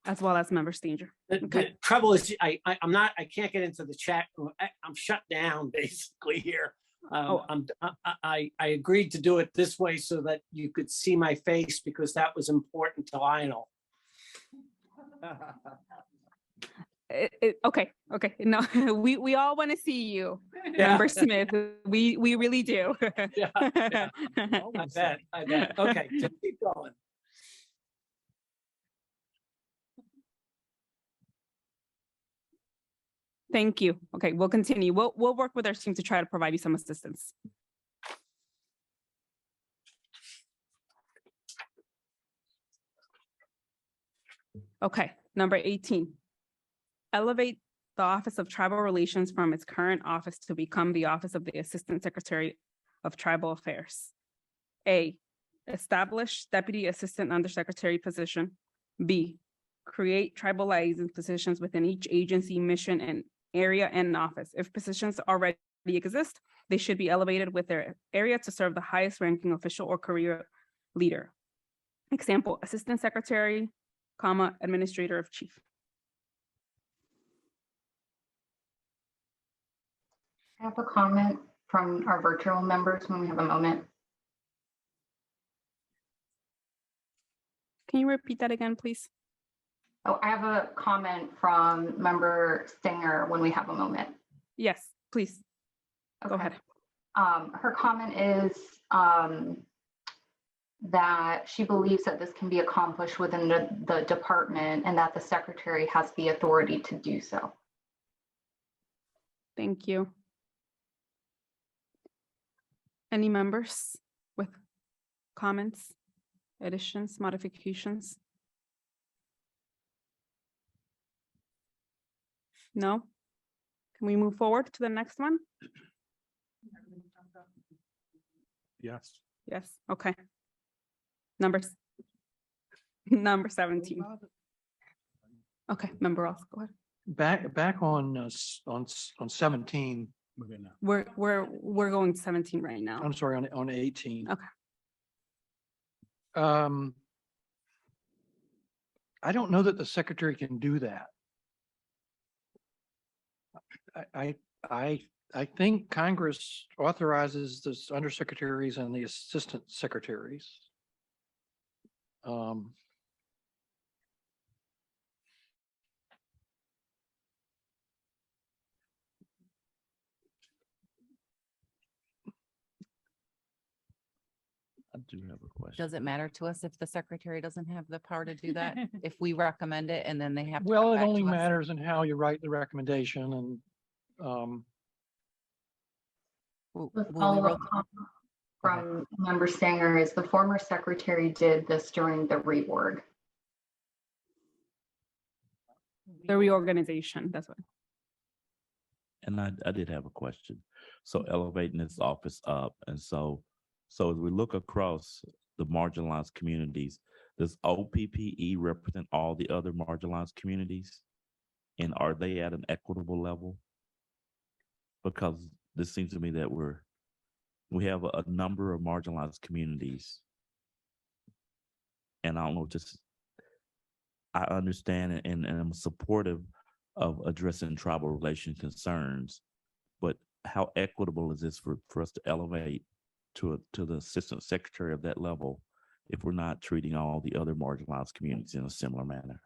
as well as Member Stanger. The trouble is, I can't get into the chat room. I'm shut down basically here. I agreed to do it this way so that you could see my face because that was important to Lionel. Okay. No, we all want to see you, Yeah. Member Smith. We really do. Yeah. I bet. Okay, just keep going. Thank you. Okay, we'll continue. We'll work with our team to try to provide you some assistance. Okay, number 18. Elevate the Office of Tribal Relations from its current office to become the Office of the Assistant Secretary of Tribal Affairs. A, establish Deputy Assistant Undersecretary position. B, create tribal liaison positions within each agency, mission, and area and office. If positions already exist, they should be elevated with their area to serve the highest ranking official or career leader. Example, Assistant Secretary, comma, Administrator of Chief. I have a comment from our virtual members when we have a moment. Can you repeat that again, please? Oh, I have a comment from Member Singer when we have a moment. Yes, please. Go ahead. Her comment is that she believes that this can be accomplished within the department and that the secretary has the authority to do so. Thank you. Any members with comments, additions, modifications? No? Can we move forward to the next one? Yes. Yes, okay. Number 17. Okay, Member Ross, go ahead. Back on 17. We're going to 17 right now. I'm sorry, on 18. Okay. I don't know that the secretary can do that. I think Congress authorizes the undersecretaries and the assistant secretaries. I do have a question. Does it matter to us if the secretary doesn't have the power to do that? If we recommend it and then they have to Well, come it back only to us? matters in how you write the recommendation and The follow-up comment from Member Stanger is the former secretary did this during the reorg. The reorganization, that's what. And I did have a question. So elevating this office up, and so as we look across the marginalized communities, does OPPE represent all the other marginalized communities? And are they at an equitable level? Because this seems to me that we have a number of marginalized communities. And I don't know, just I understand and I'm supportive of addressing tribal relation concerns, but how equitable is this for us to elevate to the assistant secretary of that level if we're not treating all the other marginalized communities in a similar manner?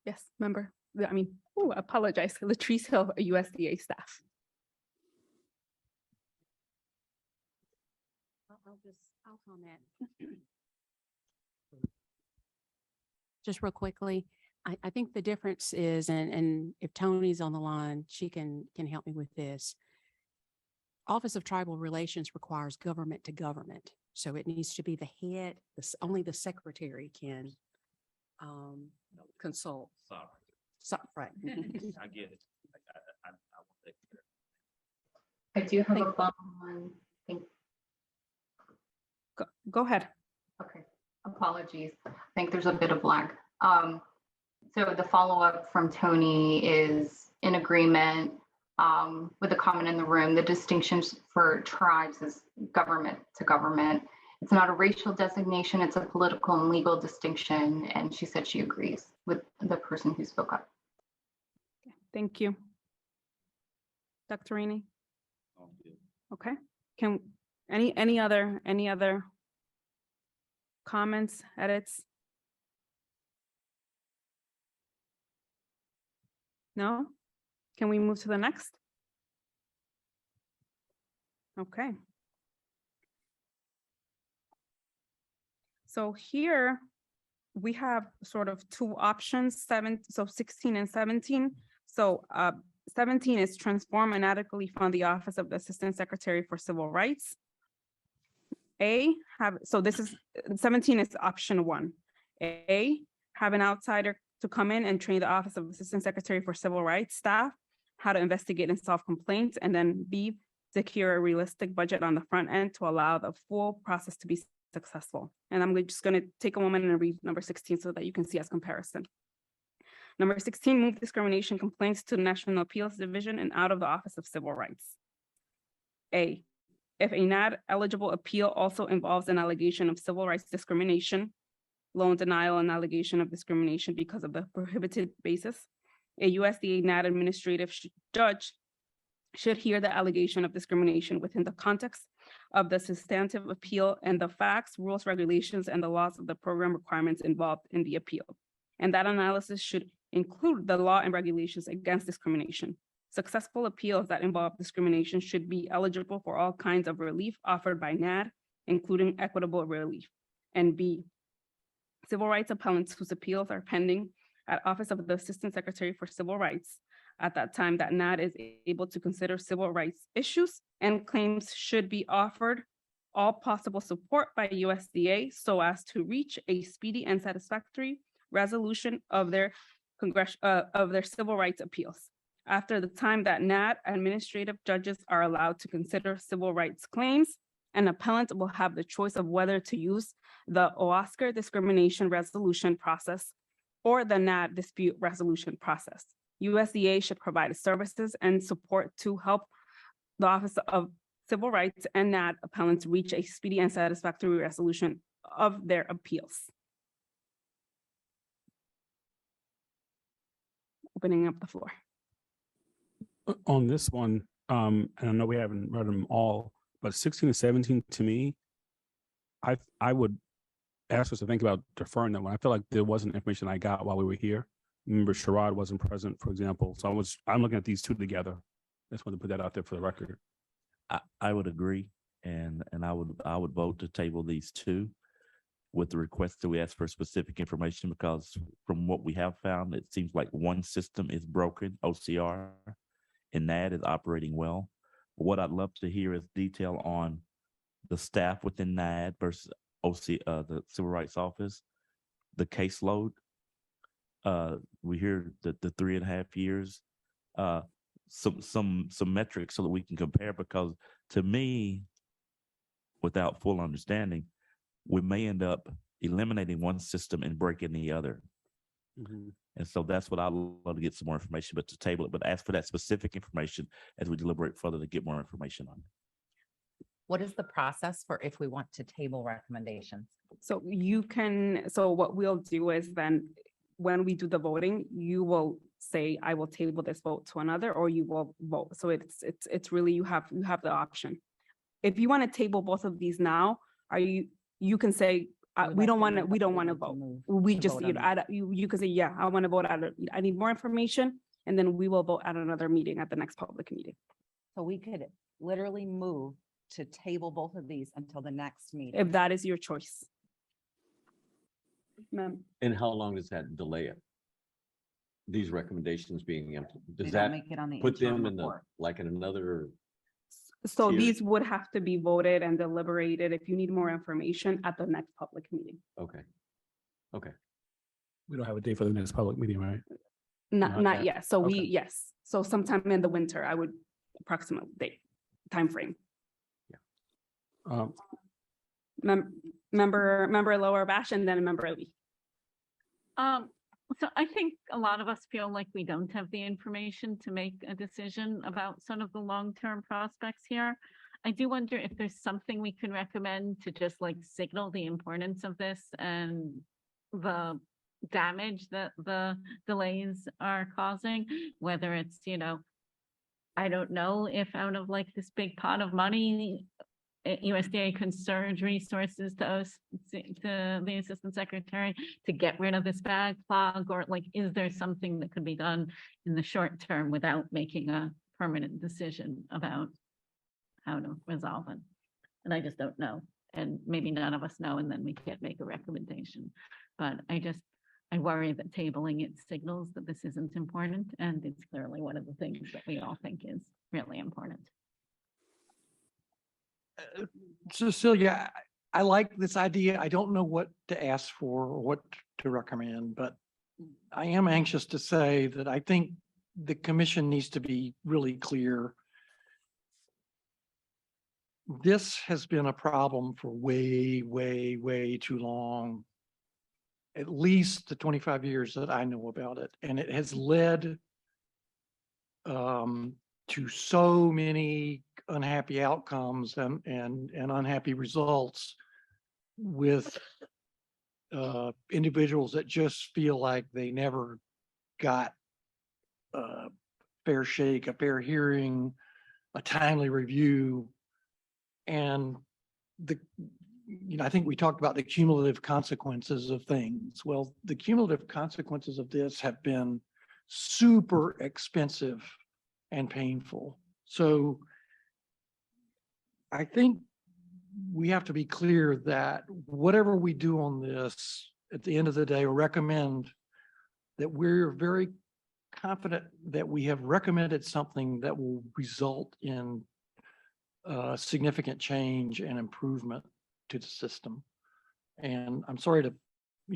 Yes, member. I mean, apologize. Latrice Hill, USDA staff. I'll comment. Just real quickly, I think the difference is, and if Tony's on the line, she can help me with this. Office of Tribal Relations requires government to government. So it needs to be the head, only the secretary can consult. Right. I get it. I do have a follow-on. Go ahead. Okay, apologies. I think there's a bit of lag. So the follow-up from Tony is in agreement with the comment in the room. The distinctions for tribes is government to government, It's not a racial designation, it's a political and legal distinction. And she said she agrees with the person who spoke up. Thank you. Dr. Rainey? Okay, can, any other comments, edits? No? Can we move to the next? Okay. So here we have sort of two options, 16 and 17. So 17 is transform and adequately fund the Office of the Assistant Secretary for Civil Rights. So this is 17 is option 1. A, have an outsider to come in and train the Office of Assistant Secretary for Civil Rights staff how to investigate and solve complaints, and then B, secure a realistic budget on the front end to allow the full process to be successful. And I'm just going to take a moment and read number 16 so that you can see as comparison. Number 16, move discrimination complaints to the National Appeals Division and out of the Office of Civil Rights. A, if a NAD eligible appeal also involves an allegation of civil rights discrimination, loan denial, and allegation of discrimination because of the prohibited basis, a USDA NAD administrative judge should hear the allegation of discrimination within the context of the substantive appeal and the facts, rules, regulations, and the laws of the program requirements involved in the appeal. And that analysis should include the law and regulations against discrimination. Successful appeals that involve discrimination should be eligible for all kinds of relief offered by NAD, including equitable relief. And B, civil rights appellants whose appeals are pending at Office of the Assistant Secretary for Civil Rights at that time that NAD is able to consider civil rights issues and claims should be offered all possible support by USDA so as to reach a speedy and satisfactory resolution of their civil rights appeals. After the time that NAD administrative judges are allowed to consider civil rights claims, an appellant will have the choice of whether to use the OSCR discrimination resolution process or the NAD dispute resolution process. USDA should provide services and support to help the Office of Civil Rights and NAD appellants reach a speedy and satisfactory resolution of their appeals. Opening up the floor. On this one, and I know we haven't read them all, but 16 and 17 to me, I would ask us to think about deferring that one. I feel like there wasn't information I got while we were here. Remember, Sherrod wasn't present, for example. So I'm looking at these two together. I just want to put that out there for the record. I would agree, and I would vote to table these two with the request that we ask for specific information, because from what we have found, it seems like one system is broken, OCR, and NAD is operating well. But what I'd love to hear is detail on the staff within NAD versus the Civil Rights Office, the caseload. We hear that the 3.5 years, some metrics so that we can compare, because to me, without full understanding, we may end up eliminating one system and breaking the other. Mm-hmm. And so that's what I'd love to get some more information, but to table it, but ask for that specific information as we deliberate further to get more information on it. What is the process for if we want to table recommendations? So what we'll do is then when we do the voting, you will say, I will table this vote to another, or you will vote. So it's really, you have the option. If you want to table both of these now, you can say, we don't want to vote. We just, you can say, yeah, I want to vote I need more information, and then we will vote at another meeting at the next public meeting. So we could literally move to table both of these until the next meeting. If that is your choice. Ma'am. And how long does that delay it? These recommendations being implemented, does They don't that make it on the put them interim in the, report. like in another? So tier? these would have to be voted and deliberated if you need more information at the next public meeting. Okay. Okay. We don't have a date for the next public meeting, right? Not yet. So Okay. yes. So sometime in the winter, I would approximate date, timeframe. Member Lower Bash and then Member Lee. So I think a lot of us feel like we don't have the information to make a decision about some of the long-term prospects here. I do wonder if there's something we can recommend to just like signal the importance of this and the damage that the delays are causing, whether it's, I don't know if out of like this big pot of money, USDA can surge resources to us, to the assistant secretary to get rid of this backlog, or like, is there something that could be done in the short term without making a permanent decision about how to resolve it? And I just don't know. And maybe none of us know, and then we can't make a recommendation. But I worry that tabling it signals that this isn't important, and it's clearly one of the things that we all think is really important. Cecilia, I like this idea. I don't know what to ask for or what to recommend, but I am anxious to say that I think the commission needs to be really clear. This has been a problem for way, way, way too long. At least the 25 years that I know about it. And it has led to so many unhappy outcomes and unhappy results with individuals that just feel like they never got a fair shake, a fair hearing, a timely review. And I think we talked about the cumulative consequences of things. Well, the cumulative consequences of this have been super expensive and painful. So I think we have to be clear that whatever we do on this, at the end of the day, or recommend, that we're very confident that we have recommended something that will result in significant change and improvement to the system. And I'm sorry to,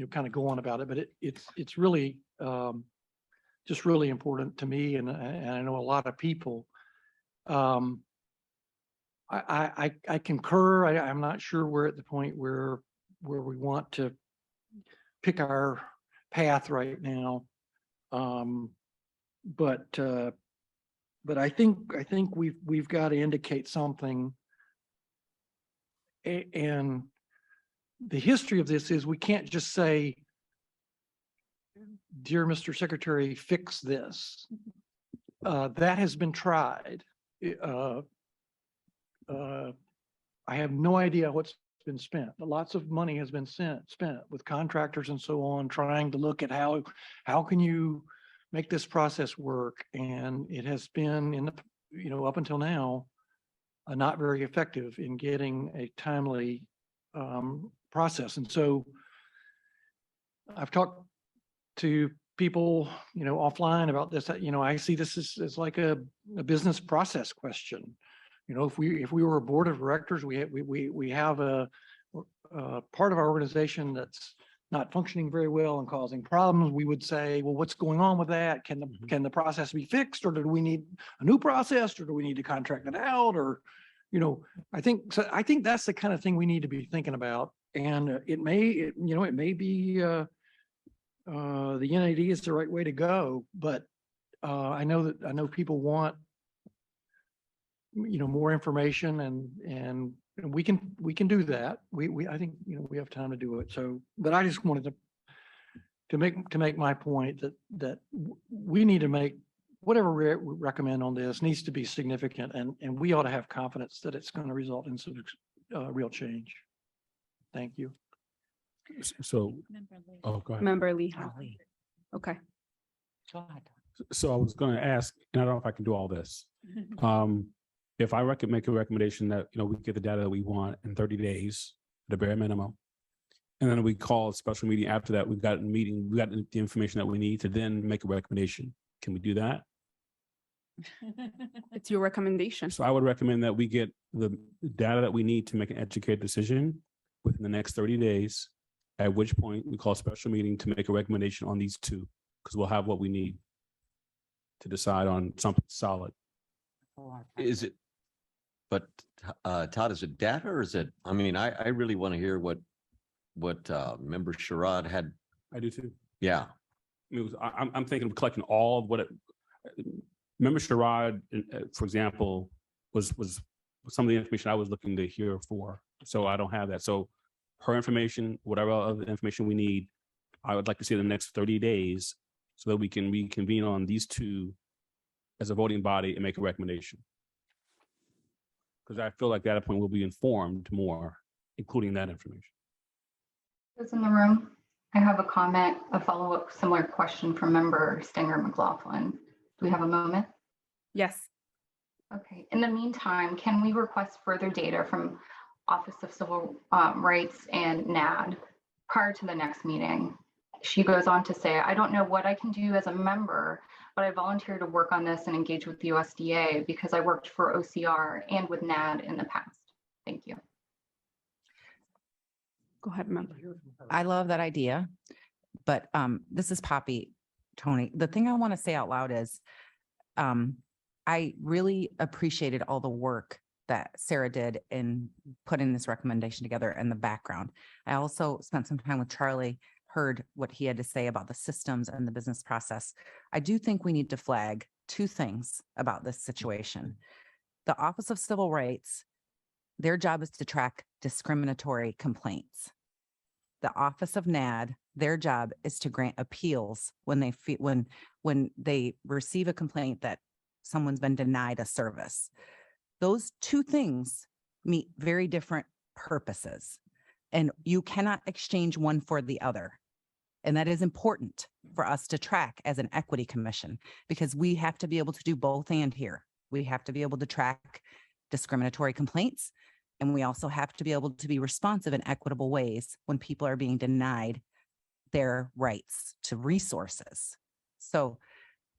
kind of go on about it, but it's really just really important to me, and I know a lot of people. I concur. I'm not sure we're at the point where we want to pick our path right now. But I think we've got to indicate something. And the history of this is we can't just say, dear Mr. Secretary, fix this. That has been tried. I have no idea what's been spent. Lots of money has been spent with contractors and so on, trying to look at how can you make this process work. And it has been up until now, not very effective in getting a timely process. And so I've talked to people, offline about this. I see this as like a business process question. If we were a board of directors, we have a part of our organization that's not functioning very well and causing problems, we would say, well, what's going on with that? Can the process be fixed, or do we need a new process, or do we need to contract it out? Or, I think that's the kind of thing we need to be thinking about. And it may be the NAD is the right way to go, but I know people want more information, and we can do that. I think we have time to do it. So, but I just wanted to make my point that we need to make whatever we recommend on this needs to be significant, and we ought to have confidence that it's going to result in some real change. Thank you. So, oh, go ahead. Member Lee. Okay. So I was going to ask, and I don't know if I can do all this. If I make a recommendation that, we get the data that we want in 30 days, the bare minimum, and then we call a special meeting after that, we've got the information that we need to then make a recommendation. Can we do that? It's your recommendation. So I would recommend that we get the data that we need to make an educated decision within the next 30 days, at which point we call a special meeting to make a recommendation on these two, because we'll have what we need to decide on something solid. Is it, but Todd, is it data, or is it, I really want to hear what Member Sherrod had. I do too. Yeah. I'm thinking of collecting all of what Member Sherrod, for example, was some of the information I was looking to hear for. So I don't have that. So her information, whatever other information we need, I would like to see in the next 30 days so that we can reconvene on these two as a voting body and make a recommendation. Because I feel like at that point we'll be informed more, including that information. Those in the room, I have a comment, a follow-up similar question from member Stinger McLaughlin. Do we have a moment? Yes. Okay. In the meantime, can we request further data from Office of Civil Rights and NAD prior to the next meeting? She goes on to say, I don't know what I can do as a member, but I volunteer to work on this and engage with the USDA because I worked for OCR and with NAD in the past. Thank you. Go ahead, member. I love that idea, but this is Poppy, Tony. The thing I want to say out loud is I really appreciated all the work that Sarah did in putting this recommendation together and the background. I also spent some time with Charlie, heard what he had to say about the systems and the business process. I do think we need to flag two things about this situation. The Office of Civil Rights, their job is to track discriminatory complaints. The Office of NAD, their job is to grant appeals when they when they receive a complaint that someone's been denied a service. Those two things meet very different purposes, and you cannot exchange one for the other. And that is important for us to track as an equity commission, because we have to be able to do both and here. We have to be able to track discriminatory complaints, and we also have to be able to be responsive in equitable ways when people are being denied their rights to resources. So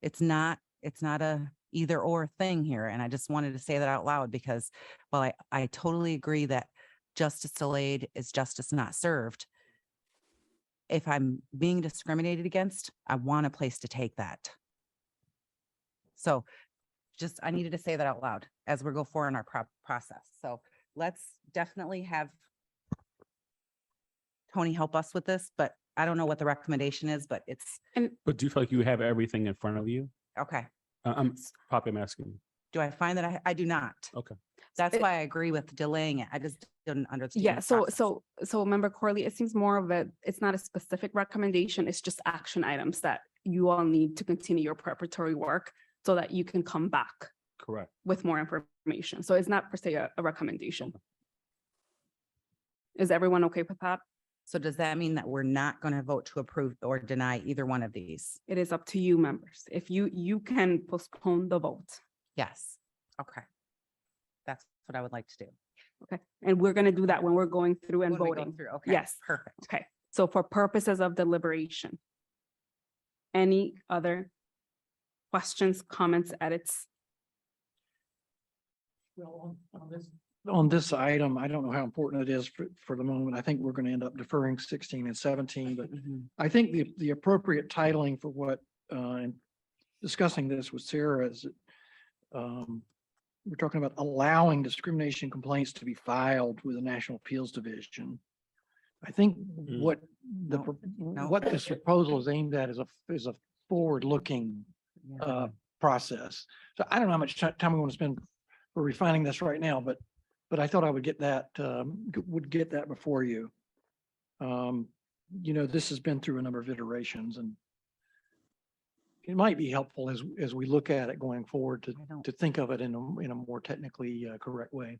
it's not a either or thing here. And I just wanted to say that out loud because while I totally agree that justice delayed is justice not served, if I'm being discriminated against, I want a place to take that. So just, I needed to say that out loud as we go forward in our process. So let's definitely have Tony help us with this, but I don't know what the recommendation is, but it's. But do you feel like you have everything in front of you? Okay. Poppy, I'm asking. Do I find that I do not? Okay. That's why I agree with delaying it. I just didn't understand. Yeah, the so process. Member Corley, it seems more of it's not a specific recommendation, it's just action items that you all need to continue your preparatory work so that you can come back Correct. with more information. So it's not per se a recommendation. Is everyone okay with that? So does that mean that we're not going to vote to approve or deny either one of these? It is up to you, members. If you can postpone the vote. Yes. Okay. That's what I would like to do. Okay, and we're gonna do that when we're going through and When we go voting. through, okay, Yes. perfect. Okay, so for purposes of deliberation. Any other questions, comments, edits? Well, on this item, I don't know how important it is for the moment. I think we're going to end up deferring 16 and 17, but I think the appropriate titling for what, and discussing this with Sarah is, we're talking about allowing discrimination complaints to be filed with the National Appeals Division. I think what this proposal is aimed at is a forward-looking process. So I don't know how much time we want to spend for refining this right now, but I thought I would get that before you. You know, this has been through a number of iterations, and it might be helpful as we look at it going forward to think of it in a more technically correct way.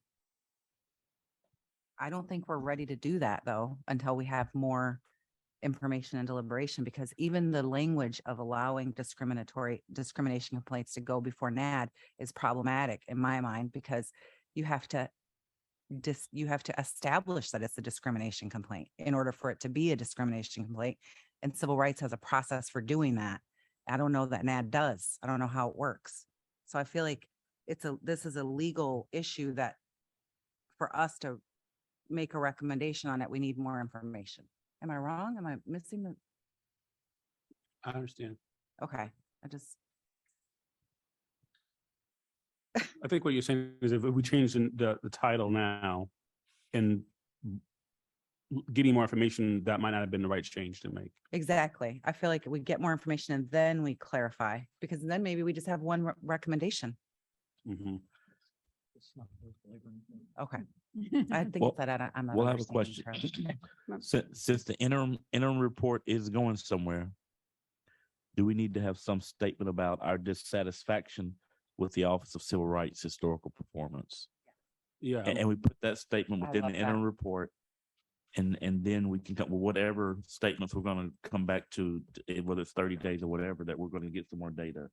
I don't think we're ready to do that though, until we have more information and deliberation, because even the language of allowing discrimination complaints to go before NAD is problematic in my mind, because you have to establish that it's a discrimination complaint in order for it to be a discrimination complaint. And civil rights has a process for doing that. I don't know that NAD does. I don't know how it works. So I feel like this is a legal issue that for us to make a recommendation on it, we need more information. Am I wrong? Am I missing the? I understand. Okay, I think what you're saying is if we change the title now and getting more information, that might not have been the right change to make. Exactly. I feel like we get more information and then we clarify, because then maybe we just have one recommendation. Okay. I think Well, that I'm not we'll have a understanding, question. Charlie. Since the interim report is going somewhere, do we need to have some statement about our dissatisfaction with the Office of Civil Rights historical performance? Yeah. And we put that statement I within love the that. interim report. And then we can come with whatever statements we're gonna come back to, whether it's 30 days or whatever, that we're gonna get some more data.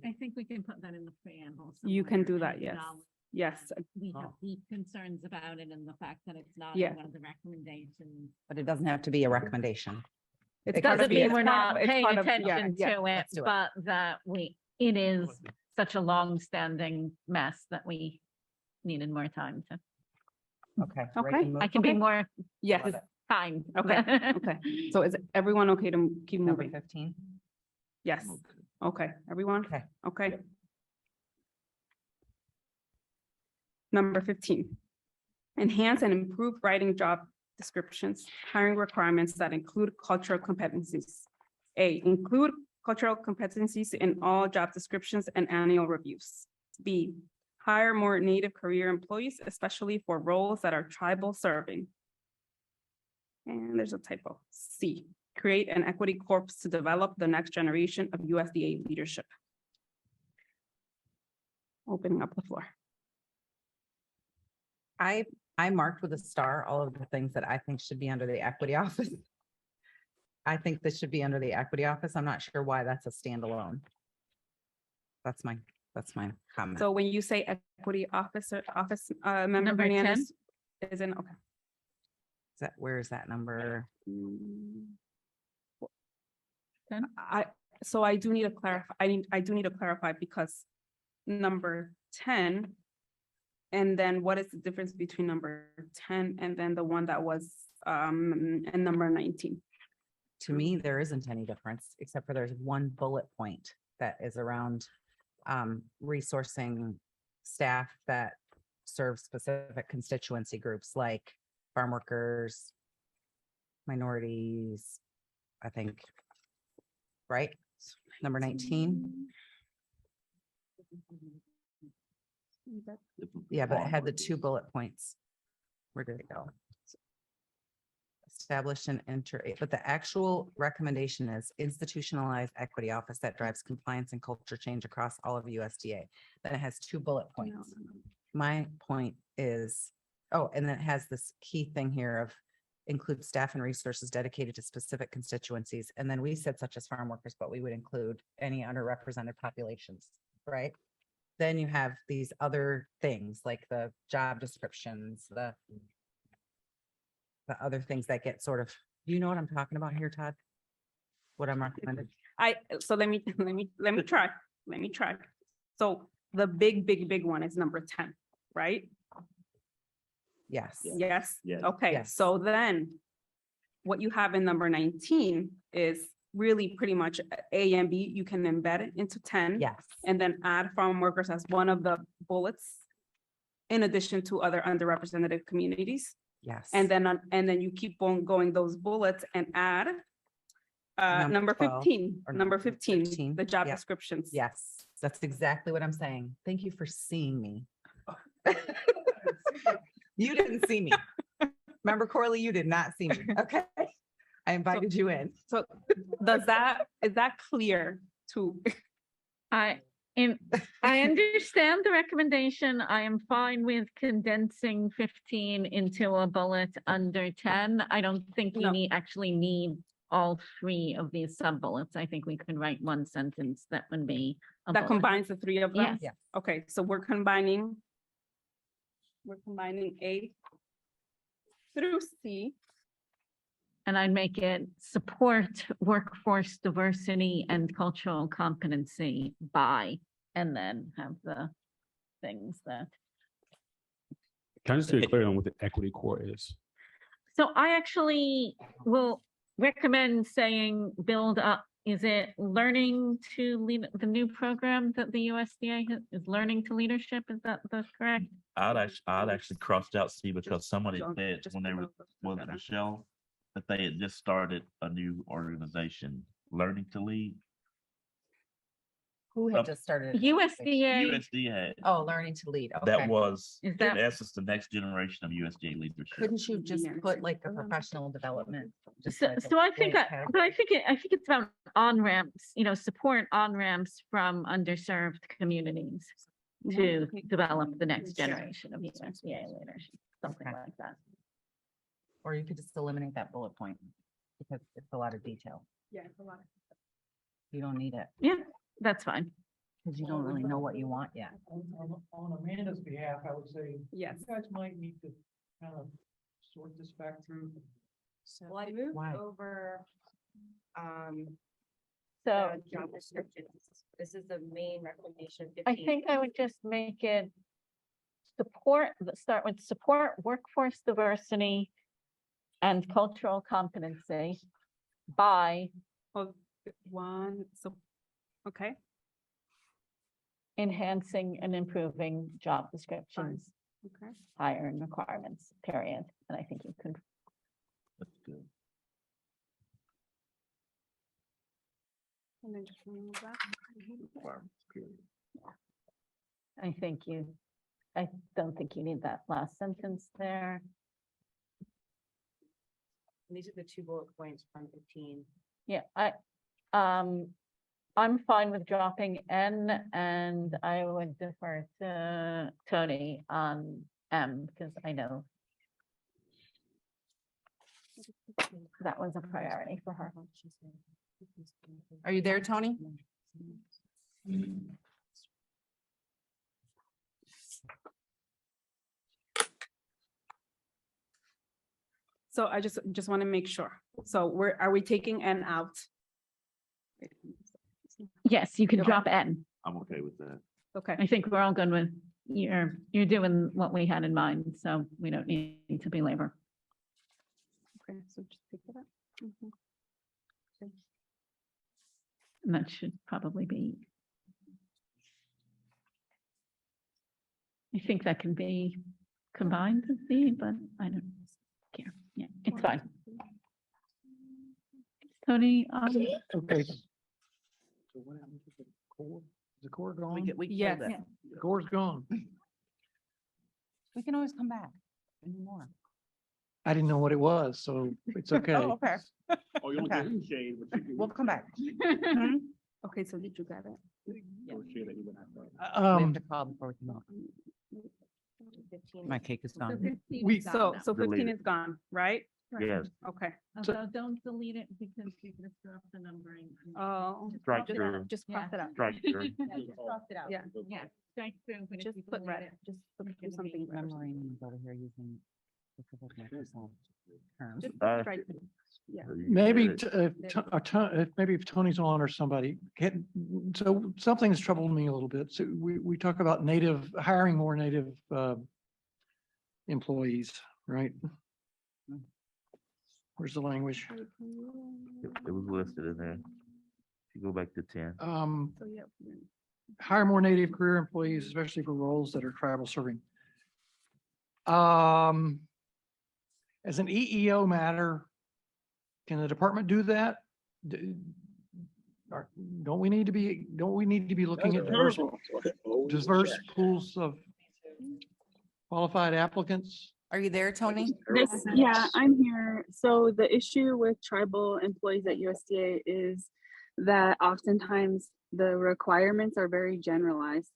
I think we can put that in the preamble. You can do somewhere that, and yes. acknowledge Yes, that We have deep concerns about it and the fact that it's not Yeah. in one of the recommendations. But it doesn't have to be a recommendation. It's It part could of be- the- Doesn't mean it's we're part of- not it's paying part of- yeah, attention yeah, to it, let's do it. but that it is such a long-standing mess that we needed more time to. Okay. Okay. Reagan, I can be Okay. more Yes, kind. okay, okay. So is everyone okay to keep Number moving? 15. Yes, okay, everyone? Okay. Okay. Number 15. Enhance and improve writing job descriptions, hiring requirements that include cultural competencies. A, include cultural competencies in all job descriptions and annual reviews. B, hire more Native career employees, especially for roles that are tribal serving. And there's a typo. C, create an equity corps to develop the next generation of USDA leadership. Opening up the floor. I marked with a star all of the things that I think should be under the equity office. I think this should be under the equity office. I'm not sure why that's a standalone. That's my comment. So when you say equity office member Number 10? Hernandez is in, okay. Where is that number? So I do need to clarify, I do need to clarify because number 10, and then what is the difference between number 10 and then the one that was and number 19? To me, there isn't any difference, except for there's one bullet point that is around resourcing staff that serve specific constituency groups like farm workers, minorities, I think, right? Number 19. Yeah, but it had the 2 bullet points. Where did it go? Establish and enter, but the actual recommendation is institutionalized equity office that drives compliance and culture change across all of USDA. Then it has 2 bullet points. My point is, oh, and then it has this key thing here of include staff and resources dedicated to specific constituencies. And then we said such as farm workers, but we would include any underrepresented populations, right? Then you have these other things like the job descriptions, the other things that get sort of, do you know what I'm talking about here, Todd? What I'm recommending? So let me try. So the big one is number 10, right? Yes. Yes, Yes. okay, Yes. so then what you have in number 19 is really pretty much A and B, you can embed it into 10. Yes. And then add farm workers as one of the bullets in addition to other underrepresented communities. Yes. And then you keep on going those bullets and add number 12 15, or number 15, the job Yep. descriptions. Yes, that's exactly what I'm saying. Thank you for seeing me. You didn't see me. Remember, Corley, you did not see me. Okay. I invited you in. So is that clear to? I understand the recommendation. I am fine with condensing 15 into a bullet under 10. I don't think we actually need all 3 of these sub bullets. I think we could write one sentence that would be a That bullet. combines the 3 of them? Yes. Yes. Okay, so we're combining A through C. And I'd make it support workforce diversity and cultural competency by, and then have the things that. Can I just be clear on what the equity core is? So I actually will recommend saying build up. Is it learning to lead the new program that the USDA is learning to leadership? Is that correct? I'd actually crossed out C because somebody don't- said just when they were, remove those was it together. Michelle? That they had just started a new organization, Learning to Lead. Who had just started? USDA. USD had. Oh, learning to lead. That Okay. was, Is in that- essence, the next generation of USDA leadership. Couldn't you just put like the professional development? just So, like a so I think, blank but I think, I think it's about on-ramps, support on-ramps from underserved communities to develop the next generation of USDA leadership, something Okay. like that. Or you could just eliminate that bullet point because it's a lot of detail. Yeah, it's a lot. You don't need it Yeah, that's fine. because you don't really know what you want yet. On Amanda's behalf, I would say. Yes. You guys might need to kind of sort this back through. Well, I moved Why? over, So the job descriptions. This is the main recommendation. I 15. think I would just make it support, start with support workforce diversity and cultural competency by Okay. enhancing and improving job descriptions, Okay. hiring requirements, period. And I think you could, That's good. And then just remove that. I don't think you need that last sentence there. And these are the 2 bullet points from 15. Yeah, I'm fine with dropping N and I would defer to Tony on M because I know that was a priority for her. Are you there, Tony? So I just want to make sure. So are we taking N out? Yes, you can Okay. drop N. I'm okay with that. Okay. I think we're all good with, you're doing what we had in mind, so we don't need to belabor. Okay, so just take it out. Mhm. Okay. And that should probably be. I think that can be combined with the, but I don't care. Yeah, it's fine. Tony, Okay. So what happened to the core? Is the core gone? We Yes. killed it. The core's gone. We can always come back. Anymore. I didn't know what it was, so it's okay. Oh, okay. Oh, you don't Okay. get any shade, but you can. We'll come back. Okay, so did you get it? No shade that you would have to- We have Um, to call before we come out. 15. My cake is gone. So 15 Delete is gone, right? Yes, Okay. although don't delete it because you just drop the numbering. Oh. strike just- through, Just cross it out. strike through. Crossed it out. Yeah. Yeah. Strike through, but if Just you put delete red, it, just it's do gonna something. be red. Memorandums over here using specific Microsoft terms. Just Uh, strike it. Yeah. maybe, Yeah. maybe if Tony's on or somebody, so something's troubled me a little bit. So we talk about hiring more native employees, right? Where's the language? It was listed in there. If you go back to 10. So, yeah. Hire more native career employees, especially for roles that are tribal serving. As an EEO matter, can the department do that? Don't we need to be looking at diverse pools of qualified applicants? Are you there, Tony? Yeah, I'm here. So the issue with tribal employees at USDA is that oftentimes the requirements are very generalized.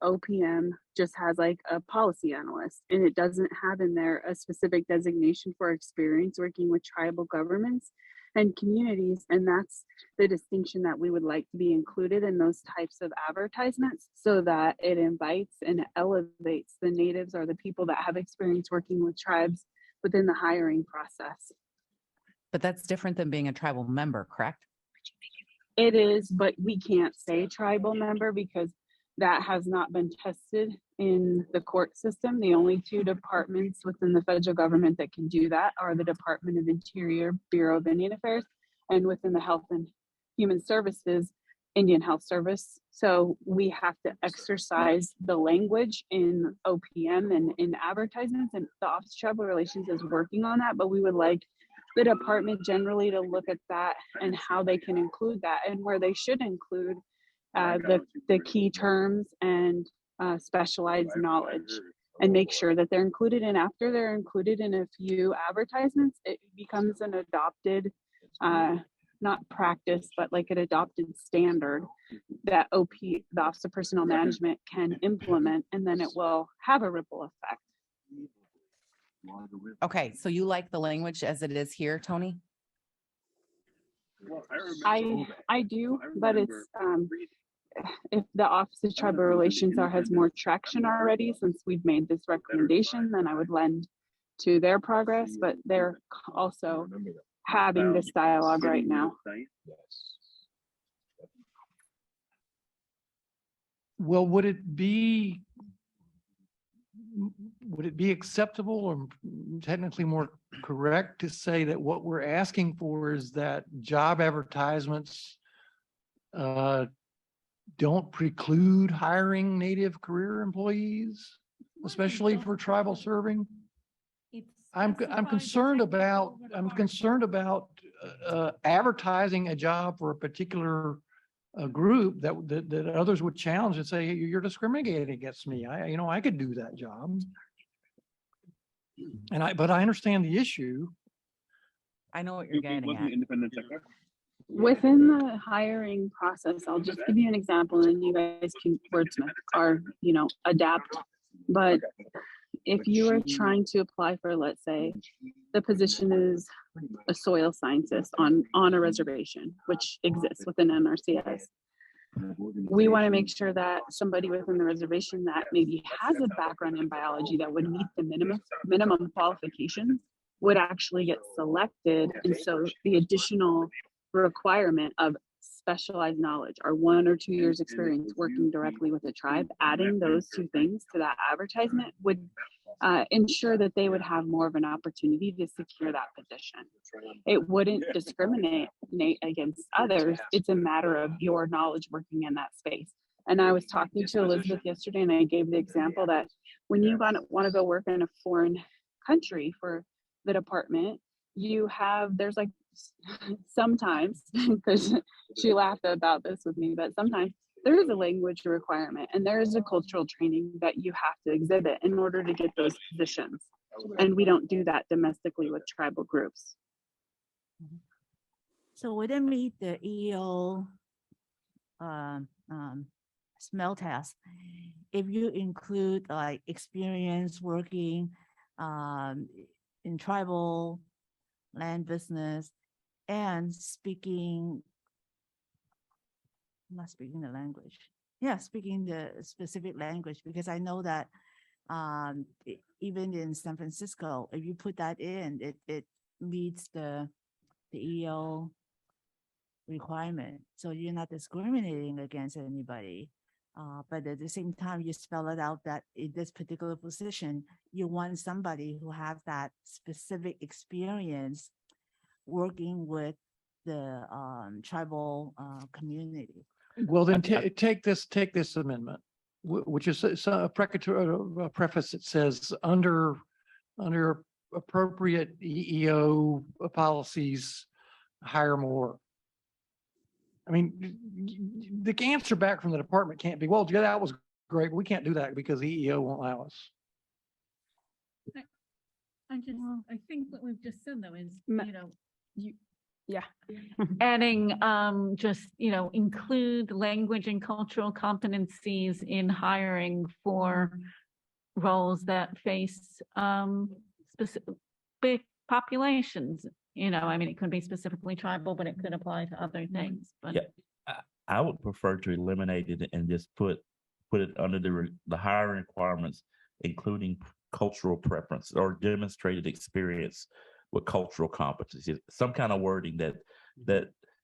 OPM just has like a policy analyst and it doesn't have in there a specific designation for experience working with tribal governments and communities. And that's the distinction that we would like to be included in those types of advertisements so that it invites and elevates the natives or the people that have experience working with tribes within the hiring process. But that's different than being a tribal member, correct? It is, but we can't say tribal member because that has not been tested in the court system. The only 2 departments within the federal government that can do that are the Department of Interior, Bureau of Indian Affairs, and within the Health and Human Services, Indian Health Service. So we have to exercise the language in OPM and in advertisements, and the Office of Tribal Relations is working on that, but we would like the department generally to look at that and how they can include that, and where they should include the key terms and specialized knowledge, and make sure that they're included. And after they're included in a few advertisements, it becomes an adopted, not practice, but like an adopted standard that the Office of Personnel Management can implement, and then it will have a ripple effect. Okay, so you like the language as it is here, Tony? I do, but it's if the Office of Tribal Relations has more traction already, since we've made this recommendation, then I would lend to their progress, but they're also having this dialogue right now. Well, would it be acceptable or technically more correct to say that what we're asking for is that job advertisements don't preclude hiring Native career employees, especially for tribal serving? I'm concerned about advertising a job for a particular group that others would challenge and say, you're discriminating against me. I could do that job. But I understand the issue. I know what you're getting at. Within the hiring process, I'll just give you an example, and you guys can wordsmith or, adapt. But if you are trying to apply for, let's say, the position is a soil scientist on a reservation, which exists within NRCS, we want to make sure that somebody within the reservation that maybe has a background in biology that would meet the minimum qualifications would actually get selected. And so the additional requirement of specialized knowledge or 1 or 2 years experience working directly with a tribe, adding those two things to that advertisement would ensure that they would have more of an opportunity to secure that position. It wouldn't discriminate against others. It's a matter of your knowledge working in that space. And I was talking to Elizabeth yesterday, and I gave the example that when you want to go work in a foreign country for the department, there's like sometimes, because she laughed about this with me, but sometimes there is a language requirement and there is a cultural training that you have to exhibit in order to get those positions. And we don't do that domestically with tribal groups. So would it meet the EEO smell test if you include like experience working in tribal land business and speaking the language? Yeah, speaking the specific language, because I know that even in San Francisco, if you put that in, it meets the EO requirement. So you're not discriminating against anybody. But at the same time, you spell it out that in this particular position, you want somebody who has that specific experience working with the tribal community. Well, then take this amendment, which is a preface that says under appropriate EEO policies, hire more. I mean, the answer back from the department can't be, well, yeah, that was great. We can't do that because the EEO won't allow us. I think what we've just said though is, Yeah. adding, include language and cultural competencies in hiring for roles that face specific populations. It could be specifically tribal, but it could apply to other things. But Yeah, I would prefer to eliminate it and just put it under the hiring requirements, including cultural preference or demonstrated experience with cultural competencies. Some kind of wording that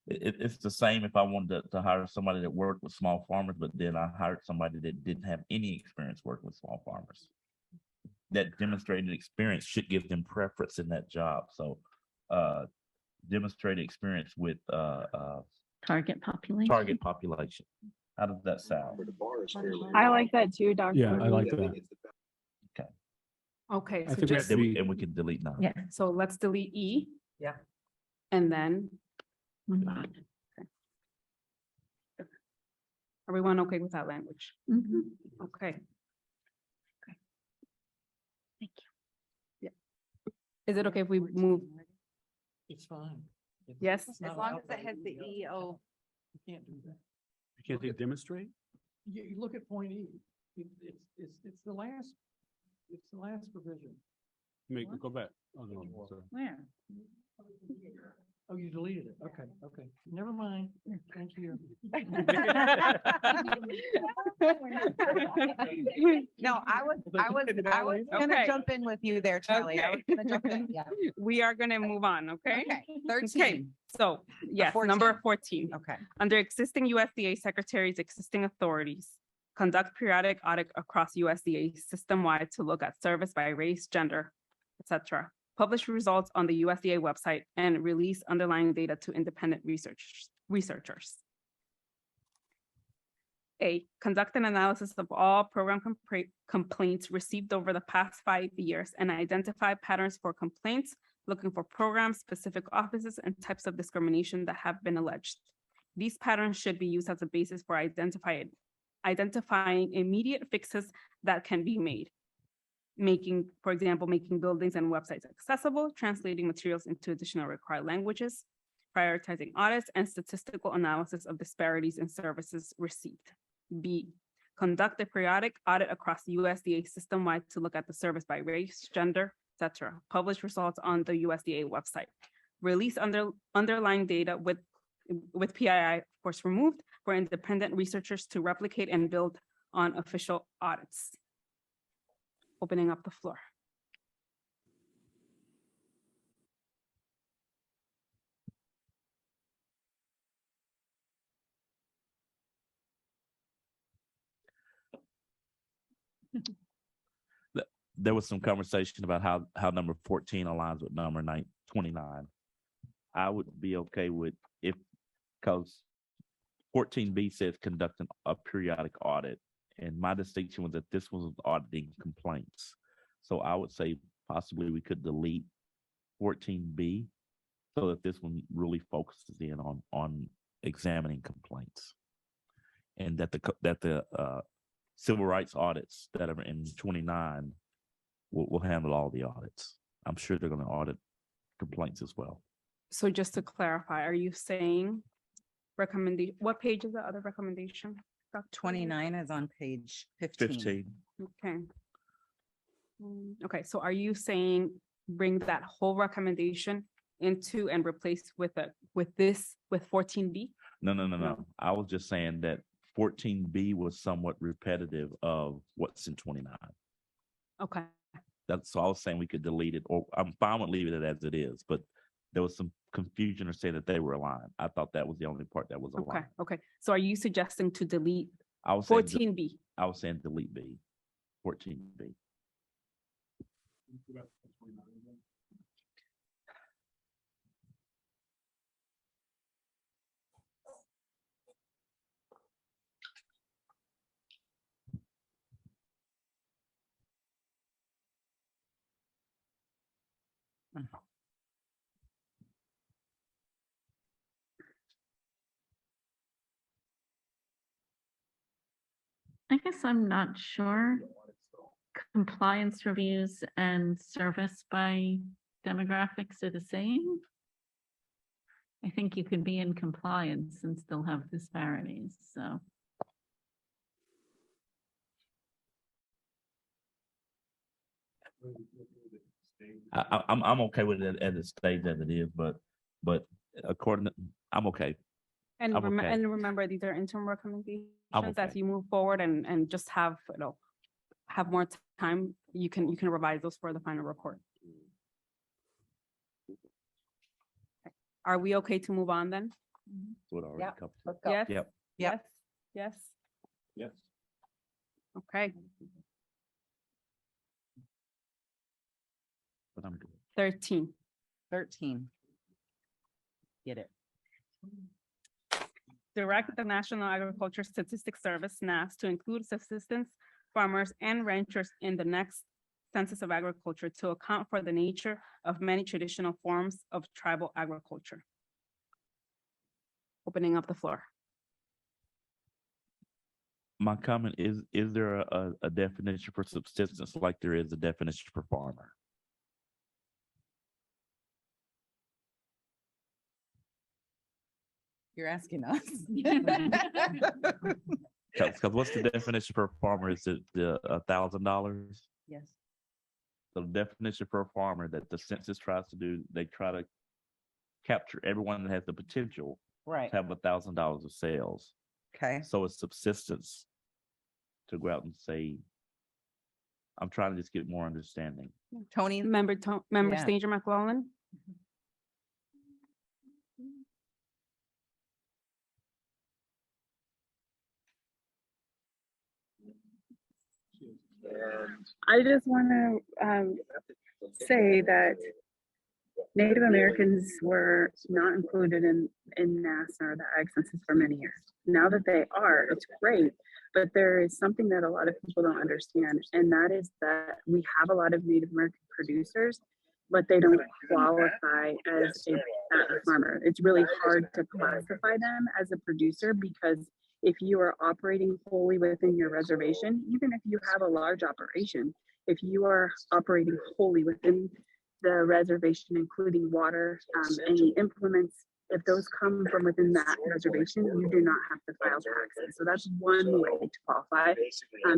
it's the same if I wanted to hire somebody that worked with small farmers, but then I hired somebody that didn't have any experience working with small farmers. That demonstrated experience should give them preference in that job. So demonstrated experience with target population. How does that sound? I like that too, Dr. Yeah, I like that. Okay, I so think just, that'd be- And we can delete now. yeah, so let's delete E. Yeah. And then, Everyone okay with that language? Okay. Thank you. Is it okay if we move? It's fine. Yes? It's not As long as outright. it has the EO. You can't do that. You can't say demonstrate? You look at point E. It's the last provision. Make, go back. Oh, no, sorry. Where? Oh, you deleted it. Okay, okay. Never mind. Thank you. No, I was gonna Okay. jump in with you there, Charlie. I was Okay. gonna jump in, yeah. We are gonna move on, okay? Okay, Okay, 13. so, yes, number 14. Okay. Under existing USDA secretaries' existing authorities, conduct periodic audit across USDA system-wide to look at service by race, gender, etc. Publish results on the USDA website and release underlying data to independent researchers. A, conduct an analysis of all program complaints received over the past 5 years and identify patterns for complaints, looking for programs, specific offices, and types of discrimination that have been alleged. These patterns should be used as a basis for identifying immediate fixes that can be made. For example, making buildings and websites accessible, translating materials into additional required languages, prioritizing audits and statistical analysis of disparities in services received. B, conduct a periodic audit across the USDA system-wide to look at the service by race, gender, etc. Publish results on the USDA website. Release underlying data with PII, of course, removed for independent researchers to replicate and build on official audits. Opening up the floor. There was some conversation about how number 14 aligns with number 29. I would be okay with because 14B says conduct a periodic audit. And my distinction was that this was auditing complaints. So I would say possibly we could delete 14B so that this one really focuses in on examining complaints. And that the civil rights audits that are in 29 will handle all the audits. I'm sure they're going to audit complaints as well. So just to clarify, are you saying what page is the other recommendation? 29 is on page 15. Okay. Okay, so are you saying bring that whole recommendation into and replace with 14B? No. I was just saying that 14B was somewhat repetitive of what's in 29. Okay. So I was saying we could delete it, or I'm fine with leaving it as it is, but there was some confusion or say that they were aligned. I thought that was the only part that was aligned. Okay. So are you suggesting to delete I was saying 14B? I was saying delete B, 14B. I guess I'm not sure. Compliance reviews and service by demographics are the same. I think you could be in compliance and still have disparities, so. I'm okay with it at the stage as it is, but according to, I'm okay. And I'm okay. remember, these are interim recommendations. okay. As you move forward and just have, have more time, you can revise those for the final report. Okay. Are we okay to move on then? So it already Yep, covered. let's go. Yes? Yep. Yes? Yes? Yes. Okay, But I'm good. 13. 13. Get it. Direct the National Agriculture Statistics Service, NASS, to include subsistence farmers and ranchers in the next Census of Agriculture to account for the nature of many traditional forms of tribal agriculture. Opening up the floor. My comment is there a definition for subsistence like there is a definition for farmer? You're asking us. Because what's the definition for a farmer? Is it the $1,000? Yes. So the definition for a farmer that the census tries to do, they try to capture everyone that has the potential Right. to have $1,000 of sales. Okay. So it's subsistence to go out and say, I'm trying to just get more understanding. Tony? Member Yeah. Stanger McLaughlin. I just want to say that Native Americans were not included in NASA or the Ag Census for many years. Now that they are, it's great, but there is something that a lot of people don't understand, and that is that we have a lot of Native American producers, but they don't qualify as a farmer. It's really hard to classify them as a producer because if you are operating wholly within your reservation, even if you have a large operation, if you are operating wholly within the reservation, including water, any implements, if those come from within that reservation, you do not have to file taxes. So that's one way to qualify.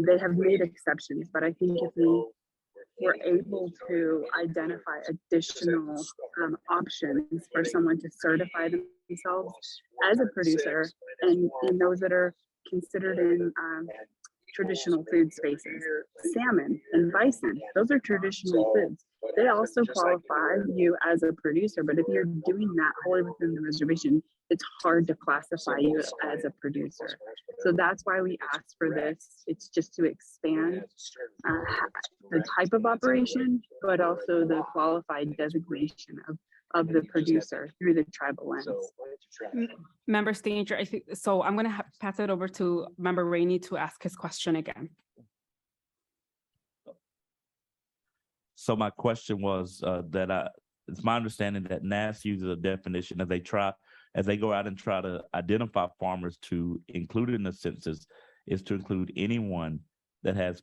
They have made exceptions, but I think if we were able to identify additional options for someone to certify themselves as a producer, and those that are considered in traditional food spaces, salmon and bison, those are traditional foods. They also qualify you as a producer, but if you're doing that wholly within the reservation, it's hard to classify you as a producer. So that's why we asked for this. It's just to expand the type of operation, but also the qualified designation of the producer through the tribal lens. Member Stanger, I think, so I'm going to pass it over to Member Rainey to ask his question again. So my question was it's my understanding that NAS uses a definition as they go out and try to identify farmers to include in the census is to include anyone that has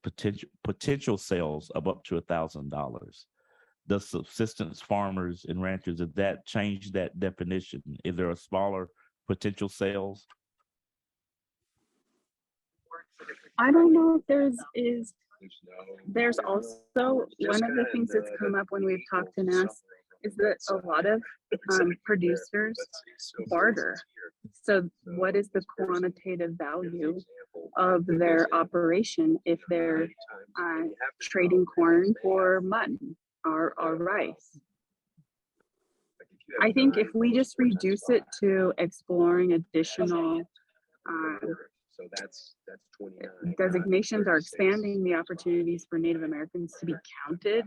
potential sales of up to $1,000. The subsistence farmers and ranchers, did that change that definition? Is there a smaller potential sales? I don't know if there's also one of the things that's come up when we've talked to NAS is that a lot of producers barter. So what is the quantitative value of their operation if they're trading corn for mutton or rice? I think if we just reduce it to exploring additional designations or expanding the opportunities for Native Americans to be counted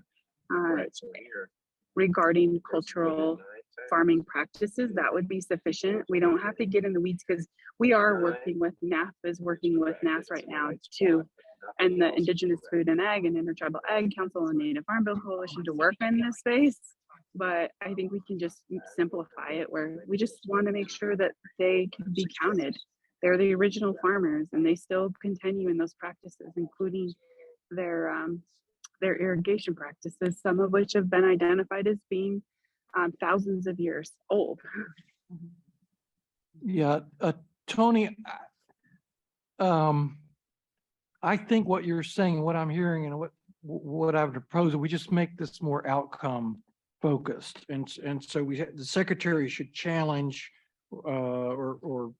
regarding cultural farming practices, that would be sufficient. We don't have to get in the weeds because we are working with NAF is working with NAS right now too, and the Indigenous Food and Ag and Intertribal Ag Council and Native Farm Bill Coalition to work in this space. But I think we can just simplify it where we just want to make sure that they can be counted. They're the original farmers and they still continue in those practices, including their irrigation practices, some of which have been identified as being thousands of years old. Yeah, Tony, I think what you're saying, what I'm hearing and what I would propose, we just make this more outcome focused. And so the secretary should challenge or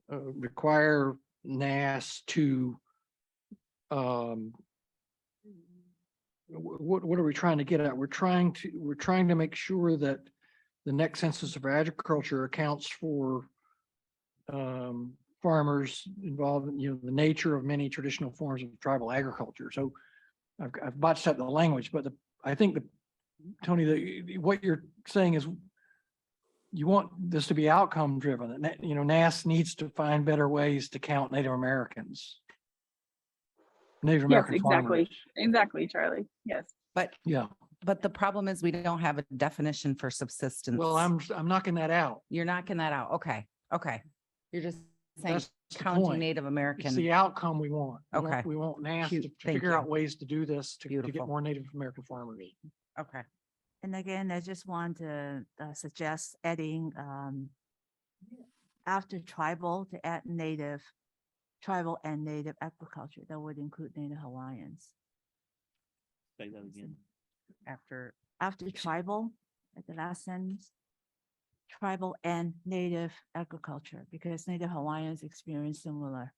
require NAS to what are we trying to get at? We're trying to make sure that the next census of agriculture accounts for farmers involved in the nature of many traditional forms of tribal agriculture. So I've botched up the language, but I think Tony, what you're saying is you want this to be outcome driven. That NAS needs to find better ways to count Native Americans. Native American yes, exactly, Charlie. Yes, but yeah, but the problem is we don't have a definition for subsistence. Well, I'm knocking that out. You're knocking that out. Okay. You're just saying That's the counting point. Native It's American. the outcome we want. Okay. We want NASS Cute. to Thank figure you. out ways to do this, to get Beautiful. more Native American farmers. Okay. And again, I just want to suggest adding after tribal to add native, tribal and native agriculture. That would include Native Hawaiians. Say that again. After tribal, at the last sentence, tribal and native agriculture, because Native Hawaiians experience similar.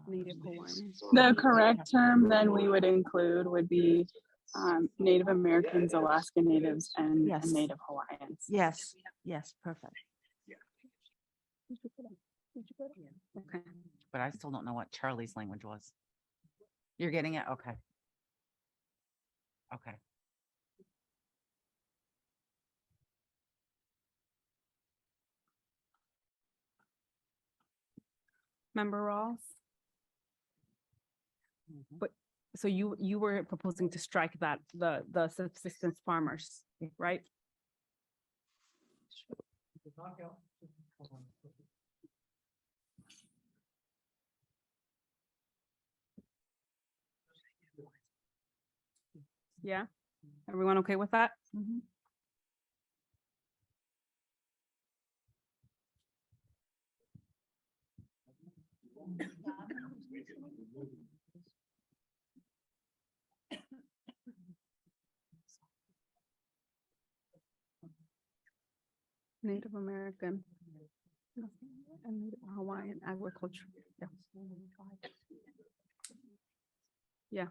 Native Hawaiians. The correct term then we would include would be Native Americans, Alaska Natives, and Yes. Native Hawaiians. Yes, yes, perfect. Okay. But I still don't know what Charlie's language was. You're getting it? Okay. Okay. Member Ross? But, so you were proposing to strike that, the subsistence farmers, right? Yeah, everyone okay with that? Native American and Native Hawaiian agriculture. Yeah. Yeah.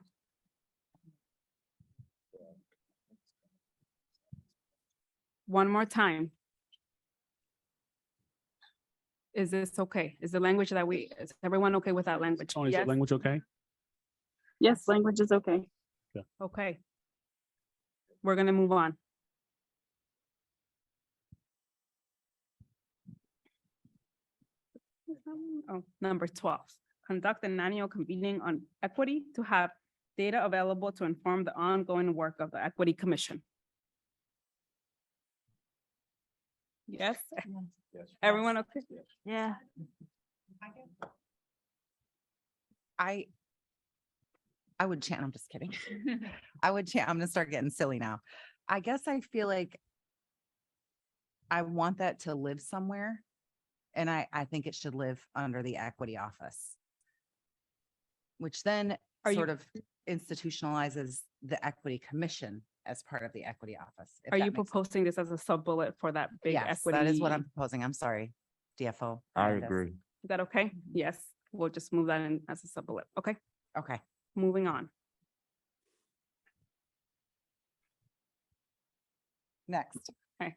One more time. Is this okay? Is the language that is everyone okay with that language? Tony, is Yes? that language okay? Yes, language is okay. Okay. We're gonna move on. Oh, number 12, conduct an annual convening on equity to have data available to inform the ongoing work of the Equity Commission. Yes? Everyone okay? Yeah. I would chant, I'm just kidding. I would chant, I'm gonna start getting silly now. I guess I feel like I want that to live somewhere. And I think it should live under the equity office. Which then sort of institutionalizes the equity commission as part of the equity office. if Are that you makes sense. proposing this as a sub-bullet for that big Yes, equity? that is what I'm proposing. I'm sorry, DFO. I Hernandez. agree. Is that okay? Yes, we'll just move that in as a sub-bullet. Okay, Okay. moving on. Next. Okay.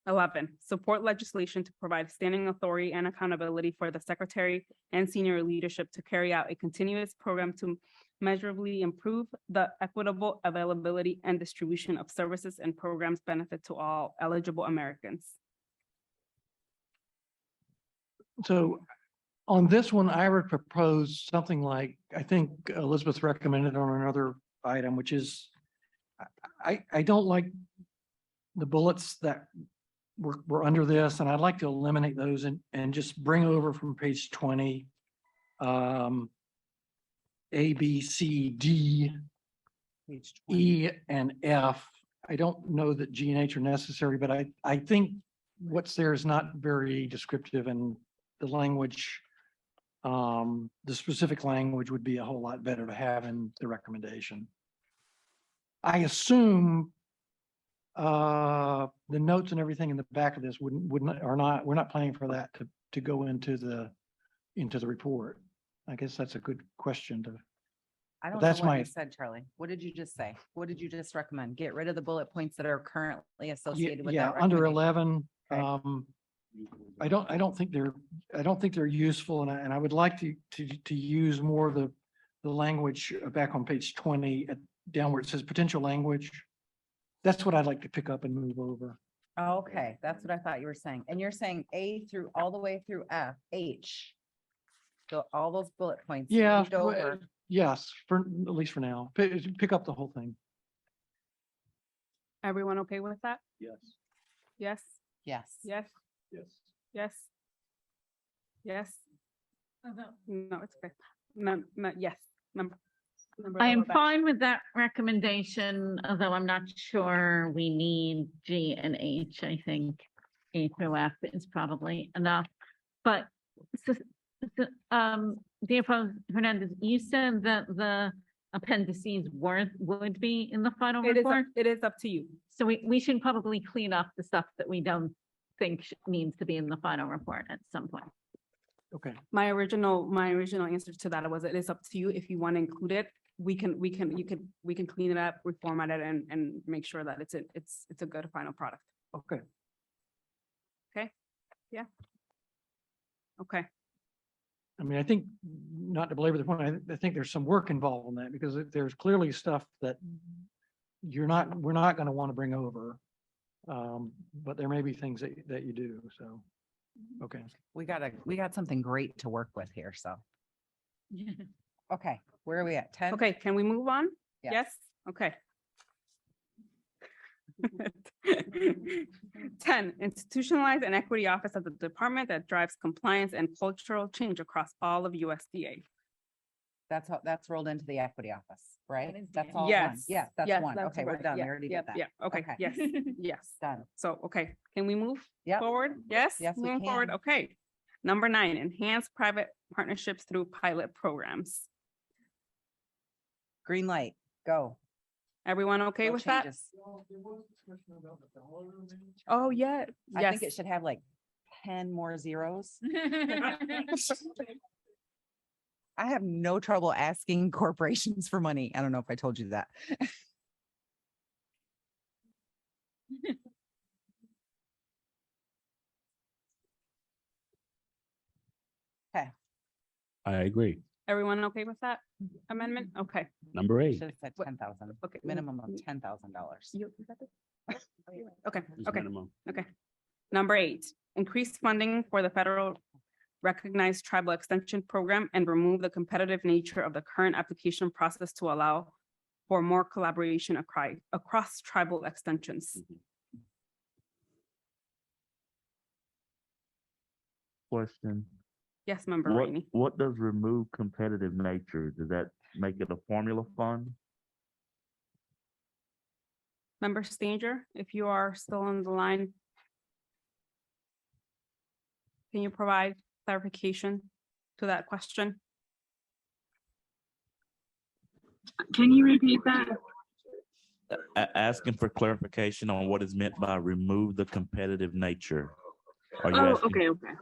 11, support legislation to provide standing authority and accountability for the secretary and senior leadership to carry out a continuous program to measurably improve the equitable availability and distribution of services and programs benefit to all eligible Americans. So on this one, I would propose something like, I think Elizabeth recommended on another item, which is, I don't like the bullets that were under this, and I'd like to eliminate those and just bring over from page 20, A, B, C, D, Page 20. E, and F. I don't know that G and H are necessary, but I think what's there is not very descriptive, and the language, the specific language would be a whole lot better to have in the recommendation. I assume the notes and everything in the back of this wouldn't are not, we're not planning for that to go into the report. I guess that's a good question to. I don't know That's what my- you said, Charlie. What did you just say? What did you just recommend? Get rid of the bullet points that are currently associated with Yeah, that under recommendation. 11, I don't think they're useful, and I would like to use more of the language back on page 20 down where it says potential language. That's what I'd like to pick up and move over. Okay, that's what I thought you were saying. And you're saying A through all the way through H. So all those bullet points. Yeah, moved over. yes, for at least for now. Pick up the whole thing. Everyone okay with that? Yes. Yes, Yes. yes, Yes. yes, Yes? No, it's okay. Yes, member. I am Littleback. fine with that recommendation, although I'm not sure we need G and H. I think A through F is probably enough. But DFO Hernandez, you said that the appendices would be in the final report? It is up to you. So we should probably clean up the stuff that we don't think needs to be in the final report at some point. Okay. My original answer to that was it is up to you. If you want to include it, we can clean it up, reformat it and make sure that it's a good final product. Okay. Okay? Yeah. Okay. I mean, I think, not to belabor the point, I think there's some work involved in that because there's clearly stuff that we're not going to want to bring over. But there may be things that you do, so, okay. We got something great to work with here, so. Okay, where are we at? 10? Okay, can we move on? Yes. Yes? Okay. 10, institutionalize an equity office of the department that drives compliance and cultural change across all of USDA. That's rolled into the equity office, right? is That's the all one. Yes. Yes, that's Yes, one. that's Okay, we're right. done. We Yeah, already yeah, did that. Yeah, okay, yes, yes. Done. So, okay, can we move Yep. forward? Yes? Yes, we Moving forward, can. okay. Number 9, enhance private partnerships through pilot programs. Green light, go. Everyone okay No with that? changes. Oh, yeah, I yes. think it should have like 10 more zeros. I have no trouble asking corporations for money. I don't know if I told you that. Okay. I agree. Everyone okay with that amendment? Okay. Number 8. Should have said 10,000, Okay. minimum of $10,000. You got this? Okay, Is okay, minimum. okay. Number 8, increase funding for the federal recognized tribal extension program and remove the competitive nature of the current application process to allow for more collaboration across tribal extensions. Question. Yes, Member What, Rainey. what does remove competitive nature? Does that make it a formula fund? Member Stanger, if you are still on the line, can you provide clarification to that question? Can you repeat that? Asking for clarification on what is meant by remove the competitive nature. Are you Oh, asking, okay.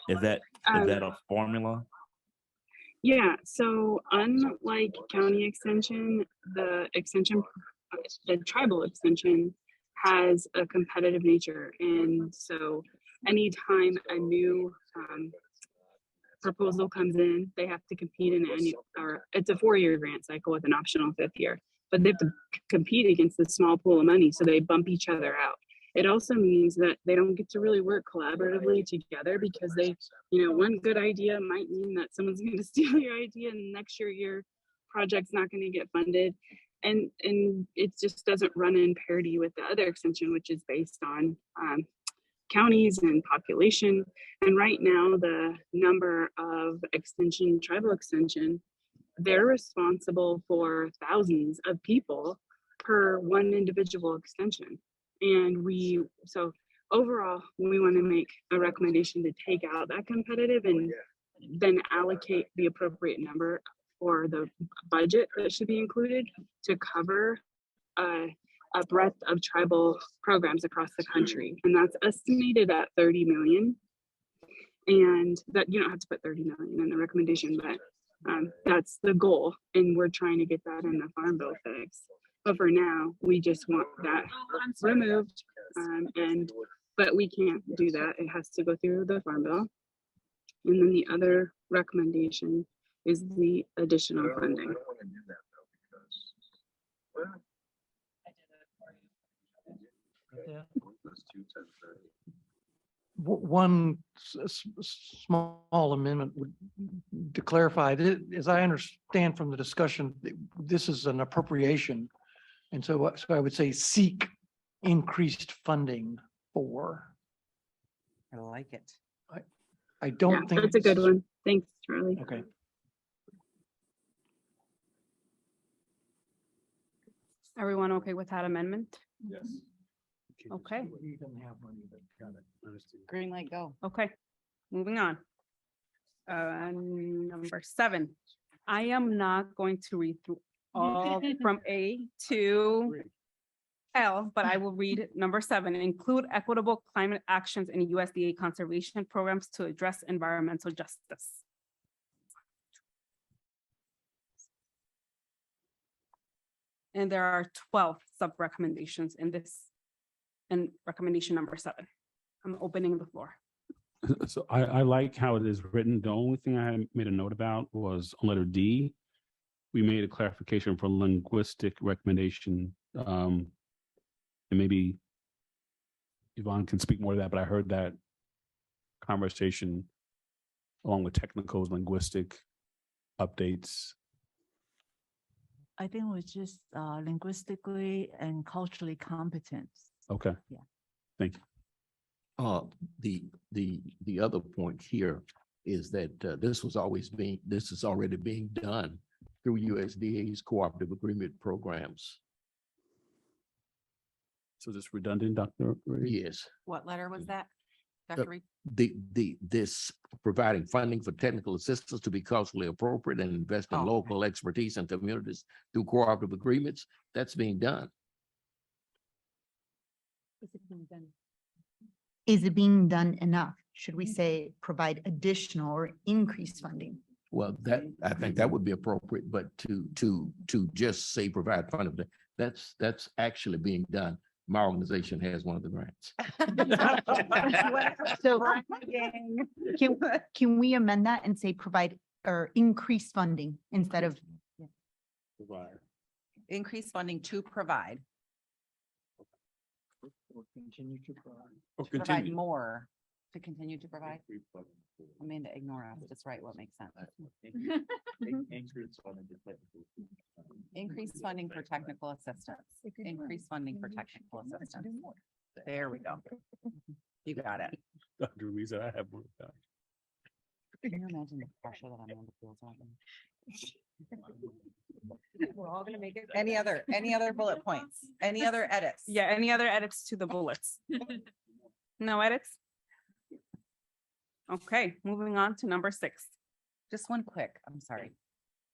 is that a formula? Yeah, so unlike county extension, the tribal extension has a competitive nature. And so anytime a new proposal comes in, they have to compete in it's a 4-year grant cycle with an optional 5th year, but they have to compete against the small pool of money. So they bump each other out. It also means that they don't get to really work collaboratively together because one good idea might mean that someone's going to steal your idea and next year your project's not going to get funded. And it just doesn't run in parity with the other extension, which is based on counties and population. And right now, the number of tribal extension, they're responsible for thousands of people per one individual extension. And so overall, we want to make a recommendation to take out that competitive and then allocate the appropriate number for the budget that should be included to cover a breadth of tribal programs across the country. And that's estimated at 30 million. And that you don't have to put 30 million in the recommendation, but that's the goal. And we're trying to get that in the Farm Bill fix. But for now, we just want that removed. But we can't do that. It has to go through the Farm Bill. And then the other recommendation is the additional funding. One small amendment would to clarify that, as I understand from the discussion, this is an appropriation. And so I would say seek increased funding for. I like it. I don't think. That's a good this- one. Thanks, Charlie. Okay. Everyone okay with that amendment? Yes. Okay. Green light, go. Okay, moving on. Number 7. I am not going to read through all from A to L, but I will read number 7. Include equitable climate actions in USDA conservation programs to address environmental justice. And there are 12 sub-recommendations in this, and recommendation number 7. I'm opening the floor. So I like how it is written. The only thing I had made a note about was on letter D. We made a clarification for linguistic recommendation. And maybe Yvonne can speak more to that, but I heard that conversation along with technical linguistic updates. I think it was just linguistically and culturally competent. Okay. Yeah. Thank you. The other point here is that this is already being done through USDA's cooperative agreement programs. So is this redundant, Dr. Reed? Yes. What letter was that? Dr. Reed? This providing funding for technical assistance to be culturally appropriate and invest in Oh, okay. local expertise and communities through cooperative agreements, that's being done. Is it being done enough? Should we say provide additional or increased funding? Well, I think that would be appropriate, but to just say provide funding, that's actually being done. My organization has one of the grants. So can we amend that and say provide or increase funding instead of, Increase funding to provide, Continue to provide. Or to provide continue. more, to continue to provide. I mean, to ignore us, just write what makes sense. Increase funding for technical assistance, increase funding for technical assistance. There we go. You got it. Dr. Reed said I have one. Can you imagine the pressure that I'm on the field right now? We're all gonna make it. Any other bullet points? Any other edits? Yeah, any other edits to the bullets? No edits? Okay, moving on to number 6. Just one quick, I'm sorry.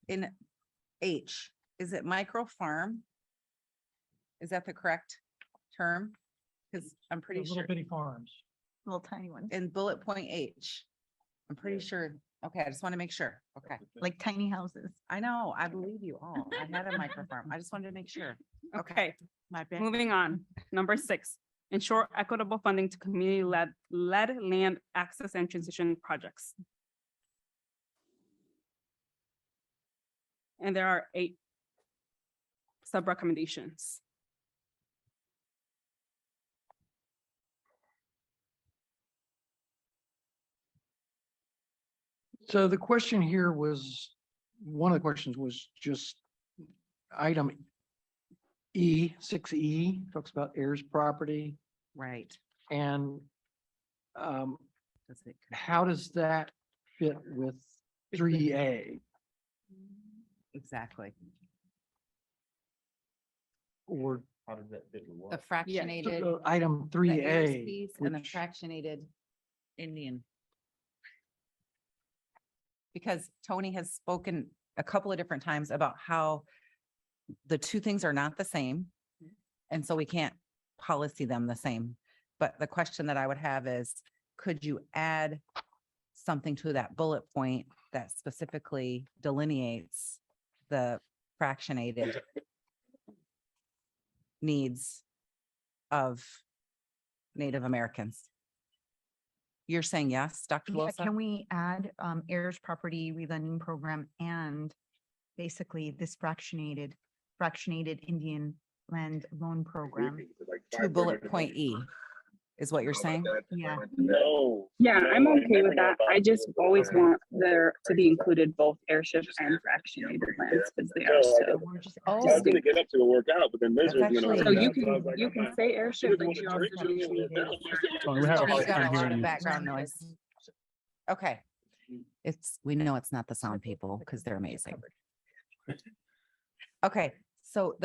In H, is it micro farm? Is that the correct term? Because I'm pretty Little sure bitty farms. little tiny ones, in bullet point H, I'm pretty sure. Okay, I just want to make sure. Okay. like tiny houses? I know, I believe you all. I had a micro farm. I just wanted to make sure. Okay, My bad. moving on. Number 6, ensure equitable funding to community-led land access and transition projects. And there are 8 sub-recommendations. So the question here was, one of the questions was just item E, 6E, talks about heirs property. Right. And Does it- how does that fit with 3A? Exactly. Or How does that fit with The what? fractionated. item the heirs 3A? piece And the which- fractionated Indian. Because Tony has spoken a couple of different times about how the two things are not the same. And so we can't policy them the same. But the question that I would have is, could you add something to that bullet point that specifically delineates the fractionated needs of Native Americans? You're saying yes, Dr. Yeah, Wilson? can we add heirs property relending program and basically this fractionated Indian land loan program? To bullet point E is what you're saying? Yeah. No. Yeah, I'm okay with that. I just always want there to be included both airship and fractionated lands because they are so. Oh, I was gonna get up to a workout, but then That's actually- So you can say airship, but you also. Tony, we have a hard We've got time a lot hearing of you. background noise. Okay. We know it's not the sound people because they're amazing. Okay, so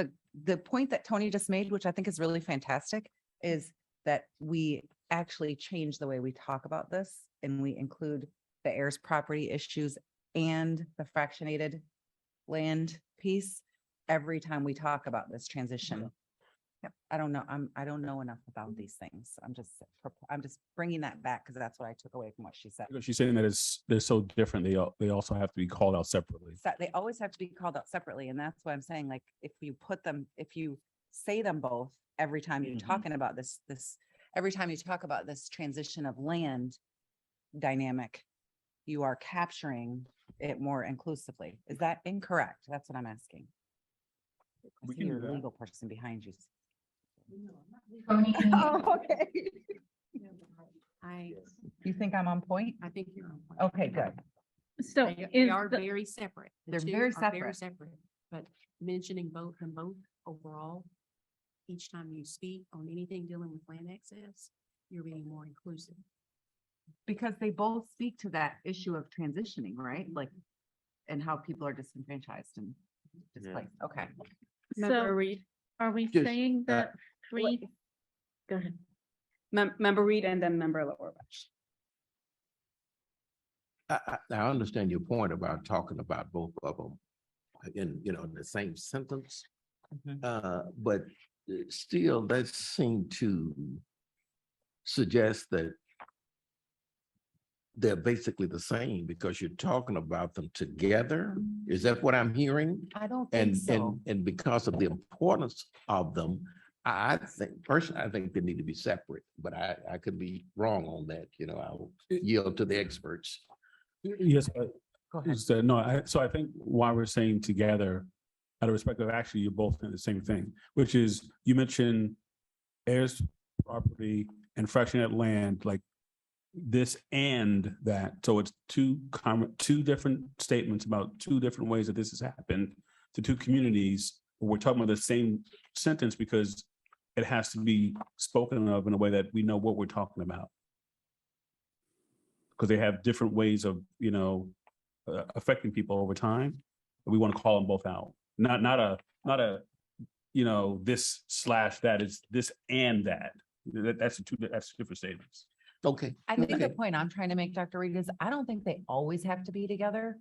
the point that Tony just made, which I think is really fantastic, is that we actually change the way we talk about this and we include the heirs property issues and the fractionated land piece every time we talk about this transition. Yep, I don't know. I don't know enough about these things. I'm just bringing that back because that's what I took away from what she said. Because she's saying that they're so different. They also have to be called out separately. They always have to be called out separately. And that's why I'm saying, like, if you say them both every time you're talking about every time you talk about this transition of land dynamic, you are capturing it more inclusively. Is that incorrect? That's what I'm asking. I see your legal person behind you. Tony, can you- Oh, okay. I think I'm on point? I think you're on point. Okay, good. So They are very separate. The They're two very are separate. But mentioning both overall, each time you speak on anything dealing with land access, you're being more inclusive. Because they both speak to that issue of transitioning, right? Like, and how people are disenfranchised and displaced. Okay. So are we Just, saying that three? Go ahead. Member Reed and then member Lowerbash. I understand your point about talking about both of them in, the same sentence. But still, that seemed to suggest that they're basically the same because you're talking about them together. Is that what I'm hearing? I don't think so. And because of the importance of them, I think they need to be separate, but I could be wrong on that. I'll yield to the experts. Yes. Go ahead. So I think why we're saying together, out of respect of actually, you're both in the same thing, which is you mentioned heirs property and fractionated land, like this and that. So it's two different statements about two different ways that this has happened to two communities. We're talking about the same sentence because it has to be spoken of in a way that we know what we're talking about. Because they have different ways of, affecting people over time. We want to call them both out. Not a this/that. It's this and that. That's different statements. Okay. I think the point I'm trying to make, Dr. Reed, is I don't think they always have to be together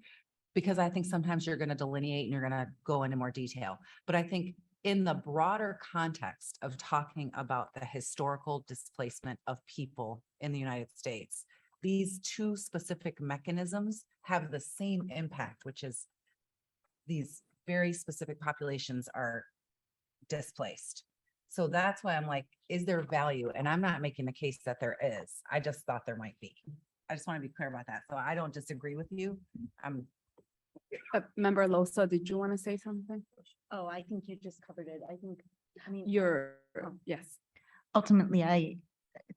because I think sometimes you're going to delineate and you're going to go into more detail. But I think in the broader context of talking about the historical displacement of people in the United States, these two specific mechanisms have the same impact, which is these very specific populations are displaced. So that's why I'm like, is there value? And I'm not making the case that there is. I just thought there might be. I just want to be clear about that. So I don't disagree with you. Member Losa, did you want to say something? Oh, I think you just covered it. Yes. Ultimately, I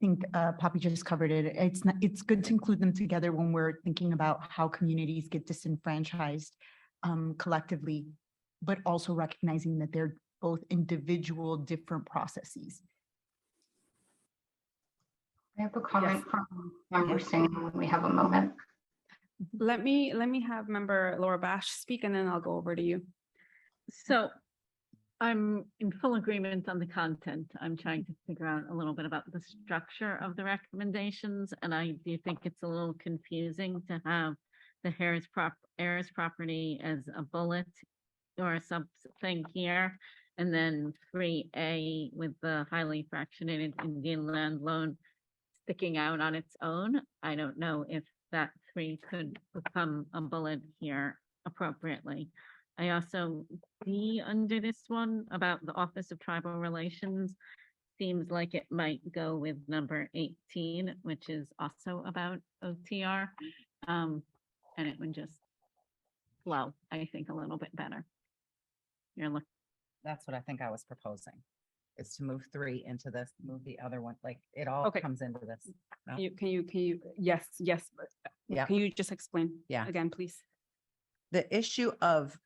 think Poppy just covered it. It's good to include them together when we're thinking about how communities get disenfranchised collectively, but also recognizing that they're both individual different processes. I have a comment from member Singer when we have a moment. Let me have member Lowerbash speak and then I'll go over to you. So I'm in full agreement on the content. I'm trying to figure out a little bit about the structure of the recommendations. And I do think it's a little confusing to have the heirs property as a bullet or something here. And then 3A with the highly fractionated Indian land loan sticking out on its own. I don't know if that 3 could become a bullet here appropriately. I also see under this one about the Office of Tribal Relations, seems like it might go with number 18, which is also about OTR. And it would just flow, I think, a little bit better. That's what I think I was proposing, is to move 3 into this, move the other one, like it all Okay. comes into this. No? Can you, yes. Yeah. Can you just explain? Yeah. Again, please. The issue of,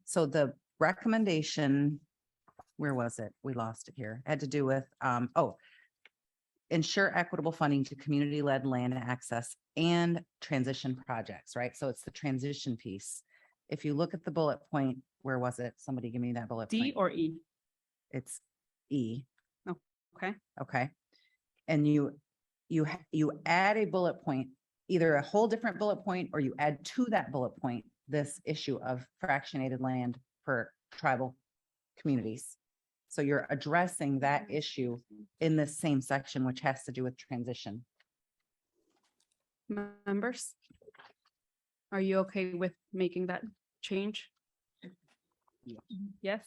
so the recommendation, where was it? We lost it here. Had to do with, ensure equitable funding to community-led land access and transition projects, right? So it's the transition piece. If you look at the bullet point, where was it? Somebody give me that bullet D point. or E? It's E. Okay. Okay. And you add a bullet point, either a whole different bullet point, or you add to that bullet point, this issue of fractionated land for tribal communities. So you're addressing that issue in this same section, which has to do with transition. Members? Are you okay with making that change? Yes?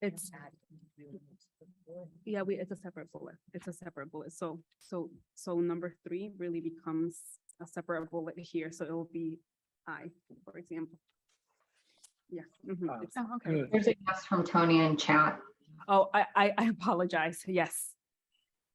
It's, yeah, it's a separate bullet. It's a separate bullet. So number 3 really becomes a separate bullet here. So it will be I, for example. Yeah. It's- Good. There's a yes from Tony in chat. Oh, I apologize. Yes.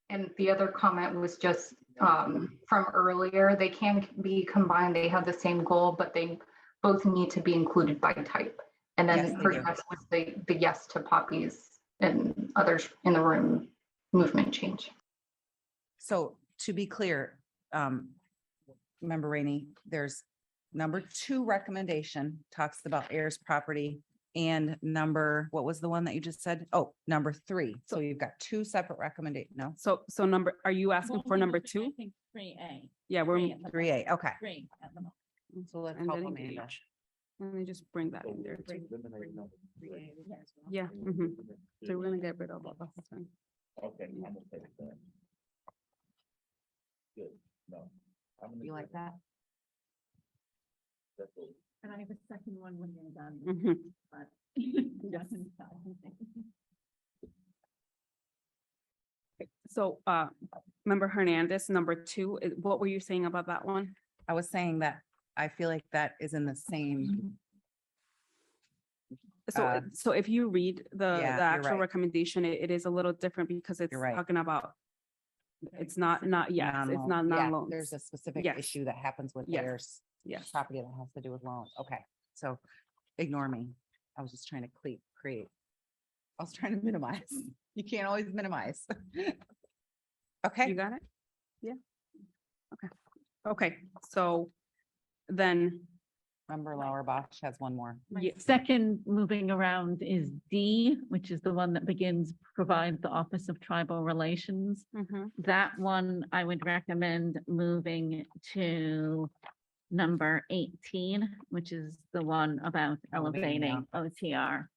And the other comment was just from earlier, they can be combined. They have the same goal, but they both need to be included by type. And Yes, then they for do. yes was the yes to Poppy's and others in the room movement change. So to be clear, Member Rainey, there's number 2 recommendation talks about heirs property, and what was the one that you just said? Oh, number 3. So you've got 2 separate recommendations. No? So are you asking for number 2? 3A. Yeah, we're. 3A. Okay. 3 at the moment. So let's And help then Amanda. engage. Let me just bring that in there too. 3A, yes. Yeah. So we're gonna get rid of all the whole thing. Okay, I'm okay with that. Good, no. You like that? And I have a second one when you're done. But So, Member Hernandez, number 2, what were you saying about that one? I was saying that I feel like that is in the same. So if you read the yeah, you're actual right. recommendation, it is a little different because it's You're right. talking about, it's not, yes, it's Non-loan. not Yeah, non-loans. there's a specific Yes. issue that happens with Yes. heirs. Yes. Property that has to do with loans. Okay, so ignore me. I was just trying to create. I was trying to minimize. You can't always minimize. Okay. You got it? Yeah. Okay, so then, Member Lauerbach has one more. My second moving around is D, which is the one that begins provide the Office of Tribal Relations. That one I would recommend moving to number 18, which is the one about elevating OTR.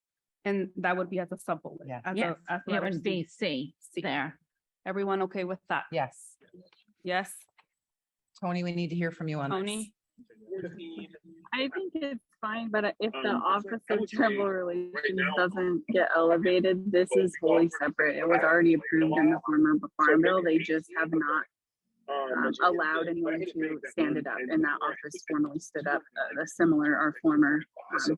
and that would be as a sub-bullet. Yeah. as a- Yes, as it letter would be C C. there. Everyone okay with that? Yes. Yes, Tony, we need to hear from you on this. Tony? I think it's fine, but if the Office of Tribal Relations doesn't get elevated, this is wholly separate. It was already approved in the former farm bill. They just have not allowed anyone to stand it up, and that office formally stood up a similar, our former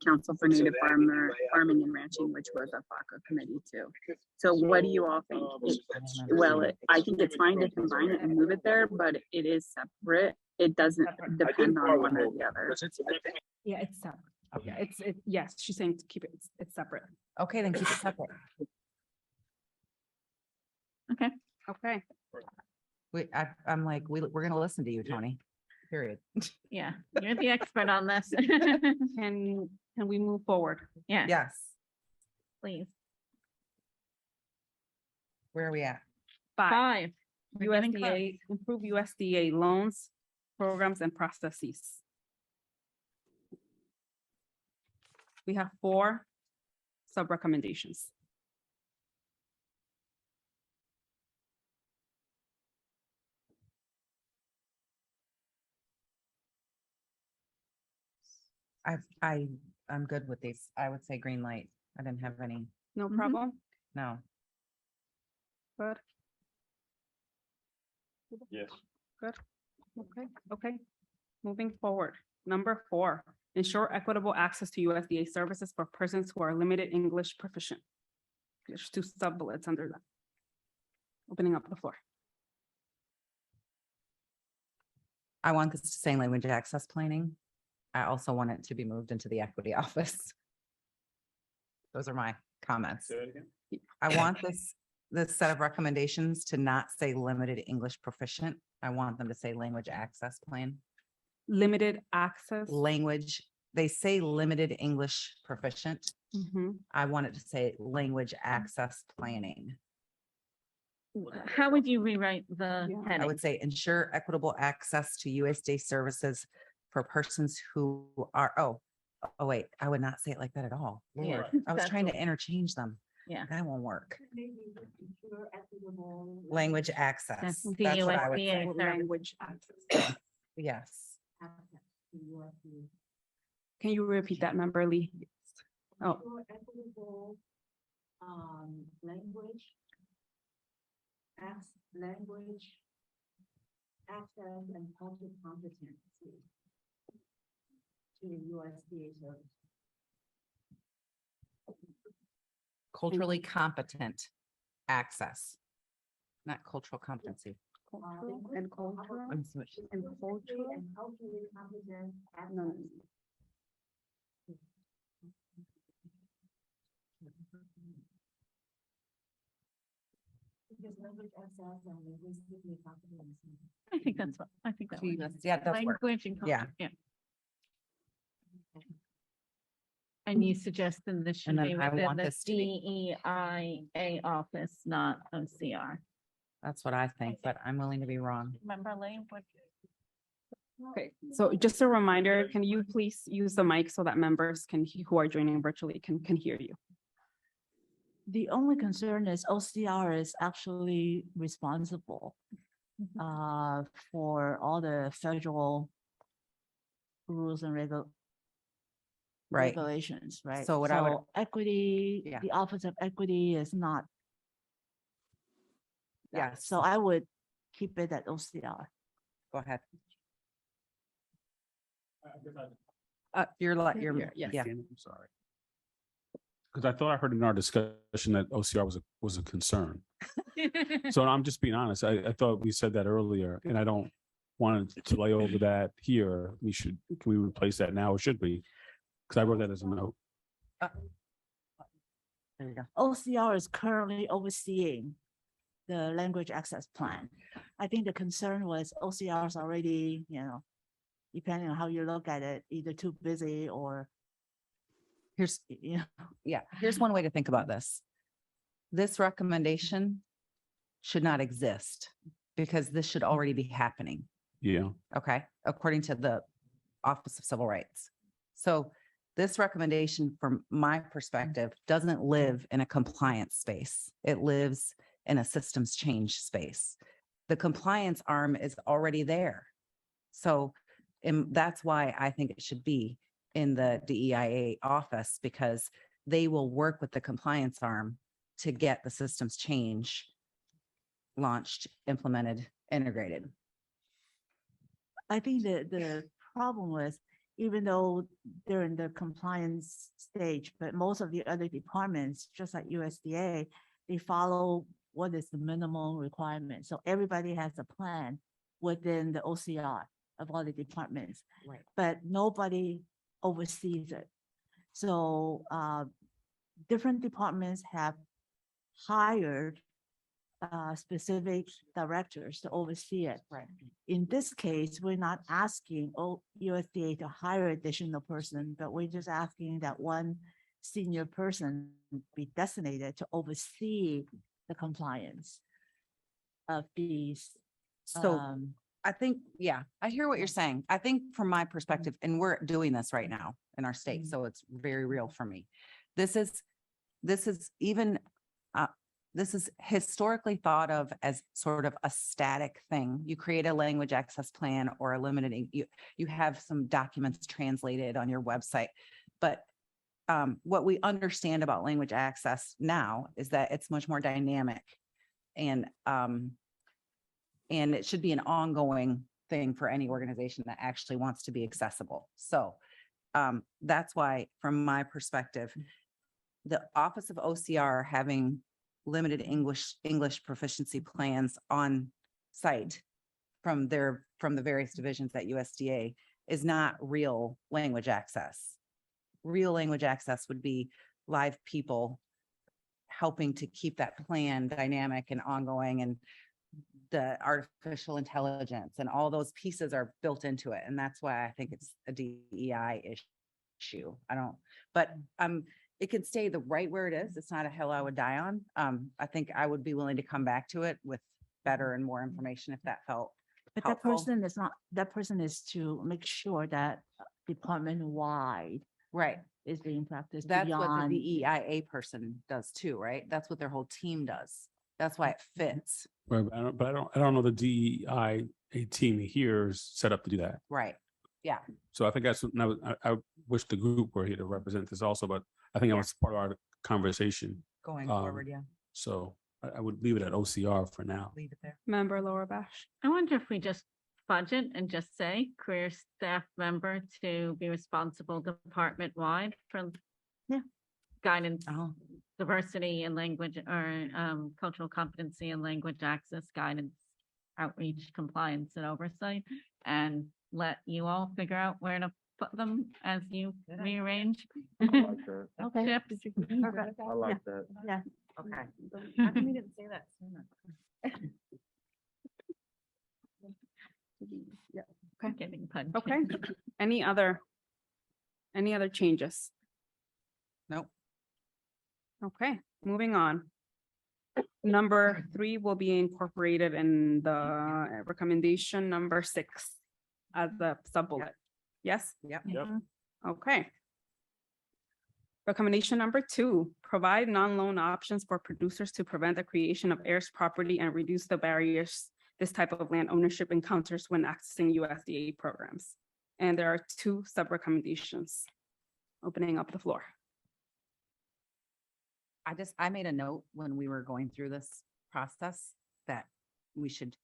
Council for Native Farming and Ranching, which was a FACA committee too. So what do you all think? I think it's fine to combine it and move it there, but it is separate. It doesn't depend on one or the other. Yeah, it's separate. Yeah, yes, she's saying to keep it, it's separate. Okay, then keep it separate. Okay. Okay. I'm like, we're gonna listen to you, Tony. Period. Yeah, you're the expert on this. Can we move forward? Yeah, Yes. please. Where are we at? 5, We're getting close. USDA, improve USDA loans, programs and processes. We have 4 sub-recommendations. I'm good with these. I would say green light. I didn't have any, No problem? no. Good. Yes. Good. Okay. Moving forward. Number 4, ensure equitable access to USDA services for persons who are limited English proficient. There's 2 sub-bullets under that. Opening up the floor. I want this to say language access planning. I also want it to be moved into the equity office. Those are my comments. I want this set of recommendations to not say limited English proficient. I want them to say language access plan. Limited access. Language, they say limited English proficient. Mhm. I want it to say language access planning. How would you rewrite the I heading? would say ensure equitable access to USDA services for persons who are, oh, wait, I would not say it like that at all. Yeah, Lord, I was that's trying to what- interchange them. Yeah. That won't work. Language access. That's the That's what I would USDA say. service. Language access. Yes. Can you repeat that, Member Lee? Oh, Language. Language. Access and cultural competency. To USDA service. Culturally competent access, not cultural competency. cultural and cultural Let me see what she- and cultural. And culturally competent. No, no, Because language access and linguistic competency. I think that's what, I think that. She works. does- yeah, it does work. Language and Yeah. culture, yeah. And you suggest then this should And then be I within want the this to be- DEIA office, not OCR. That's what I think, but I'm willing to be wrong. Member Lane, what? Okay, so just a reminder, can you please use the mic so that members who are joining virtually can hear you? The only concern is OCR is actually responsible for all the federal rules and Right. regulations, right? So what I would- Equity, Yeah. the Office of Equity is not. that. Yes. So I would keep it at OCR. Go ahead. You're like, you're, Yes. yeah. I'm sorry. Because I thought I heard in our discussion that OCR was a concern. So I'm just being honest. I thought we said that earlier and I don't want to lay over that here. Can we replace that now or should we? Because I wrote that as a note. There you go. OCR is currently overseeing the language access plan. I think the concern was OCR is already, depending on how you look at it, either too busy or, Here's, you know. yeah, here's one way to think about this. This recommendation should not exist because this should already be happening. Yeah. Okay, according to the Office of Civil Rights. So this recommendation, from my perspective, doesn't live in a compliance space. It lives in a systems change space. The compliance arm is already there. So that's why I think it should be in the DEIA office, because they will work with the compliance arm to get the systems change launched, implemented, integrated. I think the problem was, even though they're in the compliance stage, but most of the other departments, just like USDA, they follow what is the minimum requirement. So everybody has a plan within the OCR of all the departments. Right. But nobody oversees it. So different departments have hired specific directors to oversee it. Right. In this case, we're not asking USDA to hire additional person, but we're just asking that one senior person be designated to oversee the compliance of these. So I think, yeah, I hear what you're saying. I think from my perspective, and we're doing this right now in our state, so it's very real for me. This is even, this is historically thought of as sort of a static thing. You create a language access plan or a limited, you have some documents translated on your website. But what we understand about language access now is that it's much more dynamic, and it should be an ongoing thing for any organization that actually wants to be accessible. So that's why, from my perspective, the Office of OCR having limited English proficiency plans on site from the various divisions at USDA is not real language access. Real language access would be live people helping to keep that plan dynamic and ongoing, and the artificial intelligence and all those pieces are built into it. And that's why I think it's a DEI issue. But it can stay right where it is. It's not a hill I would die on. I think I would be willing to come back to it with better and more information if that felt But that helpful. person is not, that person is to make sure that department-wide Right. is being practiced That's what the beyond. DEIA person does too, right? That's what their whole team does. That's why it fits. Right, but I don't know the DEI team here is set up to do that. Right. Yeah. So I think that's, I wish the group were here to represent this also, but I think that was part of our conversation. Going Um, forward, yeah. So I would leave it at OCR for now. Leave it there. Member Laura Bash. I wonder if we just budget and just say career staff member to be responsible department-wide for guidance, diversity and language, or cultural competency and language access, guidance, outreach, compliance and oversight, and let you all figure out where to put them as you rearrange. Okay. Ships. Perfect. I like that. Yeah. Okay. How come we didn't say that sooner? Getting punched. Okay. Any other changes? Nope. Okay, moving on. Number 3 will be incorporated in the recommendation number 6 as the sub-bullet. Yes? Yep. Yep. Okay. Recommendation number 2, provide non-loan options for producers to prevent the creation of heirs property and reduce the barriers this type of land ownership encounters when accessing USDA programs. And there are 2 sub-recommendations. Opening up the floor. I made a note when we were going through this process that we should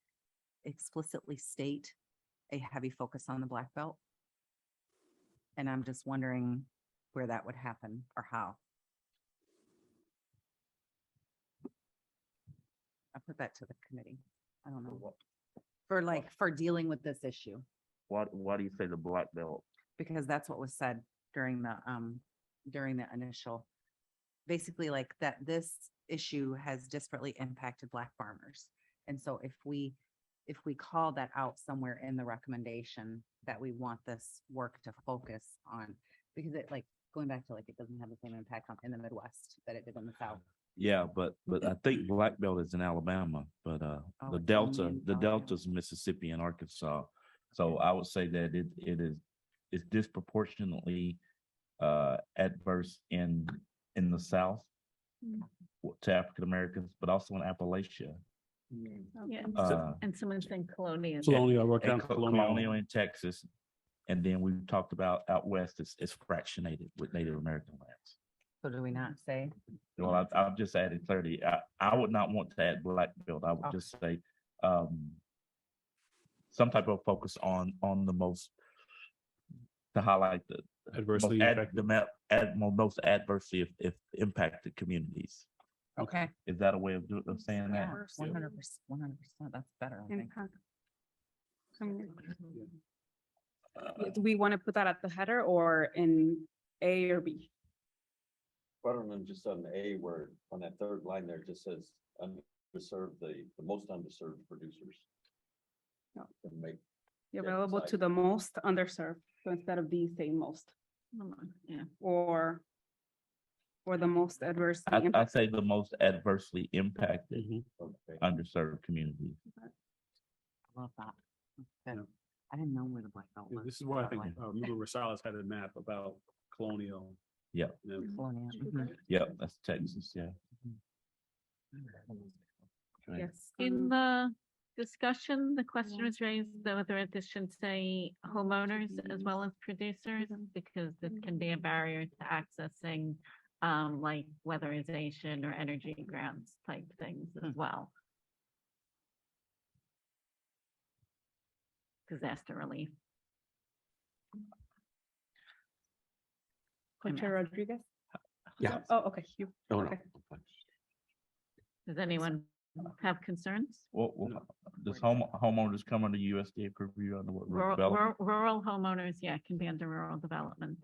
explicitly state a heavy focus on the Black Belt. And I'm just wondering where that would happen or how. I put that to the committee. I don't know. For dealing with this issue, Why do you say the Black Belt? because that's what was said during the initial, basically like that this issue has disparately impacted Black farmers. And so if we call that out somewhere in the recommendation that we want this work to focus on, because it like going back to like, it doesn't have the same impact in the Midwest that it did in the South. Yeah, but I think Black Belt is in Alabama, but the it's only Delta, in the Alabama. Delta's Mississippi and Arkansas. So I would say that it's disproportionately adverse in the South to African Americans, but also in Appalachia. Yeah, Uh, and someone's saying colonial. Colonial, I work and out Colonial. Colonial in Texas. And then we talked about out west, it's fractionated with Native American lands. So do we not say? Well, I've just added clarity. I would not want to add Black Belt. I would just say some type of focus on the most, to highlight the Adversely most adversely if impacted communities. Okay. Is that a way of saying that? 100%, that's better, I think. Impact. Do we want to put that at the header or in A or B? Rather than just on A where on that third line there, it just says underserved, the most underserved producers. No. And make. Available to the most underserved, so instead of B, say most, Yeah. or the most adversely I impacted. say the most adversely impacted underserved communities. Love that. Good. I didn't know where the Black Belt was. This is why I by the think way. Ruben Rosales had a map about Colonial. Yeah. Colonial, mhm. Yeah, that's Texas, yeah. Yes. In the discussion, the question was raised whether this should say homeowners as well as producers, because this can be a barrier to accessing like weatherization or energy grants type things as well. Disaster relief. Co-Chair Rodriguez? Yeah. Oh, okay, you. Oh, no. Okay. Does anyone have concerns? Well, does homeowners come under USDA purview under what? Rural, development? rural homeowners, yeah, can be under rural development.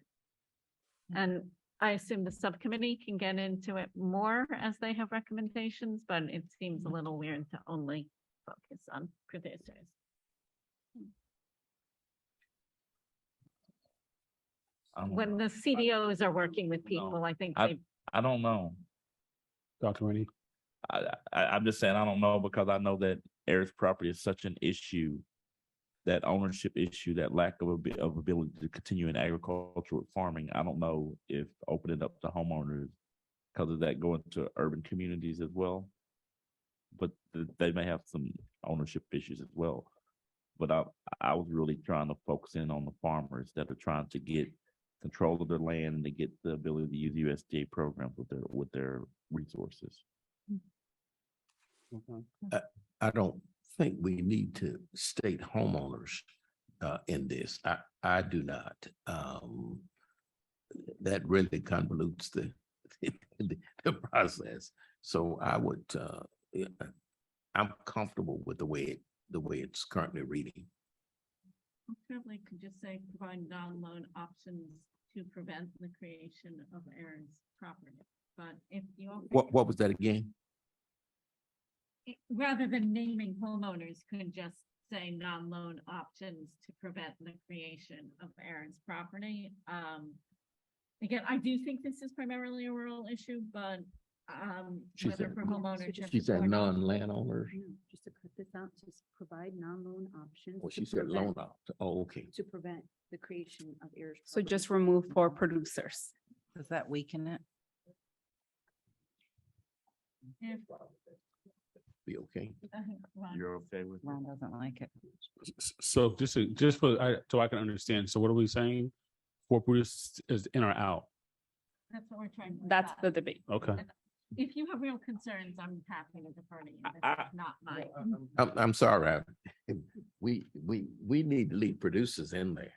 And I assume the subcommittee can get into it more as they have recommendations, but it seems a little weird to only focus on producers. When the CDOs are working with people, I think they, I don't know. Dr. Rainey? I'm just saying, I don't know, because I know that heirs property is such an issue, that ownership issue, that lack of ability to continue in agriculture with farming. I don't know if opening up to homeowners, because of that, going to urban communities as well. But they may have some ownership issues as well. But I was really trying to focus in on the farmers that are trying to get control of their land and to get the ability to use USDA programs with their resources. I don't think we need to state homeowners in this. I do not. That really convolutes the process. So I would, I'm comfortable with the way it's currently reading. probably could just say provide non-loan options to prevent the creation of heirs property. But if you. What was that again? Rather than naming homeowners, could just say non-loan options to prevent the creation of heirs property. Again, I do think this is primarily a rural issue, but She whether said- for homeowners. She said non-landowners. Just to cut this out, just provide non-loan options. Well, to she said loan prevent- out. Oh, okay. To prevent the creation of heirs. So just remove for producers. Does that weaken it? If- Be okay. You're okay with Ron doesn't like it. So so I can understand. So what are we saying? For producers is in or out? That's what we're trying. to That's decide. the debate. Okay. If you have real concerns, I'm happy to defer to you. This is not mine. I'm sorry. We need to leave producers in there.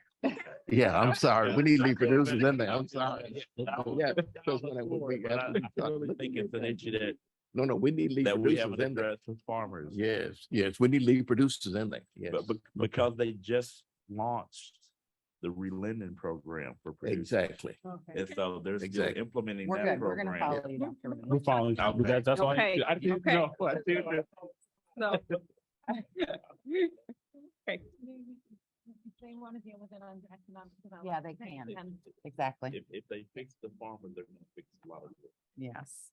Yeah, I'm sorry. We need to leave producers in there. I'm sorry. Yeah, because when we- I really think it's an issue that No, we need to leave we producers haven't in there. addressed with farmers. Yes, we need to leave producers in there. Yes. But because they just launched the relending program for producers. Exactly. And so they're still Exactly. implementing We're that good. We're gonna program. follow you, Dr. Rainey. We're following. Okay. That's all. Okay, I didn't okay. know. I didn't know. No. Okay. If they want to deal with it on economic development. Yeah, they can. Exactly. If they fix the farmers, they're gonna fix a lot of it. Yes.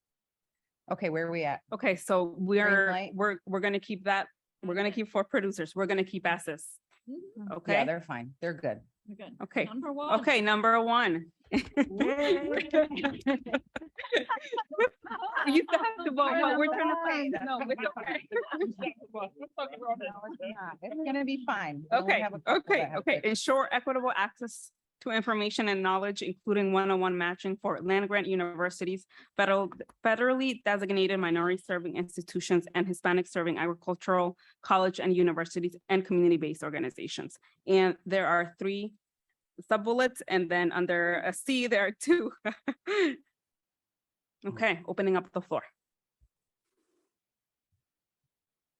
Okay, where are we at? Okay, so light. we're gonna keep that. We're gonna keep for producers. We're gonna keep S's. Yeah, Okay, they're fine. They're good. We're good. okay, Number one. okay, number one. You still have to vote, but we're trying to find, no, it's okay. It's gonna be fine. We only Okay, have a couple okay, that have okay. to- Ensure equitable access to information and knowledge, including one-on-one matching for land grant universities, federally designated minority serving institutions, and Hispanic serving agricultural, college and universities and community-based organizations. And there are 3 sub-bullets, and then under a C, there are 2. Okay, opening up the floor.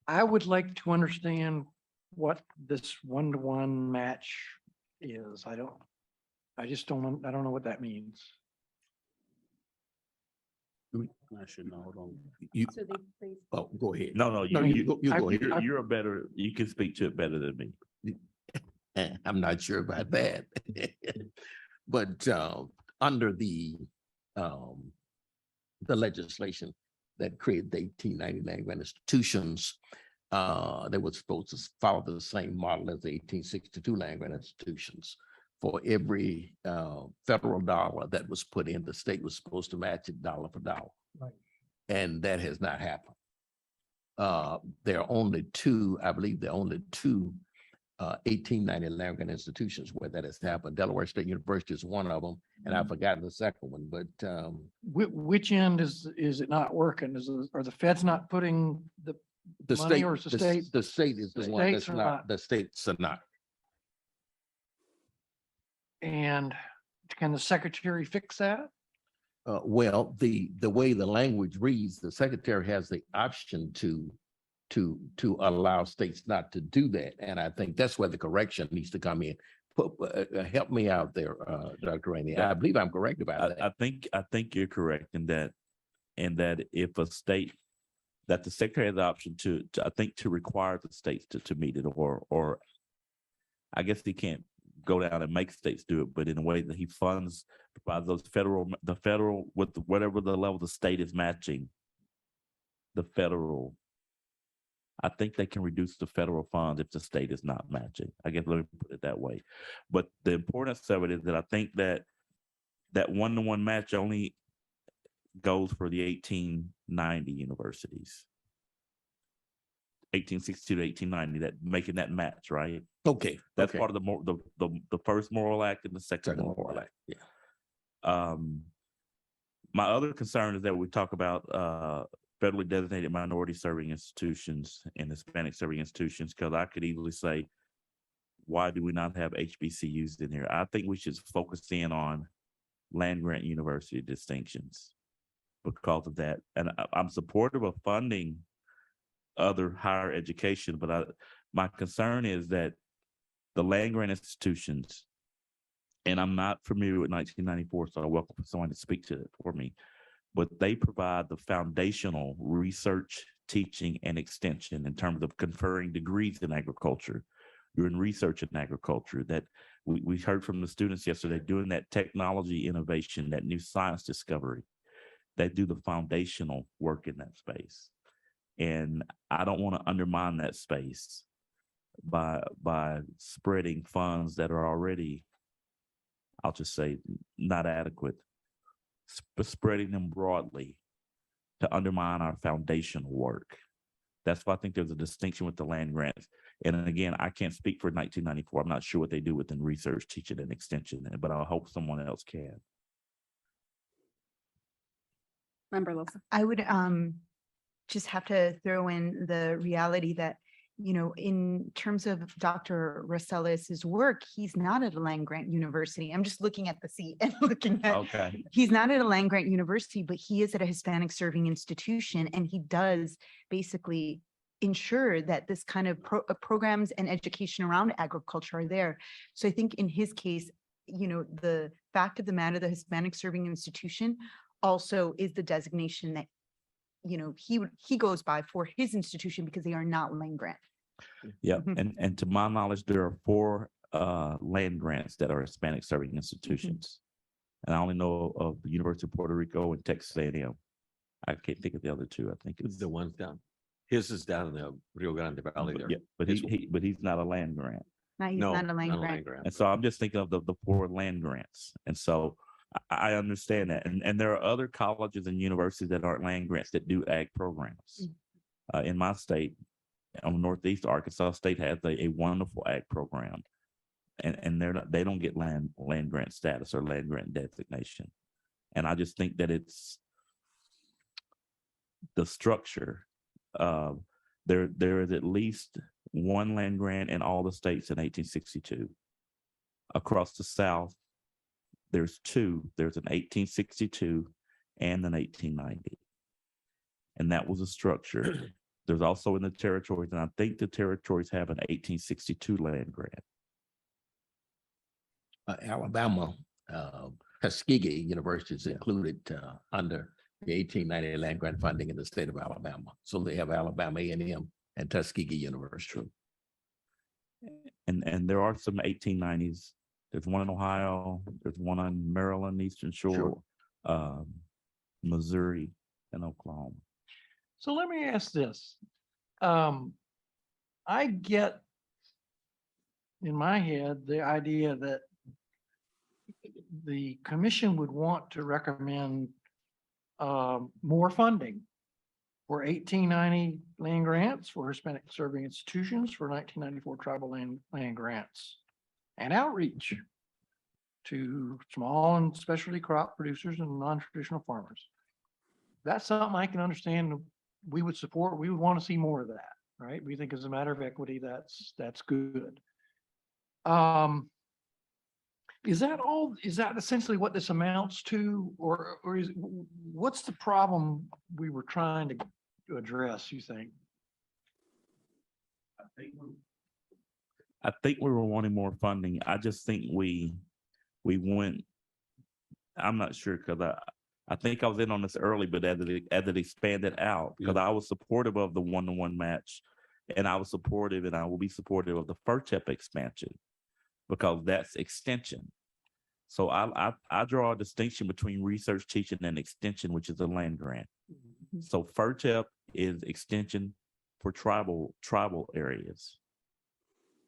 I would like to understand what this one-to-one match is. I don't know what that means. I should know. Hold on. So they. Oh, go ahead. No, No, you go ahead. you're a better, you can speak to it better than me. I'm not sure about that. But under the legislation that created the 1890 land grant institutions, they were supposed to follow the same model as the 1862 land grant institutions. For every federal dollar that was put in, the state was supposed to match it dollar for dollar. Right. And that has not happened. There are only 2, I believe there are only 2 1890 land grant institutions where that has happened. Delaware State University is one of them, and I've forgotten the second one, but Which end is it not working? Are the feds not putting the the money, state, or is the state? the state is the the one that's states are not, not- the states are not. And can the secretary fix that? Well, the way the language reads, the secretary has the option to allow states not to do that. And I think that's where the correction needs to come in. Help me out there, Dr. Rainey. I believe I'm correct about that. I think you're correct in that if a state, that the secretary has the option to I think to require the states to meet it, or I guess he can't go down and make states do it, but in a way that he funds by those the federal with whatever the level the state is matching the federal. I think they can reduce the federal funds if the state is not matching. I guess let me put it that way. But the importance of it is that I think that one-to-one match only goes for the 1890 universities. 1862 to 1890, that making that match, right? Okay. That's part of the first moral act and the second moral act. Yeah. My other concern is that we talk about federally designated minority serving institutions and Hispanic serving institutions, because I could easily say, why do we not have HBCUs in here? I think we should focus in on land grant university distinctions because of that. And I'm supportive of funding other higher education, but my concern is that the land grant institutions, and I'm not familiar with 1994, so I welcome someone to speak to it for me, but they provide the foundational research, teaching, and extension in terms of conferring degrees in agriculture. You're in research in agriculture, that we heard from the students yesterday, doing that technology innovation, that new science discovery. They do the foundational work in that space. And I don't want to undermine that space by spreading funds that are already, I'll just say, not adequate, spreading them broadly to undermine our foundational work. That's why I think there's a distinction with the land grants. And again, I can't speak for 1994. I'm not sure what they do within research, teaching, and extension, but I hope someone else can. Member Wilson. I would just have to throw in the reality that, you know, in terms of Dr. Rosales' work, he's not at a land grant university. I'm just looking at the seat and looking at, okay. He's not at a land grant university, but he is at a Hispanic serving institution, and he does basically ensure that this kind of programs and education around agriculture are there. So I think in his case, you know, the fact of the matter, the Hispanic serving institution also is the designation that, you know, he goes by for his institution, because they are not land grant. Yeah, and to my knowledge, there are 4 land grants that are Hispanic serving institutions, and I only know of the University of Puerto Rico and Texas A&M. I can't think of the other 2. I think it's the ones down. His is down in the Rio Grande Valley there. Yeah, but he's not a land grant. No, he's not a land grant. And so I'm just thinking of the 4 land grants, and so I understand that, and there are other colleges and universities that aren't land grants that do ag programs. In my state, on Northeast Arkansas State has a wonderful ag program, and they don't get land grant status or land grant designation. And I just think that it's the structure. There is at least 1 land grant in all the states in 1862. Across the South, there's 2. There's an 1862 and an 1890. And that was a structure. There's also in the territories, and I think the territories have an 1862 land grant. Alabama, Tuskegee University is included under the 1890 land grant funding in the state of Alabama. So they have Alabama A&M and Tuskegee University. And there are some 1890s. There's one in Ohio. There's one on Maryland, Eastern Shore, Missouri, and Oklahoma. So let me ask this. I get in my head the idea that the commission would want to recommend more funding for 1890 land grants for Hispanic serving institutions, for 1994 tribal land grants, and outreach to small and specialty crop producers and non-traditional farmers. That's something I can understand we would support. We would want to see more of that, right? We think as a matter of equity, that's good. Is that all? Is that essentially what this amounts to, or is what's the problem we were trying to address, you think? I think we were wanting more funding. I just think we went, I'm not sure because I think I was in on this early, but as it expanded out, because I was supportive of the one-to-one match, and I was supportive, and I will be supportive of the FERCHEP expansion because that's extension. So I draw a distinction between research teaching and extension, which is a land grant. So FERCHEP is extension for tribal areas.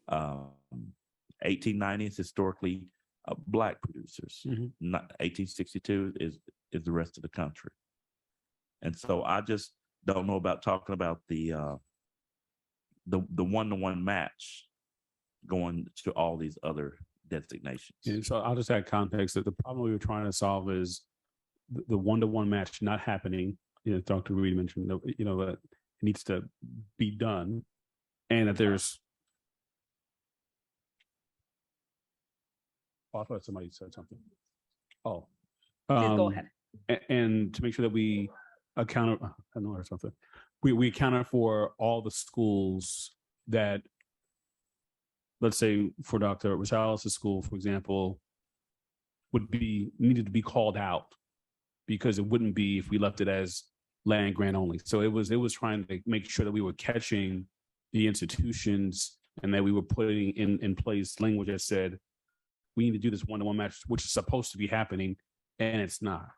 1890 is historically Black producers. Not 1862 is the rest of the country. And so I just don't know about talking about the one-to-one match going to all these other designations. And so I'll just add context that the problem we were trying to solve is the one-to-one match not happening. You know, Dr. Reed mentioned that, you know, that it needs to be done, and that there's. Oh, I thought somebody said something. Oh. Please go ahead. And to make sure that we account, I know or something. We accounted for all the schools that, let's say for Dr. Rosales' school, for example, needed to be called out because it wouldn't be if we left it as land grant only. So it was trying to make sure that we were catching the institutions and that we were putting in place language that said, we need to do this one-to-one match, which is supposed to be happening, and it's not.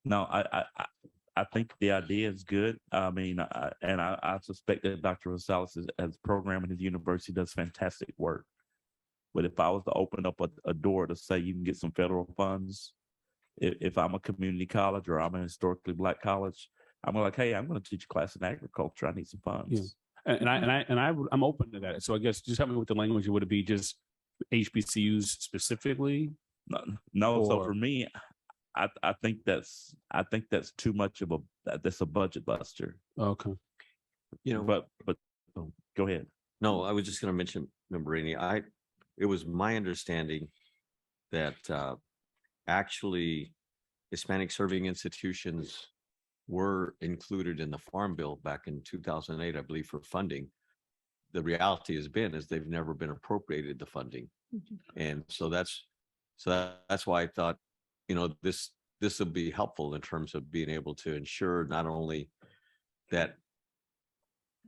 No, I think the idea is good. I mean, I suspect that Dr. Rosales as program at his university does fantastic work. But if I was to open up a door to say you can get some federal funds, if I'm a community college or I'm a historically Black college, I'm like, hey, I'm going to teach a class in agriculture. I need some funds. Yeah. I'm open to that. So I guess just help me with the language. Would it be just HBCUs specifically? No. So for me, I think that's too much of that's a budget buster. Okay. You know, but go ahead. No, I was just going to mention, Memberini, it was my understanding that actually Hispanic serving institutions were included in the Farm Bill back in 2008, I believe, for funding. The reality has been is they've never been appropriated the funding. And so that's why I thought, you know, this will be helpful in terms of being able to ensure not only that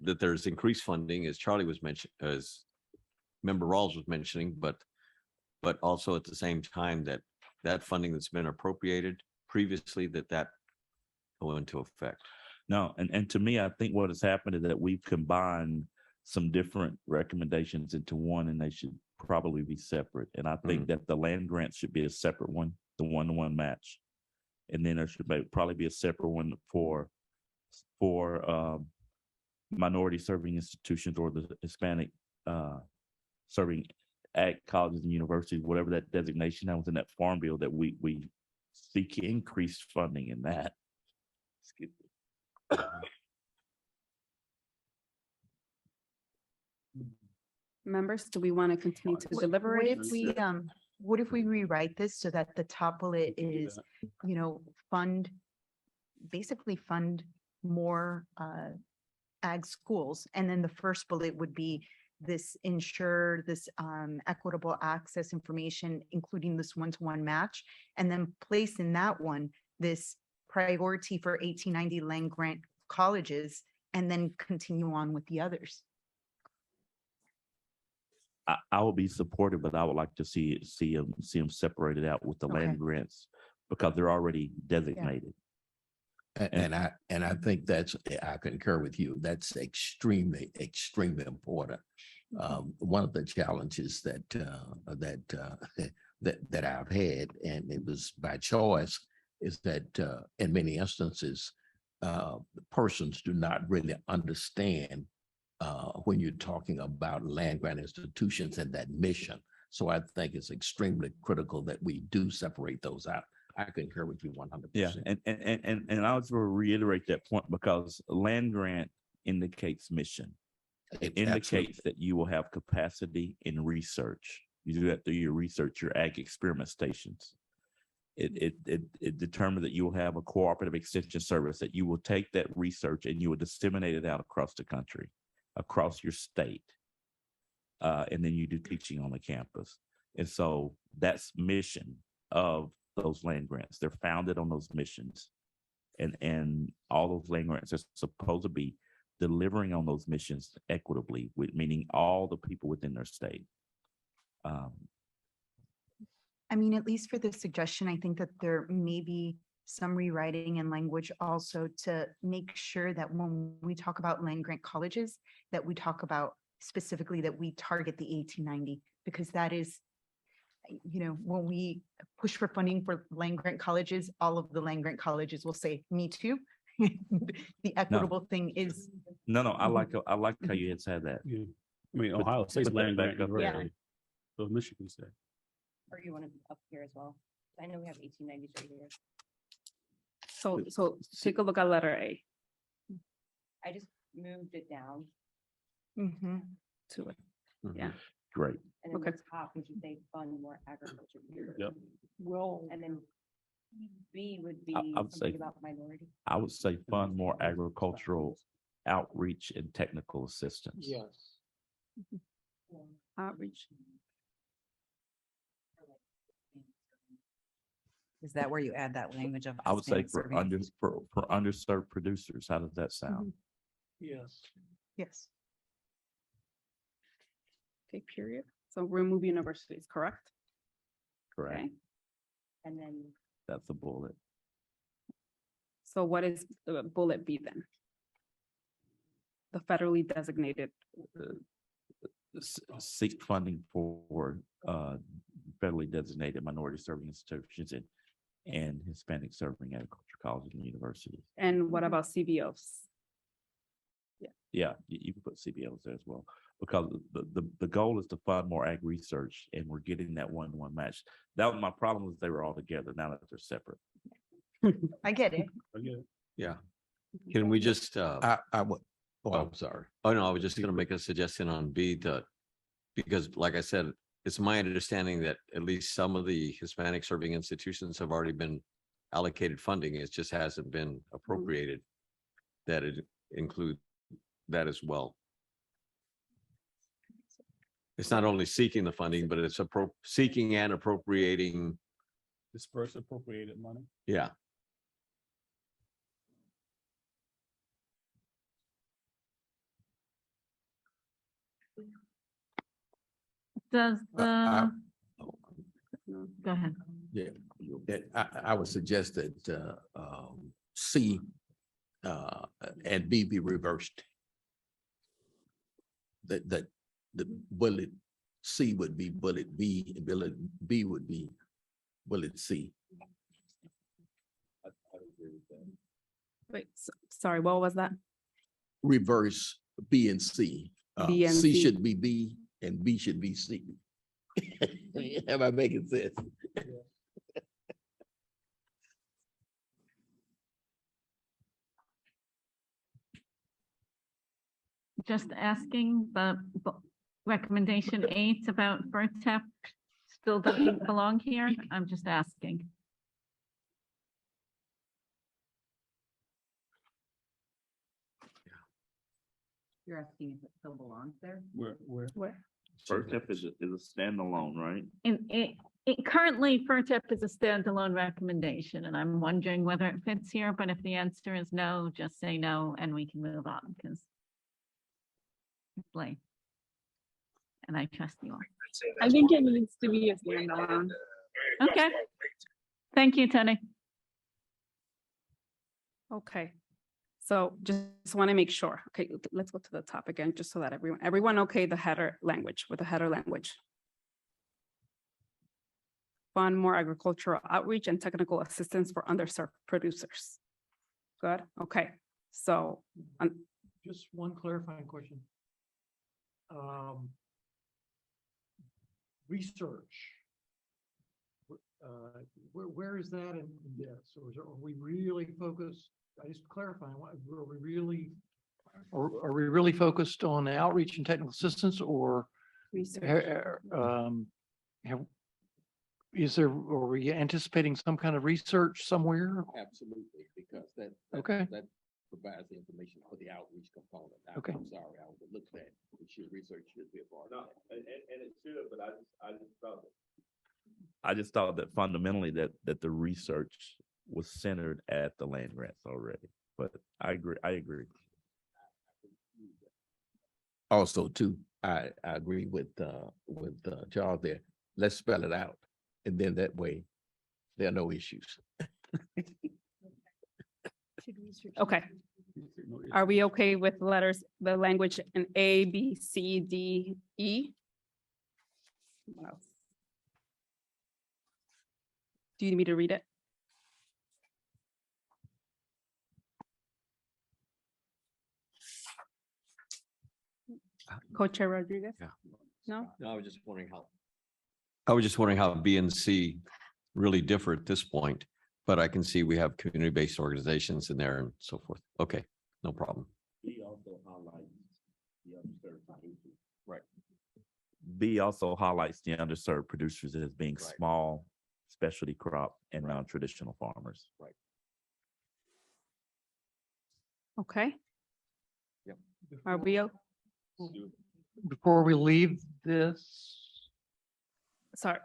there's increased funding, as Charlie was mentioning, as Member Rawls was mentioning, but also at the same time that funding that's been appropriated previously, that go into effect. No, and to me, I think what has happened is that we've combined some different recommendations into one, and they should probably be separate. And I think that the land grant should be a separate one, the one-to-one match. And then there should probably be a separate one for minority serving institutions or the Hispanic serving ag colleges and universities, whatever that designation that was in that Farm Bill, that we seek increased funding in that. Excuse me. Members, do we want to continue to deliberate? What if we rewrite this so that the top bullet is, you know, basically fund more ag schools, and then the first bullet would be ensure this equitable access information, including this one-to-one match, and then place in that one this priority for 1890 land grant colleges, and then continue on with the others. I will be supportive, but I would like to see them separated out with the land grants because they're already designated. And I think I concur with you. That's extremely important. One of the challenges that I've had, and it was by choice, is that in many instances, persons do not really understand when you're talking about land grant institutions and that mission. So I think it's extremely critical that we do separate those out. I concur with you 100%. Yeah, and I'll just reiterate that point because land grant indicates mission. It indicates that you will have capacity in research. You do that through your research, your ag experiment stations. It determines that you will have a cooperative extension service, that you will take that research and you will disseminate it out across the country, across your state. and then you do teaching on the campus. And so that's mission of those land grants. They're founded on those missions. And all those land grants are supposed to be delivering on those missions equitably, with meaning all the people within their state. I mean, at least for this suggestion, I think that there may be some rewriting and language also to make sure that when we talk about land grant colleges, that we talk about specifically that we target the 1890, because that is, you know, when we push for funding for land grant colleges, all of the land grant colleges will say, me too. The equitable thing is. No, I like how you had said that. Yeah. I mean, Put- Ohio State's put that land back grant up there. university. So Michigan State. Or you want to up here as well? I know we have 1890s right here. So take a look at letter A. I just moved it down Mhm. To it. Mhm. Yeah. Great. and then Okay. the top, would you say fund more agriculture? Yep. Well, And then B would be I would say- something about minority. I would say fund more agricultural outreach and technical assistance. yes. Outreach. Is that where you add that language of? I would say Hispanic for serving? for underserved producers. How does that sound? Yes. Yes. Okay, period. So remove universities, correct? Correct. Okay. And then That's a bullet. So what is bullet B then? The federally designated, Seek funding for federally designated minority serving institutions and Hispanic serving agriculture colleges and universities. and what about CBOs? Yeah, you can put CBOs there as well, because the goal is to fund more ag research, and we're getting that one-to-one match. That was my problem, was they were all together. Now that they're separate. I get it. Yeah. Can we just, I would, oh, I'm sorry. Oh, no, I was just gonna make a suggestion on B because like I said, it's my understanding that at least some of the Hispanic serving institutions have already been allocated funding. It just hasn't been appropriated. That it include that as well. It's not only seeking the funding, but it's seeking and appropriating. Disperse appropriated money. Yeah. Does I- the, go ahead. Yeah, I would suggest that C and B be reversed. That the bullet C would be bullet B, and bullet B would be bullet C. Wait, sorry, what was that? Reverse B and C. B and C C. should be B and B should be C. Am I making sense? Just asking, the recommendation 8 about FERTEP still doesn't belong here? I'm just asking. You're asking if it still belongs there? Where? First step is a standalone, right? And it currently, FERTEP is a standalone recommendation, and I'm wondering whether it fits here, but if the answer is no, just say no, and we can move on, because it's late. And I trust you all. I think it needs to be a standalone. Okay. Thank you, Tony. Okay. So just want to make sure. Okay, let's go to the top again, just so that everyone okay, the header language, with the header language. Fund more agricultural outreach and technical assistance for underserved producers. Good, okay, so, Just one clarifying question. Research. Where is that in this? Or are we really focused? I just clarifying, are we really focused on outreach and technical assistance, or research. are we anticipating some kind of research somewhere? Absolutely, because that. Okay. That provides the information for the outreach component. Okay. I'm sorry, I overlooked that. Research should be a part of that. And it should, but I just thought that fundamentally that the research was centered at the land grants already. But I agree. Also, too, I agree with Charles there. Let's spell it out. And then that way, there are no issues. Okay. Are we okay with letters, the language in A, B, C, D, E? What else? Do you need me to read it? Co-Chair Rodriguez? Yeah. No? No, I was just wondering how B and C really differ at this point, but I can see we have community-based organizations in there and so forth. Okay, no problem. B also highlights the underserved producers. Right. B also highlights the underserved producers as being Right. small specialty crop and non-traditional farmers. Right. Okay. Yep. Are we, Before we leave this, sorry,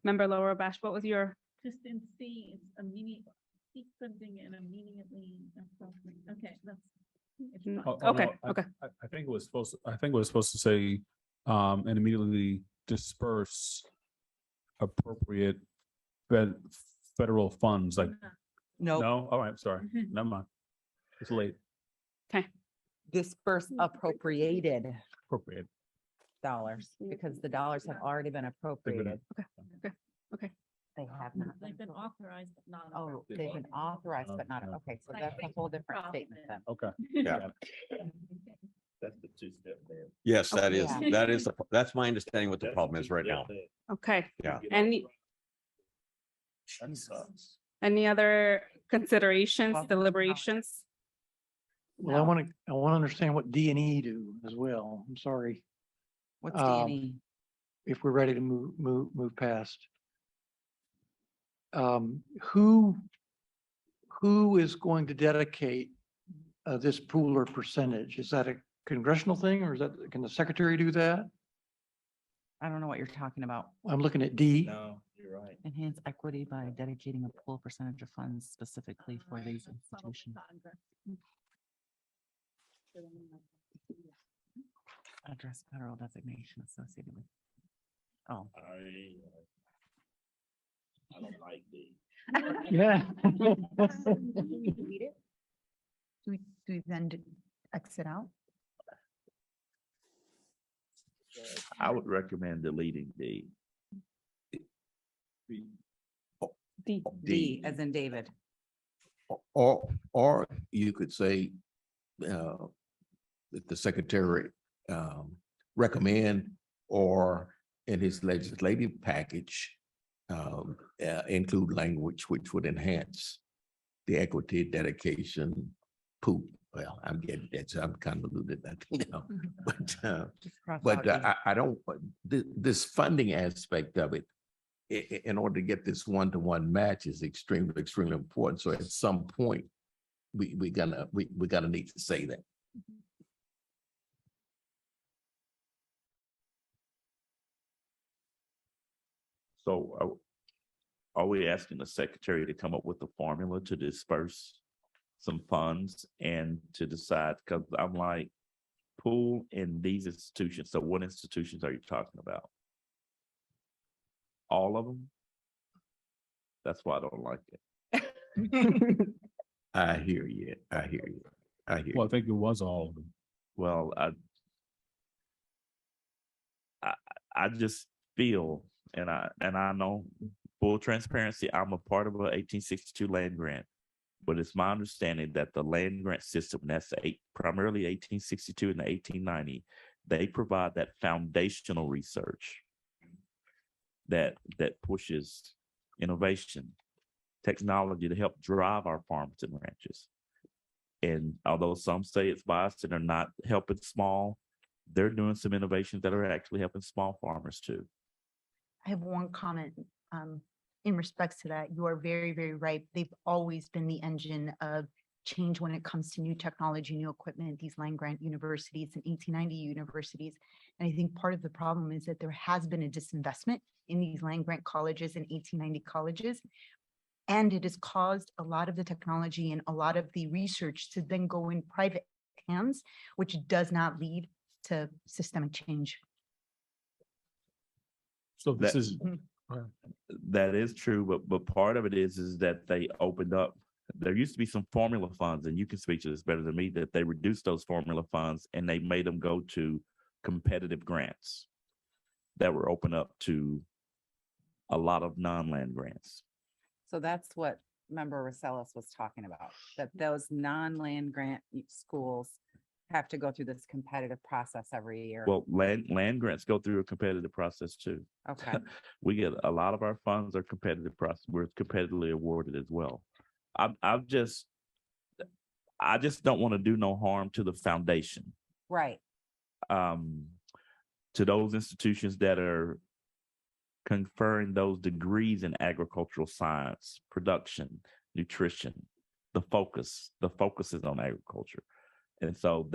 Member Laura Bash, what was your? Just in C, it's immediate, keep funding and immediately. Okay, that's. it's fine. Okay, no, okay. I think it was supposed to say, and immediately disperse appropriate federal funds, like, No, no, all right, sorry, never mind. It's late, Okay, disperse appropriated appropriate. dollars because the dollars have already been appropriated. okay. They have not. They've been authorized, but not. Oh, they've been authorized, but not, okay, so that's a whole different statement then. Okay. Yeah. That's the two-step there. Yes, that is, Yeah. that's my understanding what the problem is right now. Okay. Yeah. That sucks. Any other considerations, deliberations? well, I want to understand what D and E do as well. I'm sorry. What's D and E? If we're ready to move past. Who is going to dedicate this pool or percentage? Is that a congressional thing or can the secretary do that? I don't know what you're talking about. I'm looking at D. No, you're right. Enhance equity by dedicating a pool percentage of funds specifically for these institutions. Address federal designation associated with. Oh, I don't like these. Yeah. Do we then exit out? I would recommend deleting D. D. D as in David. Or you could say, that the secretary, recommend or in his legislative package, include language which would enhance the equity dedication pool. Well, I'm getting that, so I'm convoluted, you know, but I don't, this funding aspect of it, in order to get this one-to-one match is extremely important. So at some point, we gonna need to say that. So are we asking the secretary to come up with a formula to disperse some funds and to decide? Because I'm like, pool in these institutions. So what institutions are you talking about? All of them? That's why I don't like it. I hear you. Well, I think it was all of them. Well, I just feel, and I know, full transparency, I'm a part of a 1862 land grant, but it's my understanding that the land grant system, that's primarily 1862 and the 1890, they provide that foundational research that pushes innovation, technology to help drive our farms and ranches. And although some say it's biased and they're not helping small, they're doing some innovations that are actually helping small farmers too. I have one comment in respects to that. You are very, very right. They've always been the engine of change when it comes to new technology, new equipment, these land grant universities and 1890 universities. And I think part of the problem is that there has been a disinvestment in these land grant colleges and 1890 colleges. And it has caused a lot of the technology and a lot of the research to then go in private hands, which does not lead to systemic change. So this That- is, That is true, but part of it is that they opened up. There used to be some formula funds, and you can speak to this better than me, that they reduced those formula funds and they made them go to competitive grants that were open up to a lot of non-land grants. So that's what Member Rosellas was talking about, that those non-land grant schools have to go through this competitive process every year. Well, land grants go through a competitive process too. Okay. We get a lot of our funds are competitive process. We're competitively awarded as well. I just don't want to do no harm to the foundation. Right. To those institutions that are conferring those degrees in agricultural science, production, nutrition, the focus is on agriculture. And so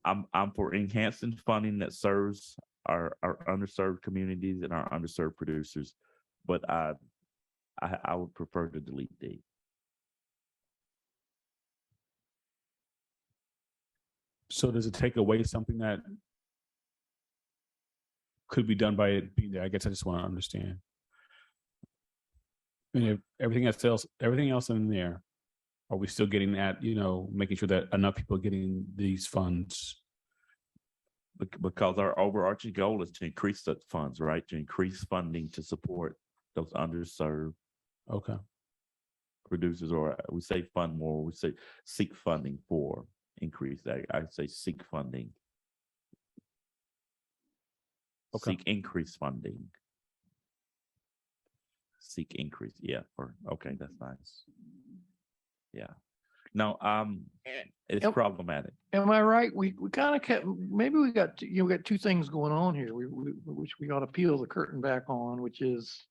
I'm for enhancing funding that serves our underserved communities and our underserved producers, but I would prefer to delete D. so does it take away something that could be done by it being there? I guess I just want to understand. I mean, if everything else in there, are we still getting that, making sure that enough people are getting these funds? Because our overarching goal is to increase the funds, right? To increase funding to support those underserved producers, or we say fund more, we say seek funding for increase. I say seek funding. Seek increased funding. Seek increase. Yeah. Okay. That's nice. Yeah. No, it's problematic. Am I right? We kind of kept, maybe we got two things going on here, which we ought to peel the curtain back on, which is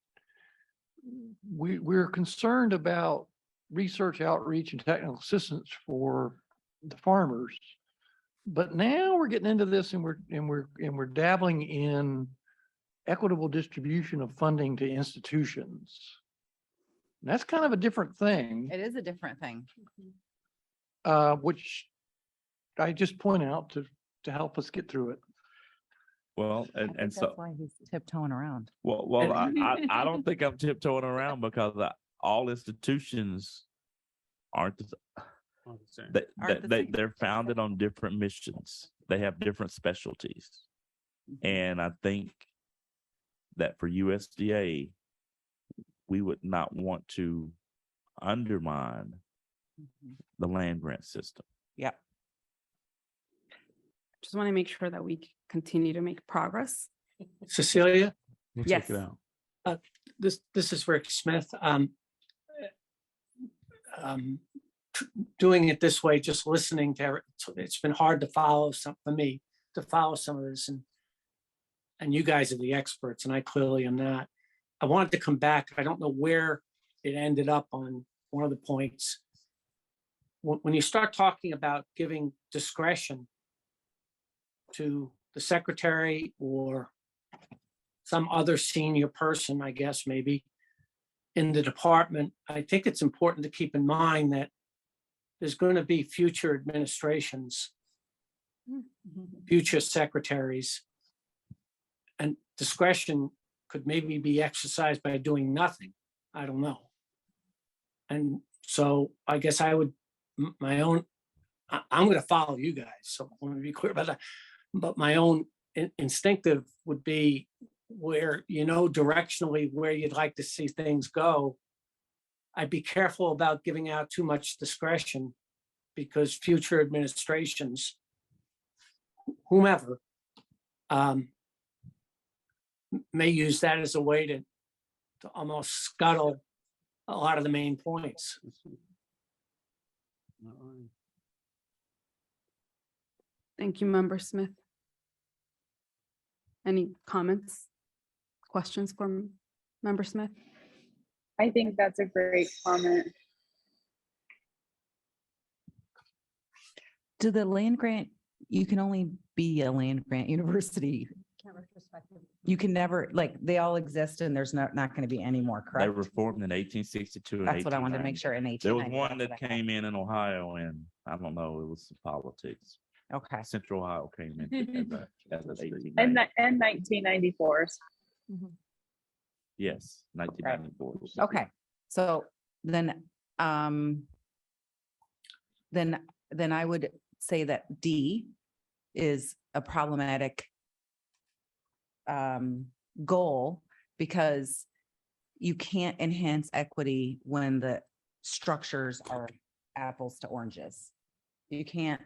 we're concerned about research, outreach, and technical assistance for the farmers. But now we're getting into this and we're dabbling in equitable distribution of funding to institutions. And that's kind of a different thing. It is a different thing. Which I just point out to help us get through it. Well, I think and so that's why he's tiptoeing around. well, I don't think I'm tiptoeing around because all institutions aren't they're founded on different missions. They have different specialties. And I think that for USDA, we would not want to undermine the land grant system. Yep. Just want to make sure that we continue to make progress. Cecilia? Yes. This is Rick Smith. Doing it this way, just listening to it's been hard to follow for me to follow some of this, and you guys are the experts, and I clearly am not. I wanted to come back. I don't know where it ended up on one of the points. When you start talking about giving discretion to the secretary or some other senior person, I guess maybe, in the department, I think it's important to keep in mind that there's going to be future administrations, future secretaries, and discretion could maybe be exercised by doing nothing. I don't know. And so I guess I would, I'm going to follow you guys. So I want to be clear about that. But my own instinctive would be where, directionally where you'd like to see things go. I'd be careful about giving out too much discretion because future administrations, whomever, may use that as a way to almost scuttle a lot of the main points. Thank you, Member Smith. Any comments, questions from Member Smith? I think that's a great comment. Do the land grant, you can only be a land grant university. You can never, like, they all exist and there's not going to be any more, They correct? were formed in 1862 and That's what I wanted to 1890. make sure in There was 1890. one that's that what I had. came in Ohio, and I don't know, it was some politics. Okay. Central Ohio came in as an 1890. And 1994s. Yes, 1994. Okay, so then, then I would say that D is a problematic goal, because you can't enhance equity when the structures are apples to oranges. You can't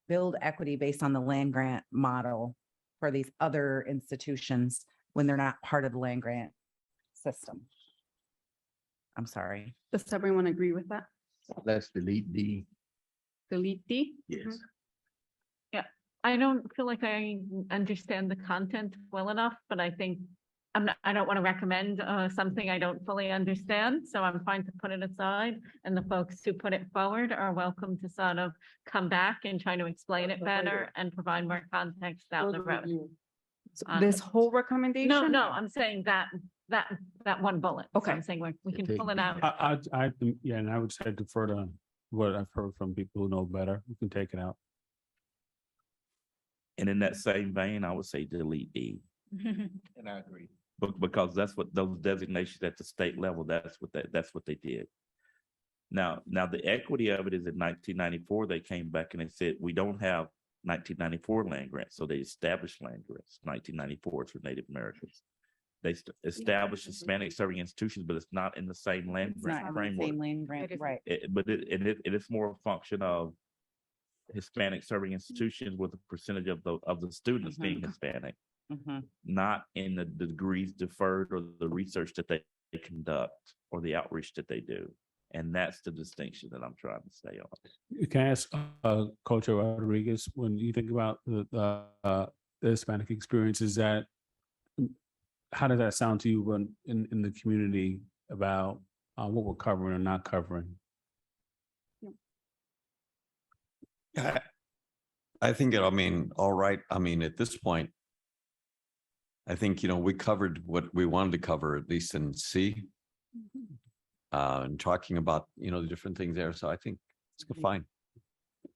build equity based on the land grant model for these other institutions when they're not part of the land grant system. I'm sorry. Does everyone agree with that? Let's delete D. Delete D? Yes. Yeah, I don't feel like I understand the content well enough, but I think I don't want to recommend something I don't fully understand, so I'm fine to put it aside. And the folks who put it forward are welcome to sort of come back and try to explain it better and provide more context down the road. This whole recommendation? No, I'm saying that one bullet. So Okay. I'm saying we can pull it out. Yeah, and I would say defer to what I've heard from people who know better. We can take it out. And in that same vein, I would say delete D. And I agree. Because that's what those designations at the state level, that's what they did. Now the equity of it is in 1994, they came back and they said, we don't have 1994 land grants. So they established land grants, 1994 for Native Americans. They established Hispanic serving institutions, but it's not in the same land It's not grant in the framework. same land grant, right? It is more a function of Hispanic serving institutions with a percentage of the students being Hispanic, not in the degrees deferred or the research that they conduct or the outreach that they do. And that's the distinction that I'm trying to stay on. Can I ask Coach Rodriguez, when you think about the Hispanic experiences, that how does that sound to you when in the community about what we're covering or not covering? I think all right. At this point, I think, we covered what we wanted to cover, at least in C. And talking about, the different things there. So I think it's fine.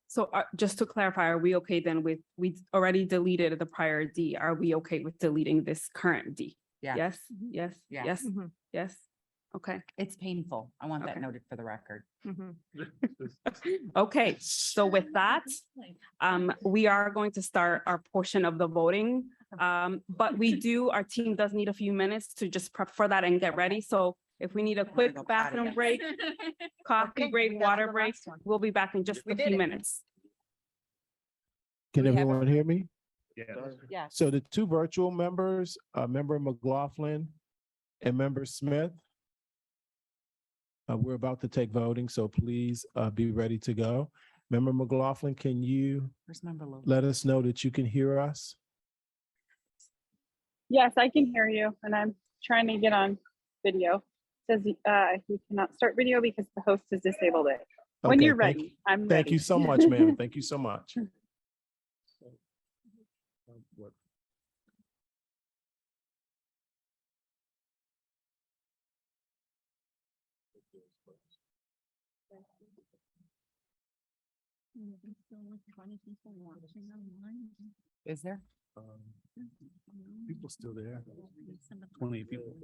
So just to clarify, are we okay then with, we already deleted the prior D. Are we okay with deleting this current D? Yeah. Yes, yes, Yeah. yes, yes. Okay. It's painful. I want that Okay. noted for the record. Okay, so with that, we are going to start our portion of the voting. But our team does need a few minutes to just prep for that and get ready. So if we need a quick bathroom break, coffee break, water break, we'll be back in just a few minutes. Can everyone hear me? Yeah. So the two virtual members, Member McLaughlin and Member Smith, we're about to take voting, so please be ready to go. Member McLaughlin, can you Where's Member Lowe? let us know that you can hear us? Yes, I can hear you, and I'm trying to get on video. It says you cannot start video because the host has disabled it. When Okay, you're thank ready, I'm ready. Thank you so much, ma'am. Thank you so much. Is there? People still there. 20 people.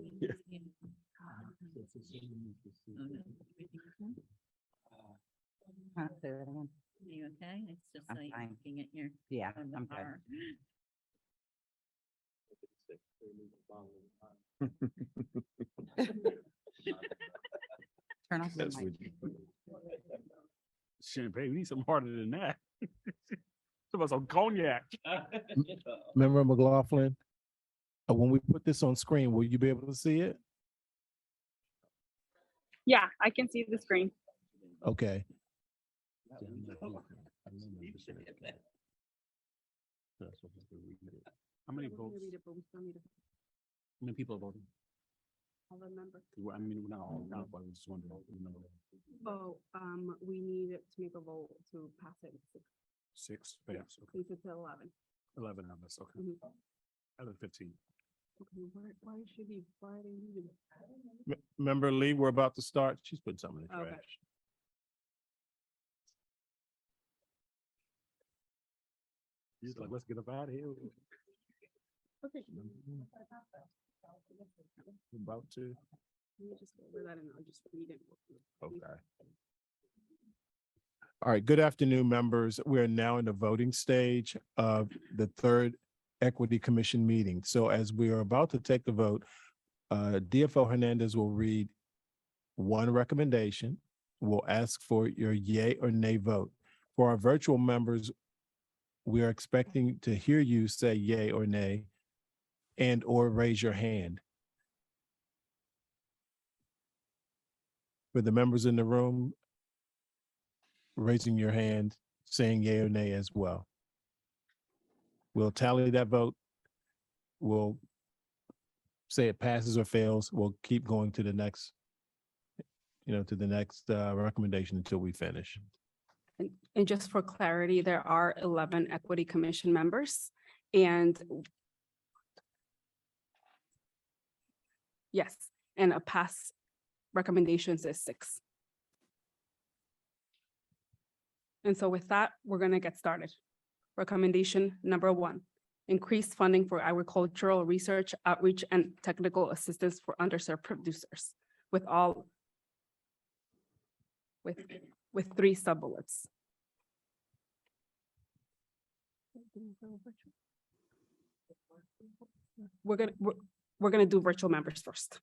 Huh, say that again. You okay? It's just I'm like fine. looking at your. Yeah, on the I'm good. bar. Turn off the That's mic. Champagne, we need some harder than that. Some of some cognac. Member McLaughlin, when we put this on screen, will you be able to see it? Yeah, I can see the screen. Okay. How many votes? How many people are voting? I'll remember. I mean, we're not all count, but I was just wondering. Oh, we need to make a vote to pass it. 6, yes, okay. Please until 11. 11 of us, okay. Mhm. 11:15. Okay, why should he Friday evening? Member Lee, we're about to start. She's putting something in the Okay. trash. He's like, let's get up out of here. Okay. About to. Let me just go over that and I'll just read it. Okay. All right, good afternoon, members. We're now in the voting stage of the third Equity Commission meeting. So as we are about to take the vote, DFO Hernandez will read one recommendation. We'll ask for your yay or nay vote. For our virtual members, we are expecting to hear you say yay or nay and or raise your hand. For the members in the room, raising your hand, saying yay or nay as well. We'll tally that vote. We'll say it passes or fails. We'll keep going to the next, to the next recommendation until we finish. And just for clarity, there are 11 Equity Commission members and yes, and a pass recommendations is 6. And so with that, we're going to get started. Recommendation number 1, increase funding for agricultural research, outreach, and technical assistance for underserved producers with 3 sub-bullets. We're gonna do virtual members first.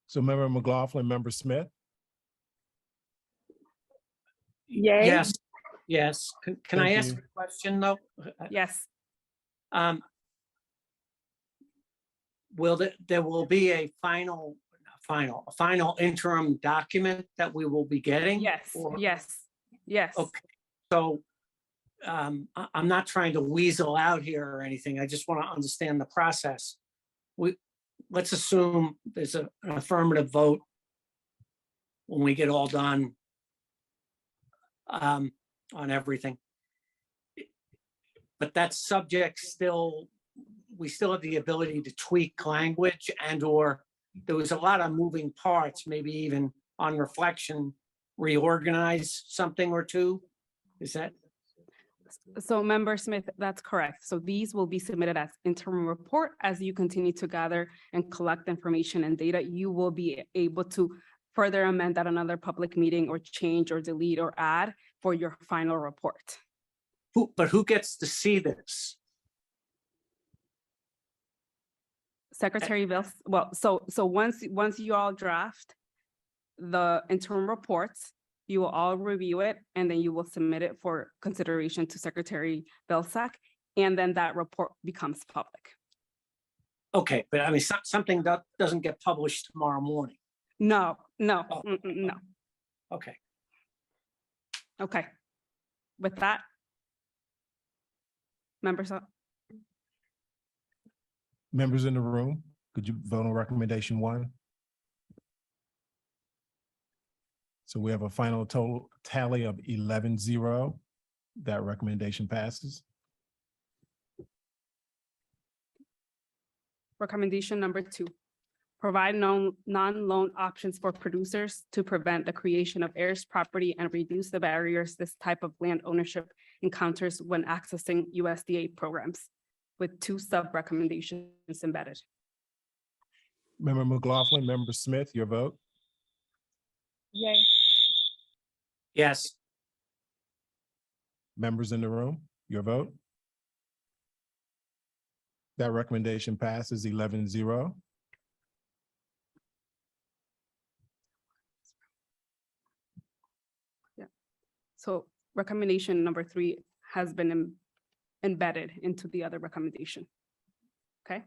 So Member McLaughlin, Member Smith, Yay. Yes, yes. Can I Thank ask you. a question though? Yes. There will be a final interim document that we will be getting? Yes, Or- yes. Okay, so I'm not trying to weasel out here or anything. I just want to understand the process. Let's assume there's an affirmative vote when we get all done on everything. But that subject we still have the ability to tweak language or there was a lot of moving parts, maybe even on reflection, reorganize something or two. Is that? So Member Smith, that's correct. So these will be submitted as interim report. As you continue to gather and collect information and data, you will be able to further amend at another public meeting or change or delete or add for your final report. But who gets to see this? Secretary Vils, well, so once you all draft the interim reports, you will all review it and then you will submit it for consideration to Secretary Vilsack, and then that report becomes public. Okay, but I mean, something that doesn't get published tomorrow morning. No. Oh. No. Okay. Okay. With that, members, members in the room, could you vote on recommendation 1? So we have a final total tally of 11-0. That recommendation passes. recommendation number 2, provide non-loan options for producers to prevent the creation of heirs property and reduce the barriers this type of land ownership encounters when accessing USDA programs, with 2 sub-recommendations embedded. Member McLaughlin, Member Smith, your vote? Yay. Yes. Members in the room, your vote? That recommendation passes 11-0. Yeah. So recommendation number 3 has been embedded into the other recommendation. Okay.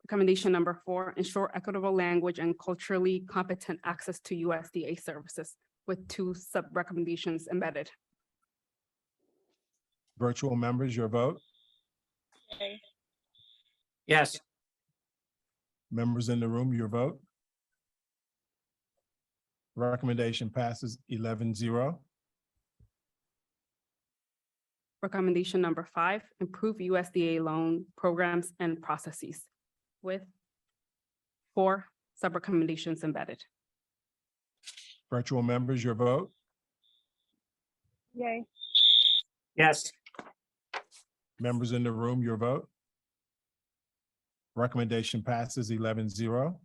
Recommendation number 4, ensure equitable language and culturally competent access to USDA services, with 2 sub-recommendations embedded. Virtual members, your vote? Yay. Yes. Members in the room, your vote? Recommendation passes 11-0. Recommendation number 5, improve USDA loan programs and processes with 4 sub-recommendations embedded. Virtual members, your vote. Yay. Yes. Members in the room, your vote. Recommendation passes 11-0.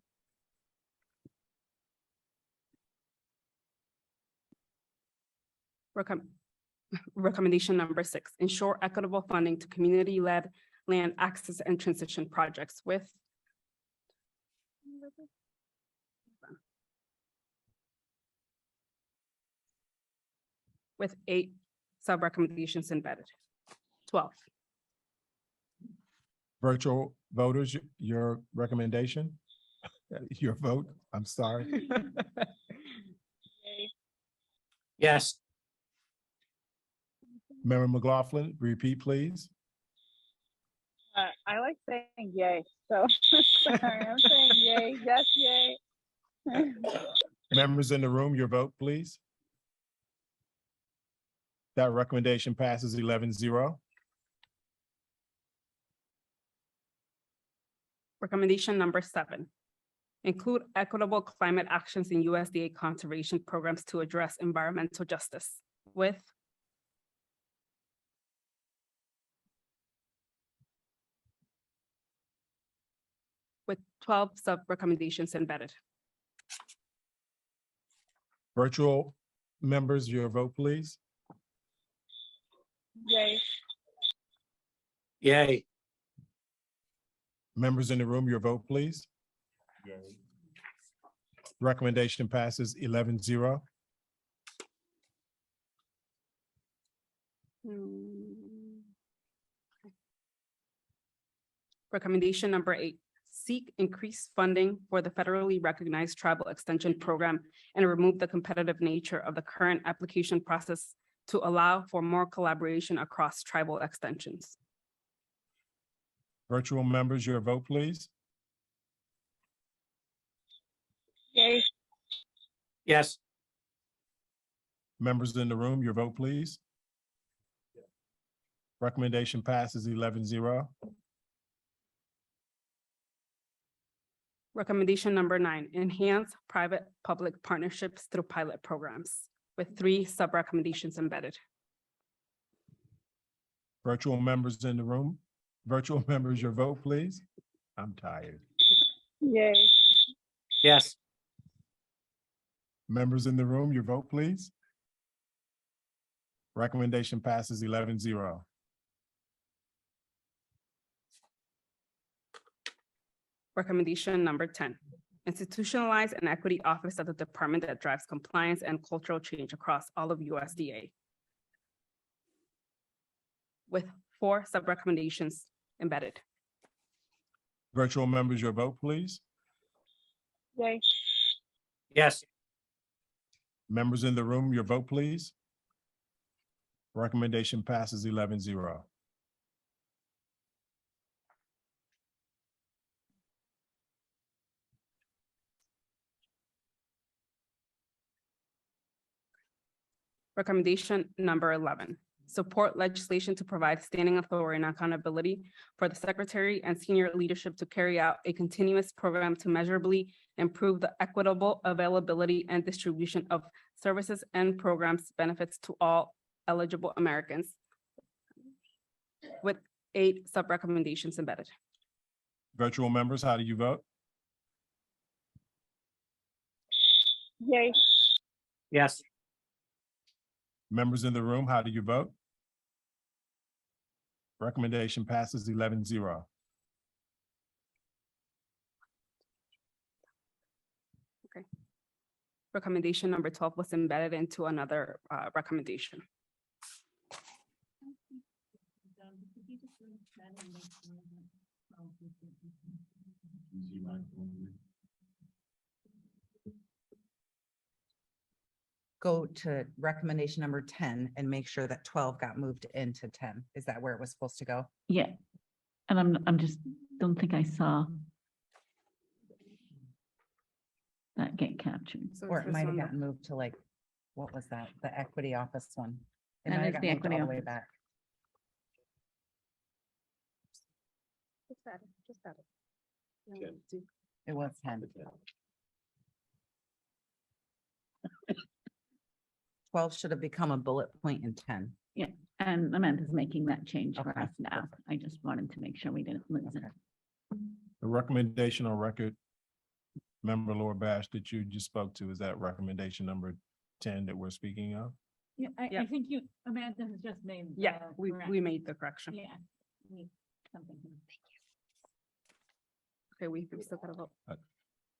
Recommendation number 6, ensure equitable funding to community-led land access and transition projects with 8 sub-recommendations embedded. 12. Virtual voters, your recommendation, your vote, I'm sorry. Yes. Member McLaughlin, repeat, please. I like saying yay, so sorry, I'm saying yay, yes, yay. Members in the room, your vote, please. That recommendation passes 11-0. Recommendation number 7, include equitable climate actions in USDA conservation programs to address environmental justice with 12 sub-recommendations embedded. Virtual members, your vote, please. Yay. Yay. Members in the room, your vote, please. Recommendation passes 11-0. Recommendation number 8, seek increased funding for the federally recognized tribal extension program and remove the competitive nature of the current application process to allow for more collaboration across tribal extensions. Virtual members, your vote, please. Yay. Yes. Members in the room, your vote, please. Recommendation passes 11-0. Recommendation number 9, enhance private-public partnerships through pilot programs with 3 sub-recommendations embedded. Virtual members in the room, virtual members, your vote, please. I'm tired. Yay. Yes. Members in the room, your vote, please. Recommendation passes 11-0. Recommendation number 10, institutionalize an equity office of the department that drives compliance and cultural change across all of USDA with 4 sub-recommendations embedded. Virtual members, your vote, please. Yay. Yes. Members in the room, your vote, please. Recommendation passes 11-0. Recommendation number 11, support legislation to provide standing authority and accountability for the secretary and senior leadership to carry out a continuous program to measurably improve the equitable availability and distribution of services and programs benefits to all eligible Americans with 8 sub-recommendations embedded. Virtual members, how do you vote? Yay. Yes. Members in the room, how do you vote? Recommendation passes 11-0. Okay. Recommendation number 12 was embedded into another recommendation. Go to recommendation number 10 and make sure that 12 got moved into 10. Is that where it was supposed to go? Yeah. And I'm just, don't think I saw. that get captured. Or it might have gotten moved to like, what was that? The equity office one. It That might have is got the moved equity all the way office. back. It was 10. 12 should have become a bullet point in 10. Yeah, and Amanda's making that change for Okay, us now. I just wanted to make sure we didn't lose it. The recommendation on record, Member Laura Bash, that you just spoke to, is that recommendation number 10 that we're speaking of? Yeah, Yeah. I think Amanda has just made. Yeah, we made the correction. Yeah. Something. Okay, we still gotta vote.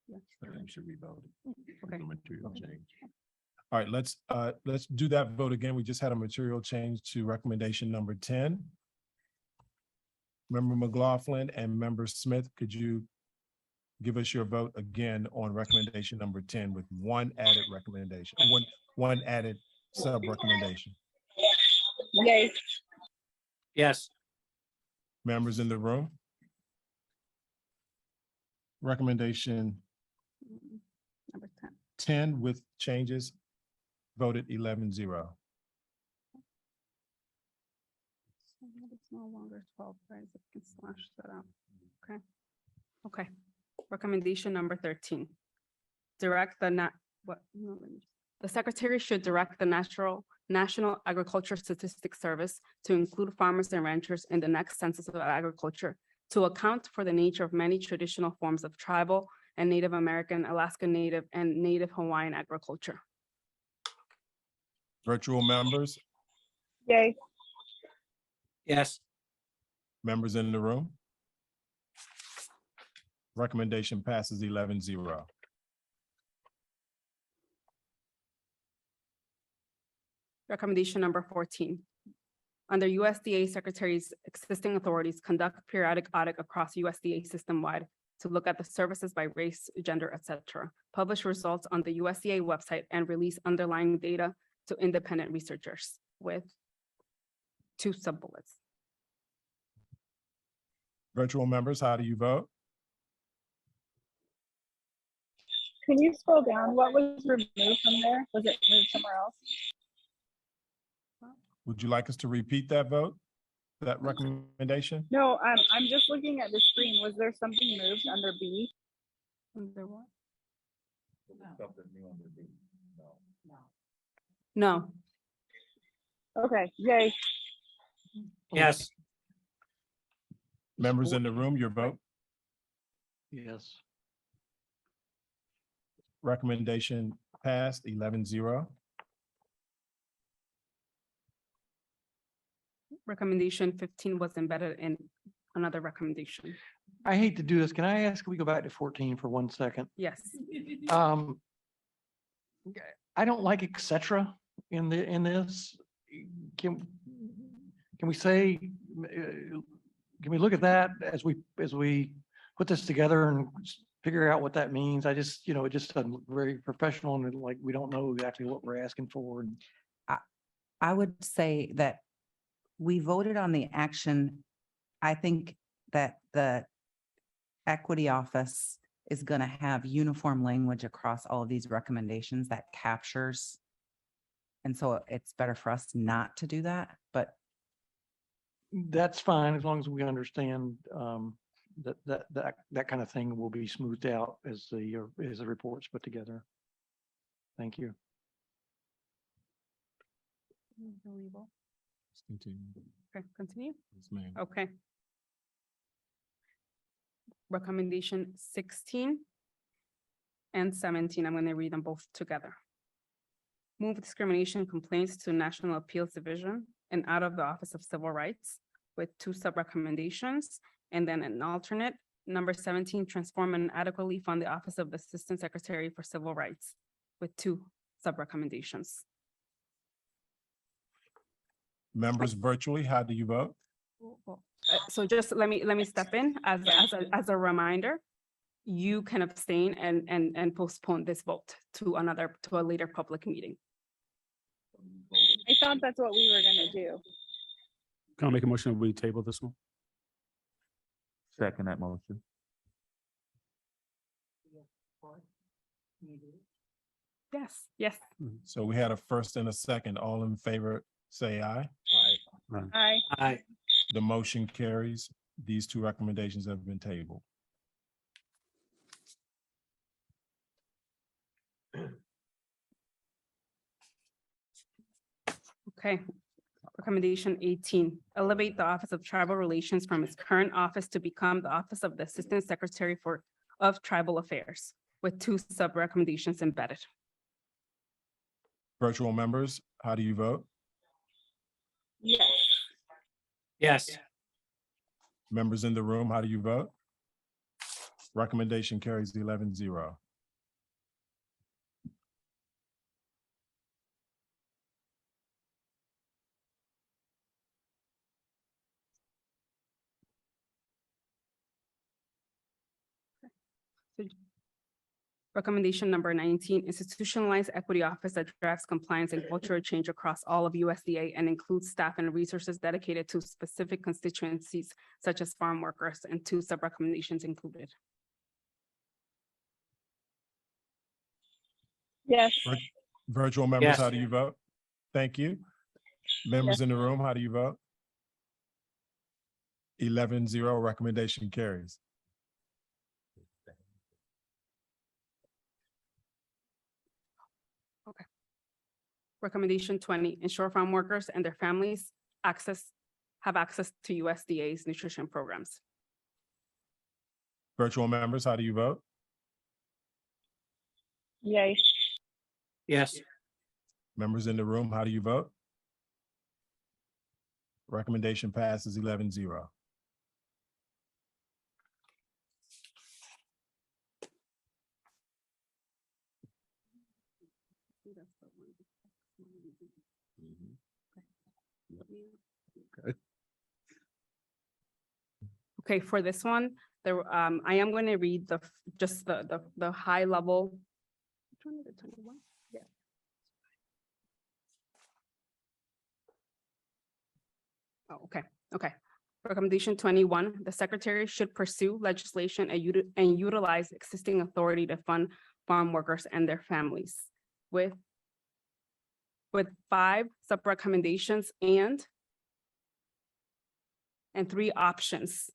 You should revote it. Okay. Material change. All right, let's do that vote again. We just had a material change to recommendation number 10. Member McLaughlin and Member Smith, could you give us your vote again on recommendation number 10 with one added recommendation, one added sub recommendation? Yay. Yes. Members in the room? Recommendation Number 10. 10 with changes, voted 11-0. It's no longer 12, right? So we can slash that out. Okay. Okay. Recommendation number 13. Direct the the secretary should direct the National Agriculture Statistics Service to include farmers and ranchers in the next census of agriculture to account for the nature of many traditional forms of tribal and Native American, Alaska Native, and Native Hawaiian agriculture. Virtual members, Yay. Yes. members in the room? Recommendation passes 11-0. Recommendation number 14. Under USDA Secretary's existing authorities, conduct periodic audit across USDA system-wide to look at the services by race, gender, etc. Publish results on the USDA website and release underlying data to independent researchers with 2 sub-bullets. Virtual members, how do you vote? Can you scroll down? What was removed from there? Was it moved somewhere else? Would you like us to repeat that vote, that recommendation? No, I'm just looking at the screen. Was there something moved under B? Under what? No. Okay, yay. Yes. Members in the room, your vote? Yes. Recommendation passed 11-0. Recommendation 15 was embedded in another recommendation. I hate to do this. Can I ask, can we go back to 14 for 1 second? Yes. I don't like et cetera in this. Can we say, can we look at that as we put this together and figure out what that means? I just, it just doesn't look very professional and like, we don't know exactly what we're asking for. And I would say that we voted on the action. I think that the equity office is going to have uniform language across all of these recommendations that captures. And so it's better for us not to do that, but that's fine, as long as we understand that kind of thing will be smoothed out as the report's put together. Thank you. Continue. Okay, continue. Yes, ma'am. Okay. Recommendation 16 and 17, I'm going to read them both together. Move discrimination complaints to National Appeals Division and out of the Office of Civil Rights with 2 sub-recommendations. And then an alternate, number 17, transform and adequately fund the Office of the Assistant Secretary for Civil Rights with 2 sub-recommendations. Members virtually, how do you vote? So just let me step in as a reminder. You can abstain and postpone this vote to a later public meeting. I thought that's what we were gonna do. Can I make a motion that we table this one? Second that motion. Yes, yes. So we had a first and a second. All in favor, say aye. Aye. Aye. The motion carries. These two recommendations have been tabled. Okay. Recommendation 18, elevate the Office of Tribal Relations from its current office to become the Office of the Assistant Secretary of Tribal Affairs, with 2 sub-recommendations embedded. Virtual members, how do you vote? Yes. Yes. Members in the room, how do you vote? Recommendation carries 11-0. Recommendation number 19, institutionalize equity office that drafts compliance and cultural change across all of USDA and includes staff and resources dedicated to specific constituencies such as farm workers, and 2 sub-recommendations included. Yes. Virtual members, Yes. how do you vote? Thank you. Members in the room, how do you vote? 11-0, recommendation carries. Recommendation 20, ensure farm workers and their families have access to USDA's nutrition programs. Virtual members, how do you vote? Yay. Yes. Members in the room, how do you vote? Recommendation passes 11-0. Okay, for this one, I am going to read just the high level. Which one is it, 21? Yeah. Oh, okay. Recommendation 21, the secretary should pursue legislation and utilize existing authority to fund farm workers and their families with 5 sub-recommendations and 3 options.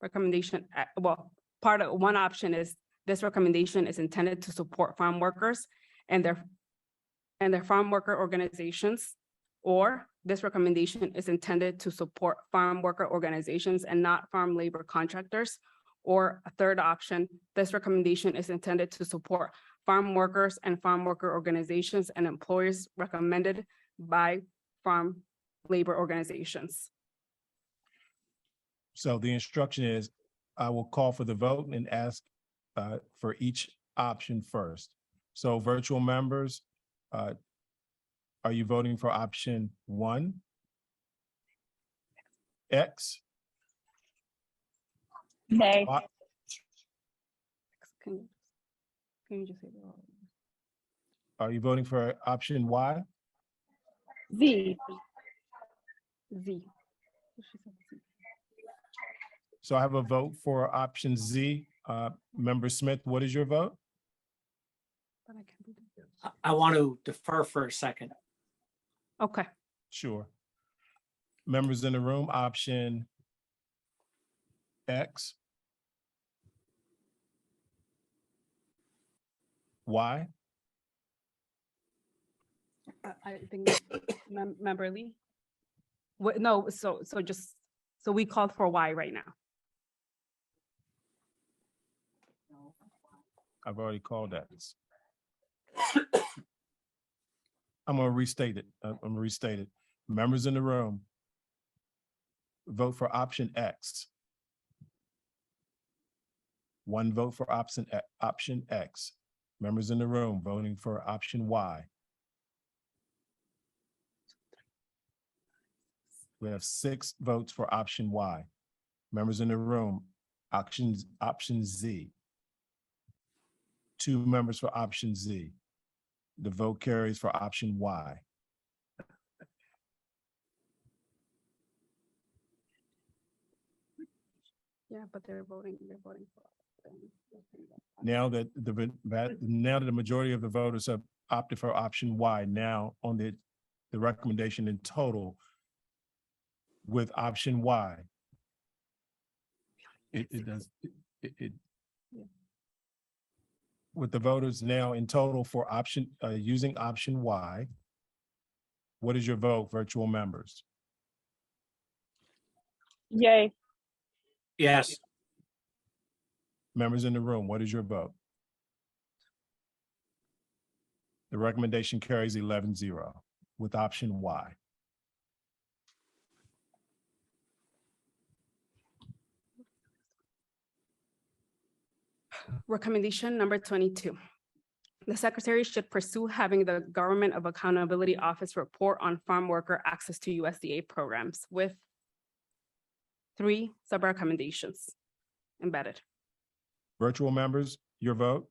Recommendation, one option is this recommendation is intended to support farm workers and their farm worker organizations, or this recommendation is intended to support farm worker organizations and not farm labor contractors. Or a third option, this recommendation is intended to support farm workers and farm worker organizations and employers recommended by farm labor organizations. So the instruction is, I will call for the vote and ask for each option first. So virtual members, are you voting for option 1? X? Nay. Y? Can you just say that? Are you voting for option Y? Z. Z. So I have a vote for option Z. Member Smith, what is your vote? I want to defer for a second. Okay. Sure. Members in the room, option X. Y. I think Member Lee. No, so we called for Y right now. I've already called that. I'm gonna restate it. Members in the room, vote for option X. 1 vote for option X. Members in the room voting for option Y. We have 6 votes for option Y. Members in the room, option Z. 2 members for option Z. The vote carries for option Y. Yeah, but they're voting for Now that now that the majority of the voters have opted for option Y, now on the recommendation in total with option Y. It does, with the voters now in total for option, using option Y, what is your vote, virtual members? Yay. Yes. Members in the room, what is your vote? The recommendation carries 11-0 with option Y. Recommendation number 22. The secretary should pursue having the Government of Accountability Office report on farm worker access to USDA programs with 3 sub-recommendations embedded. Virtual members, your vote?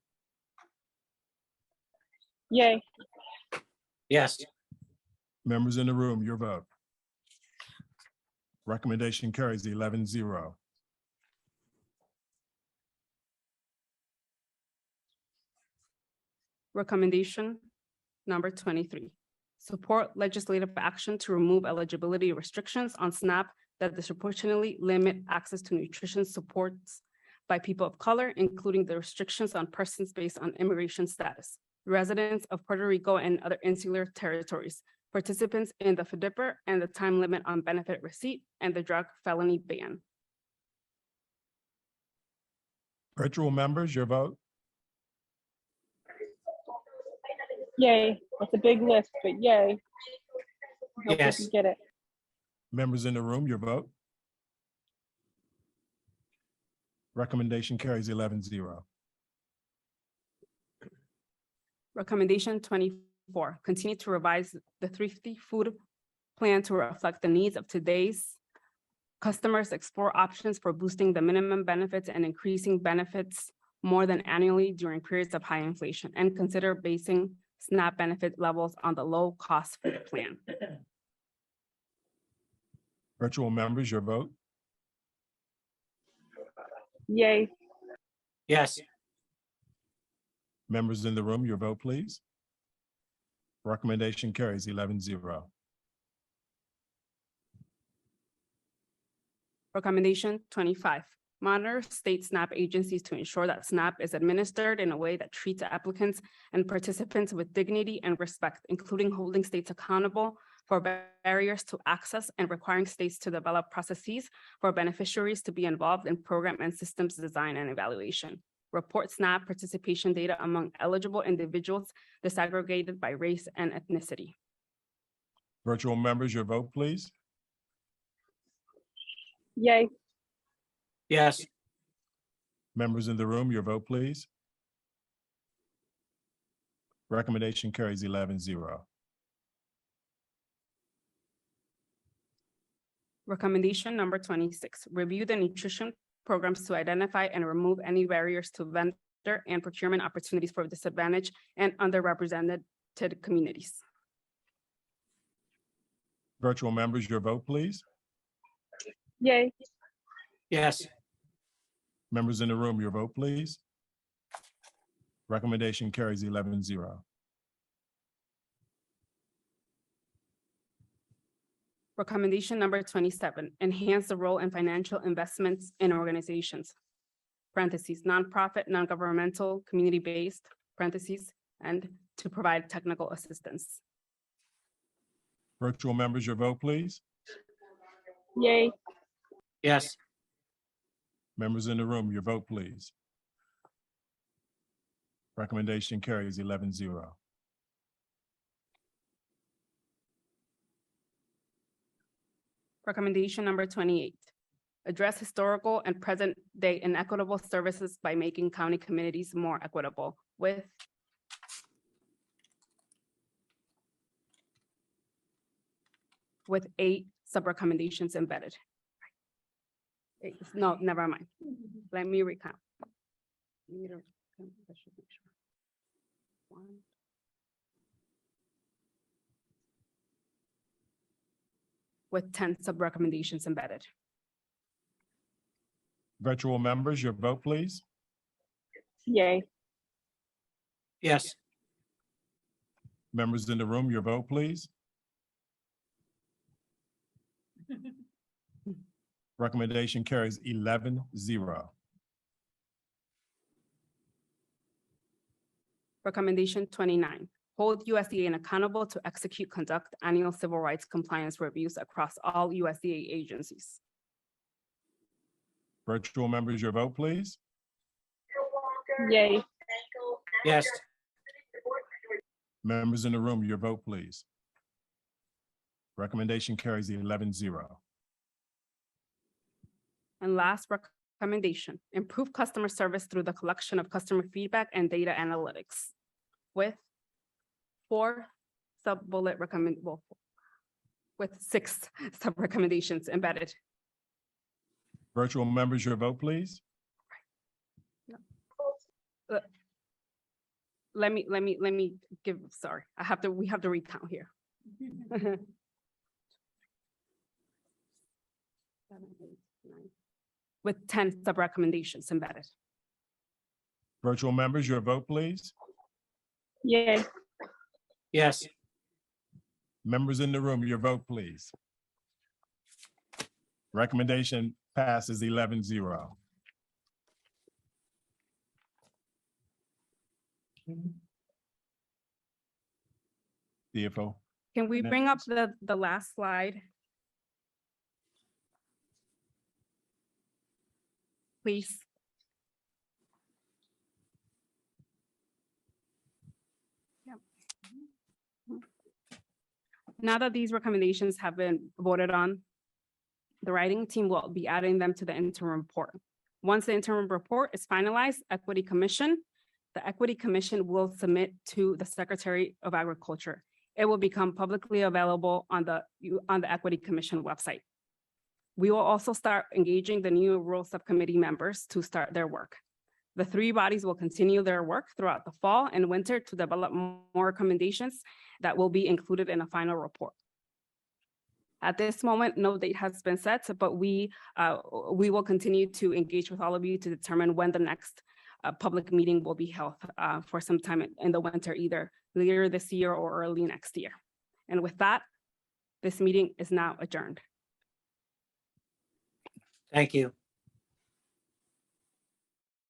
Yay. Yes. Members in the room, your vote. Recommendation carries 11-0. Recommendation number 23. Support legislative action to remove eligibility restrictions on SNAP that disproportionately limit access to nutrition supports by people of color, including the restrictions on persons based on immigration status, residents of Puerto Rico and other insular territories, participants in the FDIPR and the time limit on benefit receipt and the drug felony ban. Virtual members, your vote? Yay. That's a big list, but yay. Hope we Yes. can get it. Members in the room, your vote? Recommendation carries 11-0. Recommendation 24, continue to revise the Thrifty Food Plan to reflect the needs of today's customers, explore options for boosting the minimum benefits and increasing benefits more than annually during periods of high inflation, and consider basing SNAP benefit levels on the low cost food plan. Virtual members, your vote? Yay. Yes. Members in the room, your vote, please. Recommendation carries 11-0. Recommendation 25, monitor state SNAP agencies to ensure that SNAP is administered in a way that treats applicants and participants with dignity and respect, including holding states accountable for barriers to access and requiring states to develop processes for beneficiaries to be involved in program and systems design and evaluation. Report SNAP participation data among eligible individuals disaggregated by race and ethnicity. Virtual members, your vote, please. Yay. Yes. Members in the room, your vote, please. Recommendation carries 11-0. Recommendation number 26, review the nutrition programs to identify and remove any barriers to vendor and procurement opportunities for disadvantaged and underrepresented communities. Virtual members, your vote, please. Yay. Yes. Members in the room, your vote, please. Recommendation carries 11-0. Recommendation number 27, enhance the role and financial investments in organizations, parentheses, nonprofit, non-governmental, community-based, parentheses, and to provide technical assistance. Virtual members, your vote, please. Yay. Yes. Members in the room, your vote, please. Recommendation carries 11-0. Recommendation number 28, address historical and present day inequitable services by making county communities more equitable with with 8 sub-recommendations embedded. No, never mind. Let me recount. With 10 sub-recommendations embedded. Virtual members, your vote, please. Yay. Yes. Members in the room, your vote, please. Recommendation carries 11-0. Recommendation 29, hold USDA accountable to conduct annual civil rights compliance reviews across all USDA agencies. Virtual members, your vote, please. Yay. Yes. Members in the room, your vote, please. Recommendation carries 11-0. And last recommendation, improve customer service through the collection of customer feedback and data analytics with 4 sub-bullet with 6 sub-recommendations embedded. Virtual members, your vote, please. Let me give, sorry, we have to recount here. 7, 8, 9. With 10 sub-recommendations embedded. Virtual members, your vote, please. Yay. Yes. Members in the room, your vote, please. Recommendation passes 11-0. CFO. Can we bring up the last slide? Please. Yep. Now that these recommendations have been voted on, the writing team will be adding them to the interim report. Once the interim report is finalized, the Equity Commission will submit to the Secretary of Agriculture. It will become publicly available on the Equity Commission website. We will also start engaging the new rural subcommittee members to start their work. The 3 bodies will continue their work throughout the fall and winter to develop more recommendations that will be included in a final report. At this moment, no date has been set, but we will continue to engage with all of you to determine when the next public meeting will be held for some time in the winter, either later this year or early next year. And with that, this meeting is now adjourned. Thank you.